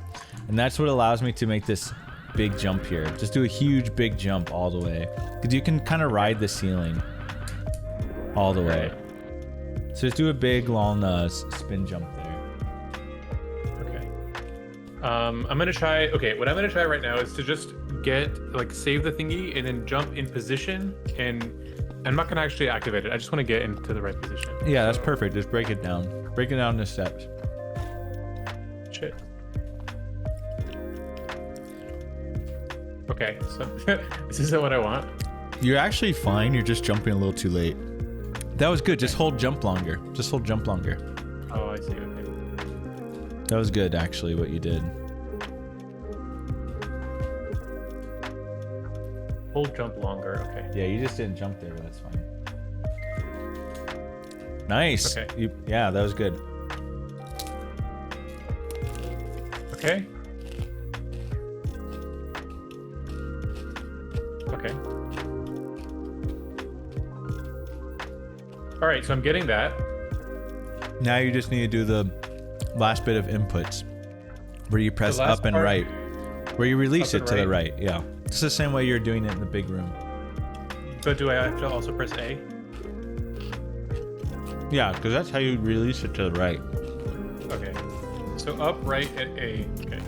and that's what allows me to make this big jump here. Just do a huge big jump all the way, because you can kind of ride the ceiling all the way. So just do a big long spin jump there. Okay. I'm gonna try. Okay, what I'm gonna try right now is to just save the thingy and then jump in position. And I'm not gonna actually activate it. I just want to get into the right position. Yeah, that's perfect. Just break it down. Break it down into steps. Shit. Okay, so this isn't what I want. You're actually fine. You're just jumping a little too late. That was good. Just hold jump longer. Just hold jump longer. Oh, I see. Okay. That was good, actually, what you did. Hold jump longer. Okay. Yeah, you just didn't jump there, but that's fine. Nice. Okay. Yeah, that was good. Okay. Okay. All right, so I'm getting that. Now you just need to do the last bit of inputs where you press up and right. Where you release it to the right. Yeah. It's the same way you're doing it in the big room. But do I have to also press A? Yeah, because that's how you release it to the right. Okay. So up, right, and A. Okay.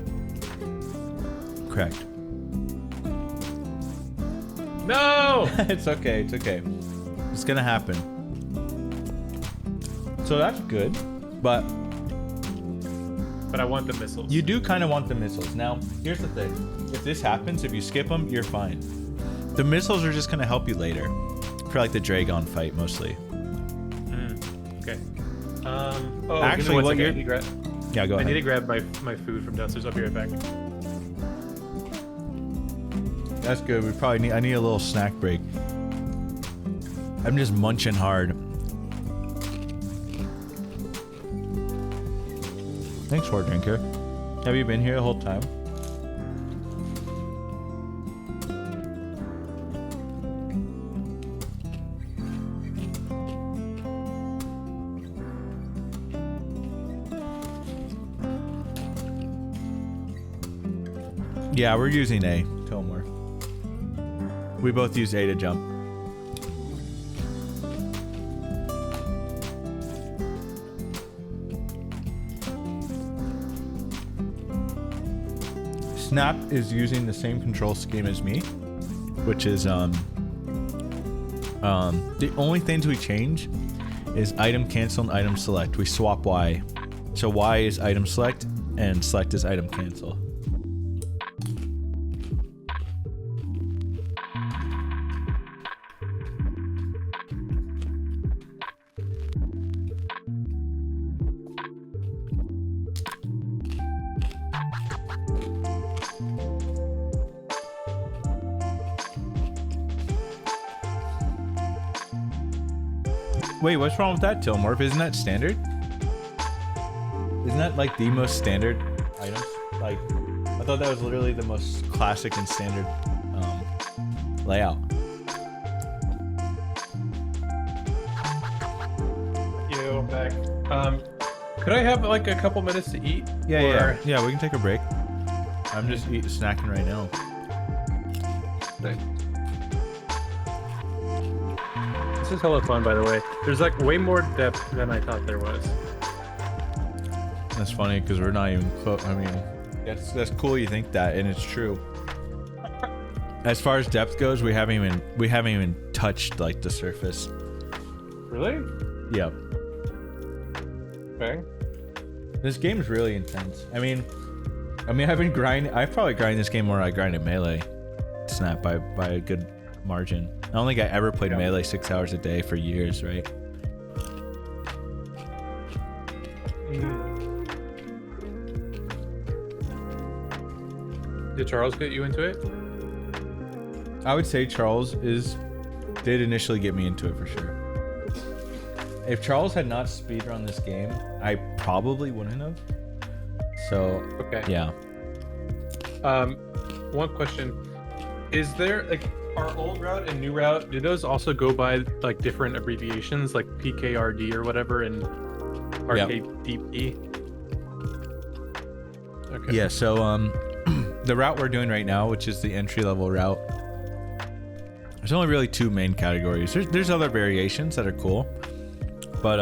Correct. No! It's okay. It's okay. It's going to happen. So that's good, but I want the missiles. you do kind of want the missiles. Now, here's the thing. If this happens, if you skip them, you're fine. The missiles are just going to help you later. For like the Dragon fight, mostly. Okay. Actually, what you're... Yeah, go ahead. I need to grab my food from downstairs. I'll be right back. That's good. I need a little snack break. I'm just munching hard. Thanks for drinker. Have you been here the whole time? Yeah, we're using A. Fillmore. We both use A to jump. Snap is using the same control scheme as me, which is the only things we change is item cancel and item select. We swap Y. So Y is item select and select is item cancel. Wait, what's wrong with that, Tilmorph? Isn't that standard? Isn't that like the most standard items? Like, I thought that was literally the most classic and standard layout. Yo, I'm back. Could I have like a couple minutes to eat? Yeah, we can take a break. I'm just snacking right now. This is hella fun, by the way. There's like way more depth than I thought there was. That's funny because we're not even close. I mean, that's cool. You think that, and it's true. As far as depth goes, we haven't even touched like the surface. Really? Yep. Okay. This game is really intense. I mean, I've been grinding. I probably grind this game more than I grinded Melee Snap by a good margin. I don't think I ever played Melee 6 hours a day for years, right? Did Charles get you into it? I would say Charles did initially get me into it for sure. If Charles had not speedrun this game, I probably wouldn't have. So, okay. Yeah. One question. Is there like our old route and new route, do those also go by like different abbreviations like PKRD or whatever and RKDP? Okay. Yeah, so the route we're doing right now, which is the entry-level route, there's only really two main categories. There's other variations that are cool. But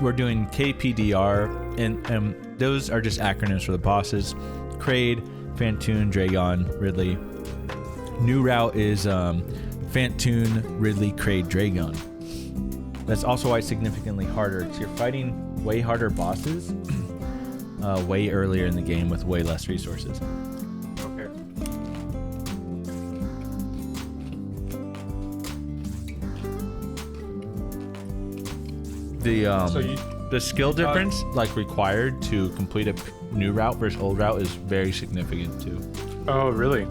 we're doing KPDR, and those are just acronyms for the bosses: Kraid, Phantoon, Dragon, Ridley. New route is Phantoon, Ridley, Kraid, Dragon. That's also why it's significantly harder, because you're fighting way harder bosses way earlier in the game with way less resources. Okay. The skill difference like required to complete a new route versus old route is very significant too. Oh, really?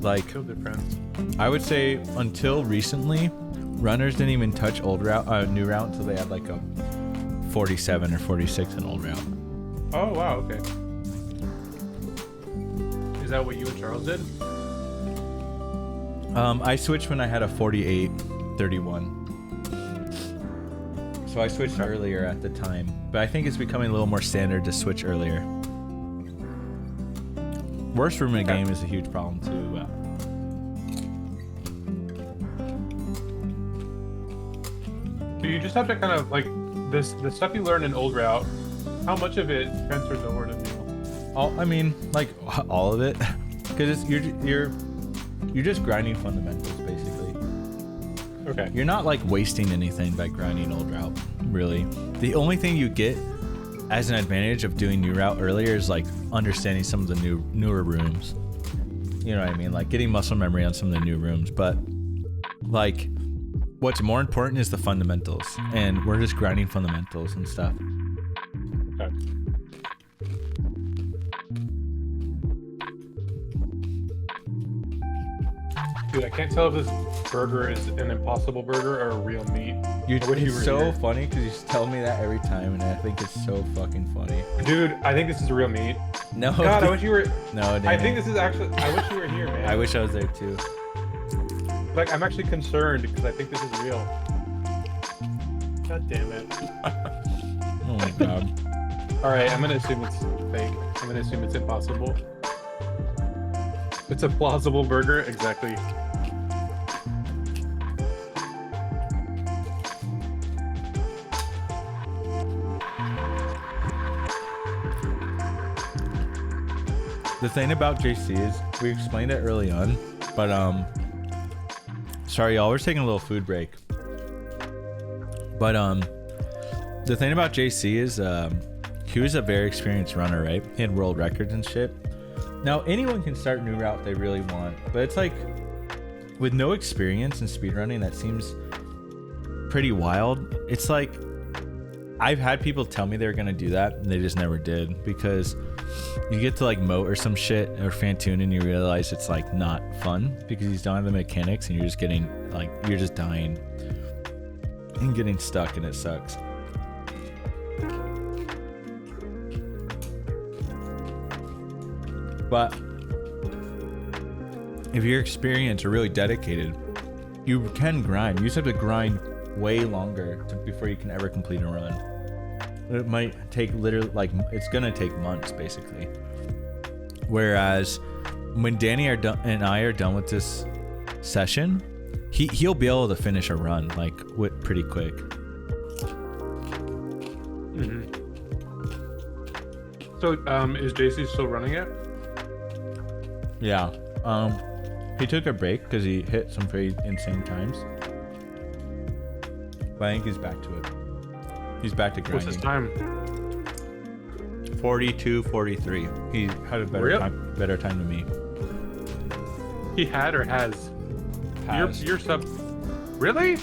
Like, Skill difference. I would say until recently, runners didn't even touch old route, new route until they had like a 47 or 46 in old route. Oh wow, okay. Is that what you and Charles did? I switched when I had a 48-31. So I switched earlier at the time, but I think it's becoming a little more standard to switch earlier. Worst room in a game is a huge problem too. So you just have to kind of like the stuff you learn in old route. How much of it transfers over to new? I mean, like all of it, because you're just grinding fundamentals basically. Okay. You're not like wasting anything by grinding old route, really. The only thing you get as an advantage of doing new route earlier is like understanding some of the newer rooms. You know what I mean? Like getting muscle memory on some of the new rooms. But like what's more important is the fundamentals, and we're just grinding fundamentals and stuff. Okay. Dude, I can't tell if this burger is an impossible burger or a real meat. It's so funny because you tell me that every time, and I think it's so fucking funny. Dude, I think this is a real meat. No. God, I wish you were. No, Danny. I think this is actually. I wish you were here, man. I wish I was there too. Like, I'm actually concerned because I think this is real. God damn it. Oh my god. All right, I'm gonna assume it's fake. I'm gonna assume it's impossible. It's a plausible burger, exactly. The thing about JC is we explained it early on, but sorry y'all, we're taking a little food break. But the thing about JC is he was a very experienced runner, right? He had world records and shit. Now anyone can start new route if they really want, but it's like with no experience in speedrunning, that seems pretty wild. It's like I've had people tell me they were gonna do that and they just never did, because you get to like Moat or some shit or Phantoon and you realize it's like not fun because you don't have the mechanics and you're just getting like, you're just dying and getting stuck, and it sucks. But if you're experienced or really dedicated, you can grind. You just have to grind way longer before you can ever complete a run. It might take literally, like, it's gonna take months basically. Whereas when Danny and I are done with this session, he'll be able to finish a run like pretty quick. Mm-hmm. So, is JC still running it? Yeah. He took a break because he hit some pretty insane times. But I think he's back to it. He's back to grinding. What's his time? 42-43. He had a better time than me. He had or has? Has. Your sub. Really?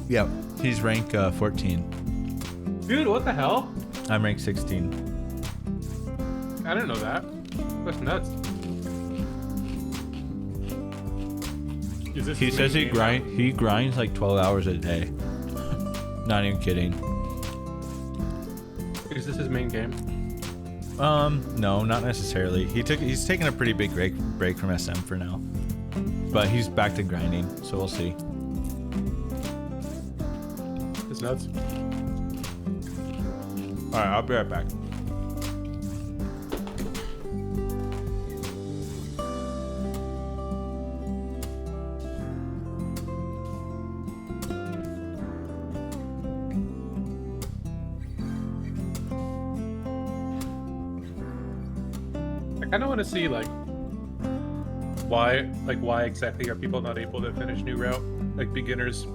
Yeah. He's rank 14. Dude, what the hell? I'm rank 16. I didn't know that. That's nuts. He says he grinds like 12 hours a day. Not even kidding. Is this his main game? No, not necessarily. He's taking a pretty big break from SM for now. But he's back to grinding, so we'll see. It's nuts. Alright, I'll be right back. I kind of want to see like why exactly are people not able to finish new route, like beginners.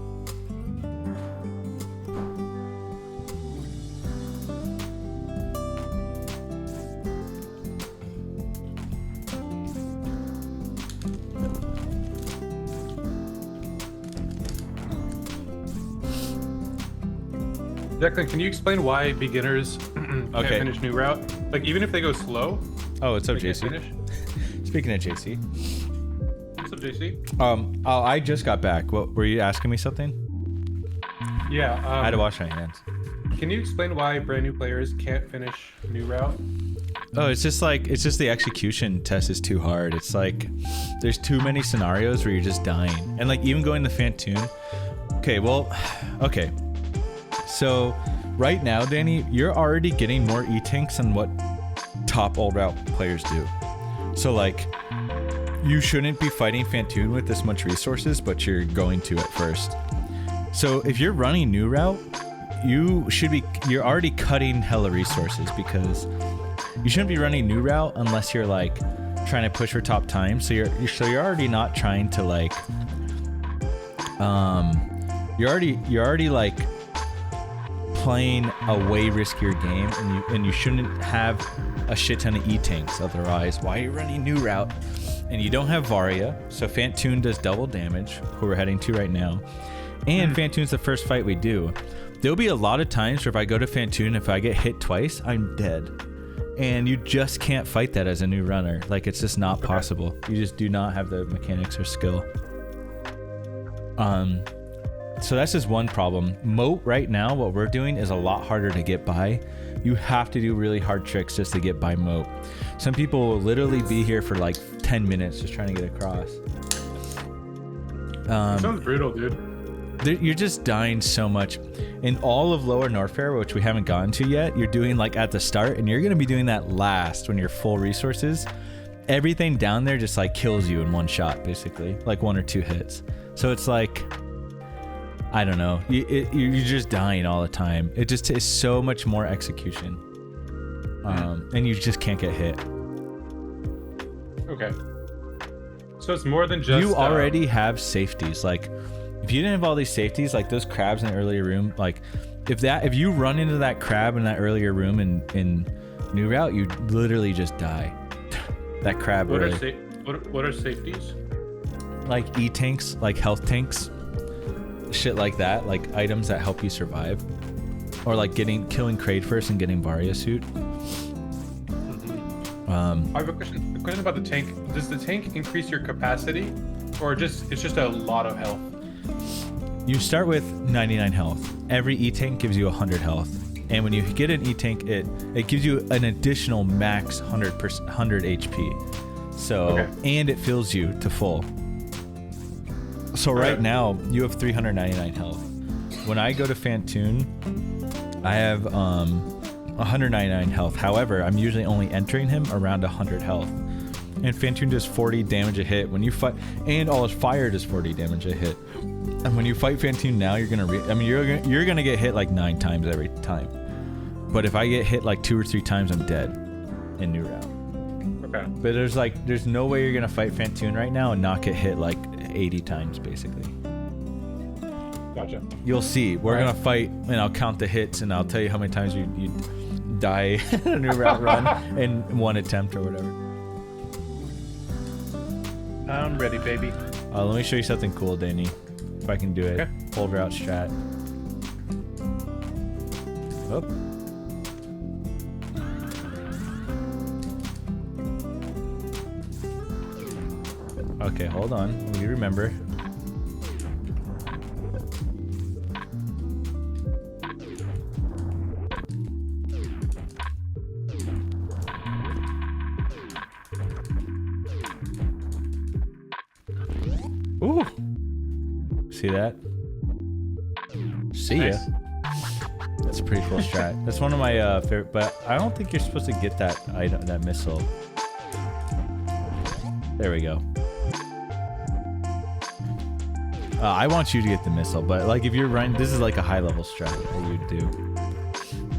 Declan, can you explain why beginners can't finish new route? Like, even if they go slow? Oh, what's up, JC? Speaking of JC. What's up, JC? I just got back. What were you asking me something? Yeah. I had to wash my hands. Can you explain why brand new players can't finish new route? Oh, it's just the execution test is too hard. It's like there's too many scenarios where you're just dying. And like even going to Fantoon. Okay. So right now, Danny, you're already getting more E-Tanks than what top old route players do. So like you shouldn't be fighting Fantoon with this much resources, but you're going to at first. So if you're running new route, you're already cutting hella resources because you shouldn't be running new route unless you're like trying to push for top time. So you're already not trying to like you're already like playing a way riskier game, and you shouldn't have a shit ton of E-Tanks. Otherwise, why are you running new route? And you don't have Varia, so Fantoon does double damage, who we're heading to right now. And Fantoon's the first fight we do. There'll be a lot of times where if I go to Fantoon, if I get hit twice, I'm dead. And you just can't fight that as a new runner. Like, it's just not possible. You just do not have the mechanics or skill. So that's just one problem. Moat right now, what we're doing is a lot harder to get by. You have to do really hard tricks just to get by Moat. Some people will literally be here for like 10 minutes just trying to get across. Sounds brutal, dude. You're just dying so much. In all of Lower Norfair, which we haven't gotten to yet, you're doing like at the start, and you're going to be doing that last when you're full resources. Everything down there just like kills you in one shot, basically, like 1 or 2 hits. So it's like, I don't know. You're just dying all the time. It just is so much more execution. And you just can't get hit. Okay. So it's more than just... You already have safeties. Like, if you didn't have all these safeties, like those crabs in the earlier room, like, if you run into that crab in that earlier room in New Route, you literally just die. That crab what really... What are safeties? Like E-Tanks, like health tanks. Shit like that, like items that help you survive, or like killing Kraid first and getting Varia suit. I have a question about the tank. Does the tank increase your capacity, or it's just a lot of health? You start with 99 health. Every E-Tank gives you 100 health, and when you get an E-Tank, it gives you an additional max 100 HP. So and it fills you to full. So right now, you have 399 health. When I go to Fantoon, I have 199 health. However, I'm usually only entering him around 100 health. And Fantoon does 40 damage a hit when you fight, and all his fire does 40 damage a hit. And when you fight Fantoon now, you're gonna get hit like 9 times every time. But if I get hit like 2 or 3 times, I'm dead in New Route. Okay. But there's no way you're gonna fight Fantoon right now and not get hit like 80 times basically. Gotcha. You'll see. We're gonna fight, and I'll count the hits, and I'll tell you how many times you die in a New Route run in one attempt or whatever. I'm ready, baby. Let me show you something cool, Danny. If I can do it. Okay. Old route strat. Oh. Okay, hold on. Let me remember. Ooh. See that? See ya. Nice. That's a pretty cool strat. That's one of my favorite, but I don't think you're supposed to get that item, that missile. There we go. I want you to get the missile, but like if you're running, this is like a high level strat that you'd do.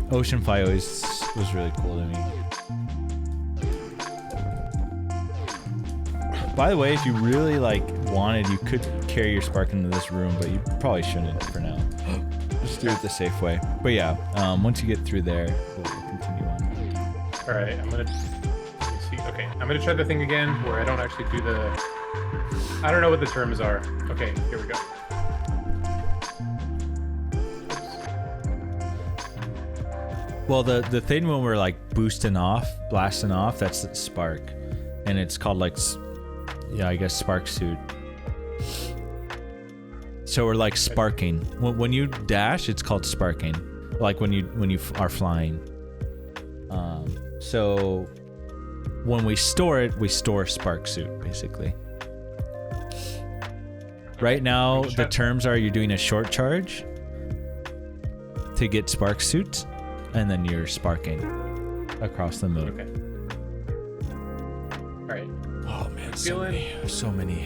Ocean Fly always was really cool to me. By the way, if you really like wanted, you could carry your spark into this room, but you probably shouldn't for now. Just do it the safe way. But yeah, once you get through there, we'll continue on. All right, let me see. Okay, I'm gonna try the thing again where I don't actually do the. I don't know what the terms are. Okay, here we go. Well, the thing when we're like blasting off, that's the spark, and it's called like, yeah, I guess spark suit. So we're like sparking. When you dash, it's called sparking. Like when you are flying. So when we store it, we store spark suit basically. Right now, the terms are you're doing a short charge to get spark suit, and then you're sparking across the moon. Okay. All right. Oh man, so many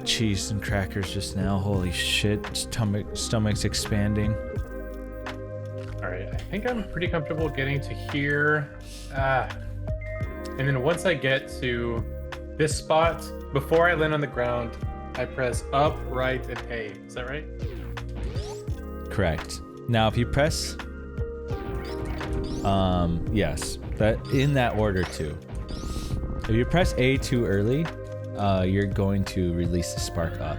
cheese and crackers just now. Holy shit, stomach's expanding. All right, I think I'm pretty comfortable getting to here. And then once I get to this spot, before I land on the ground, I press up, right, and A. Is that right? Correct. Now, if you press, yes, that in that order too. If you press A too early, you're going to release the spark up.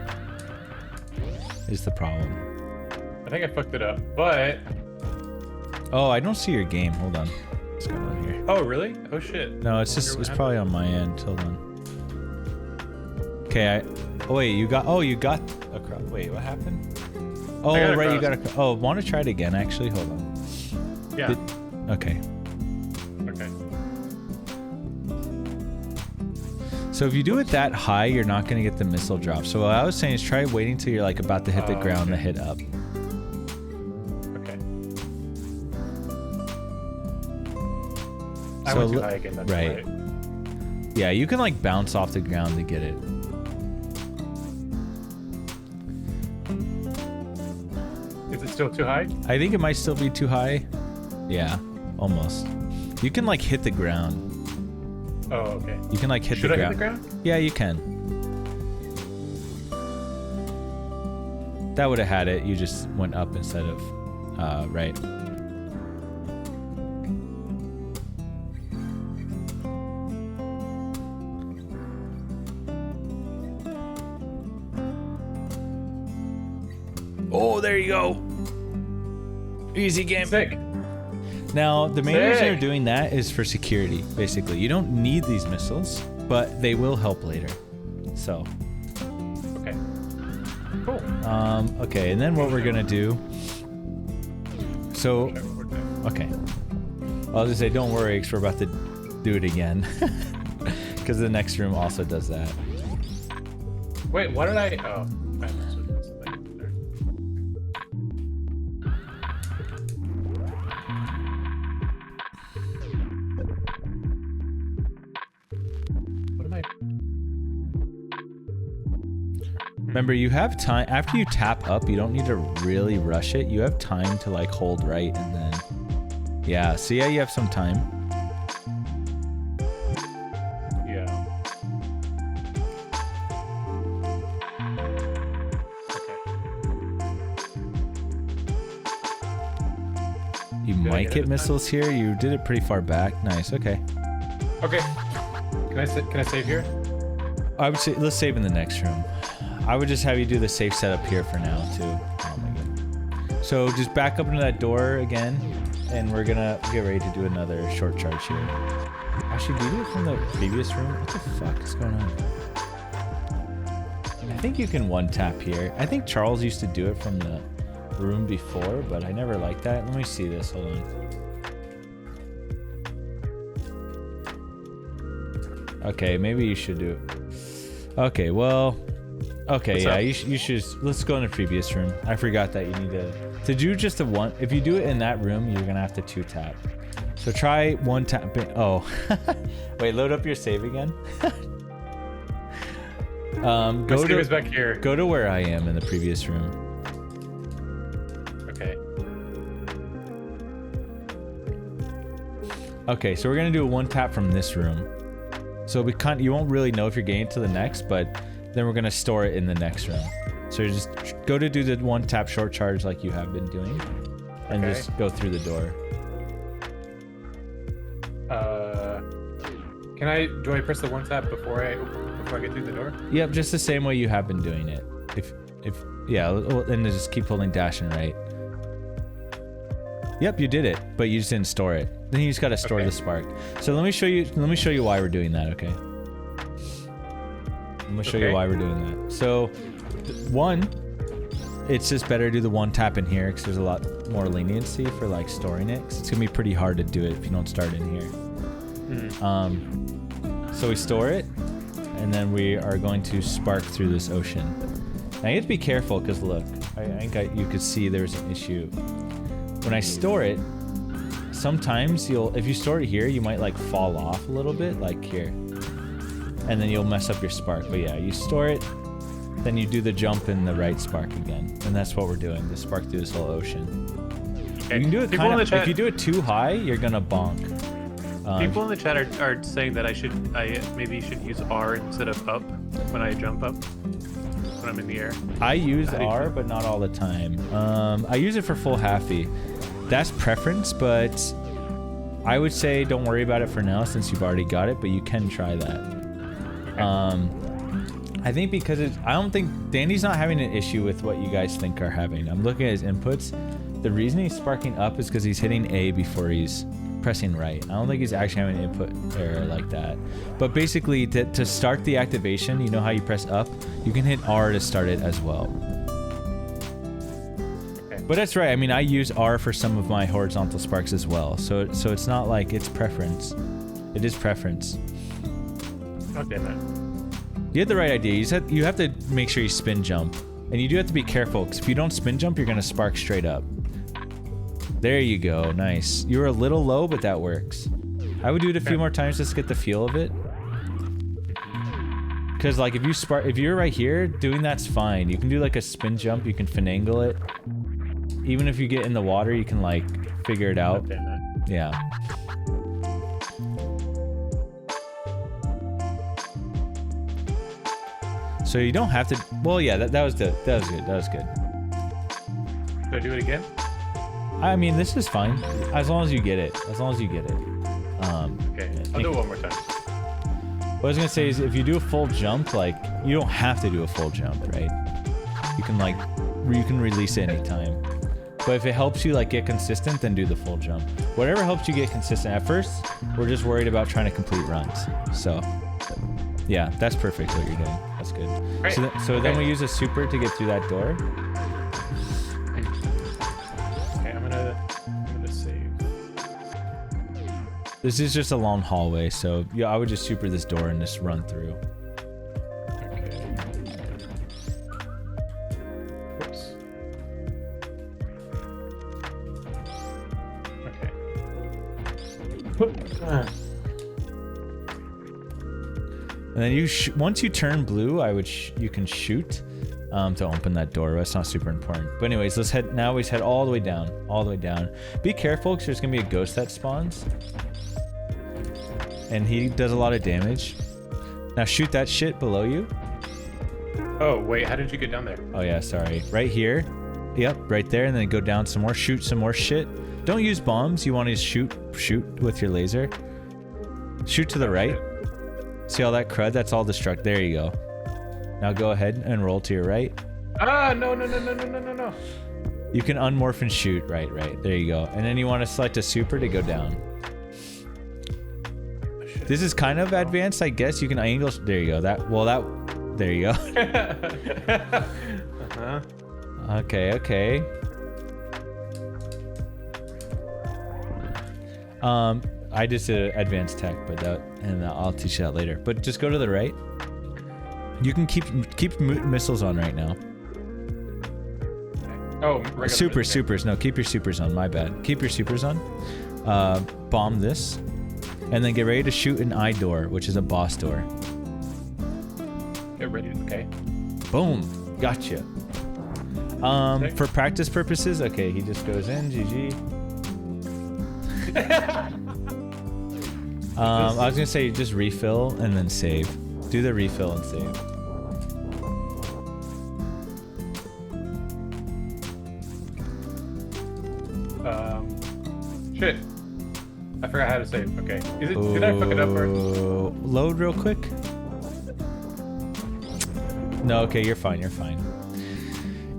Is the problem? I think I fucked it up, but. Oh, I don't see your game. Hold on. What's going on here? Oh, really? Oh shit. No, it's probably on my end. Hold on. Okay, you got across. Wait, what happened? Oh, right, you got a. Oh, want to try it again? Actually, hold on. Yeah. Okay. Okay. So if you do it that high, you're not gonna get the missile drop. So what I was saying is try waiting till you're like about to hit the ground to hit up. Okay. I went too high again. That's right. Yeah, you can like bounce off the ground to get it. Is it still too high? I think it might still be too high. Yeah, almost. You can like hit the ground. Oh, okay. You can like hit the ground. Should I hit the ground? Yeah, you can. That would have had it. You just went up instead of right. Oh, there you go. Easy game. Sick. Now, the main reason they're doing that is for security, basically. You don't need these missiles, but they will help later. So. Okay. Cool. Okay, and then what we're gonna do. So. Okay. I'll just say, don't worry, because we're about to do it again. Because the next room also does that. Wait, what did I? Oh. I messed with something there. What am I? Remember, you have time. After you tap up, you don't need to really rush it. You have time to like hold right and then. Yeah, so yeah, you have some time. Yeah. You might get missiles here. You did it pretty far back. Nice. Okay. Okay. Can I save here? I would say let's save in the next room. I would just have you do the safe setup here for now too. Oh my god. So just back up into that door again, and we're gonna get ready to do another short charge here. Actually, do you do it from the previous room? What the fuck is going on? I think you can one tap here. I think Charles used to do it from the room before, but I never liked that. Let me see this. Hold on. Okay, maybe you should do it. Okay, well, okay, yeah, you should. Let's go in the previous room. I forgot that you need to do just a one. If you do it in that room, you're gonna have to two tap. So try one tap. Oh, wait, load up your save again. Go to back here. Go to where I am in the previous room. Okay. Okay, so we're gonna do a one tap from this room. So you won't really know if you're getting to the next, but then we're gonna store it in the next room. So you just go to do the one tap short charge like you have been doing, and just go through the door. Do I press the one tap before I get through the door? Yep, just the same way you have been doing it. Yeah, and just keep holding dash and right. Yep, you did it, but you just didn't store it. Then you just gotta store the spark. So let me show you why we're doing that, okay? I'm gonna show you why we're doing that. So, one, it's just better to do the one tap in here because there's a lot more leniency for like storing it. 'Cause it's gonna be pretty hard to do it if you don't start in here. So we store it, and then we are going to spark through this ocean. Now you have to be careful because look, I think you could see there's an issue. When I store it, sometimes if you store it here, you might like fall off a little bit, like here. And then you'll mess up your spark. But yeah, you store it, then you do the jump in the right spark again. And that's what we're doing, the spark through this whole ocean. Okay. You can do it if you do it too high, you're gonna bonk. People in the chat are saying that I maybe should use R instead of up when I jump up. When I'm in the air. I use R, but not all the time. I use it for full halfy. That's preference, but I would say don't worry about it for now since you've already got it, but you can try that. I think because I don't think Danny's not having an issue with what you guys think are having. I'm looking at his inputs. The reason he's sparking up is because he's hitting A before he's pressing right. I don't think he's actually having an input error like that. But basically, to start the activation, you know how you press up? You can hit R to start it as well. Okay. But that's right. I mean, I use R for some of my horizontal sparks as well. So it's not like it's preference. It is preference. Okay, man. You had the right idea. You have to make sure you spin jump. And you do have to be careful, because if you don't spin jump, you're going to spark straight up. There you go. Nice. You were a little low, but that works. I would do it a few more times just to get the feel of it. Because like if you're right here, doing that's fine. You can do like a spin jump. You can finagle it. Even if you get in the water, you can like figure it out. Yeah. So you don't have to. Well, yeah, that was good. That was good. That was good. Should I do it again? I mean, this is fine as long as you get it. As long as you get it. Okay, I'll do it one more time. What I was gonna say is, if you do a full jump, like you don't have to do a full jump, right? You can release it anytime. But if it helps you like get consistent, then do the full jump. Whatever helps you get consistent. At first, we're just worried about trying to complete runs. So, yeah, that's perfect what you're doing. That's good. Right. So then we use a super to get through that door. This is just a long hallway, so yeah, I would just super this door and just run through. Okay. Whoops. Okay. And then once you turn blue, you can shoot to open that door. That's not super important. But anyways, let's head all the way down, Be careful, because there's gonna be a ghost that spawns. And he does a lot of damage. Now shoot that shit below you. Oh, wait, how did you get down there? Oh yeah, sorry. Right here. Yep, right there, and then go down some more. Shoot some more shit. Don't use bombs. You want to shoot with your laser. Shoot to the right. See all that crud? That's all destruct. There you go. Now go ahead and roll to your right. Ah, no. You can unmorph and shoot. Right. There you go. And then you want to select a super to go down. This is kind of advanced, I guess. You can angle. There you go. There you go. Okay. I just did advanced tech, but I'll teach you that later. But just go to the right. You can keep missiles on right now. Oh, supers. No, keep your supers on. My bad. Keep your supers on. Bomb this. And then get ready to shoot an eye door, which is a boss door. Get ready, okay. Boom. Gotcha. For practice purposes, okay, he just goes in, GG. I was gonna say just refill and then save. Do the refill and save. Shit. I forgot how to save. Okay. Did I fuck it up first? Load real quick. No, okay, you're fine. You're fine.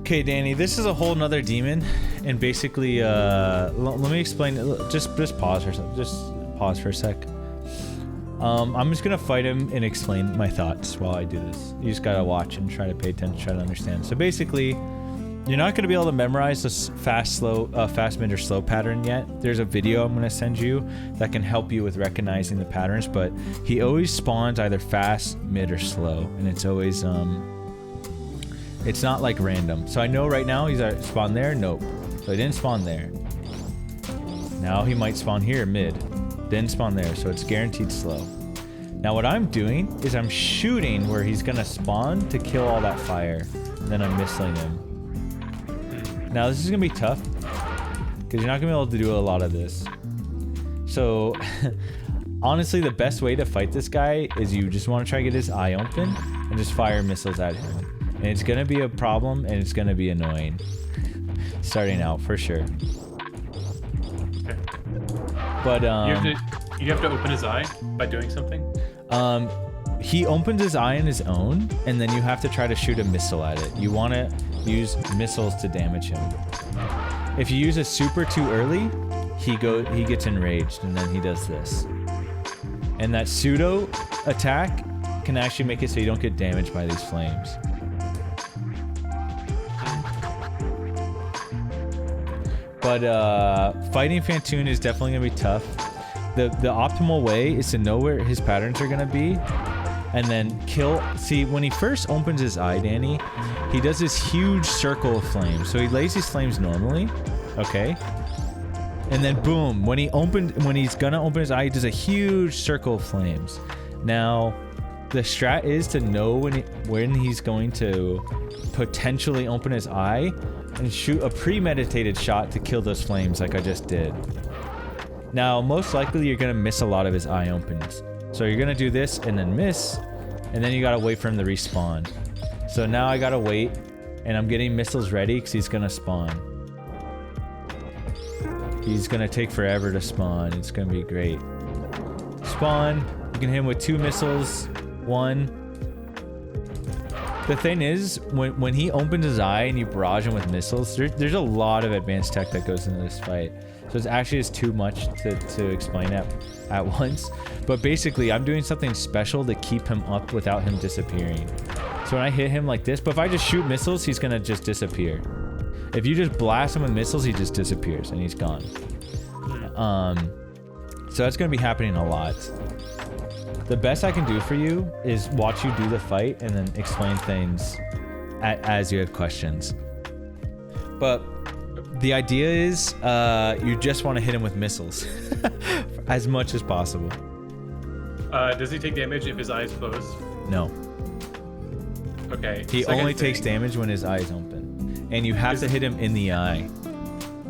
Okay, Danny, this is a whole nother demon, and basically, let me explain. Just pause for something. Just pause for a sec. I'm just gonna fight him and explain my thoughts while I do this. You just gotta watch and try to pay attention, try to understand. So basically, you're not gonna be able to memorize this fast, mid, or slow pattern yet. There's a video I'm gonna send you that can help you with recognizing the patterns, but he always spawns either fast, mid, or slow, and it's always it's not like random. So I know right now he's spawned there. Nope. So he didn't spawn there. Now he might spawn here, mid. Didn't spawn there, so it's guaranteed slow. Now what I'm doing is I'm shooting where he's gonna spawn to kill all that fire. Then I'm missing him. Now this is gonna be tough because you're not gonna be able to do a lot of this. So honestly, the best way to fight this guy is you just want to try to get his eye open and just fire missiles at him. And it's gonna be a problem and it's gonna be annoying. Starting out for sure. Okay. But you have to open his eye by doing something? He opens his eye on his own, and then you have to try to shoot a missile at it. You want to use missiles to damage him. If you use a super too early, he gets enraged, and then he does this. And that pseudo attack can actually make it so you don't get damaged by these flames. But fighting Phantoon is definitely gonna be tough. The optimal way is to know where his patterns are gonna be, and then kill. See, when he first opens his eye, Danny, he does this huge circle of flames. So he lays these flames normally, okay? And then boom, when he's gonna open his eye, he does a huge circle of flames. Now, the strat is to know when he's going to potentially open his eye and shoot a premeditated shot to kill those flames like I just did. Now, most likely you're gonna miss a lot of his eye opens. So you're gonna do this and then miss, and then you gotta wait for him to respawn. So now I gotta wait, and I'm getting missiles ready because he's gonna spawn. He's gonna take forever to spawn. It's gonna be great. Spawn, you can hit him with 2 missiles, 1. The thing is, when he opens his eye and you barrage him with missiles, there's a lot of advanced tech that goes into this fight. So it's actually just too much to explain at once. But basically, I'm doing something special to keep him up without him disappearing. So when I hit him like this, but if I just shoot missiles, he's gonna just disappear. If you just blast him with missiles, he just disappears and he's gone. So that's gonna be happening a lot. The best I can do for you is watch you do the fight and then explain things as you have questions. But the idea is you just want to hit him with missiles as much as possible. Does he take damage if his eye is closed? No. Okay. He only takes damage when his eye is open. And you have to hit him in the eye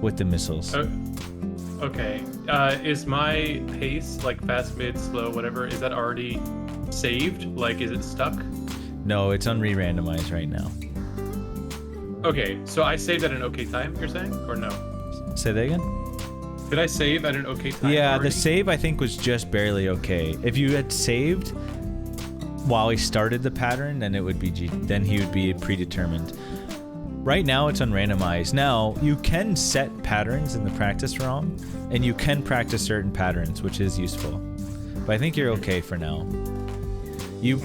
with the missiles. Okay. Is my pace, like fast, mid, slow, whatever, is that already saved? Like, is it stuck? No, it's unre-randomized right now. Okay, so I saved at an okay time, you're saying? Or no? Say that again? Did I save at an okay time? Yeah, already? the save I think was just barely okay. If you had saved while he started the pattern, then it would be then he would be predetermined. Right now it's unrandomized. Now you can set patterns in the practice ROM, and you can practice certain patterns, which is useful. But I think you're okay for now. You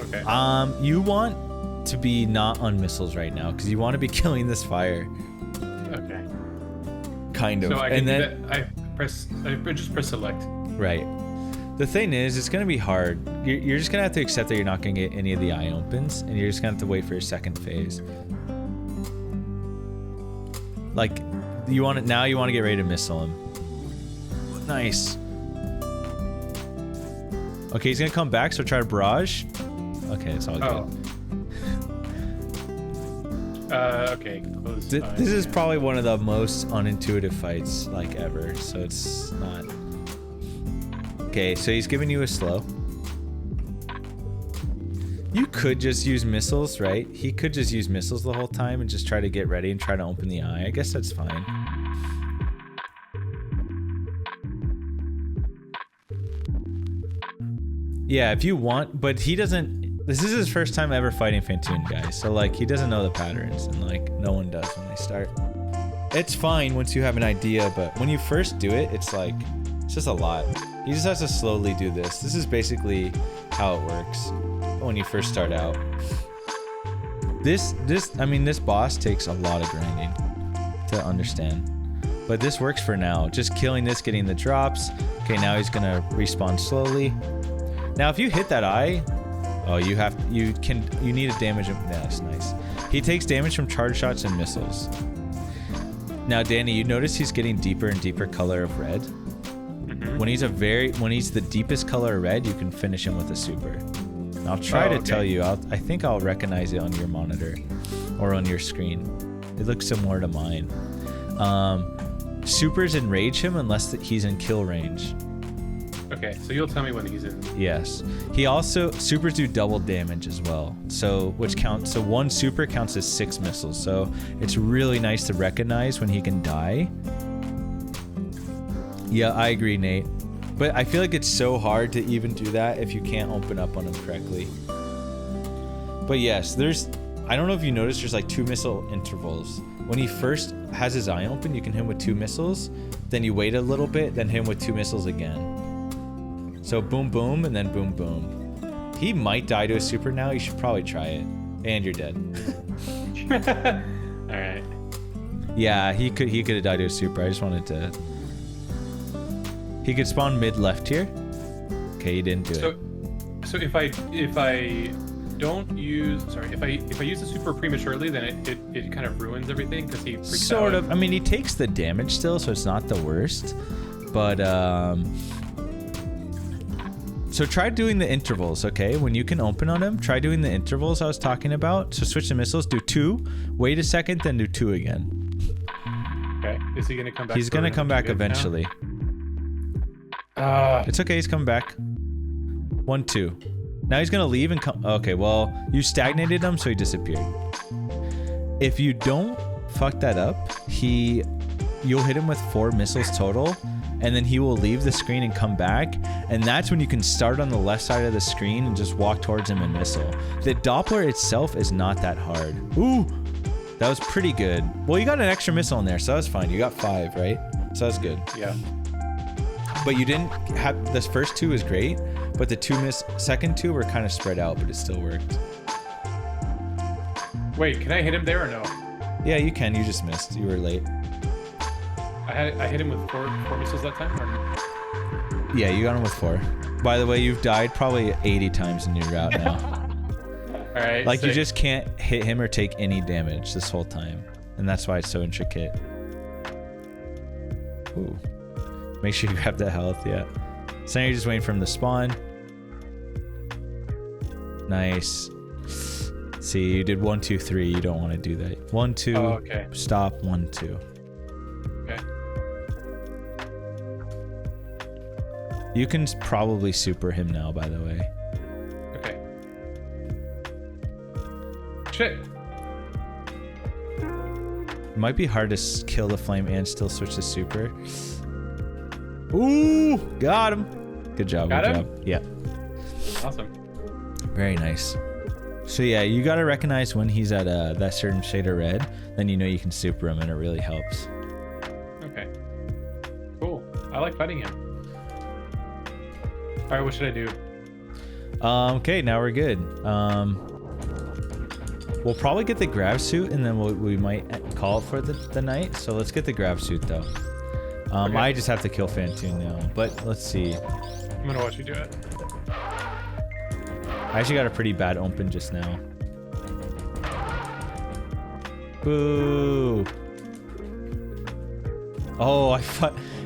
want to be not on missiles right now because you want to be killing this fire. Okay. Kind of. So I can and then do that. I just press select. Right. The thing is, it's gonna be hard. You're just gonna have to accept that you're not gonna get any of the eye opens, and you're just gonna have to wait for your second phase. Like, you want to get ready to missile him. Nice. Okay, he's gonna come back, so try to barrage. Okay, it's all good. Okay. Close This is probably one of the most unintuitive fights like ever, so it's not. Okay, so he's giving you a slow. You could just use missiles, right? He could just use missiles the whole time and just try to get ready and try to open the eye. I guess that's fine. Yeah, if you want, but he doesn't. This is his first time ever fighting Phantoon, guys. So like, he doesn't know the patterns, and like, no one does when they start. It's fine once you have an idea, but when you first do it, it's like, it's just a lot. He just has to slowly do this. This is basically how it works when you first start out. This boss takes a lot of grinding to understand, but this works for now. Just killing this, getting the drops. Okay, now he's gonna respawn slowly. Now, if you hit that eye, oh, you need a damage. That's nice. He takes damage from charge shots and missiles. Now, Danny, you notice he's getting deeper and deeper color of red. Mm-hmm. When he's the deepest color of red, you can finish him with a super. And I'll try to tell you. I think I'll recognize it on your monitor or on your screen. It looks similar to mine. Supers enrage him unless he's in kill range. Okay, so you'll tell me when he's in. Yes. He also, supers do double damage as well. So, so one super counts as 6 missiles. So it's really nice to recognize when he can die. Yeah, I agree, Nate. But I feel like it's so hard to even do that if you can't open up on him correctly. But yes, I don't know if you noticed, there's like 2 missile intervals. When he first has his eye open, you can hit him with 2 missiles. Then you wait a little bit, then hit him with 2 missiles again. So boom, boom, and then boom, boom. He might die to a super now. You should probably try it. And you're dead. All right. Yeah, he could have died to a super. I just wanted to. He could spawn mid left here. Okay, he didn't do it. So if I don't use, if I use the super prematurely, then it kind of ruins everything because he freaks out. Sort of. I mean, he takes the damage still, so it's not the worst. But so try doing the intervals, okay? When you can open on him, try doing the intervals I was talking about. So switch the missiles, do 2, wait a second, then do 2 again. Okay. Is he gonna come back? He's gonna come back eventually. It's okay, he's coming back. 1, 2. Now he's gonna leave and come. Okay, well, you stagnated him, so he disappeared. If you don't fuck that up, you'll hit him with 4 missiles total, and then he will leave the screen and come back, and that's when you can start on the left side of the screen and just walk towards him and missile. The Doppler itself is not that hard. Ooh, that was pretty good. Well, you got an extra missile in there, so that was fine. You got 5, right? So that's good. Yeah. But you didn't have, this first 2 is great, but the second 2 were kind of spread out, but it still worked. Wait, can I hit him there or no? Yeah, you can. You just missed. You were late. I hit him with 4 missiles that time? Or... Yeah, you got him with 4. By the way, you've died probably 80 times in your route now. All right. Like, you just can't hit him or take any damage this whole time. And that's why it's so intricate. Ooh. Make sure you grab that health, yeah. So now you're just waiting for him to spawn. Nice. See, you did 1, 2, 3. You don't want to do that. 1, 2. Oh, okay. Stop. 1, 2. Okay. You can probably super him now, by the way. Okay. Shit. It might be hard to kill the flame and still switch to super. Ooh, got him. Good job. Got good him? job. Yeah. Awesome. Very nice. So yeah, you gotta recognize when he's at that certain shade of red, then you know you can super him, and it really helps. Okay. Cool. I like fighting him. All right, what should I do? Okay, now we're good. We'll probably get the grav suit, and then we might call it for the night. So let's get the grav suit though. Okay. I just have to kill Phantoon now, but let's see. I'm gonna watch you do it. I actually got a pretty bad open just now. Boo! Oh,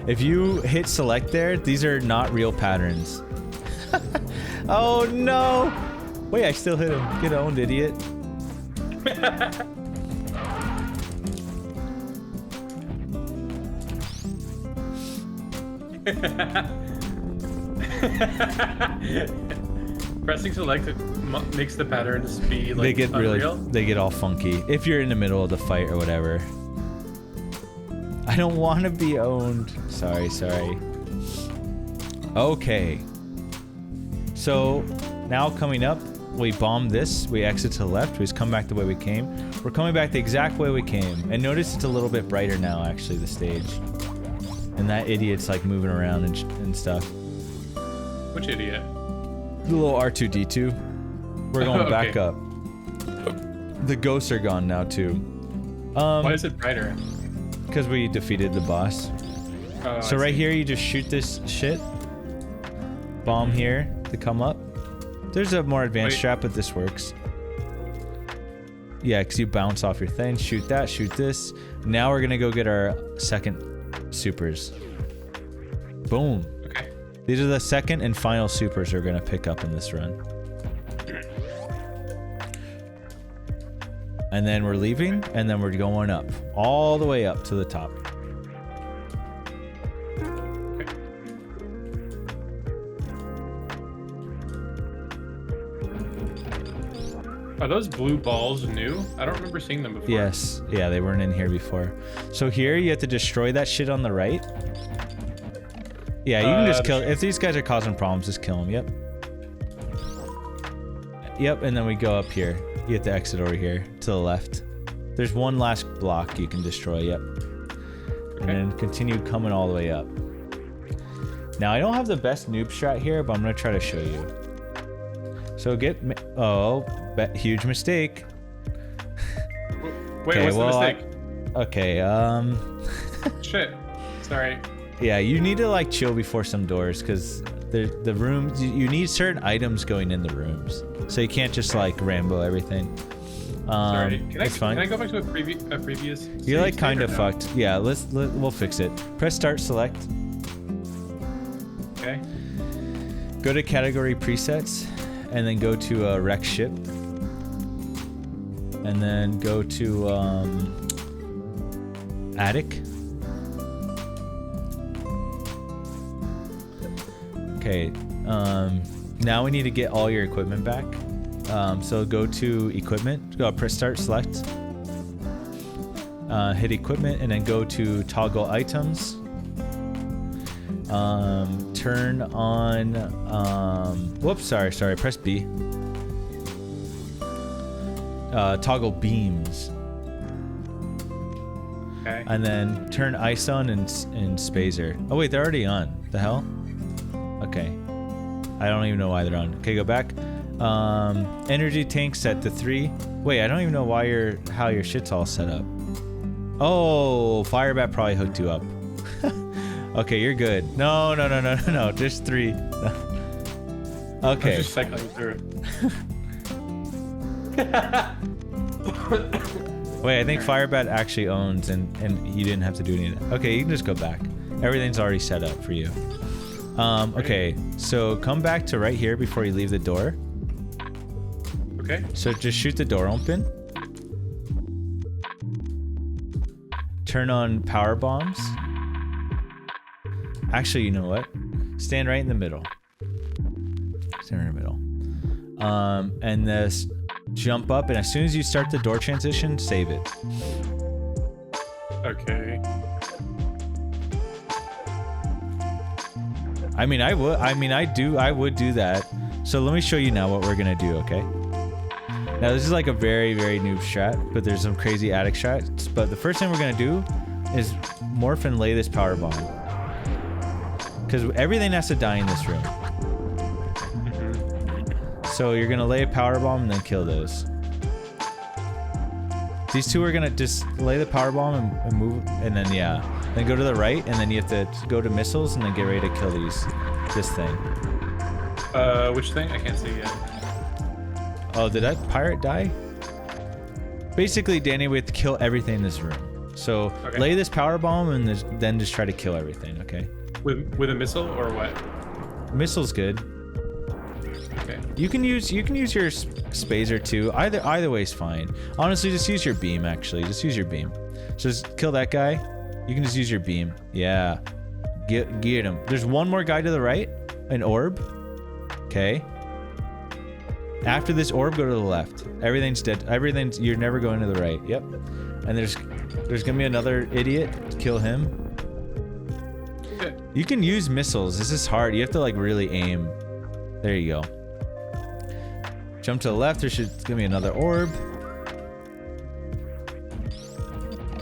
if you hit select there, these are not real patterns. Oh no! Wait, I still hit him. Get owned, idiot. Pressing select makes the patterns be like They get unreal. they get all funky if you're in the middle of the fight or whatever. I don't want to be owned. Sorry. Okay. So now coming up, we bomb this, we exit to the left, we just come back the way we came. We're coming back the exact way we came. And notice it's a little bit brighter now, actually, the stage. And that idiot's like moving around and stuff. Which idiot? The little R2-D2. We're going back up. The ghosts are gone now too. Why is it brighter? Because we defeated the boss. Oh, So right here, you just shoot this shit. Bomb here to come up. There's a more advanced strat, but this works. Yeah, because you bounce off your thing, shoot that, shoot this. Now we're gonna go get our second supers. Boom. Okay. These are the second and final supers we're gonna pick up in this run. And then we're leaving, and then we're going up. All the way up to the top. Are those blue balls new? I don't remember seeing them before. Yes. Yeah, they weren't in here before. So here, you have to destroy that shit on the right. Yeah, you can just kill... If these guys are causing problems, just kill them. Yep. Yep, and then we go up here. You have to exit over here to the left. There's one last block you can destroy. Yep. And then continue coming all the way up. Now, I don't have the best noob strat here, but I'm going to try to show you. So get... Oh, huge mistake. Wait, what's the mistake? Okay, Shit. Sorry. Yeah, you need to like chill before some doors because the rooms, you need certain items going in the rooms. So you can't just like Rambo everything. Sorry. Can I go back to a previous? You're like kind of fucked. Yeah, we'll fix it. Press start select. Okay. Go to category presets and then go to wreck ship. And then go to attic. Okay, now we need to get all your equipment back. So go to equipment, press start select. Hit equipment and then go to toggle items. Turn on, whoops, sorry, press B. Toggle beams. Okay. And then turn ice on and spacer. Oh wait, they're already on. The hell? Okay. I don't even know why they're on. Okay, go back. Energy tank set to 3. Wait, I don't even know why how your shit's all set up. Oh, Firebat probably hooked you up. Okay, you're good. No. Just 3. Okay. I was just cycling through. Wait, I think Firebat actually owns and you didn't have to do any of that. Okay, you can just go back. Everything's already set up for you. Okay, so come back to right here before you leave the door. Okay. So just shoot the door open. Turn on power bombs. Actually, you know what? Stand right in the middle. Stand right in the middle. And this jump up, and as soon as you start the door transition, save it. Okay. I would do that. So let me show you now what we're gonna do, okay? Now this is like a very, very noob strat, but there's some crazy attic strats. But the first thing we're gonna do is morph and lay this power bomb. Because everything has to die in this room. So you're gonna lay a power bomb and then kill those. These two are gonna just lay the power bomb and move, and then then go to the right, and then you have to go to missiles and then get ready to kill this thing. Which thing? I can't see yet. Oh, did that pirate die? Basically, Danny, we have to kill everything in this room. So lay this power bomb and then just try to kill everything. Okay. With a missile or what? Missile's good. Okay. You can use your spacer too. Either way is fine. Honestly, just use your beam. Actually, just use your beam. So just kill that guy. You can just use your beam. Yeah. Get him. There's one more guy to the right. an orb. Okay. After this orb, go to the left. Everything's dead. You're never going to the right. Yep. And there's gonna be another idiot. Kill him. You can use missiles. This is hard. You have to like really aim. There you go. Jump to the left. There's gonna be another orb.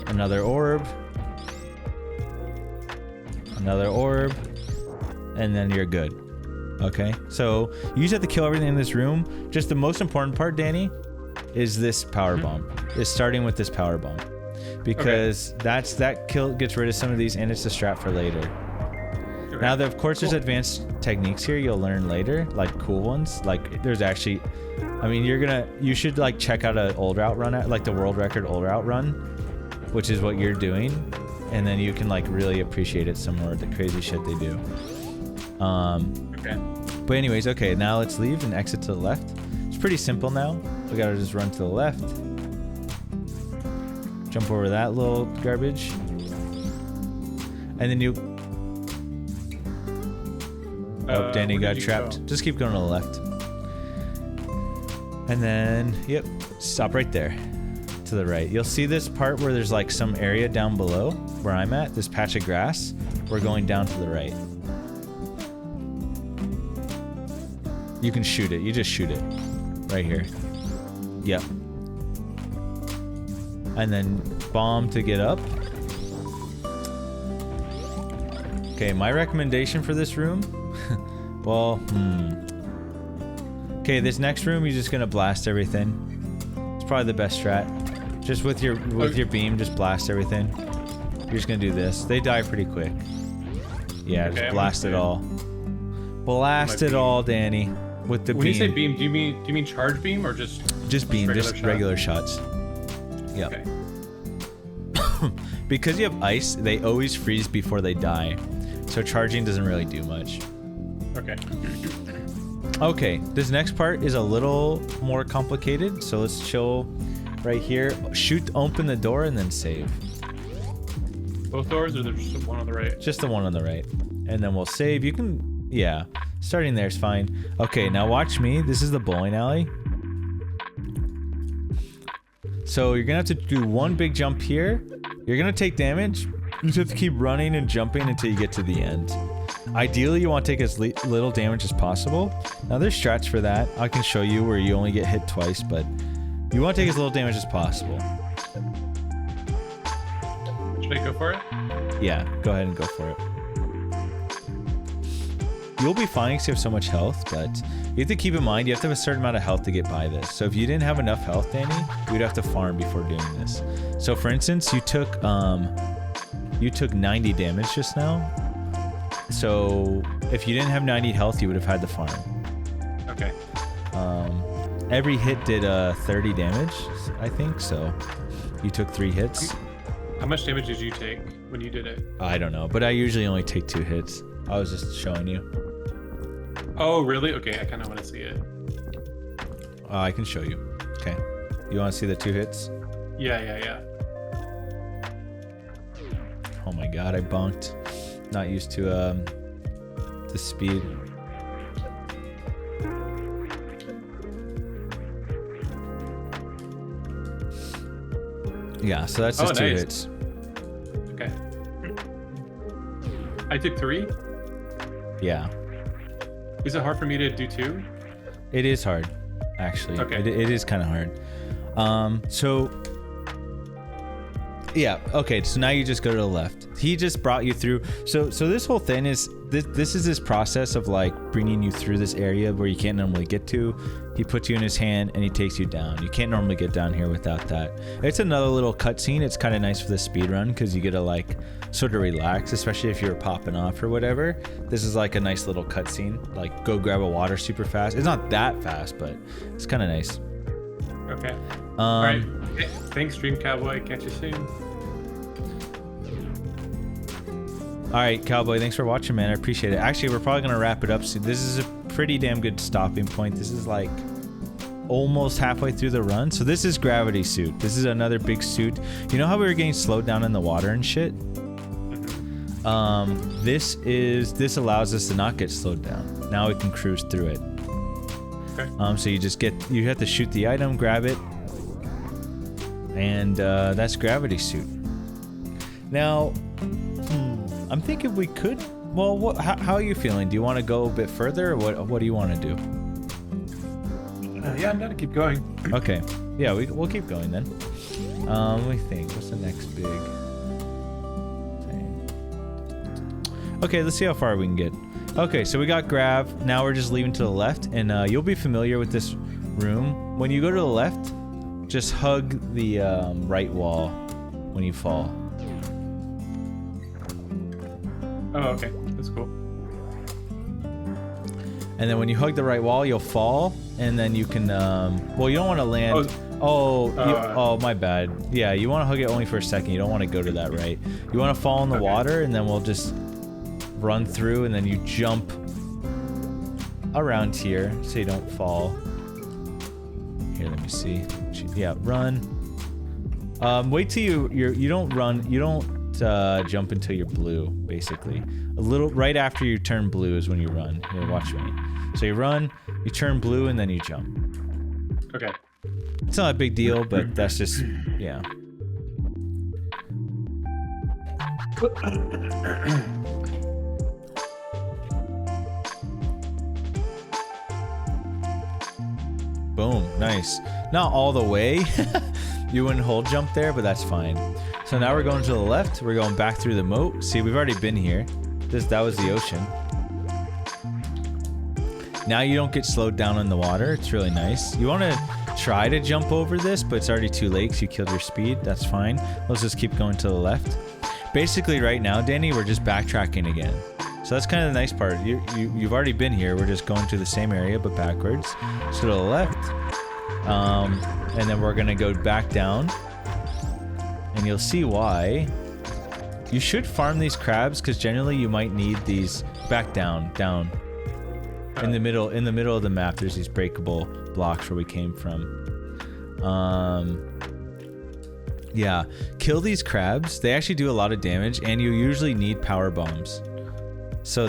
Another orb. Another orb. And then you're good. Okay, so you just have to kill everything in this room. Just the most important part, Danny, is this power bomb. Is starting with this power bomb, because that gets rid of some of these, and it's a strat for later. Okay. Now, of course, there's advanced techniques here you'll learn later, like cool ones. Like there's actually, I mean, you should like check out an old route run, like the world record old route run, which is what you're doing, and then you can like really appreciate it some more, the crazy shit they do. Okay. But anyways, okay, now let's leave and exit to the left. It's pretty simple now. We gotta just run to the left. Jump over that little garbage. And then you... Oh, Danny got trapped. Just keep going to the left. And then, yep, stop right there. To the right. You'll see this part where there's like some area down below where I'm at, this patch of grass. We're going down to the right. You can shoot it. You just shoot it. Right here. Yep. And then bomb to get up. Okay, my recommendation for this room. Well, Okay, this next room, you're just gonna blast everything. It's probably the best strat. Just with your beam, just blast everything. You're just gonna do this. They die pretty quick. Yeah, just blast it all. Blast it all, Danny. With the beam. When you say beam, do you mean charge beam or just beam, just regular shots? Yeah. Okay. Because you have ice, they always freeze before they die, so charging doesn't really do much. Okay. Okay, this next part is a little more complicated, so let's chill right here. Shoot open the door and then save. Both doors, or there's just one on the right? Just the one on the right, and then we'll save. You can, yeah. Starting there is fine. Okay, now watch me. This is the bowling alley. So you're gonna have to do one big jump here. You're gonna take damage. You just have to keep running and jumping until you get to the end. Ideally, you want to take as little damage as possible. Now there's strats for that. I can show you where you only get hit twice, but you want to take as little damage as possible. Should I go for it? Yeah, go ahead and go for it. You'll be fine because you have so much health, but you have to keep in mind you have to have a certain amount of health to get by this. So if you didn't have enough health, Danny, you would have to farm before doing this. So for instance, you took 90 damage just now. So if you didn't have 90 health, you would have had to farm. Okay. Every hit did 30 damage, I think. So you took 3 hits. How much damage did you take when you did it? I don't know, but I usually only take 2 hits. I was just showing you. Oh, really? Okay, I kind of want to see it. I can show you. Okay. You want to see the 2 hits? Yeah. Oh my god, I bonked. Not used to the speed. Yeah, so that's just 2 hits. Okay. I took 3? Yeah. Is it hard for me to do 2? It is hard, actually. Okay. It is kind of hard. So yeah, okay, so now you just go to the left. He just brought you through. So this whole thing is this is this process of like bringing you through this area where you can't normally get to. He puts you in his hand and he takes you down. You can't normally get down here without that. It's another little cutscene. It's kind of nice for the speed run because you get to like sort of relax, especially if you're popping off or whatever. This is like a nice little cutscene. Like go grab a water super fast. It's not that fast, but it's kind of nice. Okay. All right. Thanks, Dream Cowboy. Catch you soon. All right, Cowboy. Thanks for watching, man. I appreciate it. Actually, we're probably gonna wrap it up soon. This is a pretty damn good stopping point. This is like almost halfway through the run. So this is Gravity Suit. This is another big suit. You know how we were getting slowed down in the water and shit? This allows us to not get slowed down. Now we can cruise through it. Okay. So you have to shoot the item, grab it, and that's gravity suit. Now, I'm thinking we could. Well, how are you feeling? Do you want to go a bit further, or what do you want to do? Yeah, I'm gonna keep going. Okay. Yeah, we'll keep going then. Let me think. What's the next big thing? Okay, let's see how far we can get. Okay, so we got grav. Now we're just leaving to the left, and you'll be familiar with this room. When you go to the left, just hug the right wall when you fall. Oh, okay. That's cool. And then when you hug the right wall, you'll fall, and then you can, well, you don't want to land. Oh, my bad. Yeah, you want to hug it only for a second. You don't want to go to that right. You want to fall in the water, and then we'll just run through, and then you jump around here so you don't fall. Here, let me see. Yeah, run. Wait till you don't run. You don't jump until you're blue, basically. A little right after you turn blue is when you run. Here, watch me. So you run, you turn blue, and then you jump. Okay. It's not a big deal, but that's just, yeah. Boom, nice. Not all the way. You wouldn't hold jump there, but that's fine. So now we're going to the left. We're going back through the moat. See, we've already been here. That was the ocean. Now you don't get slowed down in the water. It's really nice. You want to try to jump over this, but it's already too late because you killed your speed. That's fine. Let's just keep going to the left. Basically, right now, Danny, we're just backtracking again. So that's kind of the nice part. You've already been here. We're just going to the same area, but backwards. So to the left. And then we're going to go back down. And you'll see why. You should farm these crabs because generally you might need these back down. In the middle of the map, there's these breakable blocks where we came from. Yeah, kill these crabs. They actually do a lot of damage, and you usually need power bombs. So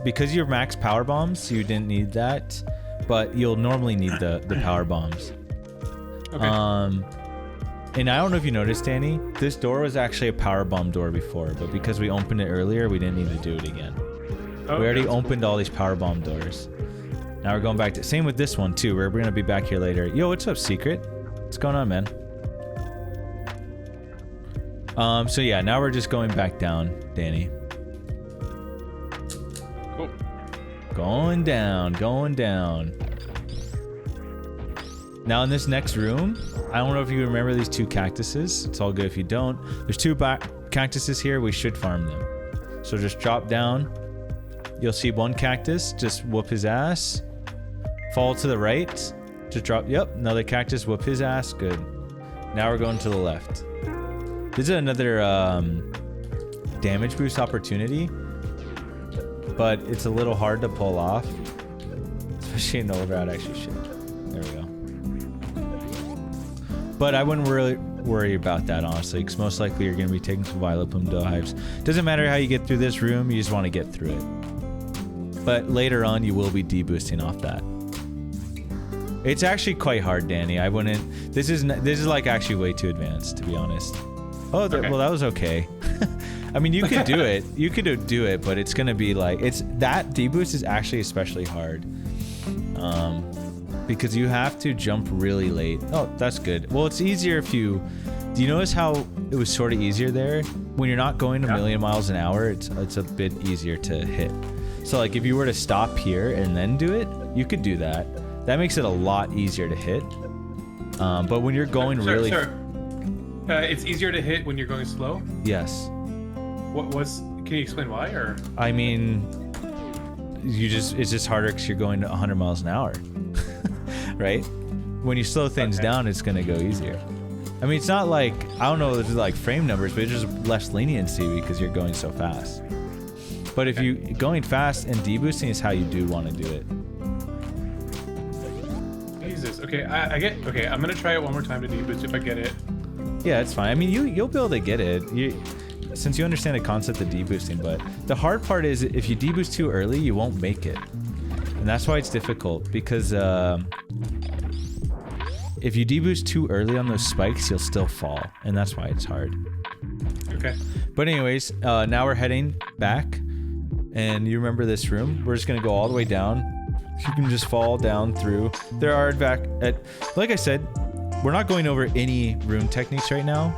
because you're max power bombs, you didn't need that, but you'll normally need the power bombs. Okay. And I don't know if you noticed, Danny, this door was actually a power bomb door before, but because we opened it earlier, we didn't need to do it again. We already opened all these power bomb doors. Now we're going back to... Same with this one, too. We're going to be back here later. Yo, what's up, Secret? What's going on, man? So yeah, now we're just going back down, Danny. Cool. Going down. Now in this next room, I don't know if you remember these two cactuses. It's all good if you don't. There's two cactuses here. We should farm them. So just drop down. You'll see one cactus, just whoop his ass. Fall to the right, just drop, yep, another cactus, whoop his ass, good. Now we're going to the left. This is another damage boost opportunity, but it's a little hard to pull off. Especially in the old route, actually, shit. There we go. But I wouldn't really worry about that, honestly, because most likely you're going to be taking some Violet Plume Dives. Doesn't matter how you get through this room, you just want to get through it. But later on, you will be deboosting off that. It's actually quite hard, Danny. I wouldn't... This is like actually way too advanced, to be honest. Oh, well, that was okay. I mean, you could do it. You could do it, but it's going to be like... That deboost is actually especially hard. Because you have to jump really late. Oh, that's good. Well, it's easier if you... Do you notice how it was sort of easier there? When you're not going a million miles an hour, it's a bit easier to hit. So like if you were to stop here and then do it, you could do that. That makes it a lot easier to hit. But when you're going really... it's easier to hit when you're going slow? Yes. Can you explain why, or? I mean, it's just harder because you're going 100 miles an hour. Right? When you slow things down, it's going to go easier. I mean, it's not like, I don't know if it's like frame numbers, but it's just less leniency because you're going so fast. But if you going fast and deboosting is how you do want to do it. Jesus. Okay, Okay, I'm gonna try it one more time to deboost if I get it. Yeah, it's fine. I mean, you'll be able to get it. since you understand the concept of deboosting, but the hard part is if you deboost too early, you won't make it. And that's why it's difficult, because if you deboost too early on those spikes, you'll still fall, and that's why it's hard. Okay. But anyways, now we're heading back, and you remember this room? We're just gonna go all the way down. You can just fall down through. There are like I said, we're not going over any room techniques right now,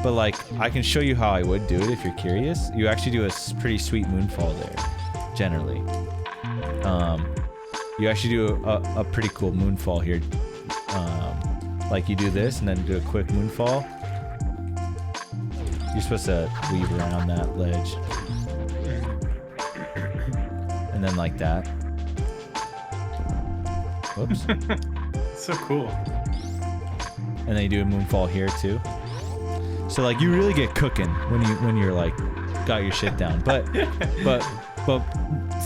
but like I can show you how I would do it if you're curious. You actually do a pretty sweet moonfall there, generally. You actually do a pretty cool moonfall here. Like you do this and then do a quick moonfall. You're supposed to weave around that ledge. And then like that. Whoops. So cool. And then you do a moonfall here too. So like you really get cooking when you're like got your shit down. But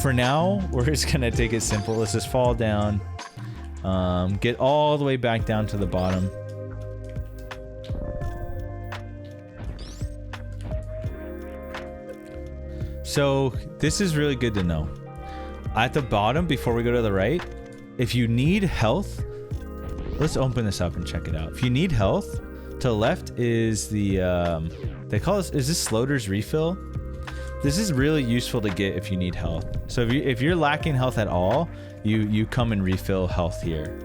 for now, we're just gonna take it simple. Let's just fall down. Get all the way back down to the bottom. So this is really good to know. At the bottom, before we go to the right, if you need health, let's open this up and check it out. If you need health, to the left is the they call this, is this Sloater's refill? This is really useful to get if you need health. So if you're lacking health at all, you come and refill health here.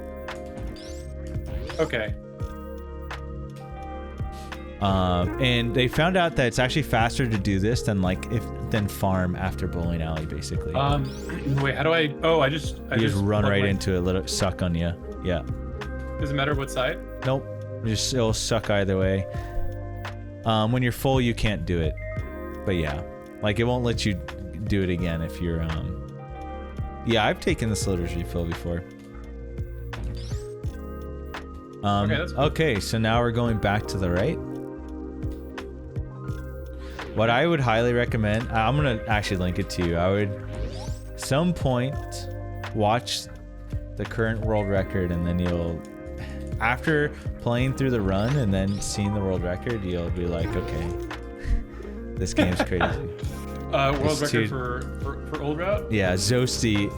Okay. And they found out that it's actually faster to do this than farm after Bowling Alley, basically. Wait, how do I? Oh, I just run right into it, let it suck on you. Yeah. Does it matter what side? Nope. It'll suck either way. When you're full, you can't do it. But yeah, like it won't let you do it again if you're Yeah, I've taken the Sloater's refill before. Okay, that's cool. Okay, so now we're going back to the right. What I would highly recommend, I'm gonna actually link it to you. I would, some point, watch the current world record, and then you'll, after playing through the run and then seeing the world record, you'll be like, okay, this game's crazy. World record for old route? Yeah, Zosti,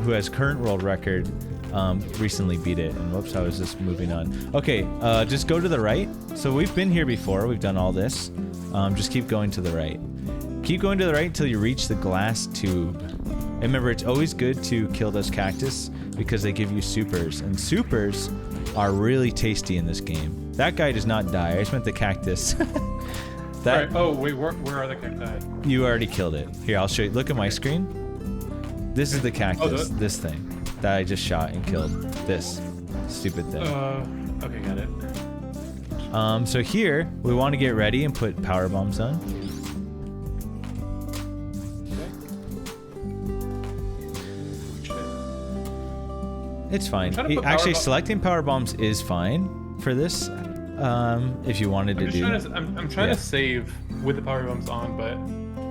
who has current world record, recently beat it. And whoops, I was just moving on. Okay, just go to the right. So we've been here before. We've done all this. Just keep going to the right. Keep going to the right until you reach the glass tube. And remember, it's always good to kill those cactus because they give you supers. And supers are really tasty in this game. That guy does not die. I just meant the cactus. Right. Oh, wait, where are the cacti? You already killed it. Here, I'll show you. Look at my screen. This is the cactus, this thing that I just shot and killed. This stupid thing. Okay, got it. So here, we want to get ready and put power bombs on. Okay. It's fine. Actually, selecting power bombs is fine for this. If you wanted to do. I'm trying to save with the power bombs on, but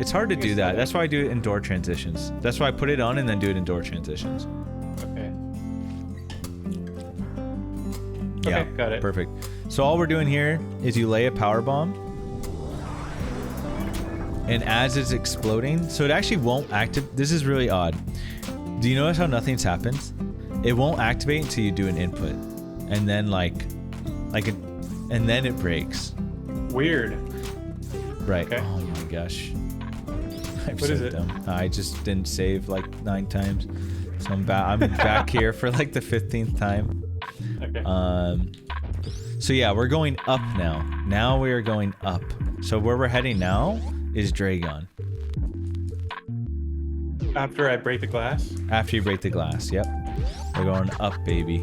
it's hard to do that. That's why I do it in door transitions. That's why I put it on and then do it in door transitions. Okay. Yeah, okay, got it. Perfect. So all we're doing here is you lay a power bomb, and as it's exploding, so it actually won't activate. This is really odd. Do you notice how nothing's happened? It won't activate until you do an input, and then and then it breaks. Weird. Right. Okay. Oh my gosh. What is it? I just didn't save like 9 times, so I'm back here for like the 15th time. Okay. So yeah, we're going up now. Now we are going up. So where we're heading now is Dragon. After I break the glass? After you break the glass, yep. We're going up, baby.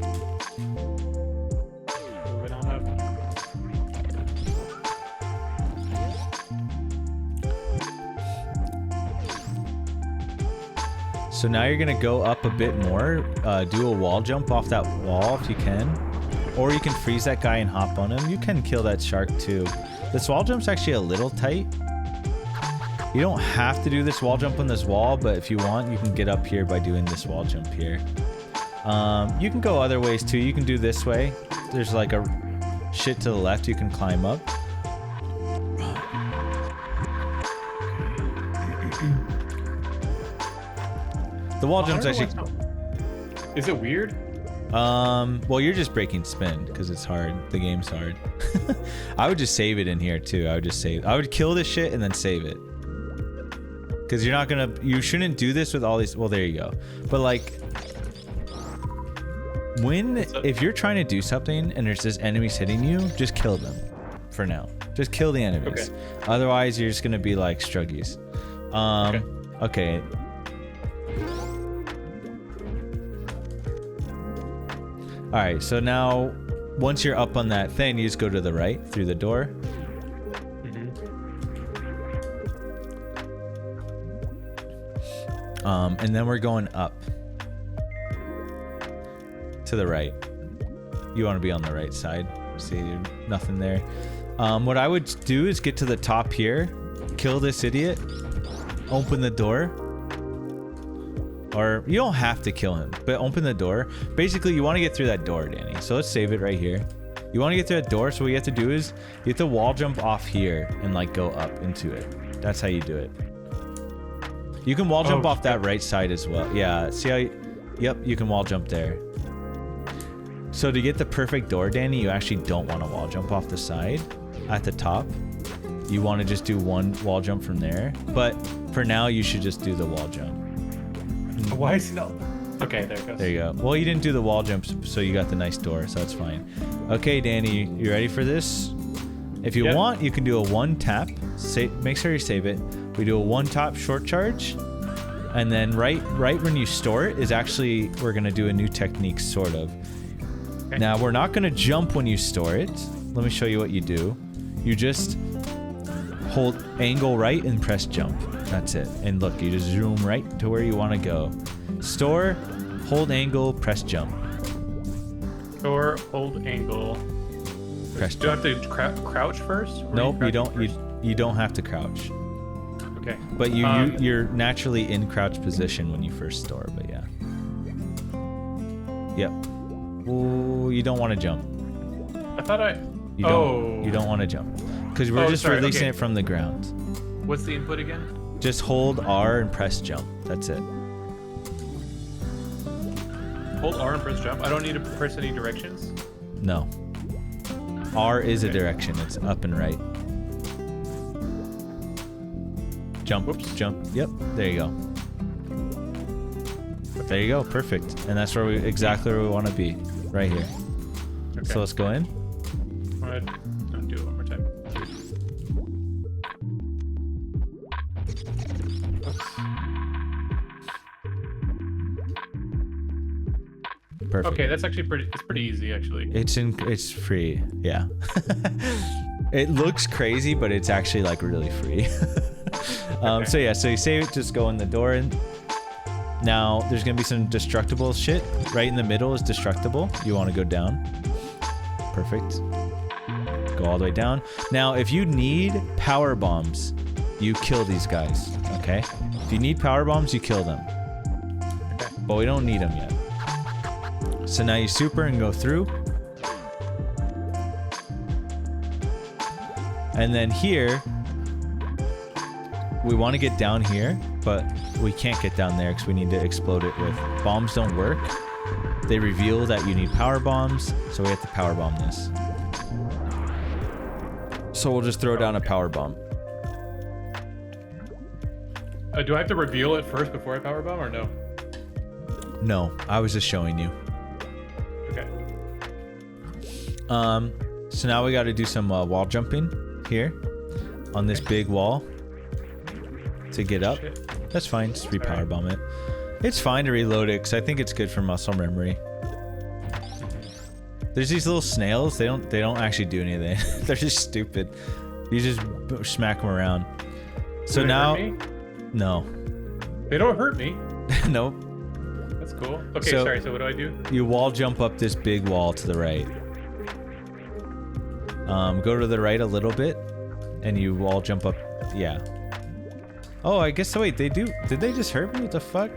Moving on up. So now you're gonna go up a bit more. Do a wall jump off that wall if you can. Or you can freeze that guy and hop on him. You can kill that shark too. This wall jump's actually a little tight. You don't have to do this wall jump on this wall, but if you want, you can get up here by doing this wall jump here. You can go other ways too. You can do this way. There's like a shit to the left you can climb up. The wall jump's actually... Is it weird? Well, you're just breaking spin because it's hard. The game's hard. I would just save it in here too. I would kill this shit and then save it. Because you're not gonna... You shouldn't do this with all these... Well, there you go. But like... If you're trying to do something and there's just enemies hitting you, just kill them. For now. Just kill the enemies. Okay. Otherwise, you're just gonna be like struggies. Okay. Alright, so now, once you're up on that thing, you just go to the right, through the door. And then we're going up. To the right. You want to be on the right side. See, nothing there. What I would do is get to the top here, kill this idiot, open the door. Or you don't have to kill him, but open the door. Basically, you want to get through that door, Danny. So let's save it right here. You want to get through that door, so what you have to do is you have to wall jump off here and like go up into it. That's how you do it. You can wall jump off that right side as well. Yeah, see how yep, you can wall jump there. So to get the perfect door, Danny, you actually don't want to wall jump off the side at the top. You want to just do one wall jump from there. But for now, you should just do the wall jump. Why is it not? Okay, there it goes. There you go. Well, you didn't do the wall jumps, so you got the nice door, so that's fine. Okay, Danny, you ready for this? If you want, you can do a one tap. Make sure you save it. We do a one tap short charge, and then right when you store it is actually we're gonna do a new technique, sort of. Okay. Now we're not gonna jump when you store it. Let me show you what you do. You just hold angle right and press jump. That's it. And look, you just zoom right to where you want to go. Store, hold angle, press jump. Store, hold angle. Press jump. Do I have to crouch first? Nope, you don't. You don't have to crouch. Okay. But you're naturally in crouch position when you first store. But yeah. Yep. Ooh, you don't want to jump. I thought You don't want to jump because we're just releasing it from the ground. What's the input again? Just hold R and press jump. That's it. Hold R and press jump? I don't need to press any directions? No. R is a direction. It's up and right. Jump. Whoops. Jump. Yep. There you go. There you go. Perfect. And that's where exactly where we want to be. Right here. Okay. So let's go in. All right. Don't do it one more time. Perfect. Okay, that's actually pretty easy actually. It's free. Yeah. It looks crazy, but it's actually like really free. Okay. So yeah, so you save it, just go in the door, and now there's gonna be some destructible shit. Right in the middle is destructible. You want to go down. Perfect. Go all the way down. Now, if you need power bombs, you kill these guys. Okay. If you need power bombs, you kill them. Okay. But we don't need them yet. So now you super and go through. And then here, we want to get down here, but we can't get down there because we need to explode it with bombs. Don't work. They reveal that you need power bombs, so we have to power bomb this. So we'll just throw down a power bomb. Do I have to reveal it first before I power bomb, or no? No, I was just showing you. Okay. So now we got to do some wall jumping here on this big wall to get up. Shit. That's fine. Just repower bomb it. It's fine to reload it because I think it's good for muscle memory. There's these little snails. They don't actually do anything. They're just stupid. You just smack them around. So do they now, hurt me? No. They don't hurt me. Nope. That's cool. Okay, so, sorry. So what do I do? You wall jump up this big wall to the right. Go to the right a little bit, and you wall jump up. Yeah. Oh, I guess. Wait, they do. Did they just hurt me? What the fuck?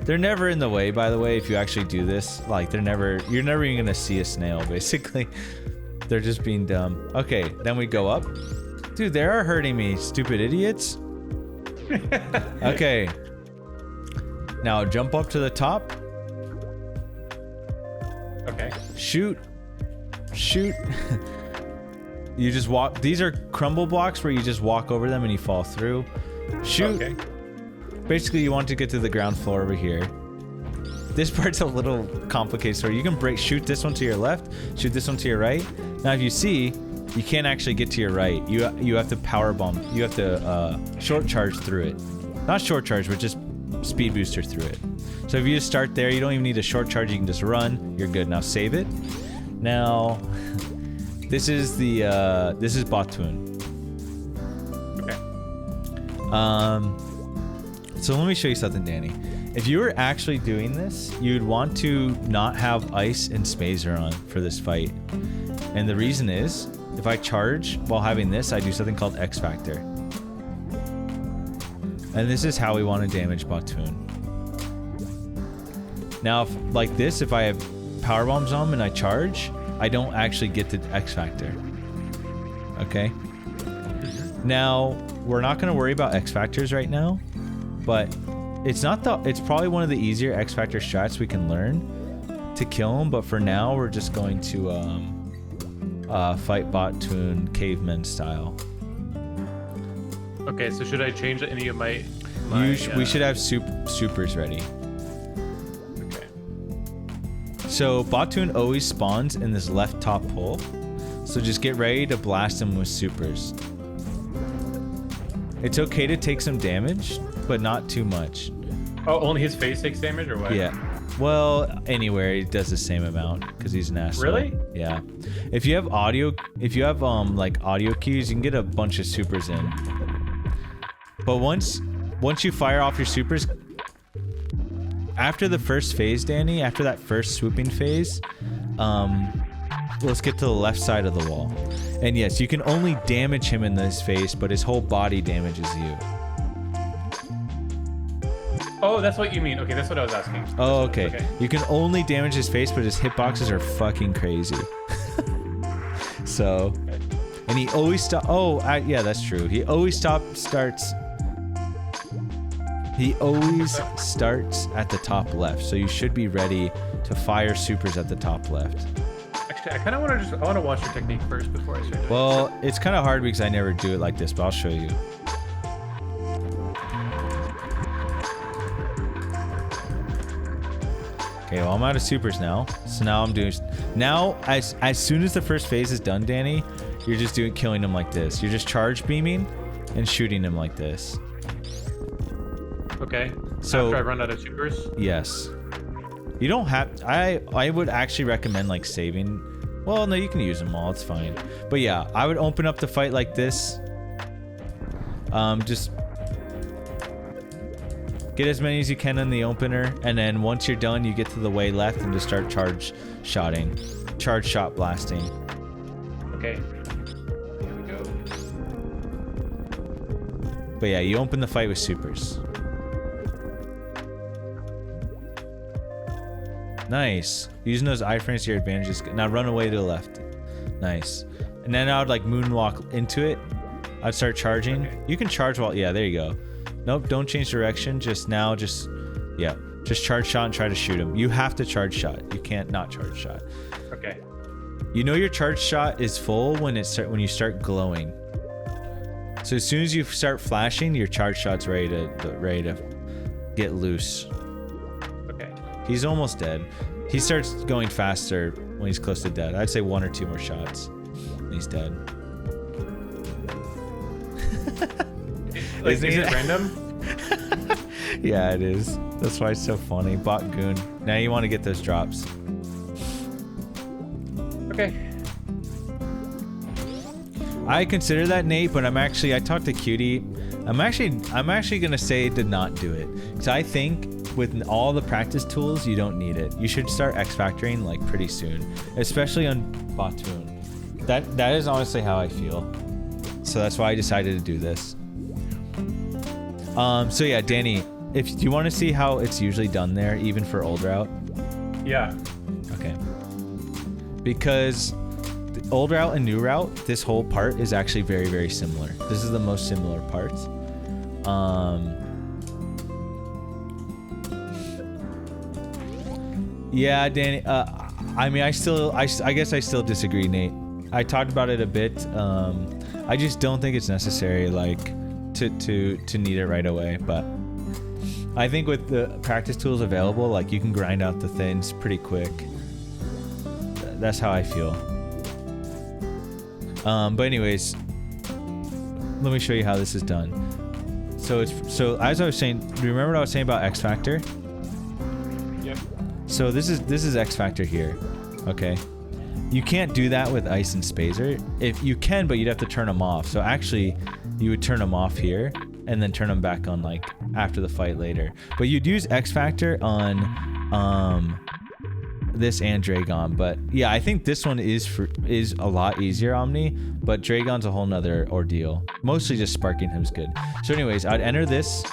They're never in the way, by the way. If you actually do this, like you're never even gonna see a snail. Basically, they're just being dumb. Okay, then we go up. Dude, they are hurting me, stupid idiots. Okay. Now jump up to the top. Okay. Shoot. You just walk. These are crumble blocks where you just walk over them and you fall through. Shoot. Okay. Basically, you want to get to the ground floor over here. This part's a little complicated, so you can shoot this one to your left, shoot this one to your right. Now, if you see, you can't actually get to your right. You have to power bomb. You have to short charge through it. Not short charge, but just speed booster through it. So if you just start there, you don't even need a short charge. You can just run. You're good. Now save it. Now, this is Batoon. Okay. So let me show you something, Danny. If you were actually doing this, you'd want to not have ice and Spazer on for this fight. And the reason is, if I charge while having this, I do something called X Factor. And this is how we want to damage Batoon. Now, if, like this, if I have power bombs on and I charge, I don't actually get the X Factor. Okay? Now, we're not going to worry about X Factors right now, but it's probably one of the easier X Factor strats we can learn to kill him, but for now, we're just going to fight Batoon caveman style. Okay, so should I change any of my we should have supers ready. Okay. So Batoon always spawns in this left top hole, so just get ready to blast him with supers. It's okay to take some damage, but not too much. Oh, only his face takes damage, or what? Yeah. Well, anywhere he does the same amount because he's an asshole. Really? Yeah. If you have like audio cues, you can get a bunch of supers in. But once you fire off your supers, after the first phase, Danny, after that first swooping phase, let's get to the left side of the wall. And yes, you can only damage him in this phase, but his whole body damages you. Oh, that's what you mean. Okay, that's what I was asking. Oh, okay. You can only damage his face, but his hitboxes are fucking crazy. So, and he always yeah, that's true. He always starts at the top left, so you should be ready to fire supers at the top left. Actually, I kind of want to watch your technique first before I start doing it. Well, it's kind of hard because I never do it like this, but I'll show you. Okay, well, I'm out of supers now. So now I'm doing... Now, as soon as the first phase is done, Danny, you're just killing him like this. You're just charge beaming and shooting him like this. Okay. So, after I run out of supers? Yes. You don't have... I would actually recommend, like, saving... Well, no, you can use them all. It's fine. But yeah, I would open up the fight like this. Just... Get as many as you can in the opener, and then once you're done, you get to the way left and just start charge shot blasting. Okay. Here we go. But yeah, you open the fight with supers. Nice. Using those iframes to your advantage is good. Now run away to the left. Nice. And then I would like moonwalk into it. I'd start charging. Okay. You can charge while... Yeah, there you go. Nope, don't change direction. Just charge shot and try to shoot him. You have to charge shot. You can't not charge shot. Okay. You know your charge shot is full when you start glowing. So as soon as you start flashing, your charge shot's ready to get loose. Okay. He's almost dead. He starts going faster when he's close to dead. I'd say 1 or 2 more shots, and he's dead. Is it random? Yeah, it is. That's why it's so funny. Bot goon. Now you want to get those drops. Okay. I consider that, Nate, but I talked to Cutie. I'm actually gonna say to not do it. So I think with all the practice tools, you don't need it. You should start X Factoring like pretty soon, especially on Batoon. That is honestly how I feel. So that's why I decided to do this. So yeah, Danny, do you want to see how it's usually done there, even for old route? Yeah. Okay. Because the old route and new route, this whole part is actually very, very similar. This is the most similar part. Yeah, Danny. I mean, I guess I still disagree, Nate. I talked about it a bit. I just don't think it's necessary, like, to need it right away. But I think with the practice tools available, like, you can grind out the things pretty quick. That's how I feel. But anyways, let me show you how this is done. So as I was saying, do you remember what I was saying about X Factor? Yep. So this is X Factor here, okay? You can't do that with Ice and Spazer. If you can, but you'd have to turn them off. So actually, you would turn them off here and then turn them back on like after the fight later. But you'd use X Factor on this and Dragon. But yeah, I think this one is a lot easier, Omni. But Dragon's a whole nother ordeal. Mostly just sparking him's good. So anyways, I'd enter this,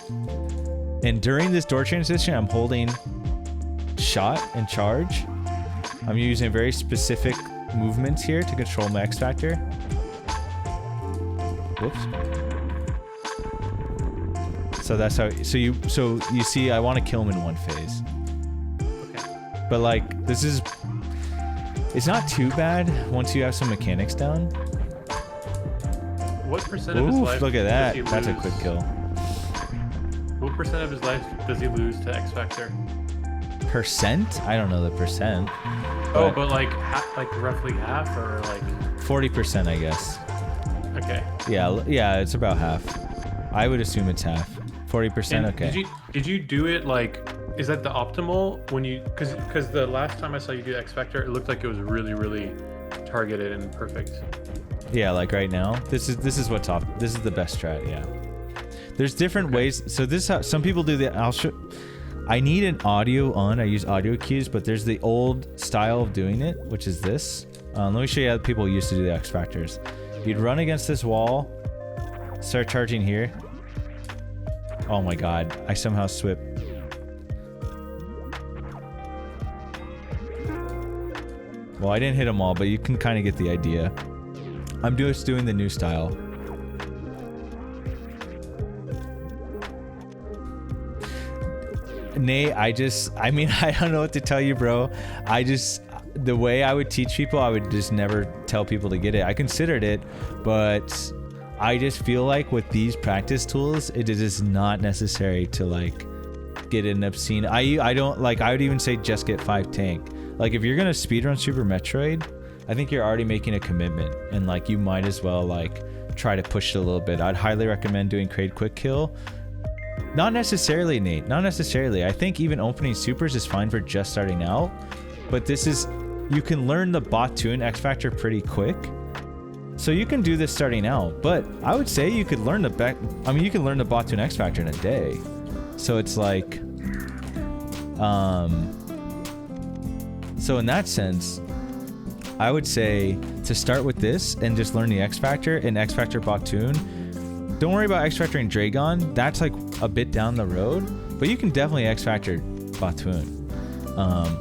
and during this door transition, I'm holding shot and charge. I'm using very specific movements here to control my X Factor. Whoops. So that's how. So you see, I want to kill him in one phase. Okay. But like, it's not too bad once you have some mechanics down. What percent of his life? Look at that. Does he That's a lose? quick kill. What percent of his life does he lose to X Factor? Percent? I don't know the percent. Oh, but like roughly half, or like 40%, I guess. Okay. Yeah, it's about half. I would assume it's half. 40%. And Okay. Did you do it like? Is that the optimal when you? Because the last time I saw you do X Factor, it looked like it was really, really targeted and perfect. Yeah, like right now. This is what's off. This is the best strat. Yeah. There's different ways. So this is how some people do the. I'll show. I need an audio on. I use audio cues, but there's the old style of doing it, which is this. Let me show you how people used to do the X Factors. You'd run against this wall, start charging here. Oh my god, I somehow slipped. Well, I didn't hit them all, but you can kind of get the idea. I'm just doing the new style. Nate, I don't know what to tell you, bro. The way I would teach people, I would just never tell people to get it. I considered it, but I just feel like with these practice tools, it is not necessary to like get an obscene. I don't like. I would even say just get 5 tank. Like if you're gonna speedrun Super Metroid, I think you're already making a commitment, and like you might as well like try to push it a little bit. I'd highly recommend doing Crate Quick Kill. Not necessarily, Nate. Not necessarily. I think even opening supers is fine for just starting out. But you can learn the Bottoon X Factor pretty quick. So you can do this starting out. But I would say you could learn you can learn the Bottoon X Factor in a day. So it's like, so in that sense, I would say to start with this and just learn the X Factor and X Factor Bottoon. Don't worry about X Factor and Dragon. That's like a bit down the road, but you can definitely X Factor Bottoon.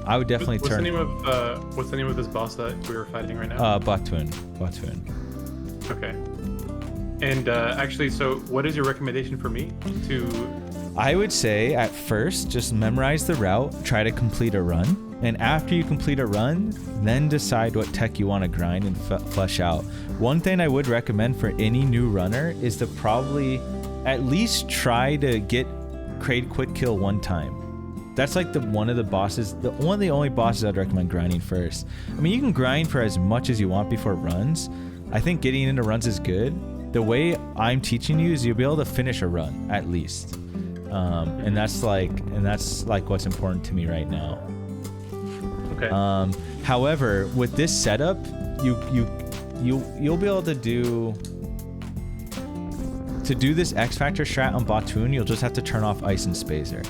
I would definitely what's the name of this boss that we were fighting right now? Bottoon. Okay. And actually, so what is your recommendation for me to? I would say at first just memorize the route, try to complete a run. And after you complete a run, then decide what tech you want to grind and flesh out. One thing I would recommend for any new runner is to probably at least try to get Crate Quick Kill one time. That's like one of the only bosses I'd recommend grinding first. I mean, you can grind for as much as you want before runs. I think getting into runs is good. The way I'm teaching you is you'll be able to finish a run at least. And that's like what's important to me right now. Okay. However, with this setup, you'll be able to do this X Factor strat on Bottoon. You'll just have to turn off Ice and Spazer.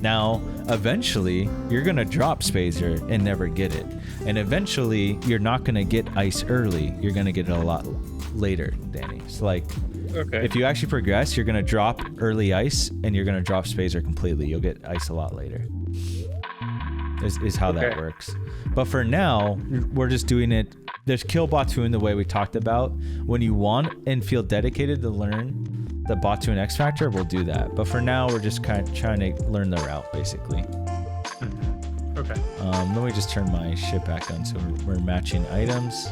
Now, eventually, you're gonna drop Spazer and never get it, and eventually, you're not gonna get Ice early. You're gonna get it a lot later, Danny. So like, okay, if you actually progress, you're gonna drop early Ice and you're gonna drop Spazer completely. You'll get Ice a lot later. Is how that works. But for now, we're just doing it there's kill Batu the way we talked about. When you want and feel dedicated to learn the Batu X Factor, we'll do that. But for now, we're just kind of trying to learn the route, basically. Okay. Let me just turn my shit back on so we're matching items.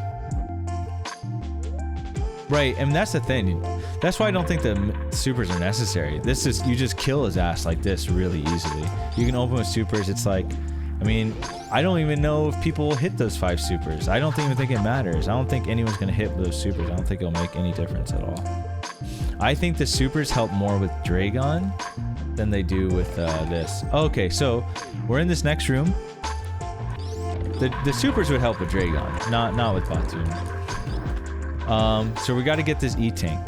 Right, and that's the thing. That's why I don't think the supers are necessary. This is, you just kill his ass like this really easily. You can open with supers. It's like, I mean, I don't even know if people will hit those 5 supers. I don't even think it matters. I don't think anyone's going to hit those supers. I don't think it'll make any difference at all. I think the supers help more with Dragon than they do with this. Okay, so we're in this next room. The supers would help with Dragon, not with Batu. So we got to get this E-Tank.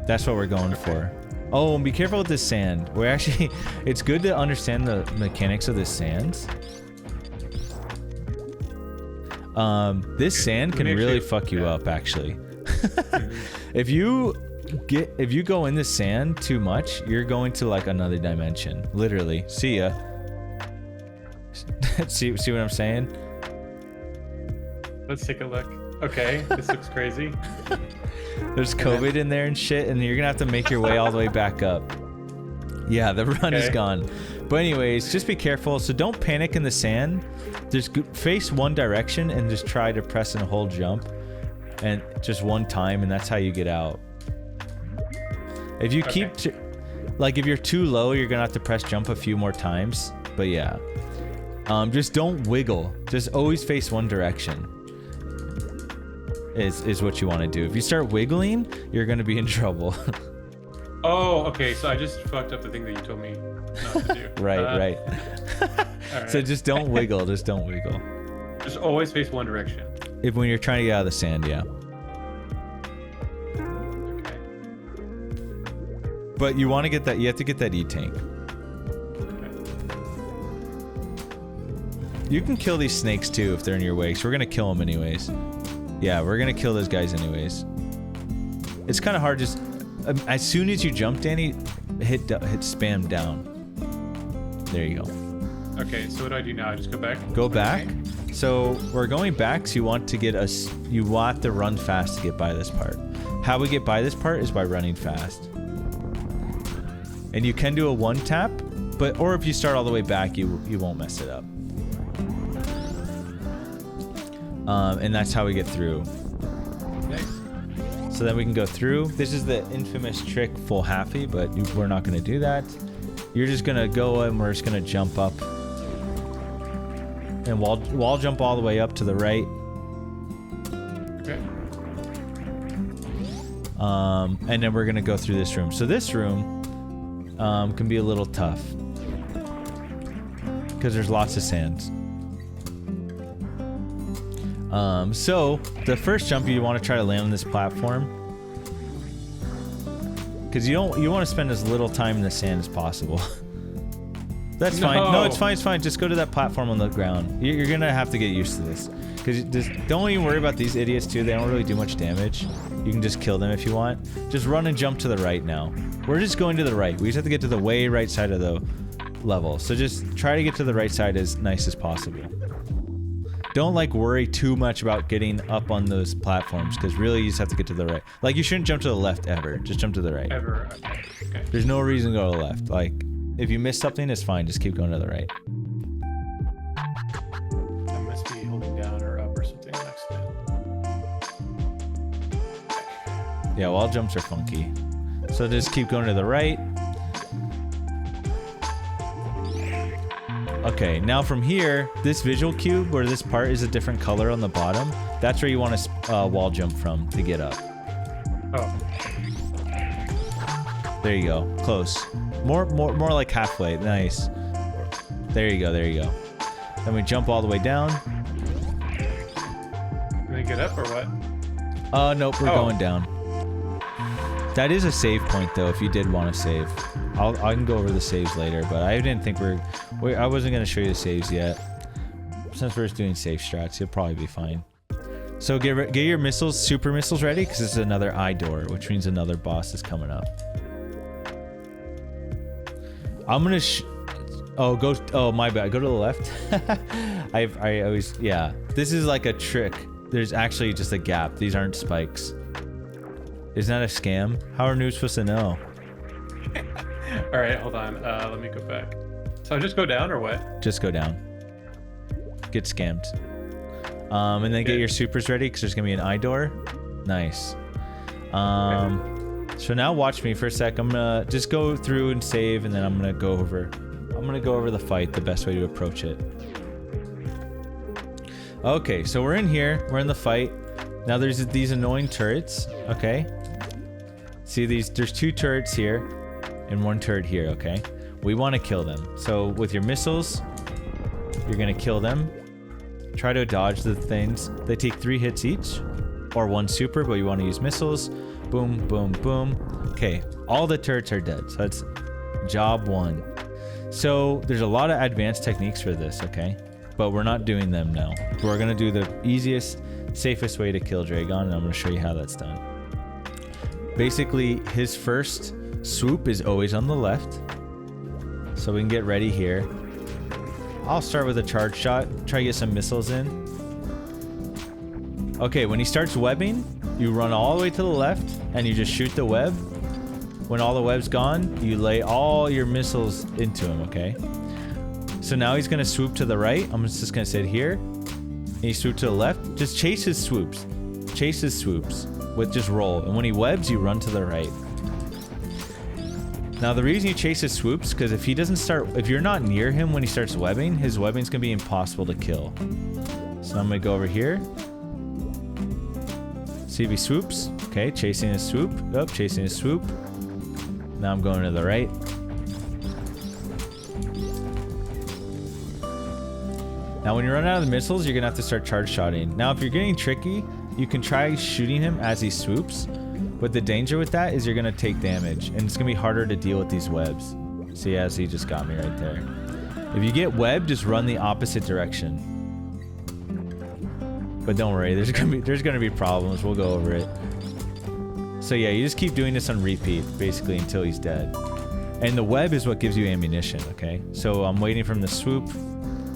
That's what we're going for. Oh, and be careful with this sand. We're actually, it's good to understand the mechanics of the sands. This sand can really fuck you up, actually. If you go in the sand too much, you're going to like another dimension. Literally. See ya. see what I'm saying? Let's take a look. Okay, this looks crazy. There's COVID in there and shit, and you're gonna have to make your way all the way back up. Yeah, the run is gone. But anyways, just be careful. So don't panic in the sand. Just face one direction and just try to press and hold jump, and just one time, and that's how you get out. If you keep, like, if you're too low, you're gonna have to press jump a few more times. But yeah, just don't wiggle. Just always face one direction. Is what you want to do. If you start wiggling, you're gonna be in trouble. Oh, okay. So I just fucked up the thing that you told me not to do. Right. All right. So just don't wiggle. Just don't wiggle. Just always face one direction. When you're trying to get out of the sand, yeah. Okay. But you want to get that. You have to get that E-Tank. You can kill these snakes too if they're in your way. So we're gonna kill them anyways. Yeah, we're gonna kill those guys anyways. It's kind of hard. Just as soon as you jump, Danny, hit spam down. There you go. Okay, so what do I do now? I just go back. Go back. So we're going back. So you want to get us. You want to run fast to get by this part. How we get by this part is by running fast. And you can do a one tap, or if you start all the way back, you won't mess it up. And that's how we get through. Nice. So then we can go through. This is the infamous trick full halfy, but we're not going to do that. You're just going to go and we're just going to jump up. And wall jump all the way up to the right. Okay. And then we're going to go through this room. So this room can be a little tough. Because there's lots of sands. So the first jump you want to try to land on this platform, because you want to spend as little time in the sand as possible. That's fine. No, it's fine. It's fine. Just go to that platform on the ground. You're gonna have to get used to this, because don't even worry about these idiots too. They don't really do much damage. You can just kill them if you want. Just run and jump to the right now. We're just going to the right. We just have to get to the way right side of the level. So just try to get to the right side as nice as possible. Don't like worry too much about getting up on those platforms, because really you just have to get to the right. Like, you shouldn't jump to the left ever. Just jump to the right. Ever. Okay. There's no reason to go to the left. Like, if you miss something, it's fine. Just keep going to the right. I must be holding down or up or something next time. Yeah, wall jumps are funky. So just keep going to the right. Okay, now from here, this visual cube where this part is a different color on the bottom, that's where you want to wall jump from to get up. Oh. There you go. Close. More like halfway. Nice. There you go. There you go. Then we jump all the way down. Can we get up or what? Nope. We're going down. That is a save point though, if you did want to save. I can go over the saves later, but I didn't think I wasn't going to show you the saves yet. Since we're just doing safe strats, you'll probably be fine. So get your missiles, super missiles ready, because it's another eye door, which means another boss is coming up. I'm going to oh, my bad. Go to the left. I always, yeah. This is like a trick there's actually just a gap. These aren't spikes. Isn't that a scam? How are noobs supposed to know? All right, hold on. Let me go back. So just go down or what? Just go down. Get scammed. And then get your supers ready because there's gonna be an eye door. Nice. So now watch me for a sec. I'm gonna just go through and save, and then I'm gonna go over the fight, the best way to approach it. Okay, so we're in here. We're in the fight. Now there's these annoying turrets. Okay. See these? There's 2 turrets here, and 1 turret here. Okay. We want to kill them. So with your missiles, you're gonna kill them. Try to dodge the things. They take 3 hits each, or 1 super, but you want to use missiles. Boom, boom, boom. Okay, all the turrets are dead. So that's job 1. So there's a lot of advanced techniques for this, okay? But we're not doing them now. We're gonna do the easiest, safest way to kill Dragon, and I'm gonna show you how that's done. Basically, his first swoop is always on the left. So we can get ready here. I'll start with a charge shot, try to get some missiles in. Okay, when he starts webbing, you run all the way to the left and you just shoot the web. When all the web's gone, you lay all your missiles into him, okay? So now he's gonna swoop to the right. I'm just gonna sit here. And he swoop to the left. Just chase his swoops. Chase his swoops with just roll. And when he webs, you run to the right. Now the reason you chase his swoops, because if you're not near him when he starts webbing, his webbing's gonna be impossible to kill. So I'm gonna go over here. See if he swoops. Okay, chasing his swoop. Oh, chasing his swoop. Now I'm going to the right. Now when you run out of the missiles, you're gonna have to start charge shotting. Now if you're getting tricky, you can try shooting him as he swoops. But the danger with that is you're gonna take damage, and it's gonna be harder to deal with these webs. See, as he just got me right there. If you get webbed, just run the opposite direction. But don't worry, there's gonna be problems. We'll go over it. So yeah, you just keep doing this on repeat, basically until he's dead. And the web is what gives you ammunition. Okay, so I'm waiting for him to swoop.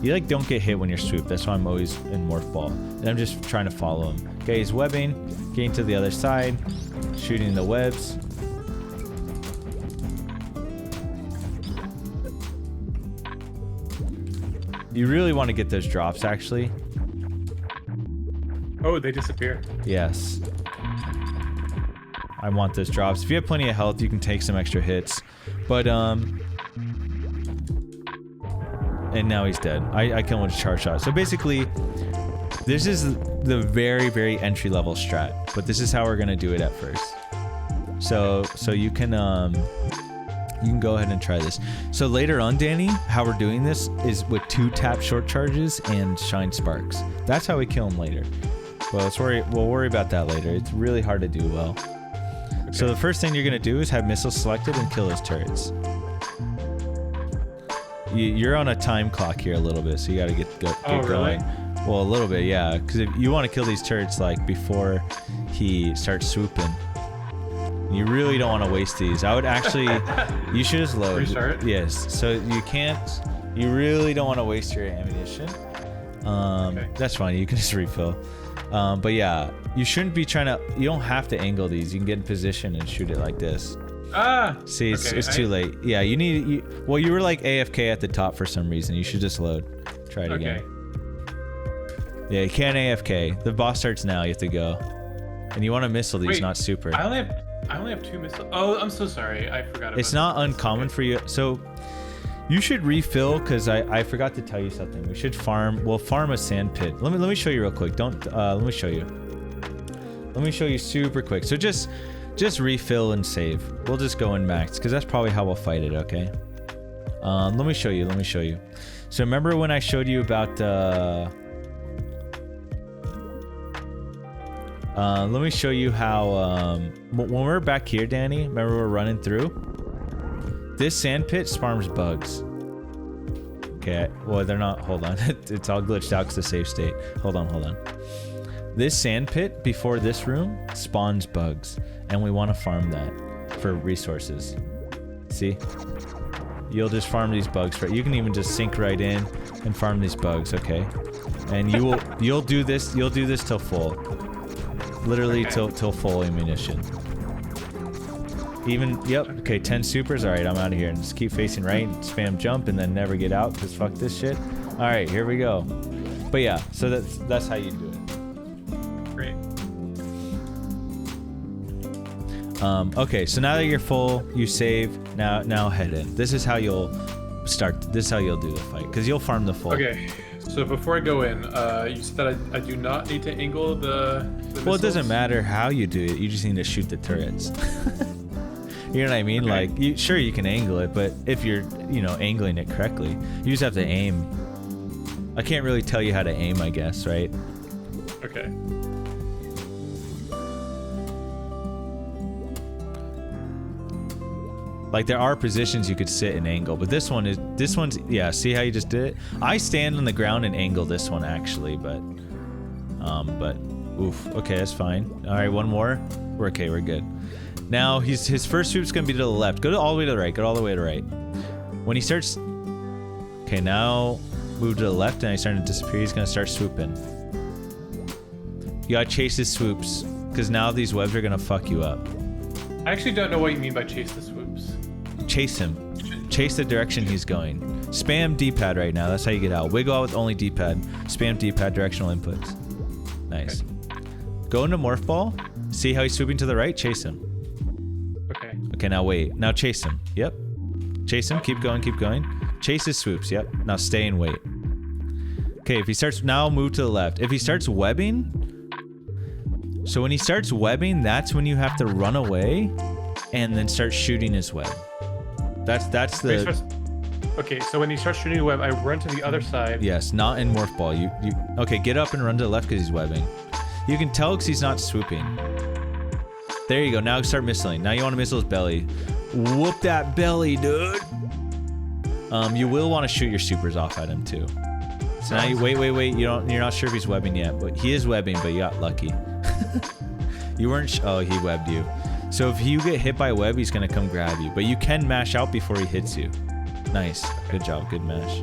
You don't get hit when you're swooped. That's why I'm always in morph ball. And I'm just trying to follow him. Okay, he's webbing, getting to the other side. Shooting the webs. You really want to get those drops, actually. Oh, they disappear. Yes. I want those drops. If you have plenty of health, you can take some extra hits. But, and now he's dead. I killed him with a charge shot. So basically, this is the very, very entry-level strat. But this is how we're gonna do it at first. So you can go ahead and try this. So later on, Danny, how we're doing this is with 2 tap short charges and shine sparks. That's how we kill him later. Well, we'll worry about that later. It's really hard to do well. Okay. So the first thing you're gonna do is have missiles selected and kill his turrets. You're on a time clock here a little bit, so you gotta get really? going. Well, a little bit, yeah, because if you want to kill these turrets before he starts swooping. You really don't want to waste these. I would actually, you should just load. Restart? Yes, so you really don't want to waste your ammunition. Okay. That's fine, you can just refill. But yeah, you shouldn't be you don't have to angle these. You can get in position and shoot it like this. Ah! See, it's too late. Yeah, you were like AFK at the top for some reason. You should just load. Try it again. Yeah, you can't AFK. The boss starts now, you have to go. And you want to missile these, not super. I only have 2 missiles. Oh, I'm so sorry. I forgot about It's not uncommon for you. So you should refill, because I forgot to tell you something. We'll farm a sand pit. Let me show you real quick. Let me show you. Let me show you super quick. So just refill and save. We'll just go in max, because that's probably how we'll fight it, okay? Let me show you. So remember when I showed you about let me show you how when we're back here, Danny, remember we're running through? This sand pit spawns bugs. Okay, well they're not, hold on. It's all glitched out because the save state. Hold on. This sand pit before this room spawns bugs, and we want to farm that for resources. See? You'll just farm these bugs. You can even just sink right in, and farm these bugs, okay? And you'll do this till full. Literally till full ammunition. Even, yep, okay, 10 supers, alright, I'm out of here. And just keep facing right, spam jump, and then never get out, because fuck this shit. Alright, here we go. But yeah, so that's how you do it. Great. Okay, so now that you're full, you save, now head in. This is how you'll start, this is how you'll do the fight, because you'll farm the full. Okay, so before I go in, you said that I do not need to angle the Well, missiles? it doesn't matter how you do it, you just need to shoot the turrets. You know what I mean? Okay. Like, sure, you can angle it, but if you're, angling it correctly, you just have to aim. I can't really tell you how to aim, I guess, right? Okay. Like, there are positions you could sit and angle, but this one's, yeah, see how you just did it? I stand on the ground and angle this one, actually, but, oof, okay, that's fine. All right, one more. We're okay, we're good. Now, his first swoop's gonna be to the left. Go all the way to the right, go all the way to the right. When he starts, okay, now move to the left and he's starting to disappear. He's gonna start swooping. You gotta chase his swoops, because now these webs are gonna fuck you up. I actually don't know what you mean by chase the swoops. Chase him. Chase the direction he's going. Spam D-pad right now. That's how you get out. Wiggle out with only D-pad. Spam D-pad directional inputs. Nice. Okay. Go into morph ball. See how he's swooping to the right? Chase him. Okay. Okay, now wait. Now chase him. Yep. Chase him. Keep going. Keep going. Chase his swoops. Yep. Now stay and wait. Okay, if he starts... Now move to the left. If he starts webbing... So when he starts webbing, that's when you have to run away and then start shooting his web. That's the... Okay, so when he starts shooting the web, I run to the other side. Yes, not in morph ball. You okay, get up and run to the left because he's webbing. You can tell because he's not swooping. There you go. Now start missiling. Now you want to missile his belly. Whoop that belly, dude. You will want to shoot your supers off at him too. So now you wait. You're not sure if he's webbing yet, but he is webbing. But you got lucky. You weren't. Oh, he webbed you. So if you get hit by web, he's gonna come grab you. But you can mash out before he hits you. Nice. Good job. Good mash.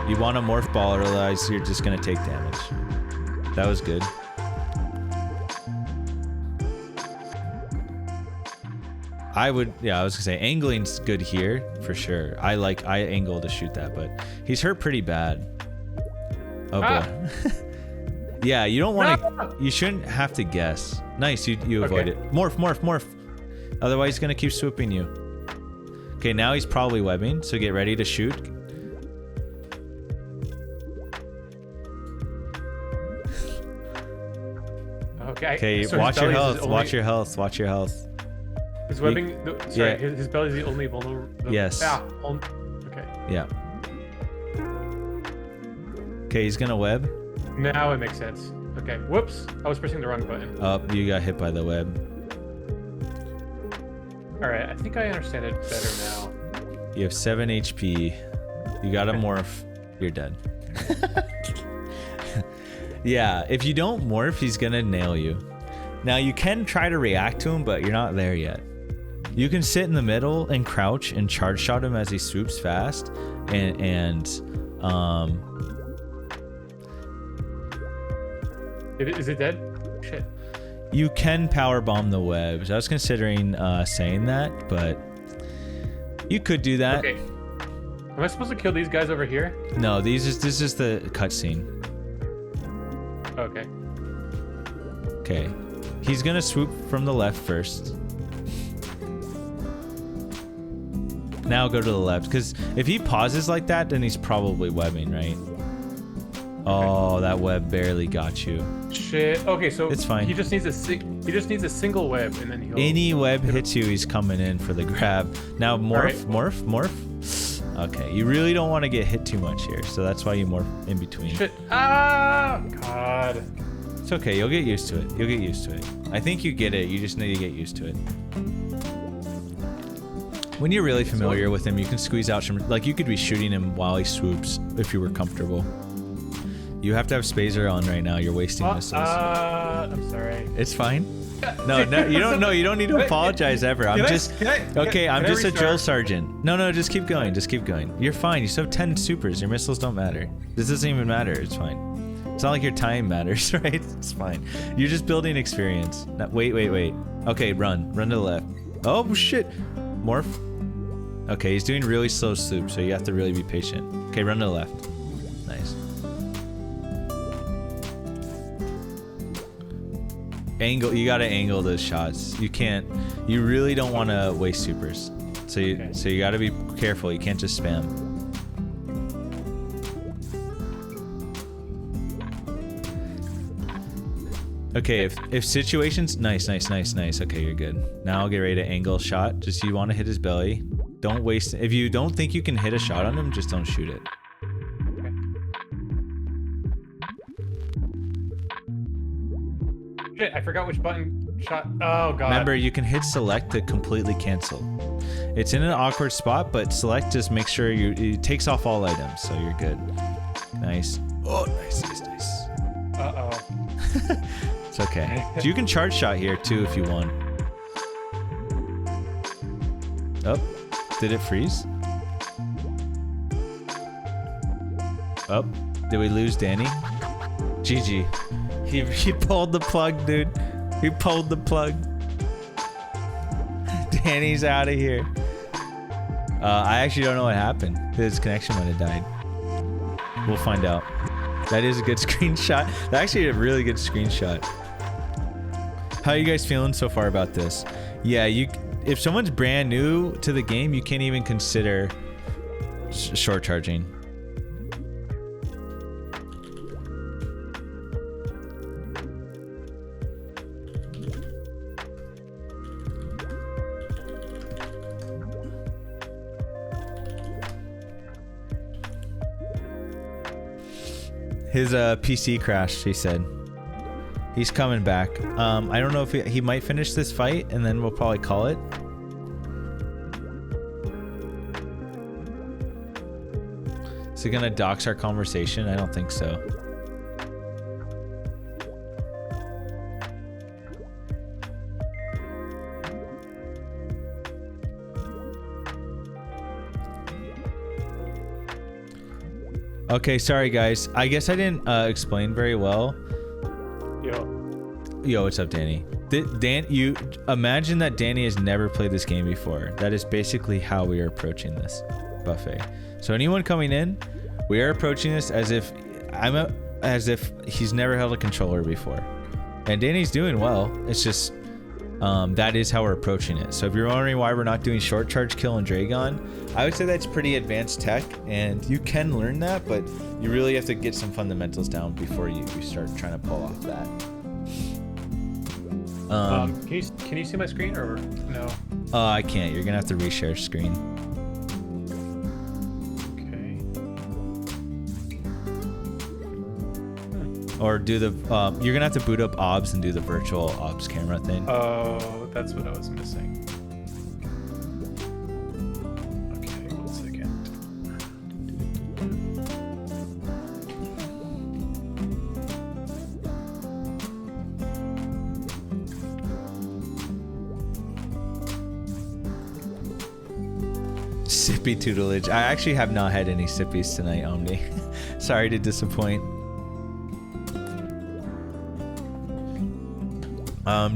You want to morph ball, or otherwise you're just gonna take damage. That was good. I was gonna say angling's good here for sure. I angle to shoot that, but he's hurt pretty bad. Oh boy. Yeah, you don't want to. You shouldn't have to guess. Nice, you avoid it. Morph. Otherwise, he's gonna keep swooping you. Okay, now he's probably webbing, so get ready to shoot. Okay. Okay, so watch your health. Watch your health. Watch your health. His webbing. Sorry, his belly's the only vulnerable. Yes. Okay. Yeah. Okay, he's gonna web. Now it makes sense. Okay. Whoops. I was pressing the wrong button. Oh, you got hit by the web. Alright, I think I understand it better now. You have 7 HP. You got a morph. You're dead. Yeah, if you don't morph, he's gonna nail you. Now, you can try to react to him, but you're not there yet. You can sit in the middle and crouch and charge shot him as he swoops fast. Is it dead? Shit. You can power bomb the webs. I was considering saying that, but you could do that. Okay. Am I supposed to kill these guys over here? No, this is the cutscene. Okay. Okay. He's gonna swoop from the left first. Now go to the left, because if he pauses like that, then he's probably webbing, right? Oh, that web barely got you. Shit. Okay, so it's fine. He just needs a single web, and then he'll. Any web hits you, he's coming in for the grab. Now morph, right. morph. Okay, you really don't want to get hit too much here, so that's why you morph in between. Shit. Ah, God. It's okay. You'll get used to it. You'll get used to it. I think you get it. You just need to get used to it. When you're really familiar with him, you can squeeze out some. Like you could be shooting him while he swoops if you were comfortable. You have to have Spazer on right now. You're wasting missiles. I'm sorry. It's fine. No, you don't. No, you don't need to apologize ever. I'm just okay. I'm just a drill sergeant. No, just keep going. Just keep going. You're fine. You still have 10 supers. Your missiles don't matter. This doesn't even matter. It's fine. It's not like your time matters, right? It's fine. You're just building experience. No, wait. Okay, run to the left. Oh shit, morph. Okay, he's doing really slow soup, so you have to really be patient. Okay, run to the left. Nice. Angle. You gotta angle those shots. You can't. You really don't want to waste supers. So you gotta be careful. You can't just spam. Okay, if situations nice. Okay, you're good. Now I'll get ready to angle a shot. Just you want to hit his belly. Don't waste it. If you don't think you can hit a shot on him, just don't shoot it. Okay. Shit, I forgot which button shot. Oh god. Remember, you can hit select to completely cancel. It's in an awkward spot, but select just makes sure it takes off all items, so you're good. Nice. Oh, nice. Uh-oh. It's okay. So you can charge shot here too if you want. Oh, did it freeze? Oh, did we lose Danny? GG. He pulled the plug, dude. He pulled the plug. Danny's out of here. I actually don't know what happened. His connection might have died. We'll find out. That is a good screenshot. That's actually a really good screenshot. How are you guys feeling so far about this? Yeah, if someone's brand new to the game, you can't even consider short charging. His PC crashed, he said. He's coming back. I don't know if he might finish this fight and then we'll probably call it. Is he gonna dox our conversation? I don't think so. Okay, sorry guys. I guess I didn't explain very well. Yo, what's up, Danny? You imagine that Danny has never played this game before. That is basically how we are approaching this buffet. So anyone coming in, we are approaching this as if he's never held a controller before. And Danny's doing well. It's just that is how we're approaching it. So if you're wondering why we're not doing short charge, kill, and Dragon, I would say that's pretty advanced tech, and you can learn that, but you really have to get some fundamentals down before you start trying to pull off that. Can you see my screen or no? I can't. You're gonna have to reshare screen. Okay. Or do the you're gonna have to boot up OBS and do the virtual OBS camera thing. Oh, that's what I was missing. Okay, 1 second. Sippy tutelage. I actually have not had any sippies tonight, Omni. Sorry to disappoint.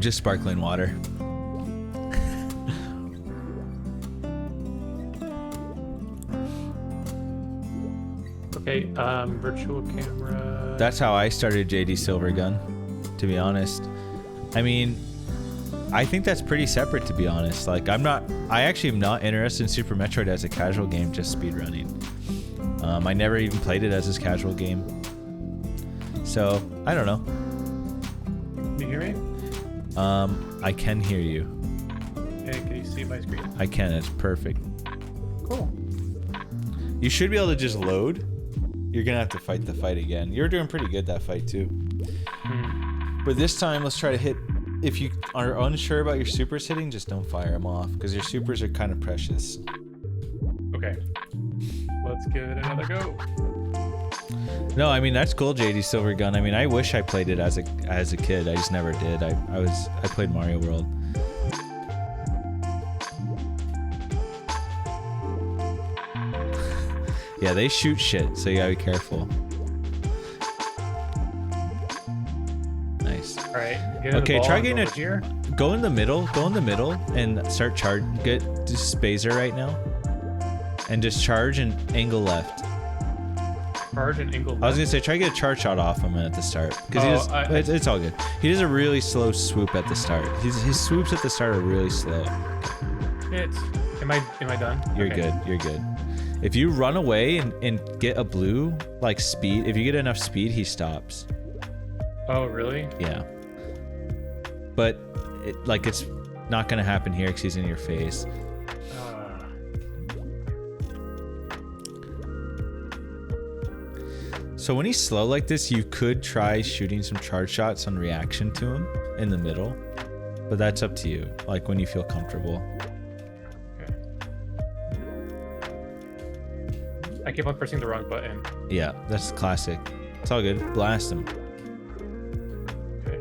Just sparkling water. Okay, virtual camera. That's how I started JD Silvergun, to be honest. I mean, I think that's pretty separate, to be honest. Like, I actually am not interested in Super Metroid as a casual game, just speedrunning. I never even played it as a casual game. So, I don't know. Can you hear me? I can hear you. Hey, can you see my screen? I can, it's perfect. Cool. You should be able to just load. You're gonna have to fight the fight again. You were doing pretty good that fight too. But this time, let's try to hit. If you are unsure about your supers hitting, just don't fire them off, because your supers are kind of precious. Okay. Let's give it another go. No, I mean that's cool, JD Silvergun. I mean, I wish I played it as a kid. I just never did. I played Mario World. Yeah, they shoot shit, so you gotta be careful. Nice. All right. Okay, try getting it here. Go in the middle, and start charge. Get just Spazer right now, and just charge and angle left. Charge and angle left. I was gonna say try to get a charge shot off him at the start because it's all good. He does a really slow swoop at the start. His swoops at the start are really slow. Am I done? You're good. You're good. If you run away and get a blue like speed, if you get enough speed, he stops. Oh really? Yeah. But it's not gonna happen here because he's in your face. So when he's slow like this, you could try shooting some charge shots on reaction to him in the middle, but that's up to you. Like when you feel comfortable. Okay. I keep on pressing the wrong button. Yeah, that's classic. It's all good. Blast him. Okay.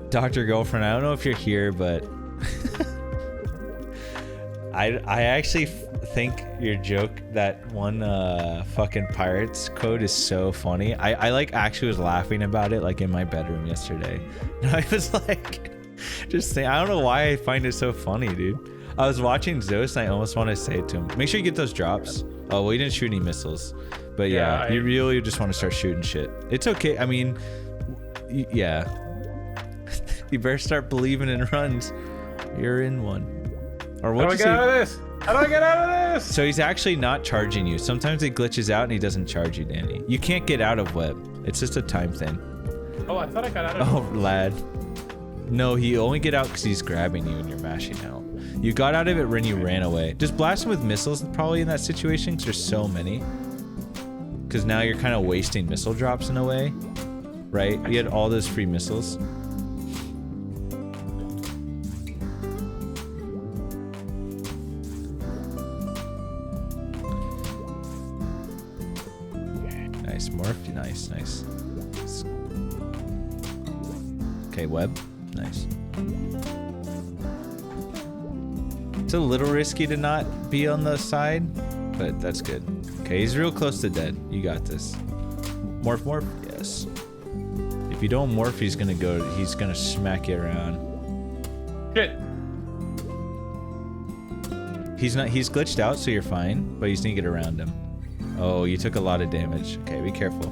Dr. Girlfriend, I don't know if you're here, but I actually think your joke, that one fucking pirates code is so funny. I like actually was laughing about it like in my bedroom yesterday. And I was like just saying, I don't know why I find it so funny, dude. I was watching Zeus and I almost want to say it to him. Make sure you get those drops. Oh, well, you didn't shoot any missiles. But yeah, you really just want to start shooting shit. It's okay. I mean, yeah. You better start believing in runs. You're in one. Or what? How do I get out of this? How do I get out of this? So he's actually not charging you. Sometimes it glitches out and he doesn't charge you, Danny. You can't get out of web. It's just a time thing. Oh, I thought I got out of it. Oh, lad. No, he only get out because he's grabbing you and you're mashing out. You got out of it when you ran away. Just blast him with missiles probably in that situation because there's so many. Because now you're kind of wasting missile drops in a way. Right? You had all those free missiles. Nice, Morph. Nice. Okay, web. Nice. It's a little risky to not be on the side, but that's good. Okay, he's real close to dead. You got this. Morph. Yes. If you don't morph, he's gonna smack you around. Shit. He's glitched out, so you're fine, but you just need to get around him. Oh, you took a lot of damage. Okay, be careful.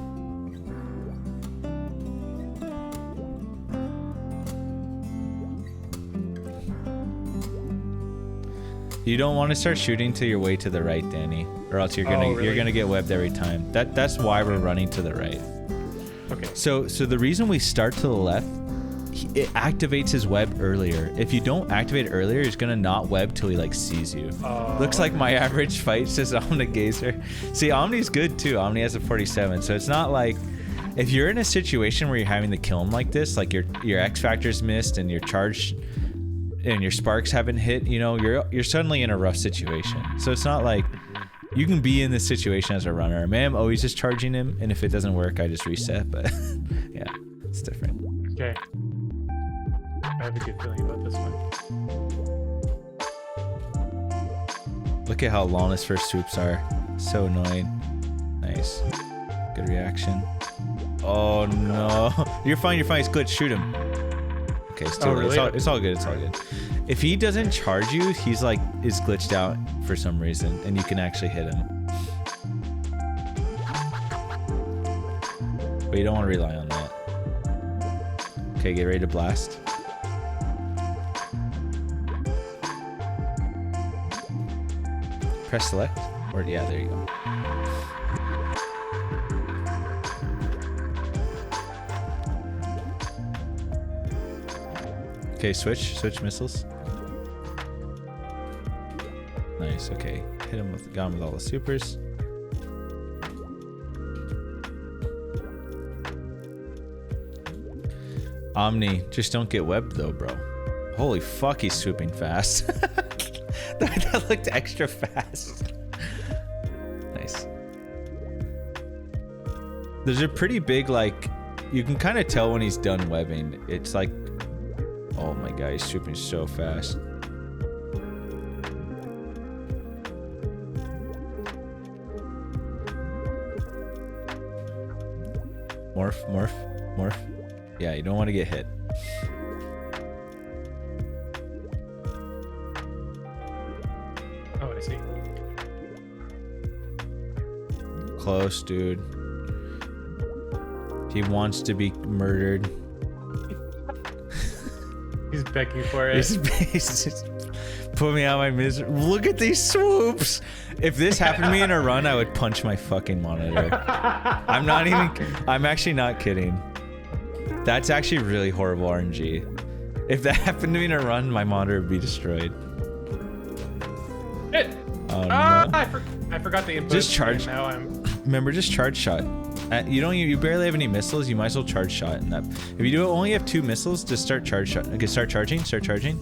You don't want to start shooting till you're way to the right, Danny, or else you're gonna get webbed every time. That's why we're running to the right. Okay. So the reason we start to the left, it activates his web earlier. If you don't activate it earlier, he's gonna not web till he like sees you. Looks like my average fight says Omni Gazer. See, Omni's good too. Omni has a 47, so it's not like if you're in a situation where you're having to kill him like this, like your X factor's missed and your charge and your sparks haven't hit, you know, you're suddenly in a rough situation. So it's not like you can be in this situation as a runner. Man, I'm always just charging him, and if it doesn't work, I just reset. But yeah, it's different. Okay. I have a good feeling about this one. Look at how long his first swoops are. So annoying. Nice. Good reaction. Oh no. You're fine. He's glitched. Shoot him. Okay, still, really? it's all good. It's all good. If he doesn't charge you, he's like is glitched out for some reason, and you can actually hit him. But you don't want to rely on that. Okay, get ready to blast. Press select. Or yeah, there you go. Okay, switch missiles. Nice, okay. Got him with all the supers. Omni, just don't get webbed though, bro. Holy fuck, he's swooping fast. That looked extra fast. Nice. There's a pretty big, like, you can kind of tell when he's done webbing. It's like, oh my god, he's swooping so fast. Morph, morph, morph. Yeah, you don't want to get hit. Oh, I see. Close, dude. He wants to be murdered. He's begging for it. He's just put me out of my misery. Look at these swoops. If this happened to me in a run, I would punch my fucking monitor. I'm actually not kidding. That's actually really horrible RNG. If that happened to me in a run, my monitor would be destroyed. It. Oh, no. I forgot the input. Just charge. Now I'm. Remember, just charge shot. You barely have any missiles. You might as well charge shot in that. If you do only have 2 missiles, just start charge shot. Okay, start charging. Start charging.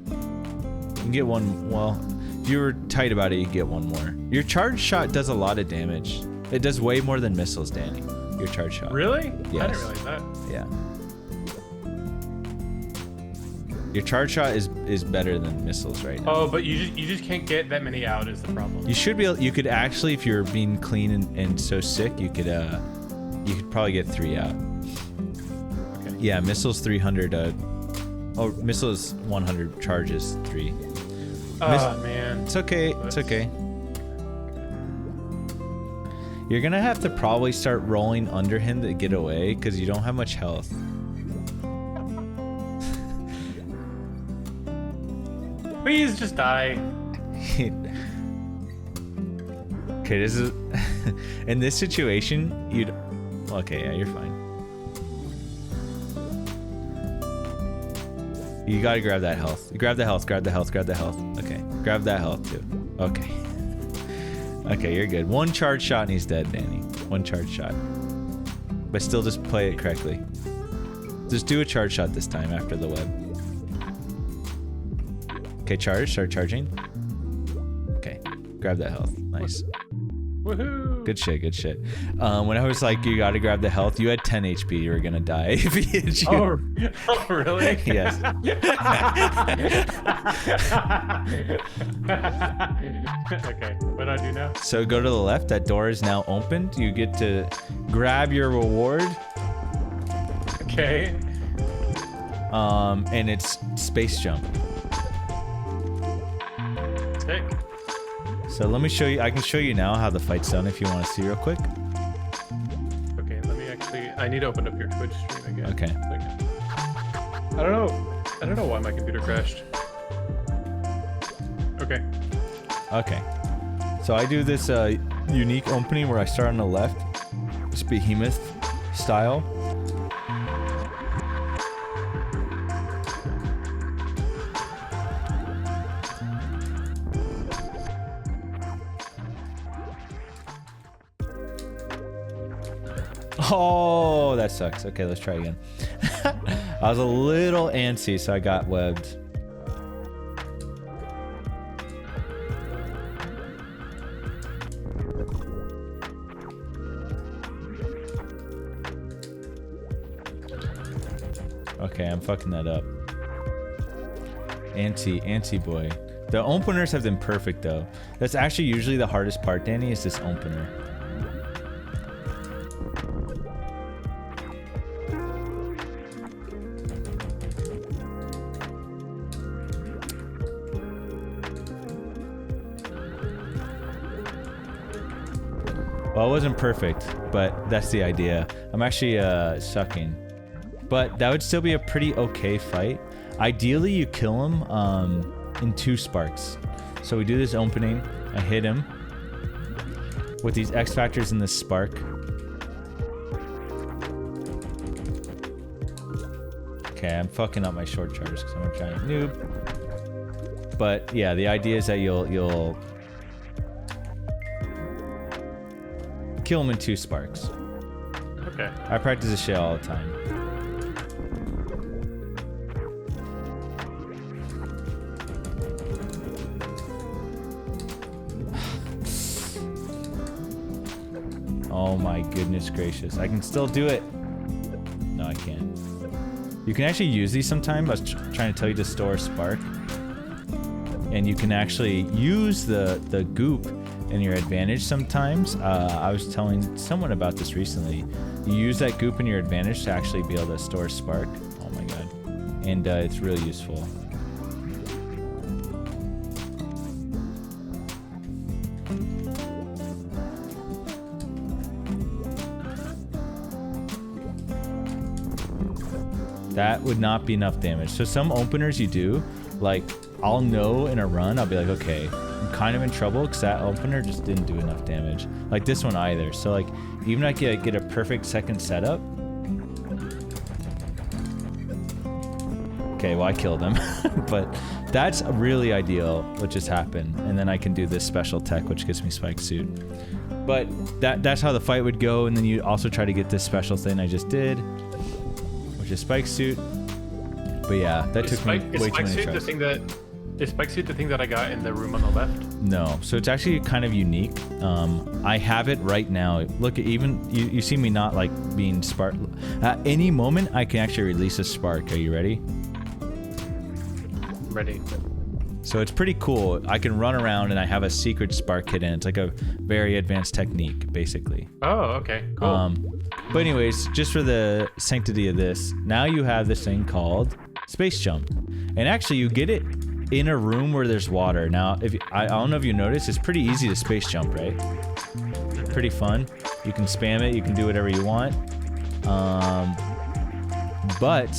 You can get one. Well, if you were tight about it, you get one more. Your charge shot does a lot of damage. It does way more than missiles, Danny. Your charge shot. Really? Yes. I didn't realize that. Yeah. Your charge shot is better than missiles right now. Oh, but you just can't get that many out is the problem. You should be able, you could actually, if you're being clean and so sick, you could probably get 3 out. Okay. Yeah, missiles 300. Missiles 100, charges 3. Oh man. It's okay. It's okay. You're gonna have to probably start rolling under him to get away because you don't have much health. Please just die. Okay, this is in this situation, you'd. Okay, yeah, you're fine. You gotta grab that health. Grab the health. Grab the health. Grab the health. Okay, grab that health too. Okay. Okay, you're good. 1 charge shot and he's dead, Danny. 1 charge shot. But still, just play it correctly. Just do a charge shot this time after the web. Okay, charge. Start charging. Okay, grab that health. Nice. Woohoo! Good shit, good shit. When I was like, you gotta grab the health, you had 10 HP. You were gonna die if he hit you. Oh really? Yes. Okay, what do I do now? So go to the left. That door is now opened. You get to grab your reward. Okay. And it's space jump. Sick. So let me show you. I can show you now how the fight's done if you want to see real quick. Okay, let me actually. I need to open up your Twitch stream again. Okay. I don't know why my computer crashed. Okay. Okay. So I do this unique opening where I start on the left. It's behemoth style. Oh, that sucks. Okay, let's try again. I was a little antsy, so I got webbed. Okay, I'm fucking that up. Antsy boy. The openers have been perfect though. That's actually usually the hardest part, Danny, is this opener. Well, it wasn't perfect, but that's the idea. I'm actually sucking. But that would still be a pretty okay fight. Ideally, you kill him in 2 sparks. So we do this opening. I hit him with these X factors in this spark. Okay, I'm fucking up my short charge because I'm a giant noob. But yeah, the idea is that you'll kill him in 2 sparks. Okay. I practice this shit all the time. Oh my goodness gracious. I can still do it. No, I can't. You can actually use these sometimes. I was trying to tell you to store spark. And you can actually use the goop in your advantage sometimes. I was telling someone about this recently. You use that goop in your advantage to actually be able to store spark. Oh my god. And it's really useful. That would not be enough damage. So some openers you do, like, I'll know in a run, I'll be like, okay, I'm kind of in trouble because that opener just didn't do enough damage. Like this one either. So like, even if I get a perfect second setup. Okay, well I killed him. But that's really ideal what just happened. And then I can do this special tech, which gives me spike suit. But that's how the fight would go. And then you also try to get this special thing I just did, which is spike suit. But yeah, that took me way too many tries. Is spike suit the thing that I got in the room on the left? No, so it's actually kind of unique. I have it right now. Look, even you see me not like being spark. At any moment, I can actually release a spark. Are you ready? Ready. So it's pretty cool. I can run around and I have a secret spark hidden. It's like a very advanced technique, basically. Oh, okay, cool. But anyways, just for the sanctity of this, now you have this thing called space jump, and actually you get it in a room where there's water. Now, I don't know if you noticed, it's pretty easy to space jump, right? Pretty fun. You can spam it, you can do whatever you want. But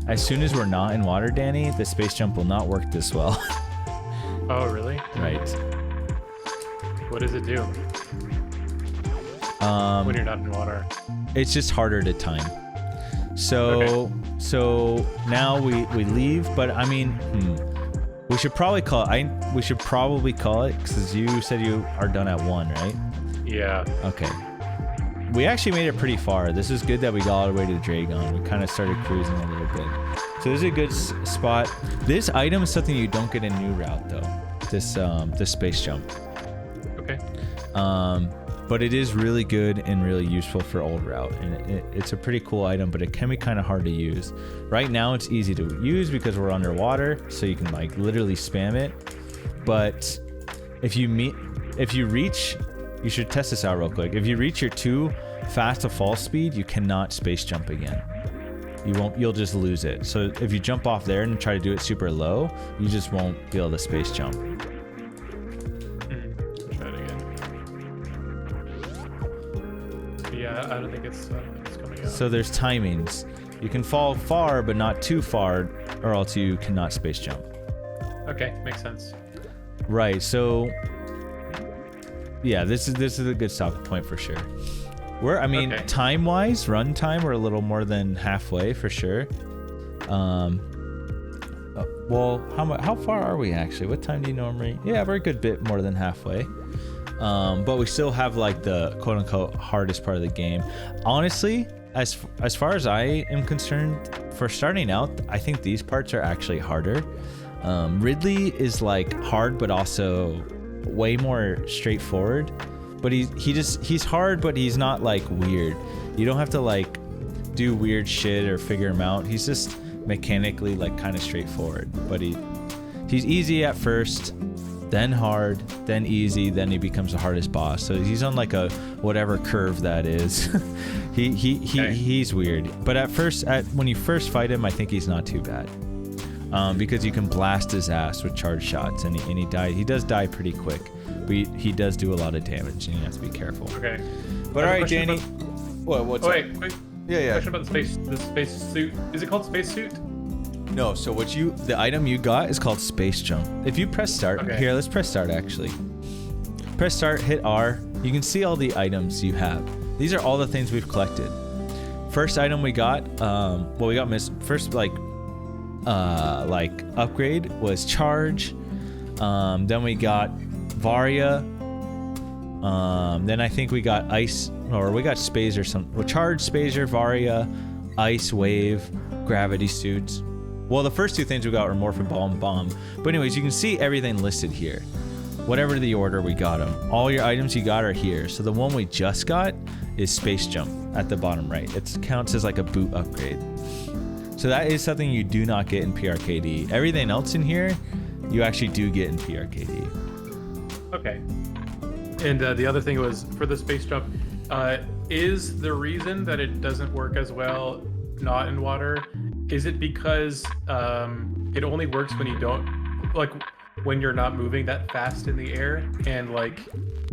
as soon as we're not in water, Danny, the space jump will not work this well. Oh, really? Right. What does it do? When you're not in water? It's just harder to time. So now we leave, but I mean, we should probably call it. We should probably call it because you said you are done at 1, right? Yeah. Okay. We actually made it pretty far. This is good that we got all the way to the Dragon. We kind of started cruising a little bit. So this is a good spot. This item is something you don't get in New Route though. This space jump. Okay. But it is really good and really useful for Old Route, and it's a pretty cool item, but it can be kind of hard to use. Right now it's easy to use because we're underwater, so you can like literally spam it. But if you reach, you should test this out real quick. If you reach your too fast a fall speed, you cannot space jump again. You'll just lose it. So if you jump off there and try to do it super low, you just won't be able to space jump. Yeah, I don't think it's coming out. So there's timings. You can fall far, but not too far, or else you cannot space jump. Okay, makes sense. Right. So yeah, this is a good stopping point for sure. Time-wise, run time, we're a little more than halfway for sure. Well, how far are we actually? What time do you normally? Yeah, we're a good bit more than halfway. But we still have like the quote-unquote hardest part of the game. Honestly, as far as I am concerned, for starting out, I think these parts are actually harder. Ridley is like hard, but also way more straightforward. But he's hard, but he's not like weird. You don't have to like do weird shit or figure him out. He's just mechanically like kind of straightforward. But he's easy at first, then hard, then easy, then he becomes the hardest boss. So he's on like a whatever curve that is. He's weird. But at first, when you first fight him, I think he's not too bad. Because you can blast his ass with charge shots, and he dies. He does die pretty quick, but he does do a lot of damage, and you have to be careful. Okay. But all right, Danny. What's up? Wait. Yeah. Question about the space suit. Is it called space suit? No. So the item you got is called space jump. If you press start, here, let's press start actually. Press start, hit R. You can see all the items you have. These are all the things we've collected. First item we got, we got first like upgrade was charge. Then we got Varia. Then I think we got ice, or we got Spazer, charge, Spazer, Varia, ice, wave, gravity suits. Well, the first two things we got were Morphin Ball and Bomb. But anyways, you can see everything listed here. whatever the order we got them. All your items you got are here. So the one we just got is Space Jump at the bottom right. It counts as like a boot upgrade. So that is something you do not get in PRKD. Everything else in here, you actually do get in PRKD. Okay. And the other thing was for the Space Jump, is the reason that it doesn't work as well not in water, is it because it only works when you don't, like, when you're not moving that fast in the air, and like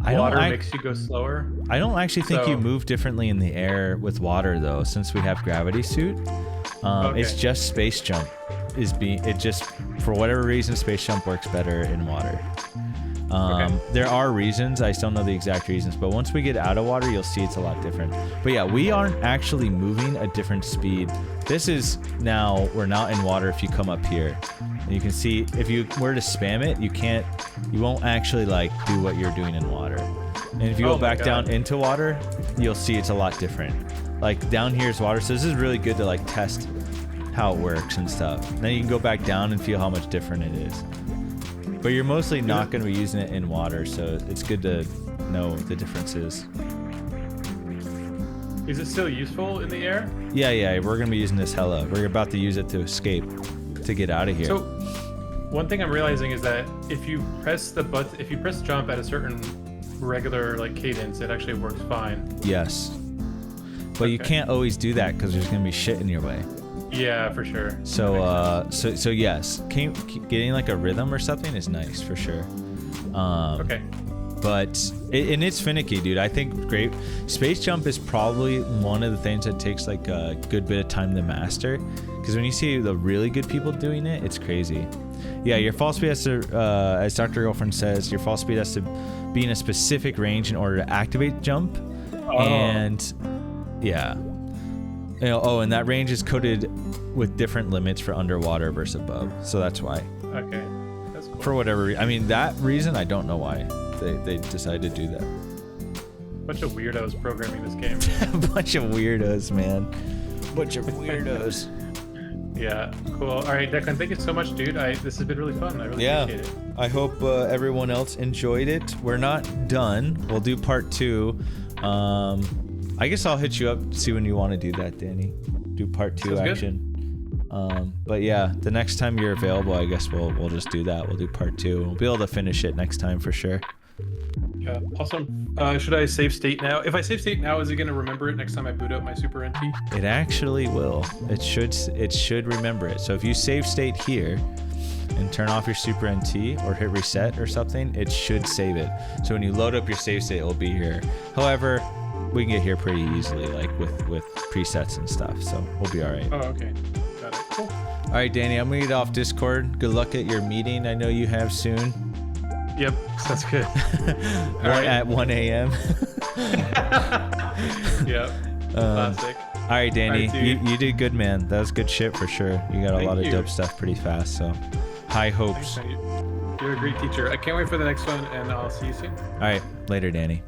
water makes you go slower? I don't actually think you move differently in the air with water though, since we have gravity suit. It's just Space Jump it just, for whatever reason, Space Jump works better in water. There are reasons, I still don't know the exact reasons, but once we get out of water, you'll see it's a lot different. But yeah, we aren't actually moving a different speed. This is now, we're not in water if you come up here. And you can see, if you were to spam it, you won't actually like do what you're doing in water. And if you go back down into water, you'll see it's a lot different. Like down here is water, so this is really good to like test how it works and stuff. And then you can go back down and feel how much different it is. But you're mostly not going to be using it in water, so it's good to know the differences. Is it still useful in the air? Yeah, we're going to be using this hella. We're about to use it to escape, to get out of here. So, one thing I'm realizing is that if you press the jump at a certain regular like cadence, it actually works fine. Yes. But you can't always do that because there's going to be shit in your way. Yeah, for sure. So yes, getting like a rhythm or something is nice for sure. Okay. But it's finicky, dude. I think Space Jump is probably one of the things that takes like a good bit of time to master, because when you see the really good people doing it, it's crazy. Yeah, your fall speed has to, as Dr. Girlfriend says, your fall speed has to be in a specific range in order to activate jump. And yeah. And that range is coded with different limits for underwater versus above, so that's why. Okay, that's cool. For whatever reason, I mean, that reason, I don't know why they decided to do that. Bunch of weirdos programming this game. A bunch of weirdos, man. Bunch of weirdos. Yeah, cool. All right, Declan, thank you so much, dude. This has been really fun. I really appreciate it. I hope everyone else enjoyed it. We're not done. We'll do part 2. I guess I'll hit you up to see when you want to do that, Danny. Do part 2 action. But yeah, the next time you're available, I guess we'll just do that. We'll do part 2. We'll be able to finish it next time for sure. Yeah, awesome. Should I save state now? If I save state now, is it going to remember it next time I boot up my Super NT? It actually will. It should remember it. So if you save state here and turn off your Super NT or hit reset or something, it should save it. So when you load up your save state, it'll be here. However, we can get here pretty easily, like with presets and stuff, so we'll be all right. Oh, okay. Got it. Cool. All right, Danny, I'm gonna get off Discord. Good luck at your meeting. I know you have soon. Yep, sounds good. At 1 a.m. Yep. Classic. All right, Danny, you did good, man. That was good shit for sure. You got a lot of dope stuff pretty fast, so high hopes. Thanks, you're a great teacher. I can't wait for the next one, and I'll see you soon. All right, later, Danny.